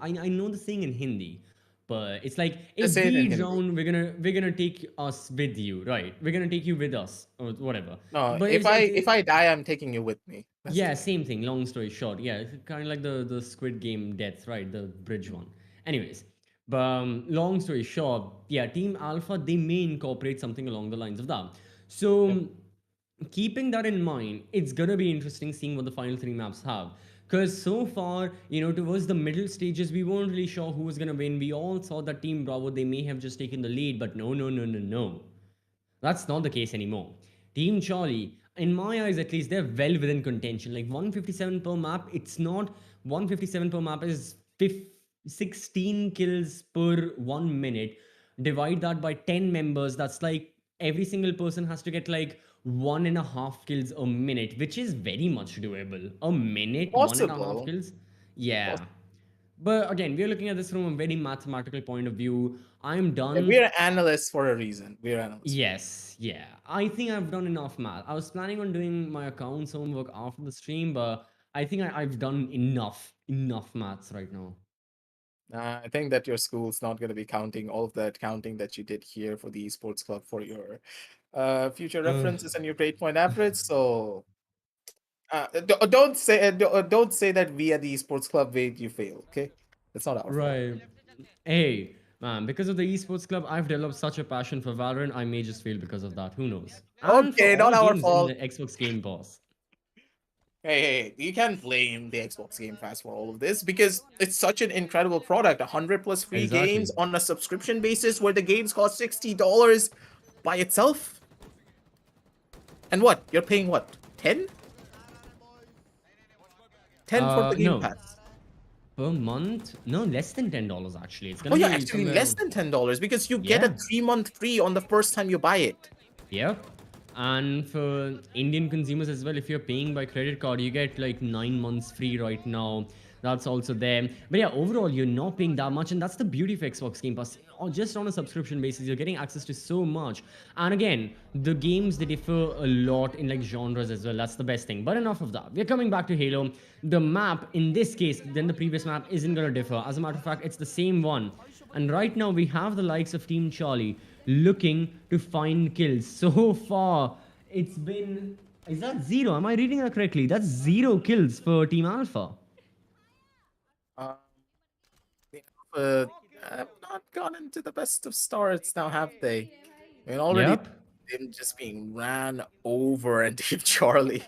I know the thing in Hindi, but it's like, Just if say it in we Hindi. drown, we're gonna take us with you, right? We're gonna take you with us or whatever. No, But if it's I die, I'm taking you with me. That's the yeah, thing. same thing. Long story short, yeah, it's kind of like the Squid Game death, right? The bridge one. Anyways, but long story short, yeah, Team Alpha, they may incorporate something along the lines of that. Yep. So keeping that in mind, it's gonna be interesting seeing what the final three maps have. Because so far, towards the middle stages, we weren't really sure who was gonna win. We all thought that Team Bravo, they may have just taken the lead, but no, no, no, no, no. That's not the case anymore. Team Charlie, in my eyes at least, they're well within contention. Like 157 per map, it's not 157 per map is 16 kills per 1 minute. Divide that by 10 members, that's like every single person has to get like 1.5 kills a minute, which is very much doable. A minute, 1.5 Possible. kills? Yeah. But again, we're looking at this from a very mathematical point of view. I'm Yeah, done. we're analysts for a reason. We're analysts. Yes, yeah. I think I've done enough math. I was planning on doing my accounts homework after the stream, but I think I've done enough maths right now. I think that your school's not going to be counting all of that counting that you did here for the esports club for your future Uh, references and your grade point average. So don't say that we at the esports club made you fail. Okay, it's not our fault. right. Hey, man, because of the esports club, I've developed such a passion for Valorant. I may just fail because of that. Who knows? And for Okay, not all our games in fault. the Xbox Game Pass. Hey, you can't blame the Xbox Game Pass for all of this because it's such an incredible product. 100 plus free games Exactly. on a subscription basis where the games cost $60 by itself. And what? You're paying what? 10? 10 for the Game No. Pass. Per month? No, less than $10 actually. It's Oh gonna yeah, be actually somewhere. less than $10 because you get a Yeah. 3-month free on the first time you buy it. Yep. And for Indian consumers as well, if you're paying by credit card, you get like 9 months free right now. That's also there. But yeah, overall, you're not paying that much, and that's the beauty of Xbox Game Pass. just on a subscription basis. You're getting access to so much. And again, the games, they differ a lot in like genres as well. That's the best thing. But enough of that. We're coming back to Halo. The map in this case than the previous map isn't going to differ. As a matter of fact, it's the same one. And right now we have the likes of Team Charlie looking to find kills. So far, it's been... Is that 0? Am I reading that correctly? That's 0 kills for Team Alpha. Have not gotten to the best of starts now, have they? I mean, already Yep. them just being ran over and Team Charlie.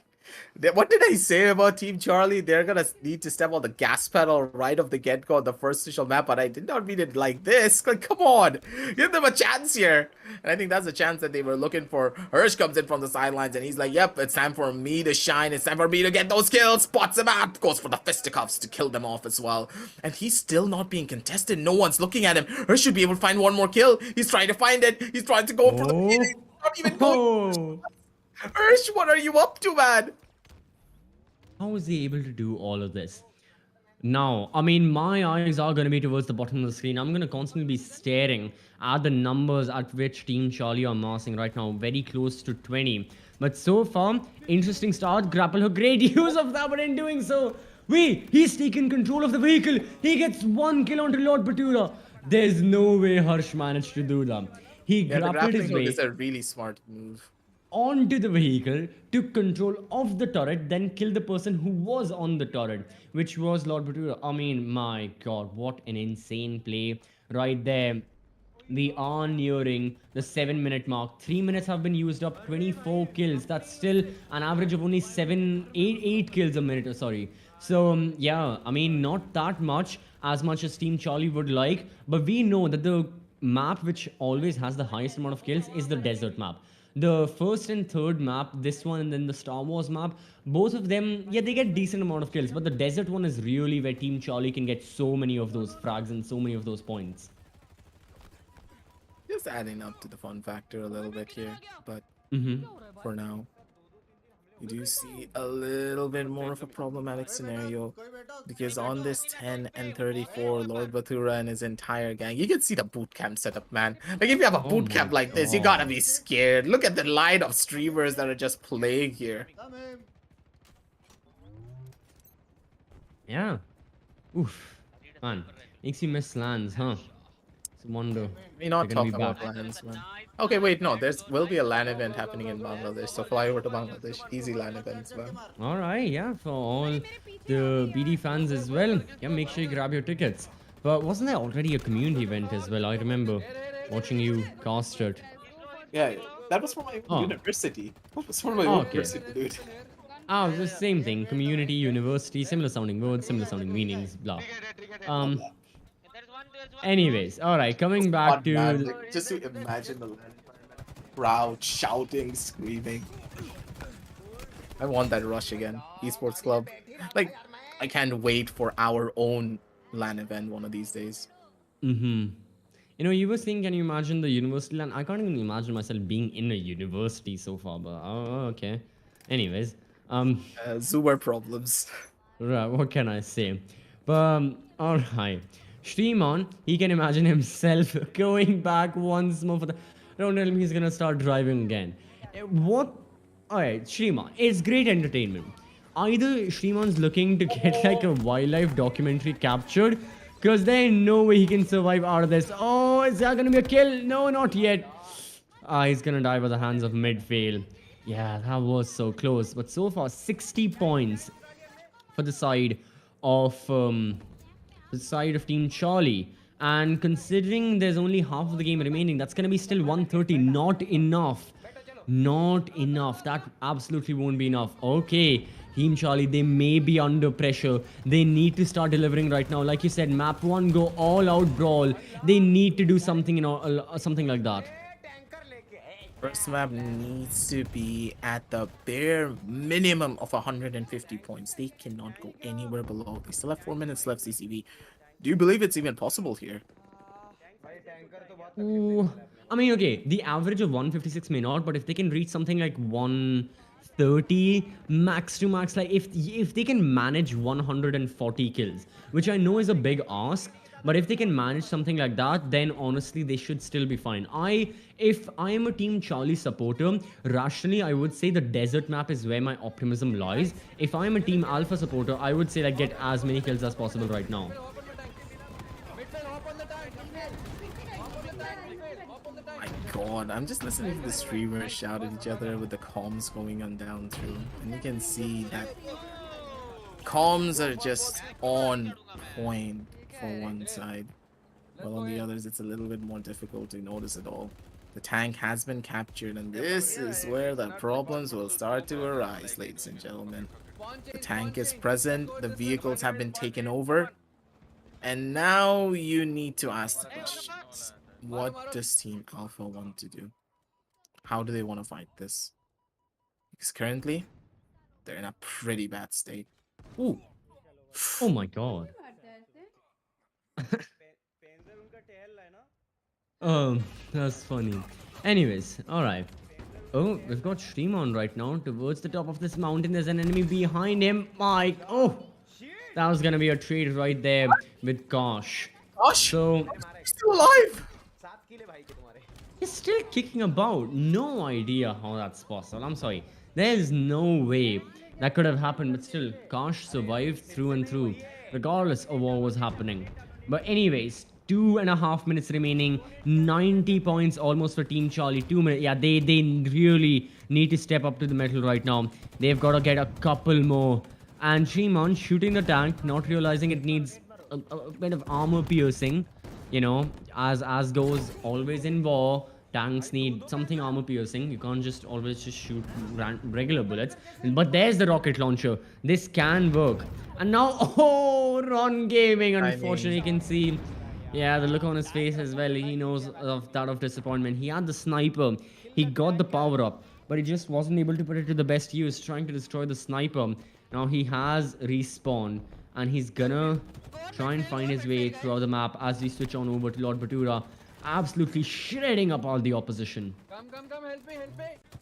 What did I say about Team Charlie? They're gonna need to step on the gas pedal right off the get-go on the first official map, but I did not mean it like this. Like, come on, give them a chance here. And I think that's the chance that they were looking for. Hirsch comes in from the sidelines and he's like, yep, it's time for me to shine. It's time for me to get those kills. Spots him out, goes for the fisticuffs to kill them off as well. And he's still not being contested. No one's looking at him. Hirsch should be able to find one more kill. He's trying to find it. He's trying to go for the kill. He's not even going. Hirsch, what are you up to, man? How is he able to do all of this? Now, I mean, my eyes are going to be towards the bottom of the screen. I'm going to constantly be staring at the numbers at which Team Charlie are amassing right now. Very close to 20. But so far, interesting start. Grapple hook, great use of that, but in doing so, he's taken control of the vehicle. He gets 1 kill onto Lord Batura. There's no way Harsh managed to do that. He grappled his way. Is a really smart move. Onto the vehicle, took control of the turret, then killed the person who was on the turret, which was Lord Batura. I mean, my god, what an insane play right there. We are nearing the 7-minute mark. 3 minutes have been used up, 24 kills. That's still an average of only 8 kills a minute, sorry. So, yeah, I mean, not that much as Team Charlie would like, but we know that the map which always has the highest amount of kills is the desert map. The first and third map, this one and then the Star Wars map, both of them, yeah, they get decent amount of kills, but the desert one is really where Team Charlie can get so many of those frags and so many of those points. Just adding up to the fun factor a little bit here, but for now, you do see a little bit more of a problematic scenario because on this 10 and 34, Lord Bathura and his entire gang, you can see the boot camp setup, man. Like, if you have a boot camp like this, you gotta be scared. Look at the line of streamers that are just playing here. Yeah. Oof. Man, makes you miss lands, huh? It's a wonder. We're not they're gonna talking be about back. lands, man. Okay, wait, no, will be a LAN event happening in Bangladesh, so fly over to Bangladesh. Easy LAN events, man. Alright, yeah, for all the BD fans as well, yeah, make sure you grab your tickets. But wasn't there already a community event as well? I remember watching you cast it. Yeah, that was for my university. That was for my university, dude. Ah, the same thing. Community, university, similar sounding words, similar sounding meanings, blah. Anyways, alright, coming back to... Just to imagine the crowd shouting, screaming. I want that rush again. Esports Club. Like, I can't wait for our own LAN event one of these days. You know, you were saying, can you imagine the university LAN? I can't even imagine myself being in a university so far, but okay. Anyways, Zuber problems. right, what can I say? But, alright. Stream on, he can imagine himself going back once more for the... Don't tell me he's gonna start driving again. What? Alright, Shriman, it's great entertainment. Either Shriman's looking to get like a wildlife documentary captured, because there ain't no way he can survive out of this. Oh, is that gonna be a kill? No, not yet. He's gonna die by the hands of Midfield. Yeah, that was so close. But so far, 60 points for the side of Team Charlie. And considering there's only half of the game remaining, that's going to be still 130. Not enough. Not enough. That absolutely won't be enough. Okay, Team Charlie, they may be under pressure. They need to start delivering right now. Like you said, map 1, go all out brawl. They need to do something, you know, something like that. First map needs to be at the bare minimum of 150 points. They cannot go anywhere below. They still have 4 minutes left, CCV. Do you believe it's even possible here? Ooh, I mean, okay, the average of 156 may not, but if they can reach something like 130 max to max, like if they can manage 140 kills, which I know is a big ask, But if they can manage something like that, then honestly they should still be fine. If I am a Team Charlie supporter, rationally I would say the desert map is where my optimism lies. If I am a Team Alpha supporter, I would say like get as many kills as possible right now. My god, I'm just listening to the streamers shout at each other with the comms going on down through, and you can see that comms are just on point for one side, while on the others it's a little bit more difficult to notice it all. The tank has been captured, and this is where the problems will start to arise, ladies and gentlemen. The tank is present, the vehicles have been taken over, and now you need to ask the questions. What does Team Alpha want to do? How do they want to fight this? Because currently, they're in a pretty bad state. Ooh. Oh my god. That's funny. Anyways, alright. Oh, we've got Stream on right now. Towards the top of this mountain, there's an enemy behind him. My, oh, that was gonna be a trade right there with Gosh. Gosh, So, he's still alive! he's still kicking about. No idea how that's possible. I'm sorry. There's no way that could have happened, but still, Gosh survived through and through, regardless of what was happening. But anyways, 2.5 minutes remaining, 90 points almost for Team Charlie. 2 minutes. Yeah, they really need to step up to the metal right now. They've got to get a couple more. And Shimon shooting the tank, not realizing it needs a bit of armor piercing. You know, as goes always in war, tanks need something armor piercing. You can't just always just shoot regular bullets. But there's the rocket launcher. This can work. And now, oh, Ron Gaming. Unfortunately, you can see, yeah, the look on his face as well. He knows of that of disappointment. He had the sniper. He got the power up, but he just wasn't able to put it to the best use, trying to destroy the sniper. Now he has respawned, and he's gonna try and find his way throughout the map as we switch on over to Lord Batura, absolutely shredding up all the opposition. Come, help me,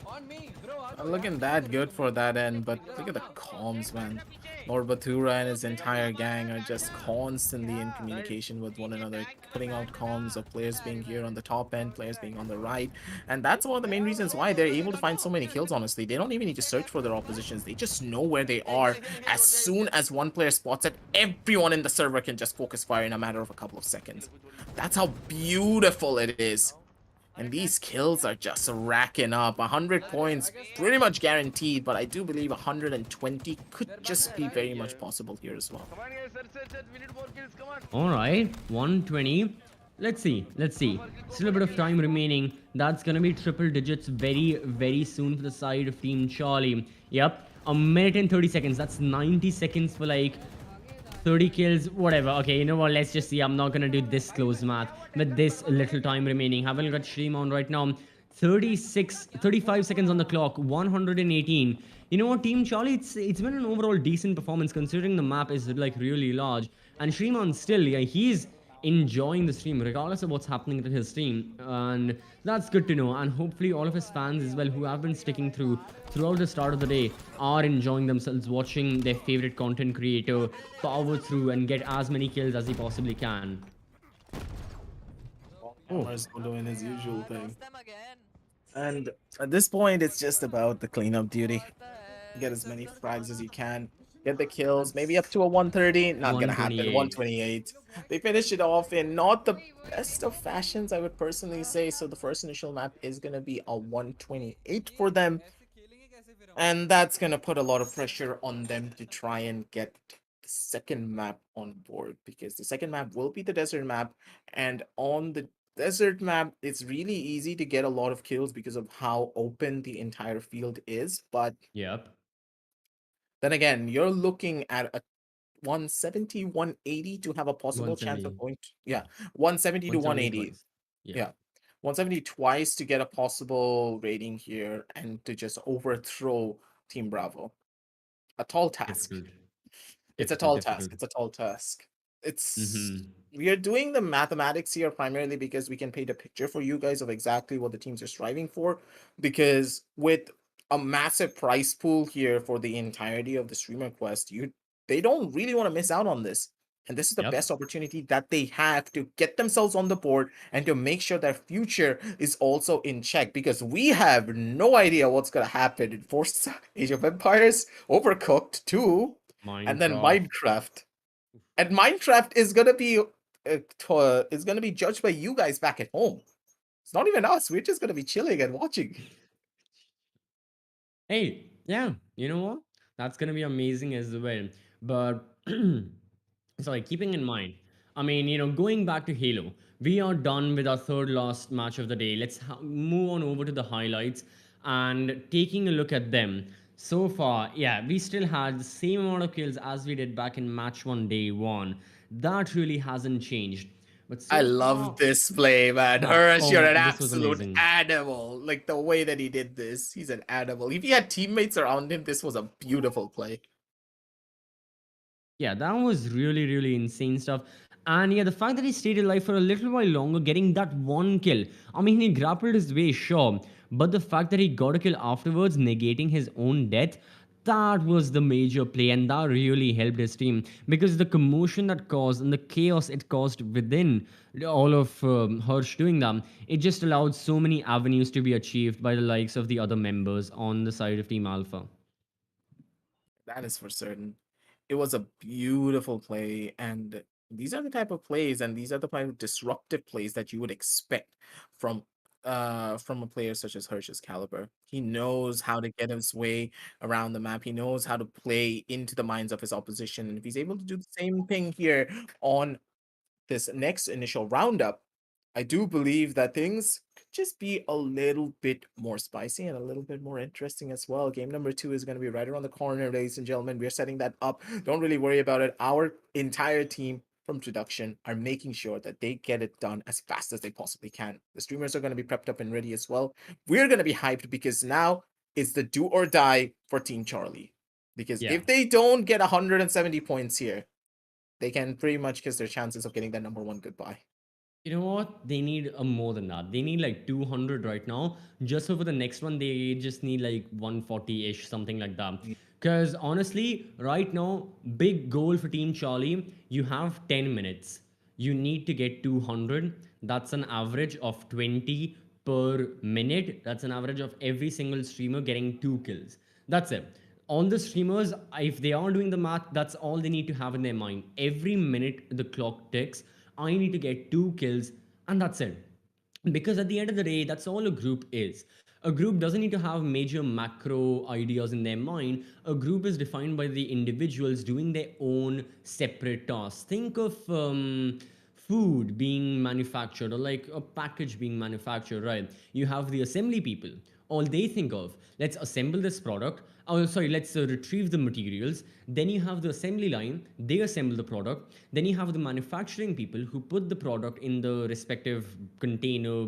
on me, bro. Not looking that good for that end, but look at the comms, man. Lord Batura and his entire gang are just constantly in communication with one another, putting out comms of players being here on the top end, players being on the right, and that's one of the main reasons why they're able to find so many kills, honestly. They don't even need to search for their oppositions, they just know where they are. As soon as one player spots it, everyone in the server can just focus fire in a matter of a couple of seconds. That's how beautiful it is. And these kills are just racking up. 100 points, pretty much guaranteed, but I do believe 120 could just be very much possible here as well. Alright, 120. Let's see. Still a bit of time remaining. That's gonna be triple digits very soon for the side of Team Charlie. Yep, a minute and 30 seconds. That's 90 seconds for like 30 kills, whatever. Okay, you know what, let's just see. I'm not gonna do this close math with this little time remaining. Have a look at stream on right now. 35 seconds on the clock, 118. You know what, Team Charlie, it's been an overall decent performance considering the map is like really large. And Shreeman still, yeah, he's enjoying the stream regardless of what's happening to his stream, and that's good to know. And hopefully all of his fans as well who have been sticking throughout the start of the day are enjoying themselves watching their favorite content creator power through and get as many kills as he possibly can. Doing his usual thing. And at this point, it's just about the cleanup duty. Get as many frags as you can. Get the kills, maybe up to a 130. Not gonna happen. 128. They finish it off in not the best of fashions, I would personally say. So the first initial map is gonna be a 128 for them. And that's gonna put a lot of pressure on them to try and get the second map on board, because the second map will be the desert map, and on the desert map it's really easy to get a lot of kills because of how open the entire field is. But Yep. then again, you're looking at a 170, 180 to have a possible chance of going to, yeah, 170 to 180. Yeah. 170 twice to get a possible rating here and to just overthrow Team Bravo. A tall task. It's a tall task. It's a tall task. We are doing the mathematics here primarily because we can paint a picture for you guys of exactly what the teams are striving for. Because with a massive prize pool here for the entirety of the streamer quest, they don't really want to miss out on this. And this is the Yep. best opportunity that they have to get themselves on the board and to make sure their future is also in check, because we have no idea what's going to happen in Forza Age of Empires, Overcooked 2, and then Minecraft. Minecraft. And Minecraft is going to be judged by you guys back at home. It's not even us. We're just going to be chilling and watching. Hey, yeah, you know what? That's gonna be amazing as well. But sorry, keeping in mind, I mean, going back to Halo, we are done with our third last match of the day. Let's move on over to the highlights and taking a look at them. So far, yeah, we still had the same amount of kills as we did back in match one, day one. That really hasn't changed. But I so love far, this play, man. Hirsch, you're an this was absolute amazing. animal. Like the way that he did this, he's an animal. If he had teammates around him, this was a beautiful play. Yeah, that was really, really insane stuff. And yeah, the fact that he stayed alive for a little while longer, getting that one kill. I mean, he grappled his way, sure. But the fact that he got a kill afterwards, negating his own death, that was the major play. And that really helped his team. Because the commotion that caused and the chaos it caused within all of Hirsch doing that, it just allowed so many avenues to be achieved by the likes of the other members on the side of Team Alpha. That is for certain. It was a beautiful play, and these are the type of plays, and these are the type of disruptive plays that you would expect from from a player such as Hirsch's caliber. He knows how to get his way around the map. He knows how to play into the minds of his opposition. And if he's able to do the same thing here on this next initial roundup, I do believe that things could just be a little bit more spicy and a little bit more interesting as well. Game number 2 is going to be right around the corner, ladies and gentlemen. We're setting that up. Don't really worry about it. Our entire team from production are making sure that they get it done as fast as they possibly can. The streamers are going to be prepped up and ready as well. We're going to be hyped because now it's the do or die for Team Charlie. Because Yeah. if they don't get 170 points here, they can pretty much kiss their chances of getting that number 1 goodbye. You know what? They need a more than that. They need like 200 right now. Just so for the next one, they just need like 140-ish, something like that. Because honestly, right now, big goal for Team Charlie, you have 10 minutes. You need to get 200. That's an average of 20 per minute. That's an average of every single streamer getting 2 kills. That's it. All the streamers, if they are doing the math, that's all they need to have in their mind. Every minute the clock ticks, I need to get 2 kills, and that's it. Because at the end of the day, that's all a group is. A group doesn't need to have major macro ideas in their mind. A group is defined by the individuals doing their own separate tasks. Think of food being manufactured, or like a package being manufactured, right? You have the assembly people. All they think of, let's assemble this product. Oh, sorry, let's retrieve the materials. Then you have the assembly line, they assemble the product. Then you have the manufacturing people who put the product in the respective container,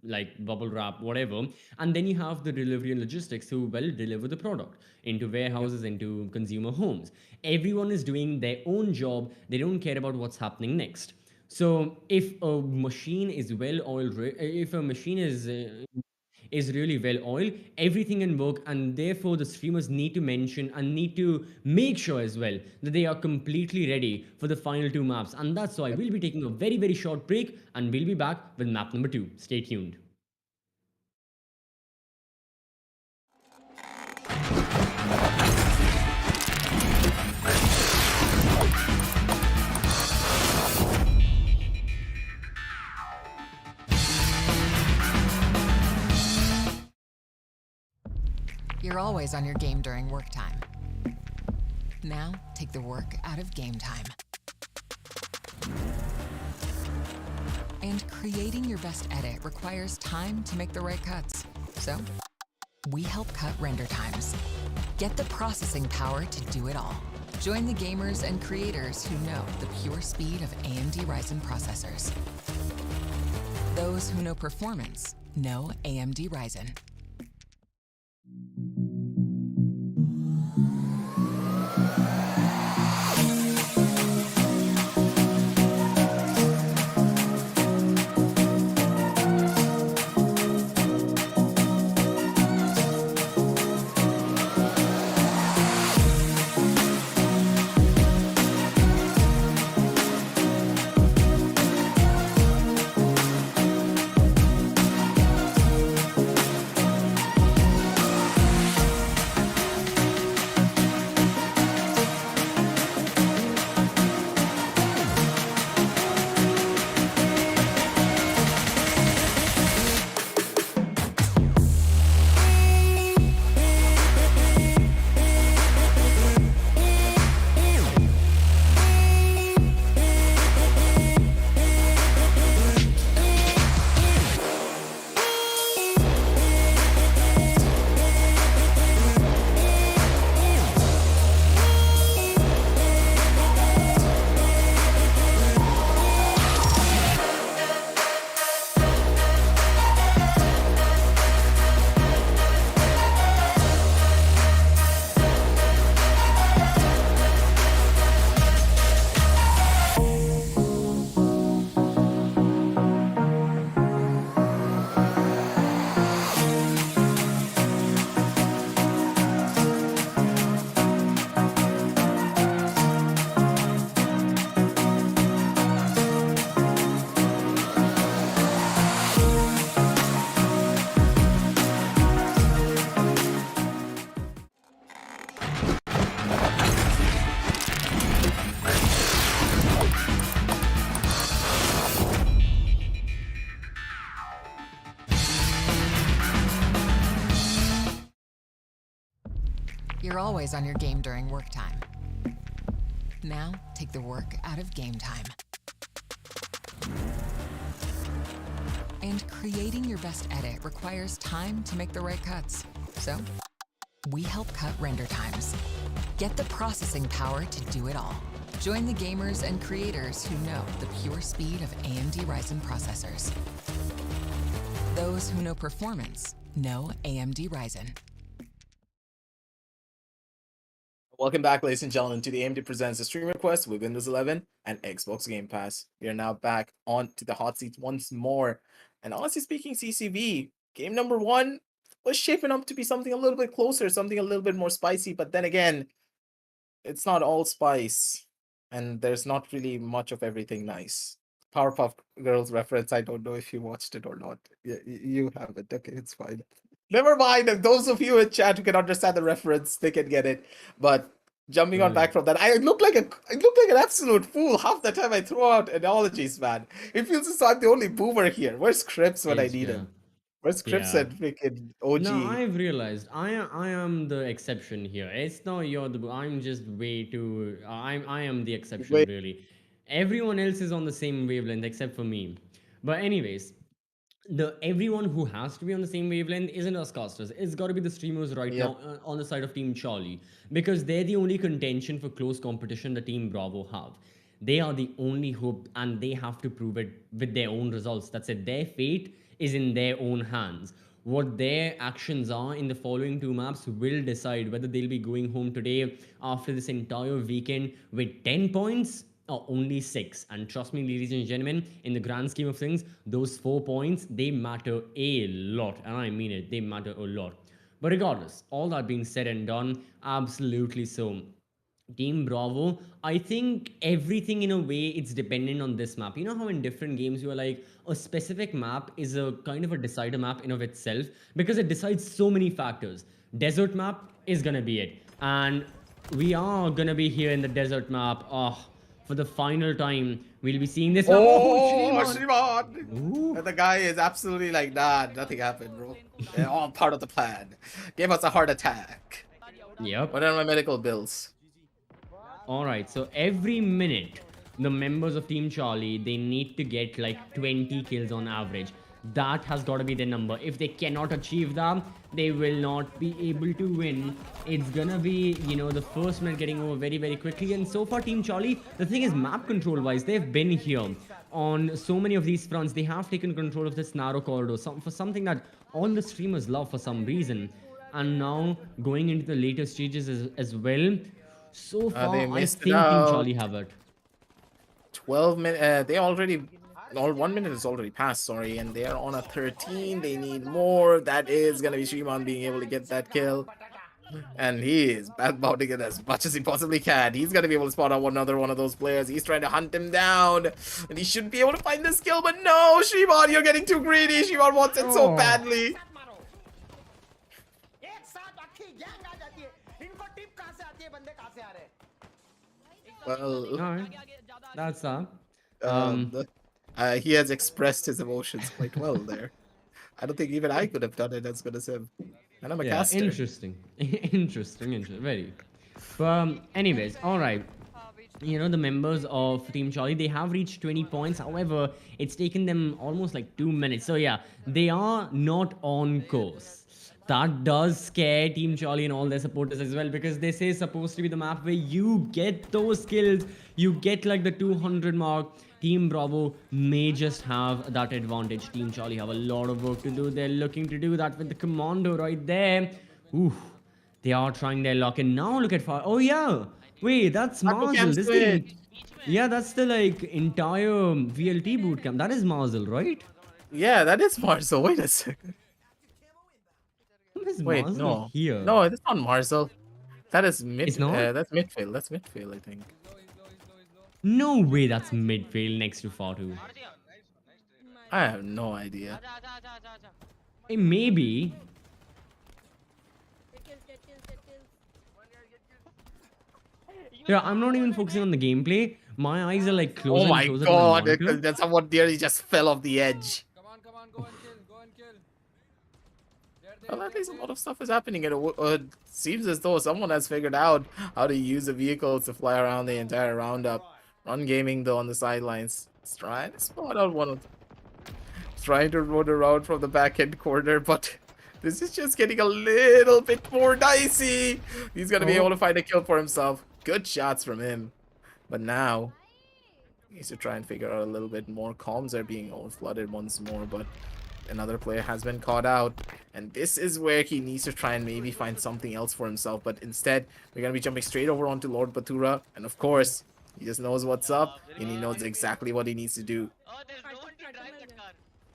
like bubble wrap, whatever. And then you have the delivery and logistics who will deliver the product into warehouses, into consumer homes. Everyone is doing their own job. They don't care about what's happening next. So if a machine is well oiled, if a machine is really well oiled, everything can work, and therefore the streamers need to mention and need to make sure as well that they are completely ready for the final 2 maps. And that's why we'll be taking a very, very short break, and we'll be back with map number 2. Stay tuned. You're always on your game during work time. Now, take the work out of game time. And creating your best edit requires time to make the right cuts. So, we help cut render times. Get the processing power to do it all. Join the gamers and creators who know the pure speed of AMD Ryzen processors. Those who know performance know AMD Ryzen. You're always on your game during work time. Now, take the work out of game time. And creating your best edit requires time to make the right cuts. So, we help cut render times. Get the processing power to do it all. Join the gamers and creators who know the pure speed of AMD Ryzen processors. Those who know performance know AMD Ryzen. Welcome back, ladies and gentlemen, to the AMD Presents the Stream Request with Windows 11 and Xbox Game Pass. We are now back on to the hot seat once more. And honestly speaking, CCV, game number 1 was shaping up to be something a little bit closer, something a little bit more spicy. But then again, it's not all spice. And there's not really much of everything nice. Powerpuff Girls reference, I don't know if you watched it or not. Yeah, you haven't. Okay, it's fine. Never mind. If those of you in chat who can understand the reference, they can get it. But jumping on back from that, I look like an absolute fool half the time I throw out analogies, man. It feels as though I'm the only boomer here. Where's Crips when I need him? Where's Crips and freaking OG? No, I've realized I am the exception here. It's not you're the. I'm just way too. I am the exception Wait. really. Everyone else is on the same wavelength except for me. But anyways, the everyone who has to be on the same wavelength isn't us casters. It's got to be the streamers right now on the side of Team Charlie, because they're the only contention for close competition the Team Bravo have. They are the only hope, and they have to prove it with their own results. That's it. Their fate is in their own hands. What their actions are in the following 2 maps will decide whether they'll be going home today after this entire weekend with 10 points or only 6. And trust me, ladies and gentlemen, in the grand scheme of things, those 4 points, they matter a lot. And I mean it, they matter a lot. But regardless, all that being said and done, absolutely so. Team Bravo, I think everything in a way it's dependent on this map. You know how in different games you are like a specific map is a kind of a decider map in of itself because it decides so many factors. Desert map is gonna be it, and we are gonna be here in the desert map. For the final time, we'll be seeing this. Shrivan! The guy is absolutely like, nah, nothing happened, bro. They're all part of the plan. Gave us a heart attack. Yep. What are my medical bills? Alright, so every minute, the members of Team Charlie, they need to get like 20 kills on average. That has got to be the number. If they cannot achieve that, they will not be able to win. It's gonna be, you know, the first minute getting over very, very quickly. And so far, Team Charlie, the thing is, map control-wise, they've been here on so many of these fronts. They have taken control of this narrow corridor, for something that all the streamers love for some reason. And now, going into the later stages as well, so far, I think Team Charlie have it. 12 minutes. They already. 1 minute is already passed, sorry, and they are on a 13. They need more. That is gonna be Shriman being able to get that kill. And he is bounding it as much as he possibly can. He's gonna be able to spot out another one of those players. He's trying to hunt him down. And he should be able to find this kill, but no, Shriman, you're getting too greedy. Shriman wants it so badly. Well, that's that. He has expressed his emotions quite well there. I don't think even I could have done it as good as him. And I'm a caster. Interesting. Interesting. Very. But anyways, alright. You know, the members of Team Charlie, they have reached 20 points. However, it's taken them almost like 2 minutes. So yeah, they are not on course. That does scare Team Charlie and all their supporters as well, because this is supposed to be the map where you get those kills. You get like the 200 mark. Team Bravo may just have that advantage. Team Charlie have a lot of work to do. They're looking to do that with the commando right there. Ooh, they are trying their luck. And now look at fire. Oh yeah, wait, that's Marzel. This thing. Yeah, that's the like entire VLT bootcamp. That is Marzel, right? Yeah, that is Marzel. Wait a second. Wait, no. Here? No, it's not Marzel. That is mid. It's not? That's midfield. That's midfield, I think. No way, that's midfield next to Fatu. I have no idea. Maybe. Yeah, I'm not even focusing on the gameplay. My eyes are like closer. Oh my and closer god, to the monitor. someone nearly just fell off the edge. Come on, go and kill. Well, at least a lot of stuff is happening, and it seems as though someone has figured out how to use the vehicles to fly around the entire roundup. Run Gaming, though, on the sidelines. He's trying to spot out one of trying to roll around from the back end corner, but this is just getting a little bit more dicey. He's gonna be able to find a kill for himself. Good shots from him. But now he needs to try and figure out a little bit more. Comms are being flooded once more, but another player has been caught out. And this is where he needs to try and maybe find something else for himself. But instead, we're gonna be jumping straight over onto Lord Batura. And of course, he just knows what's up and he knows exactly what he needs to do.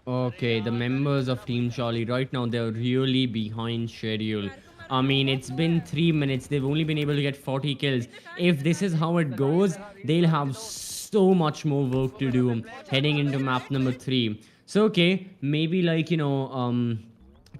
Okay, the members of Team Charlie right now, they're really behind schedule. I mean, it's been 3 minutes. They've only been able to get 40 kills. If this is how it goes, they'll have so much more work to do heading into map number 3. So, okay, maybe like,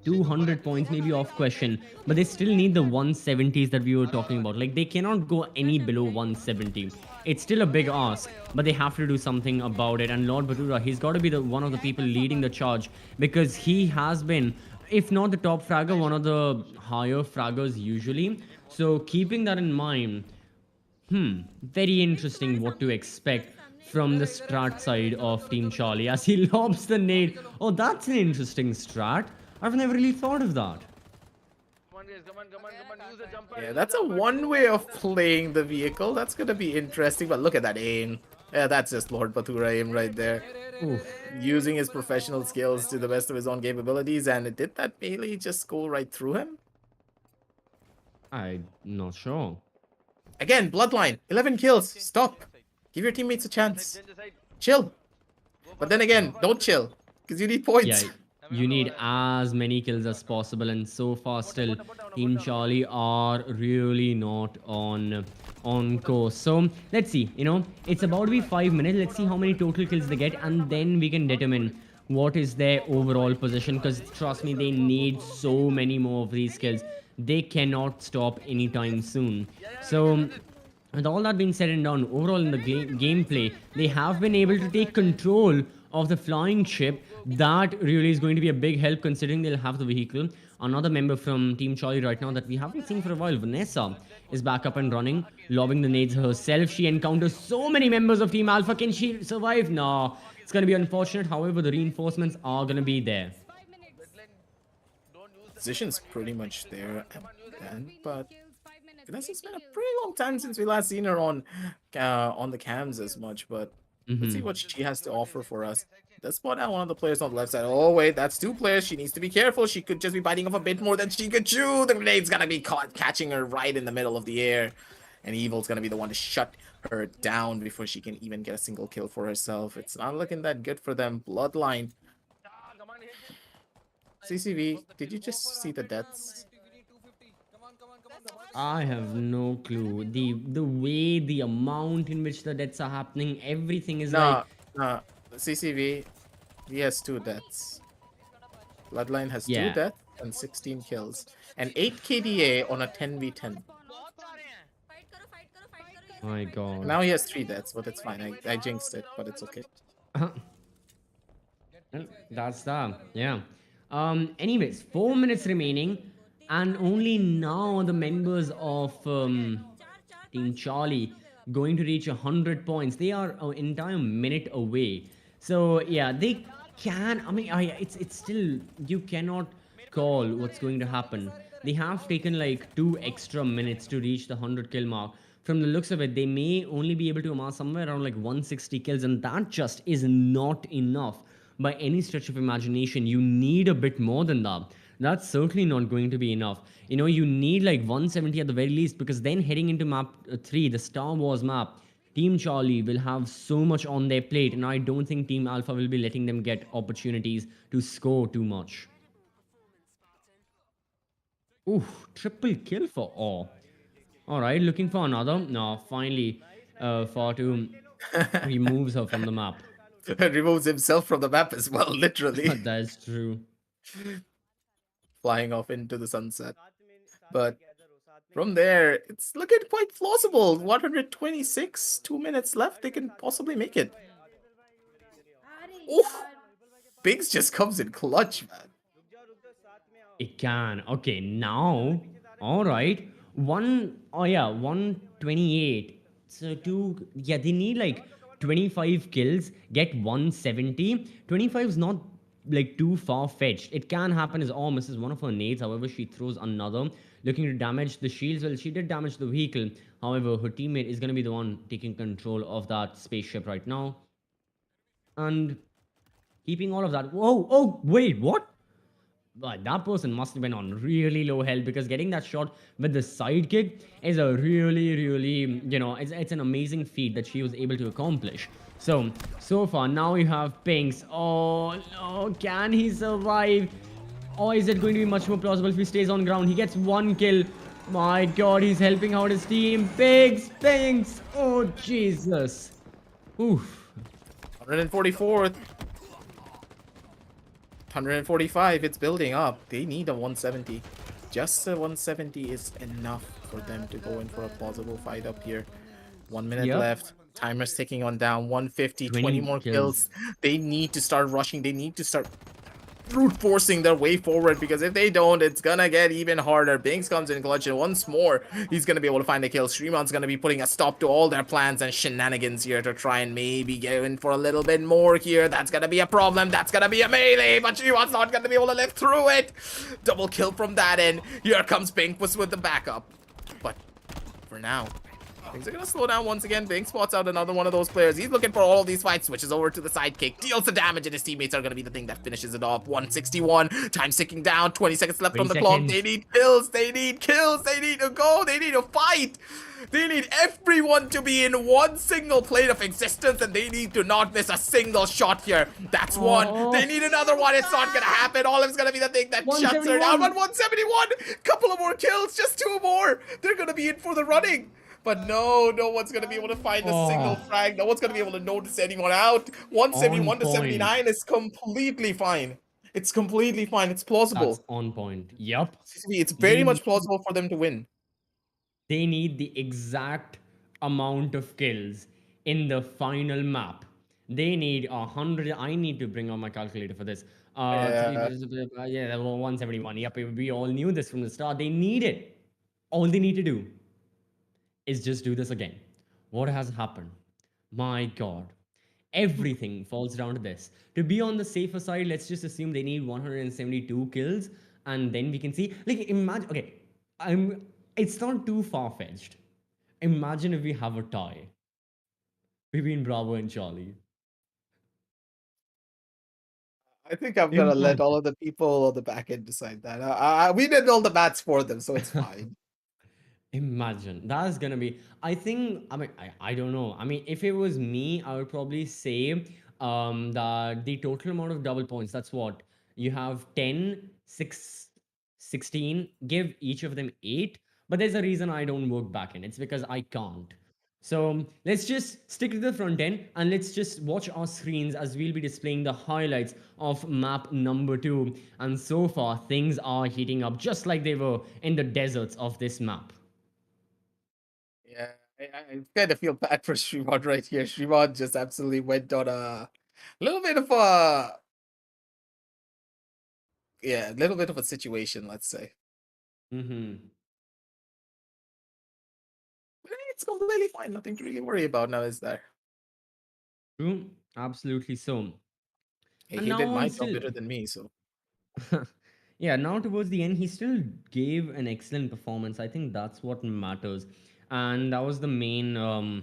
200 points maybe off question, but they still need the 170s that we were talking about. Like, they cannot go any below 170. It's still a big ask, but they have to do something about it. And Lord Batura, he's got to be the one of the people leading the charge, because he has been, if not the top fragger, one of the higher fraggers usually. So keeping that in mind, very interesting what to expect from the strat side of Team Charlie as he lobs the nade. Oh, that's an interesting strat. I've never really thought of that. Yeah, that's a one way of playing the vehicle. That's gonna be interesting, but look at that aim. Yeah, that's just Lord Batura aim right there. Oof. Using his professional skills to the best of his own capabilities, and did that Mili just go right through him? I'm not sure. Again, Bloodline, 11 kills. Stop. Give your teammates a chance. Chill. But then again, don't chill, because you need points. Yeah, you need as many kills as possible, and so far still Team Charlie are really not on course. So let's see, it's about to be 5 minutes. Let's see how many total kills they get, and then we can determine what is their overall position, because trust me, they need so many more of these kills. They cannot stop anytime soon. So with all that being said and done, overall in the gameplay, they have been able to take control of the flying ship. That really is going to be a big help, considering they'll have the vehicle. Another member from Team Charlie right now that we haven't seen for a while, Vanessa, is back up and running, lobbing the nades herself. She encounters so many members of Team Alpha. Can she survive? No, it's going to be unfortunate. However, the reinforcements are going to be there. Position's pretty much there, but it hasn't been a pretty long time since we last seen her on the cams as much. But let's see what she has to offer for us. Let's spot out one of the players on the left side. Oh wait, that's two players. She needs to be careful. She could just be biting off a bit more than she could chew. The grenade's gonna be catching her right in the middle of the air, and Evil's gonna be the one to shut her down before she can even get a single kill for herself. It's not looking that good for them. Bloodline. CCV, did you just see the deaths? I have no clue. The way, the amount in which the deaths are happening, everything is like... No. CCV, he has 2 deaths. Bloodline has 2 Yeah. deaths and 16 kills. And 8 KDA on a 10v10. My god. Now he has 3 deaths, but it's fine. I jinxed it, but it's okay. Well, that's that. Yeah. Anyways, 4 minutes remaining, and only now the members of Team Charlie going to reach 100 points. They are an entire minute away. So yeah, they can. I mean, it's still, you cannot call what's going to happen. They have taken like 2 extra minutes to reach the 100 kill mark. From the looks of it, they may only be able to amass somewhere around like 160 kills, and that just is not enough by any stretch of imagination. You need a bit more than that. That's certainly not going to be enough. You need like 170 at the very least, because then heading into map 3, the Star Wars map, Team Charlie will have so much on their plate, and I don't think Team Alpha will be letting them get opportunities to score too much. Ooh, triple kill for all. Alright, looking for another. No, finally, Fatu removes her from the map. Removes himself from the map as well, literally. That's true. Flying off into the sunset. But from there, it's looking quite plausible. 126, 2 minutes left. They can possibly make it. Oof! Biggs just comes in clutch, man. It can. Okay, now, all right. Oh yeah, 128. So yeah, they need like 25 kills, get 170. 25 is not like too far fetched. It can happen as all misses one of her nades. However, she throws another, looking to damage the shields. Well, she did damage the vehicle. However, her teammate is going to be the one taking control of that spaceship right now. And keeping all of that. Whoa, oh, wait, what? But that person must have been on really low health because getting that shot with the sidekick is a really, it's an amazing feat that she was able to accomplish. So far, now you have Pinks. Oh, no, can he survive? Or is it going to be much more plausible if he stays on ground? He gets one kill. My god, he's helping out his team. Pinks! Oh, Jesus. Oof. 144th. 145, it's building up. They need a 170. Just a 170 is enough for them to go in for a plausible fight up here. 1 minute Yep. left. Timer's ticking on down. 150, 20 20 more kills. kills. They need to start rushing. They need to start brute forcing their way forward, because if they don't, it's gonna get even harder. Binks comes in clutch, and once more he's gonna be able to find a kill. Streamon's gonna be putting a stop to all their plans and shenanigans here to try and maybe get in for a little bit more here. That's gonna be a problem. That's gonna be a melee, but Streamon's not gonna be able to live through it. Double kill from that end. Here comes Binks with the backup, but for now, things are gonna slow down once again. Bing spots out another one of those players. He's looking for all of these fights, switches over to the sidekick, deals the damage, and his teammates are gonna be the thing that finishes it off. 161, time ticking down, 20 seconds left 20 on the clock. seconds. They need kills, they need kills, they need to go, they need to fight. They need everyone to be in one single plane of existence, and they need to not miss a single shot here. That's one. They need another one. It's not gonna happen. Olive's gonna be the thing that shuts her down. But 171, couple of more kills, just 2 more. They're gonna be in for the running. But no one's going to be able to find a single frag. No one's going to be able to notice anyone out. 171 to 79 is completely fine. It's completely fine. It's plausible. That's on point. Yup. It's very much plausible for them to win. They need the exact amount of kills in the final map. They need 100. I need to bring out my calculator for this. Yeah. Yeah, 171. Yep, we all knew this from the start. They need it. All they need to do is just do this again. What has happened? My god. Everything falls down to this. To be on the safer side, let's just assume they need 172 kills, and then we can see. Like, imagine. Okay, it's not too far-fetched. Imagine if we have a tie between Bravo and Charlie. I think I'm going to let all of the people on the back end decide that. We did all the maths for them, so it's fine. Imagine that's gonna be. I think. I mean, I don't know. I mean, if it was me, I would probably say that the total amount of double points. That's what you have: 10, 6, 16. Give each of them 8. But there's a reason I don't work back in. It's because I can't. So let's just stick to the front end and let's just watch our screens as we'll be displaying the highlights of map number 2. And so far, things are heating up just like they were in the deserts of this map. Yeah, I kind of feel bad for Shrimon right here. Shrimon just absolutely went on a little bit of a situation, let's say. It's completely fine. Nothing to really worry about now, is there? True, absolutely so. Hey, And he did now my I job still, better than me, so. yeah, now towards the end, he still gave an excellent performance. I think that's what matters, and that was the main. I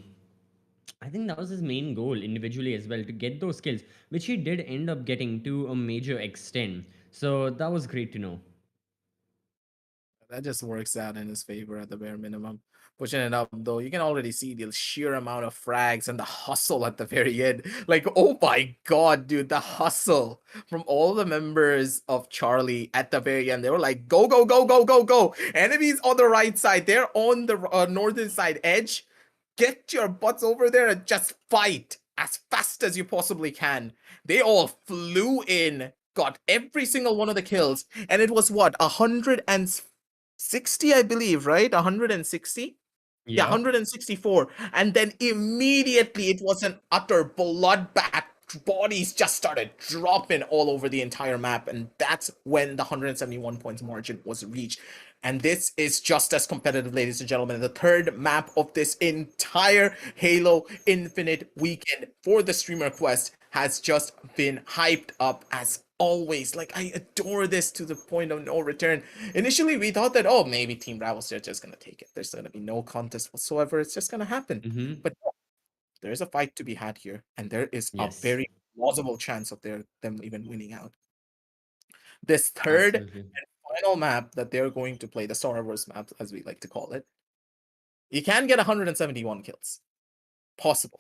think that was his main goal individually as well, to get those skills, which he did end up getting to a major extent. So that was great to know. That just works out in his favor at the bare minimum. Pushing it up, though, you can already see the sheer amount of frags and the hustle at the very end. Like, oh my god, dude, the hustle from all the members of Charlie at the very end. They were like, go, go, go, go, go, go. Enemies on the right side. They're on the northern side edge. Get your butts over there and just fight as fast as you possibly can. They all flew in, got every single one of the kills, and it was what, 160, I believe, right? 160? Yeah, 164. And then immediately it was an utter bloodbath bodies just started dropping all over the entire map, and that's when the 171 points margin was reached. And this is just as competitive, ladies and gentlemen. The third map of this entire Halo Infinite weekend for the Streamer Quest has just been hyped up as always. Like, I adore this to the point of no return. Initially, we thought that, oh, maybe Team Bravos are just going to take it. There's going to be no contest whatsoever. It's just going to happen. Mm-hmm. But there is a fight to be had here, and there is a Yes. very plausible chance of them even winning out. This third Absolutely. and final map that they're going to play, the Starverse map, as we like to call it, you can get 171 kills. Possible.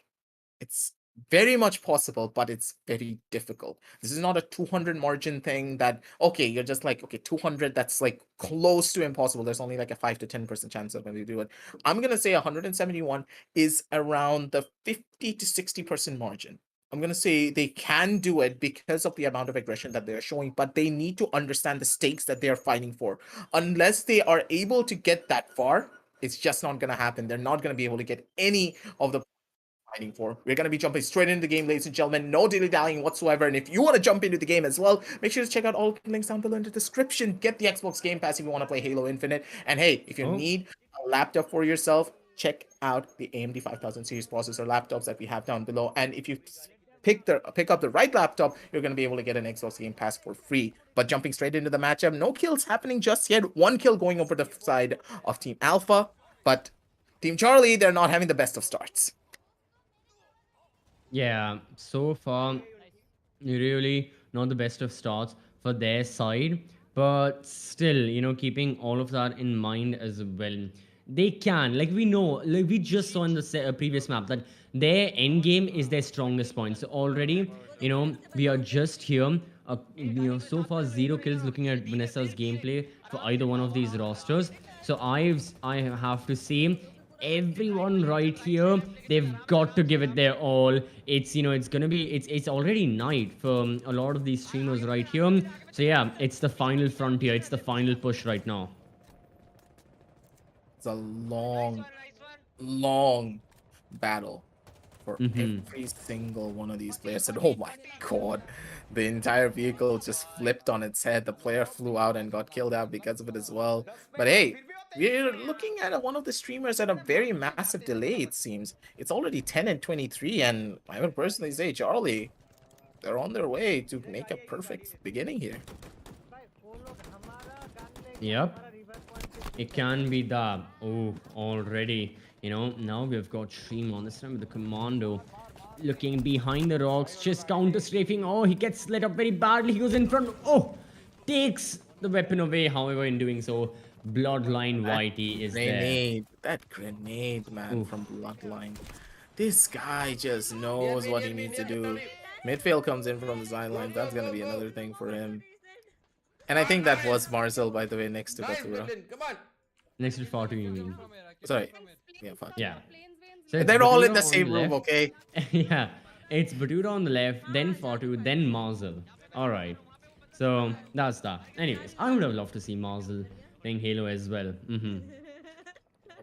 It's very much possible, but it's very difficult. This is not a 200 margin thing that, okay, you're just like, okay, 200, that's like close to impossible. There's only like a 5 to 10% chance of when you do it. I'm going to say 171 is around the 50 to 60% margin. I'm going to say they can do it because of the amount of aggression that they're showing, but they need to understand the stakes that they're fighting for. Unless they are able to get that far, it's just not going to happen. They're not going to be able to get any of the fighting for. We're going to be jumping straight into the game, ladies and gentlemen. No dilly-dallying whatsoever. And if you want to jump into the game as well, make sure to check out all the links down below in the description. Get the Xbox Game Pass if you want to play Halo Infinite. And hey, if you need a laptop for yourself, check out the AMD 5000 series processor laptops that we have down below. And if you pick up the right laptop, you're going to be able to get an Xbox Game Pass for free. But jumping straight into the matchup, no kills happening just yet. One kill going over the side of Team Alpha. But Team Charlie, they're not having the best of starts. Yeah, so far, really not the best of starts for their side, but still, you know, keeping all of that in mind as well. They can, like we know, like we just saw in the previous map that their end game is their strongest point. So already, you know, we are just here. You know, so far 0 kills looking at Vanessa's gameplay for either one of these rosters. So I have to say, everyone right here, they've got to give it their all. It's, you know, it's gonna be, it's already night for a lot of these streamers right here. So yeah, it's the final frontier, it's the final push right now. It's a long battle for every single one of these players. And oh my god, the entire vehicle just flipped on its head. The player flew out and got killed out because of it as well. But hey, we're looking at one of the streamers at a very massive delay, it seems. It's already 10 and 23, and I would personally say, Charlie, they're on their way to make a perfect beginning here. Yep, it can be that. Oh, already, you know, now we've got Stream on this time with the commando looking behind the rocks, just counter strafing. Oh, he gets lit up very badly. He goes in front. Oh, takes the weapon away. However, in doing so, Bloodline Whitey is there. That grenade, man, from Bloodline. This guy just knows what he needs to do. Midfield comes in from the sideline. That's gonna be another thing for him. And I think that was Marcel, by the way, next to Bathura. Next to Fatu, you mean? Sorry. Yeah, Fatu. Yeah. So they're all in the same room, okay? Yeah. It's Batura on the left, then Fatu, then Marcel. Alright. So, that's that. Anyways, I would have loved to see Marcel playing Halo as well. Oh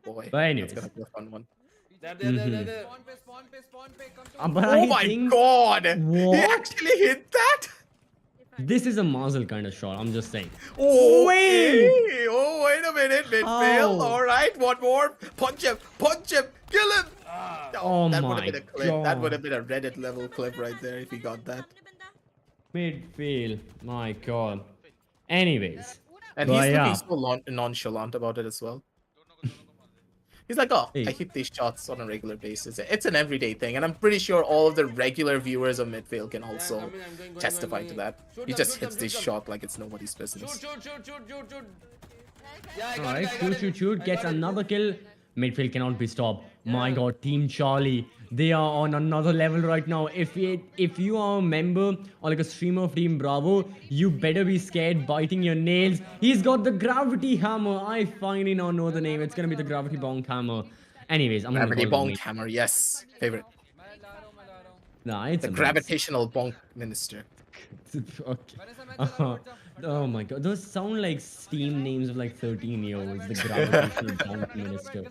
boy. But anyways. That's gonna be a fun one. But oh my god! What? He actually hit that? This is a Marcel kind of shot, I'm just saying. Oh, wait! Oh, wait a minute, midfield. Alright, one more. Punch him, kill him! Oh that my would have been a clip. god. That would have been a Reddit level clip right there if he got that. Midfield, my god. Anyways. And he's looking so nonchalant about it as well. He's like, oh, I hit these shots on a regular basis. It's an everyday thing, and I'm pretty sure all of the regular viewers of midfield can also testify to that. He just hits this shot like it's nobody's business. Alright, shoot, gets another kill. Midfield cannot be stopped. My god, Team Charlie, they are on another level right now. If you are a member or like a streamer of Team Bravo, you better be scared, biting your nails. He's got the gravity hammer. I finally now know the name. It's gonna be the gravity bonk hammer. Anyways, I'm gravity gonna bonk hammer, yes, favorite. Nah, it's the gravitational bonk minister. Okay. Oh my god, those sound like Steam names of like 13-year-olds. The gravitational bonk minister.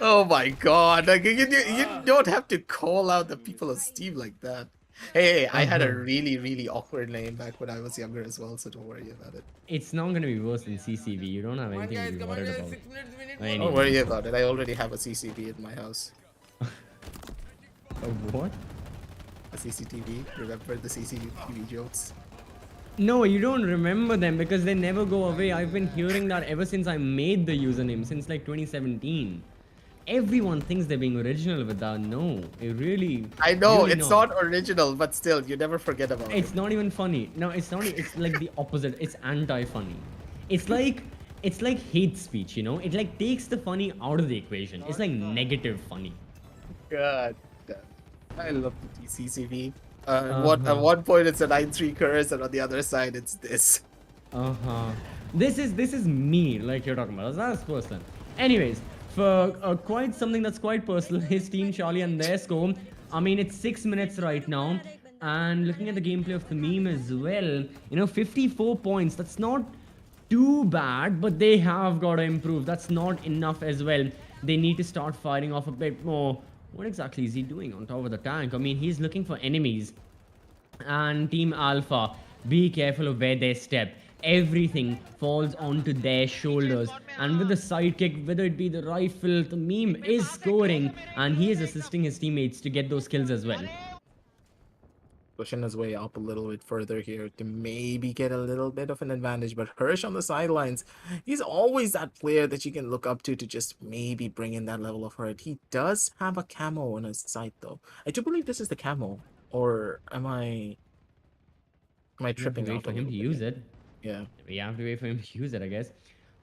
Oh my god. Like, you don't have to call out the people of Steam like that. Hey, I had a really, really awkward name back when I was younger as well, so don't worry about it. It's not gonna be worse than CCV. You don't have anything to be worried about. 6 minutes. Don't worry about it. I already have a CCTV in my house. What? A CCTV. Remember the CCTV jokes? No, you don't remember them because they never go away. I've been hearing that ever since I made the username, since like 2017. Everyone thinks they're being original with that. No, it really. I know, really it's not original, but still, you never forget about it. It's not even funny. No, it's not. It's like the opposite. It's anti-funny. It's like hate speech. You know, it like takes the funny out of the equation. It's like negative funny. God damn. I love the TCCV. At one point it's a 9-3 curse, and on the other side it's this. This is me, like you're talking about. That's personal. Anyways, for quite something that's quite personal, his team Charlie and their score. I mean, it's 6 minutes right now, and looking at the gameplay of the meme as well, 54 points. That's not too bad, but they have got to improve. That's not enough as well. They need to start firing off a bit more. What exactly is he doing on top of the tank? I mean, he's looking for enemies. And Team Alpha, be careful of where they step. Everything falls onto their shoulders. And with the sidekick, whether it be the rifle, the meme is scoring. And he is assisting his teammates to get those kills as well. Pushing his way up a little bit further here to maybe get a little bit of an advantage, but Hirsch on the sidelines, he's always that player that you can look up to just maybe bring in that level of hurt. He does have a camo on his side though. I do believe this is the camo, or am I tripping Wait out for him to use it. Yeah, we have to wait for him to use it, I guess.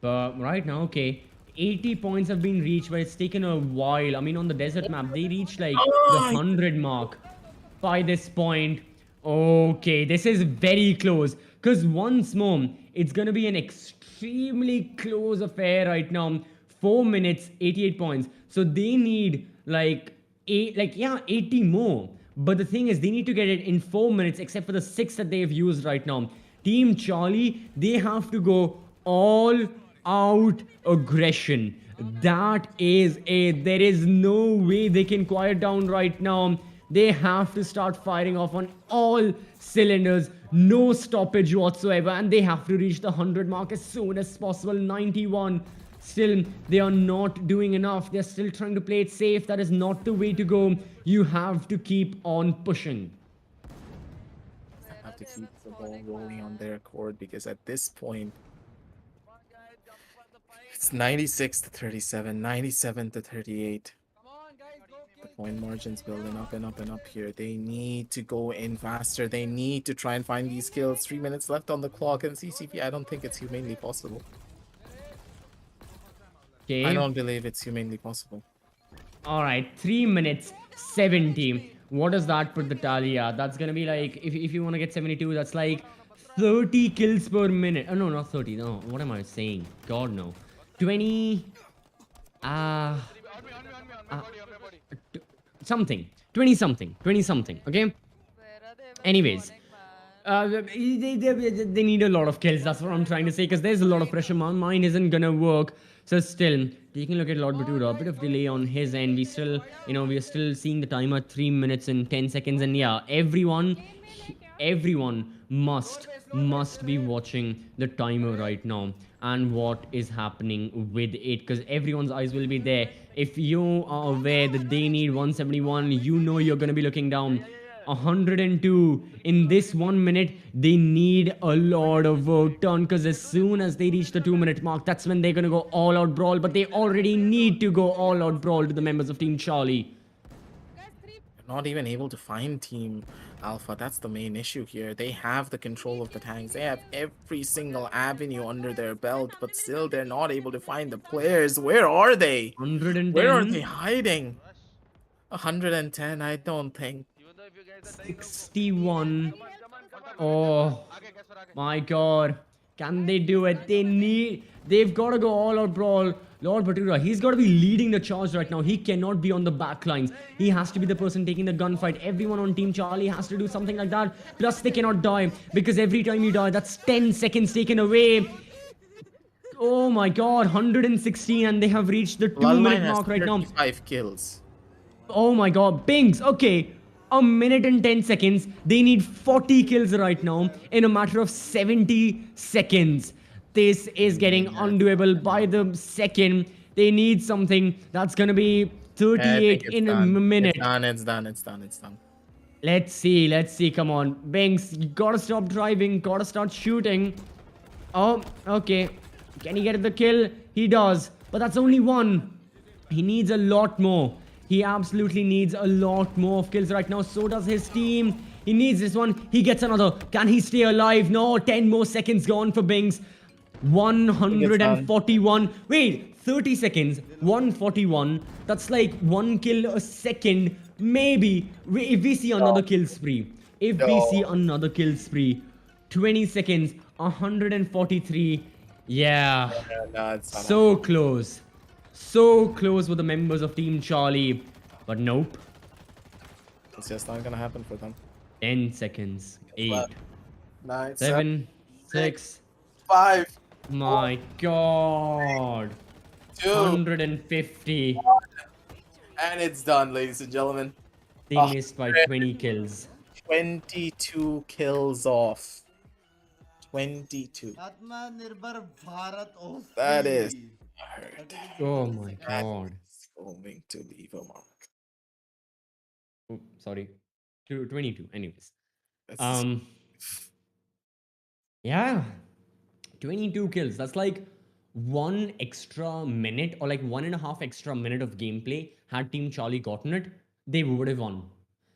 But right now, okay, 80 points have been reached, but it's taken a while. I mean, on the desert map, they reached like the 100 mark by this point. Okay, this is very close, because once more it's gonna be an extremely close affair right now. 4 minutes, 88 points, so they need like 80 more. But the thing is, they need to get it in 4 minutes, except for the 6 that they've used right now. Team Charlie, they have to go all out aggression. That is it. There is no way they can quiet down right now. They have to start firing off on all cylinders, no stoppage whatsoever, and they have to reach the 100 mark as soon as possible. 91. Still, they are not doing enough. They're still trying to play it safe. That is not the way to go. You have to keep on pushing. have to keep the ball rolling on their court, because at this point it's 96 to 37, 97 to 38. The point margin's building up and up and up here. They need to go in faster. They need to try and find these kills. 3 minutes left on the clock, and CCP, I don't think it's humanly possible. Okay. I don't believe it's humanly possible. Alright, 3 minutes, 70. What does that put the tally at? That's gonna be like, if you want to get 72, that's like 30 kills per minute. Oh, no, not 30. No, what am I saying? God, no. 20... something. 20 something, okay? Anyways. They need a lot of kills, that's what I'm trying to say, because there's a lot of pressure. Mine isn't gonna work. So still, taking a look at Lord Batura, a bit of delay on his end. We still, we are still seeing the timer 3 minutes and 10 seconds. And yeah, everyone must be watching the timer right now and what is happening with it, because everyone's eyes will be there. If you are aware that they need 171, you're gonna be looking down. 102 in this 1 minute. They need a lot of work done, because as soon as they reach the 2 minute mark, that's when they're gonna go all out brawl. But they already need to go all out brawl to the members of Team Charlie. Not even able to find Team Alpha. That's the main issue here. They have the control of the tanks. They have every single avenue under their belt, but still they're not able to find the players. Where are they? 110. Where are they hiding? 110, I don't think. 61. Oh my god, can they do it? They've got to go all out brawl. Lord Batura, he's got to be leading the charge right now. He cannot be on the back lines. He has to be the person taking the gunfight. Everyone on Team Charlie has to do something like that. Plus they cannot die, because every time you die, that's 10 seconds taken away. Oh my god, 116, and they have reached the 2 minute Lalmine has mark right now. 35 kills. Oh my god, Bings. Okay, a minute and 10 seconds. They need 40 kills right now in a matter of 70 seconds. This is getting Yes. undoable by the second. They need something that's gonna be I think 38 it's in a done. It's minute. done. It's done. It's done. It's done. Let's see, let's see. Come on, Bings. You gotta stop driving, gotta start shooting. Oh, okay. Can he get the kill? He does. But that's only one. He needs a lot more. He absolutely needs a lot more of kills right now. So does his team. He needs this one. He gets another. Can he stay alive? No, 10 more seconds gone for Bings. think it's done. 141. Wait, 30 seconds. 141. That's like one kill a second. Maybe. If we see another kill spree. If we see another kill spree. 20 seconds. 143. Yeah. No, it's done. So close. So close with the members of Team Charlie. But nope. It's just not gonna happen for them. 10 seconds. 8. 9, 7. 6. 5, My god. 2, 150. and it's done, ladies and gentlemen. They missed by 20 kills. 22 kills off. 22. आत्मनिर्भर Bharat of That is free. hurt. Oh my god. It's going to leave a mark. Oh, sorry. 22. Anyways. That's Yeah. 22 kills. That's like 1 extra minute or like 1.5 extra minute of gameplay. Had Team Charlie gotten it, they would have won.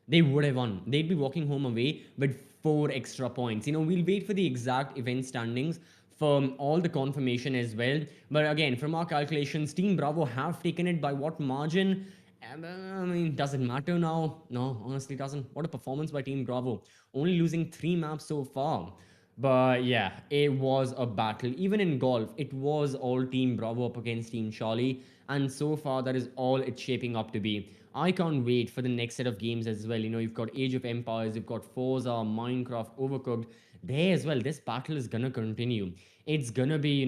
They would have won. They'd be walking home away with 4 extra points. We'll wait for the exact event standings for all the confirmation as well. But again, from our calculations, Team Bravo have taken it by what margin? I mean, does it matter now? No, honestly, doesn't. What a performance by Team Bravo. Only losing 3 maps so far. But yeah, it was a battle. Even in golf, it was all Team Bravo up against Team Charlie. And so far, that is all it's shaping up to be. I can't wait for the next set of games as well. You've got Age of Empires, you've got Forza, Minecraft, Overcooked. There as well, this battle is gonna continue. It's gonna be,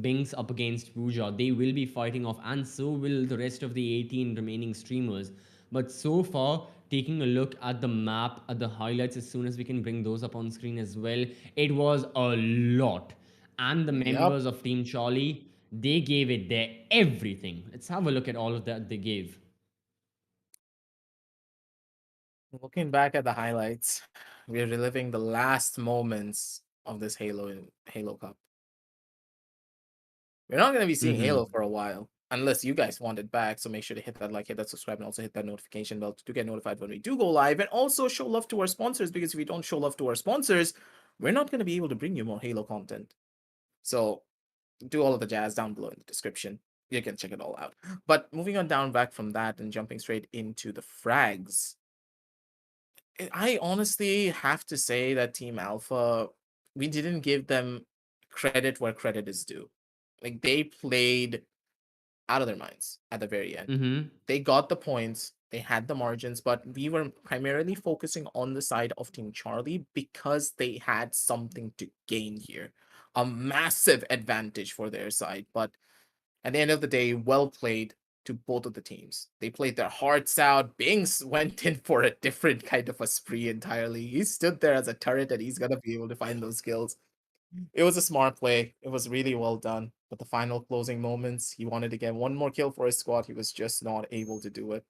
Binks up against Pooja. They will be fighting off, and so will the rest of the 18 remaining streamers. But so far, taking a look at the map, at the highlights, as soon as we can bring those up on screen as well, it was a lot. And the members of Team Charlie, they gave it their everything. Let's have a look at all of that they gave. Looking back at the highlights, we're reliving the last moments of this Halo Cup. We're not going to be seeing Halo for a while, unless you guys want it back. So make sure to hit that like, hit that subscribe, and also hit that notification bell to get notified when we do go live. And also show love to our sponsors, because if we don't show love to our sponsors, we're not going to be able to bring you more Halo content. So do all of the jazz down below in the description. You can check it all out. But moving on down back from that and jumping straight into the frags. I honestly have to say that Team Alpha, we didn't give them credit where credit is due. Like, they played out of their minds at the very end. They got the points, they had the margins, but we were primarily focusing on the side of Team Charlie because they had something to gain here. A massive advantage for their side. But at the end of the day, well played to both of the teams. They played their hearts out. Bings went in for a different kind of a spree entirely. He stood there as a turret, and he's gonna be able to find those kills. It was a smart play. It was really well done. But the final closing moments, he wanted to get one more kill for his squad. He was just not able to do it.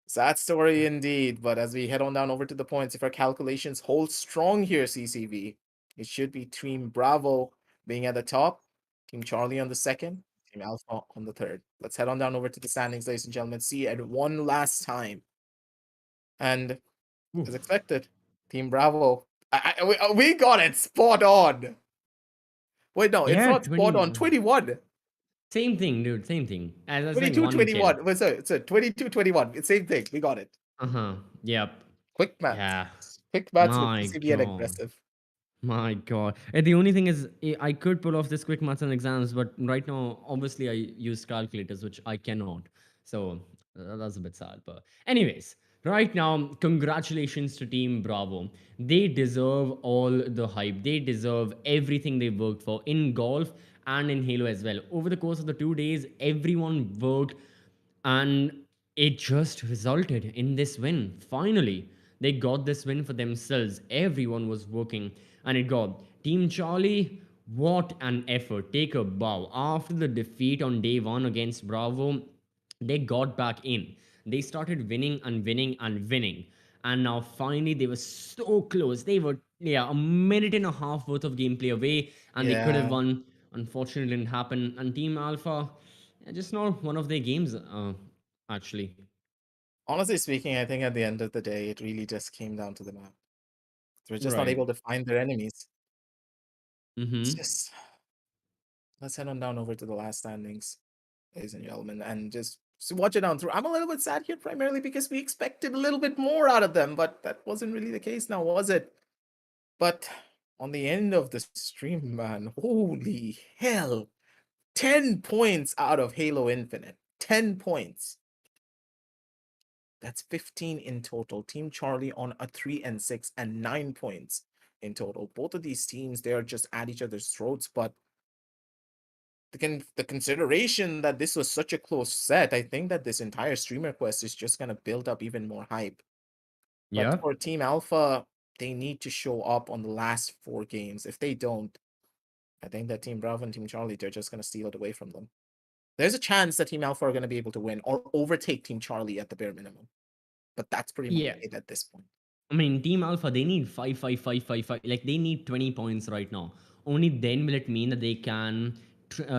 Sad story indeed. But as we head on down over to the points, if our calculations hold strong here, CCV, it should be Team Bravo being at the top, Team Charlie on the second, Team Alpha on the third. Let's head on down over to the standings, ladies and gentlemen. See it one last time. And as expected, Team Bravo, we got it spot on. Wait, no, it's not spot on. 21. Same thing, dude. Same thing. As I was saying, 22, one 21. kill. Wait, sorry, 22, 21. It's same thing. We got it. Yep. Quick math. Yeah. Quick maths My with PCB and God. aggressive. My God. The only thing is, I could pull off this quick maths and exams, but right now, obviously, I use calculators, which I cannot. So that's a bit sad. But anyways, right now, congratulations to Team Bravo. They deserve all the hype. They deserve everything they worked for in golf and in Halo as well. Over the course of the 2 days, everyone worked, and it just resulted in this win. Finally, they got this win for themselves. Everyone was working, and it got Team Charlie. What an effort! Take a bow. After the defeat on day one against Bravo, they got back in. They started winning and winning and winning. And now finally they were so close. They were, yeah, a minute and a half worth of gameplay away, and they could have Yeah. won. Unfortunately, it didn't happen. And Team Alpha, yeah, just not one of their games, actually. Honestly speaking, I think at the end of the day, it really just came down to the map. They're just not Right. able to find their enemies. It's Mm-hmm. just let's head on down over to the last standings, ladies and gentlemen, and just watch it down through. I'm a little bit sad here primarily because we expected a little bit more out of them, but that wasn't really the case now, was it? But on the end of the stream, man, holy hell. 10 points out of Halo Infinite. 10 points. That's 15 in total. Team Charlie on a 3 and 6 and 9 points in total. Both of these teams, they are just at each other's throats, but the consideration that this was such a close set, I think that this entire streamer quest is just going to build up even more hype. But Yeah. for Team Alpha, they need to show up on the last 4 games. If they don't, I think that Team Bravo and Team Charlie, they're just going to steal it away from them. There's a chance that Team Alpha are going to be able to win or overtake Team Charlie at the bare minimum. But that's pretty much Yeah. it at this point. I mean, Team Alpha, they need 5, 5, 5, 5, 5. Like, they need 20 points right now. Only then will it mean that they can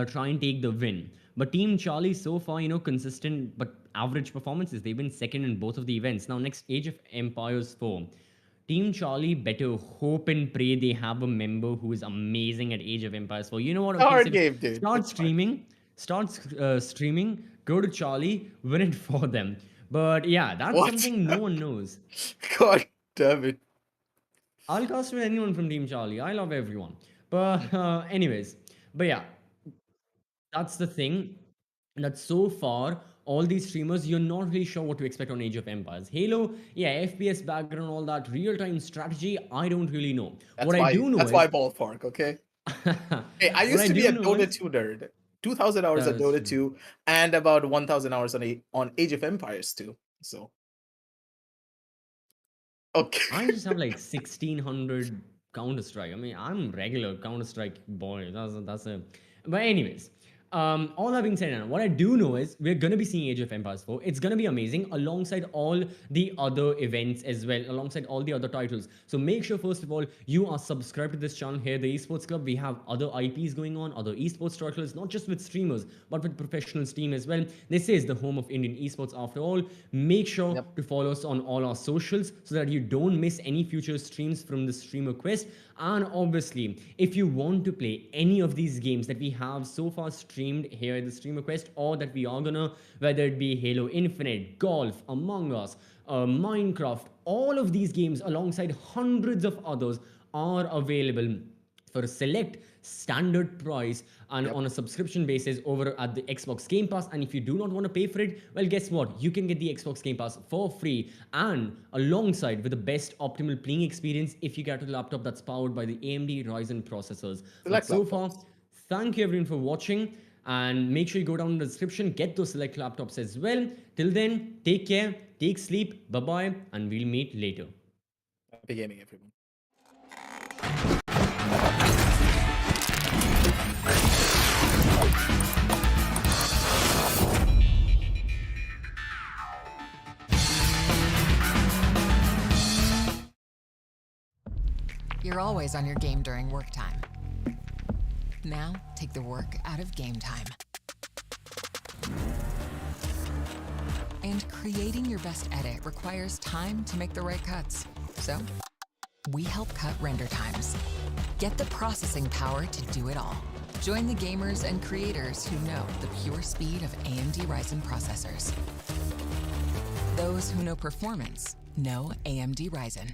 try and take the win. But Team Charlie, so far, consistent but average performances. They've been second in both of the events. Now, next Age of Empires 4. Team Charlie better hope and pray they have a member who is amazing at Age of Empires 4. You know what? It's a Okay, hard so game, dude. start It's hard. streaming. Streaming. Go to Charlie. Win it for them. But yeah, that's What? something no one knows. God damn it. I'll cast with anyone from Team Charlie. I love everyone. But anyways, but yeah, that's the thing. That so far, all these streamers, you're not really sure what to expect on Age of Empires. Halo, yeah, FPS background, all that real-time strategy. I don't really know. That's What I do know that's is, why ballpark, okay? Hey, I what used I to be do a know Dota is 2 nerd. 2,000 hours that on is Dota true. 2 and about 1,000 hours on Age of Empires 2. So, okay. I just have like 1600 Counter Strike. I mean, I'm regular Counter Strike boy. That's a. But anyways, all that being said, now what I do know is we're gonna be seeing Age of Empires 4. It's gonna be amazing alongside all the other events as well, alongside all the other titles. So make sure first of all you are subscribed to this channel here, the Esports Club. We have other IPs going on, other esports titles, not just with streamers but with professional team as well. This is the home of Indian esports after all. Make sure Yep. to follow us on all our socials so that you don't miss any future streams from the streamer quest. And obviously, if you want to play any of these games that we have so far streamed here at the streamer quest, or that we are gonna, whether it be Halo Infinite, Golf, Among Us, Minecraft, all of these games alongside hundreds of others are available for a select standard price and on a subscription basis over at the Xbox Game Pass. And if you do not want to pay for it, well, guess what? You can get the Xbox Game Pass for free and alongside with the best optimal playing experience if you get a laptop that's powered by the AMD Ryzen processors. But Select so far, laptops. thank you everyone for watching, and make sure you go down in the description, get those select laptops as well. Till then, take care, take sleep, bye-bye, and we'll meet later. Happy gaming, everyone. You're always on your game during work time. Now, take the work out of game time. And creating your best edit requires time to make the right cuts. So, we help cut render times. Get the processing power to do it all. Join the gamers and creators who know the pure speed of AMD Ryzen processors. Those who know performance know AMD Ryzen.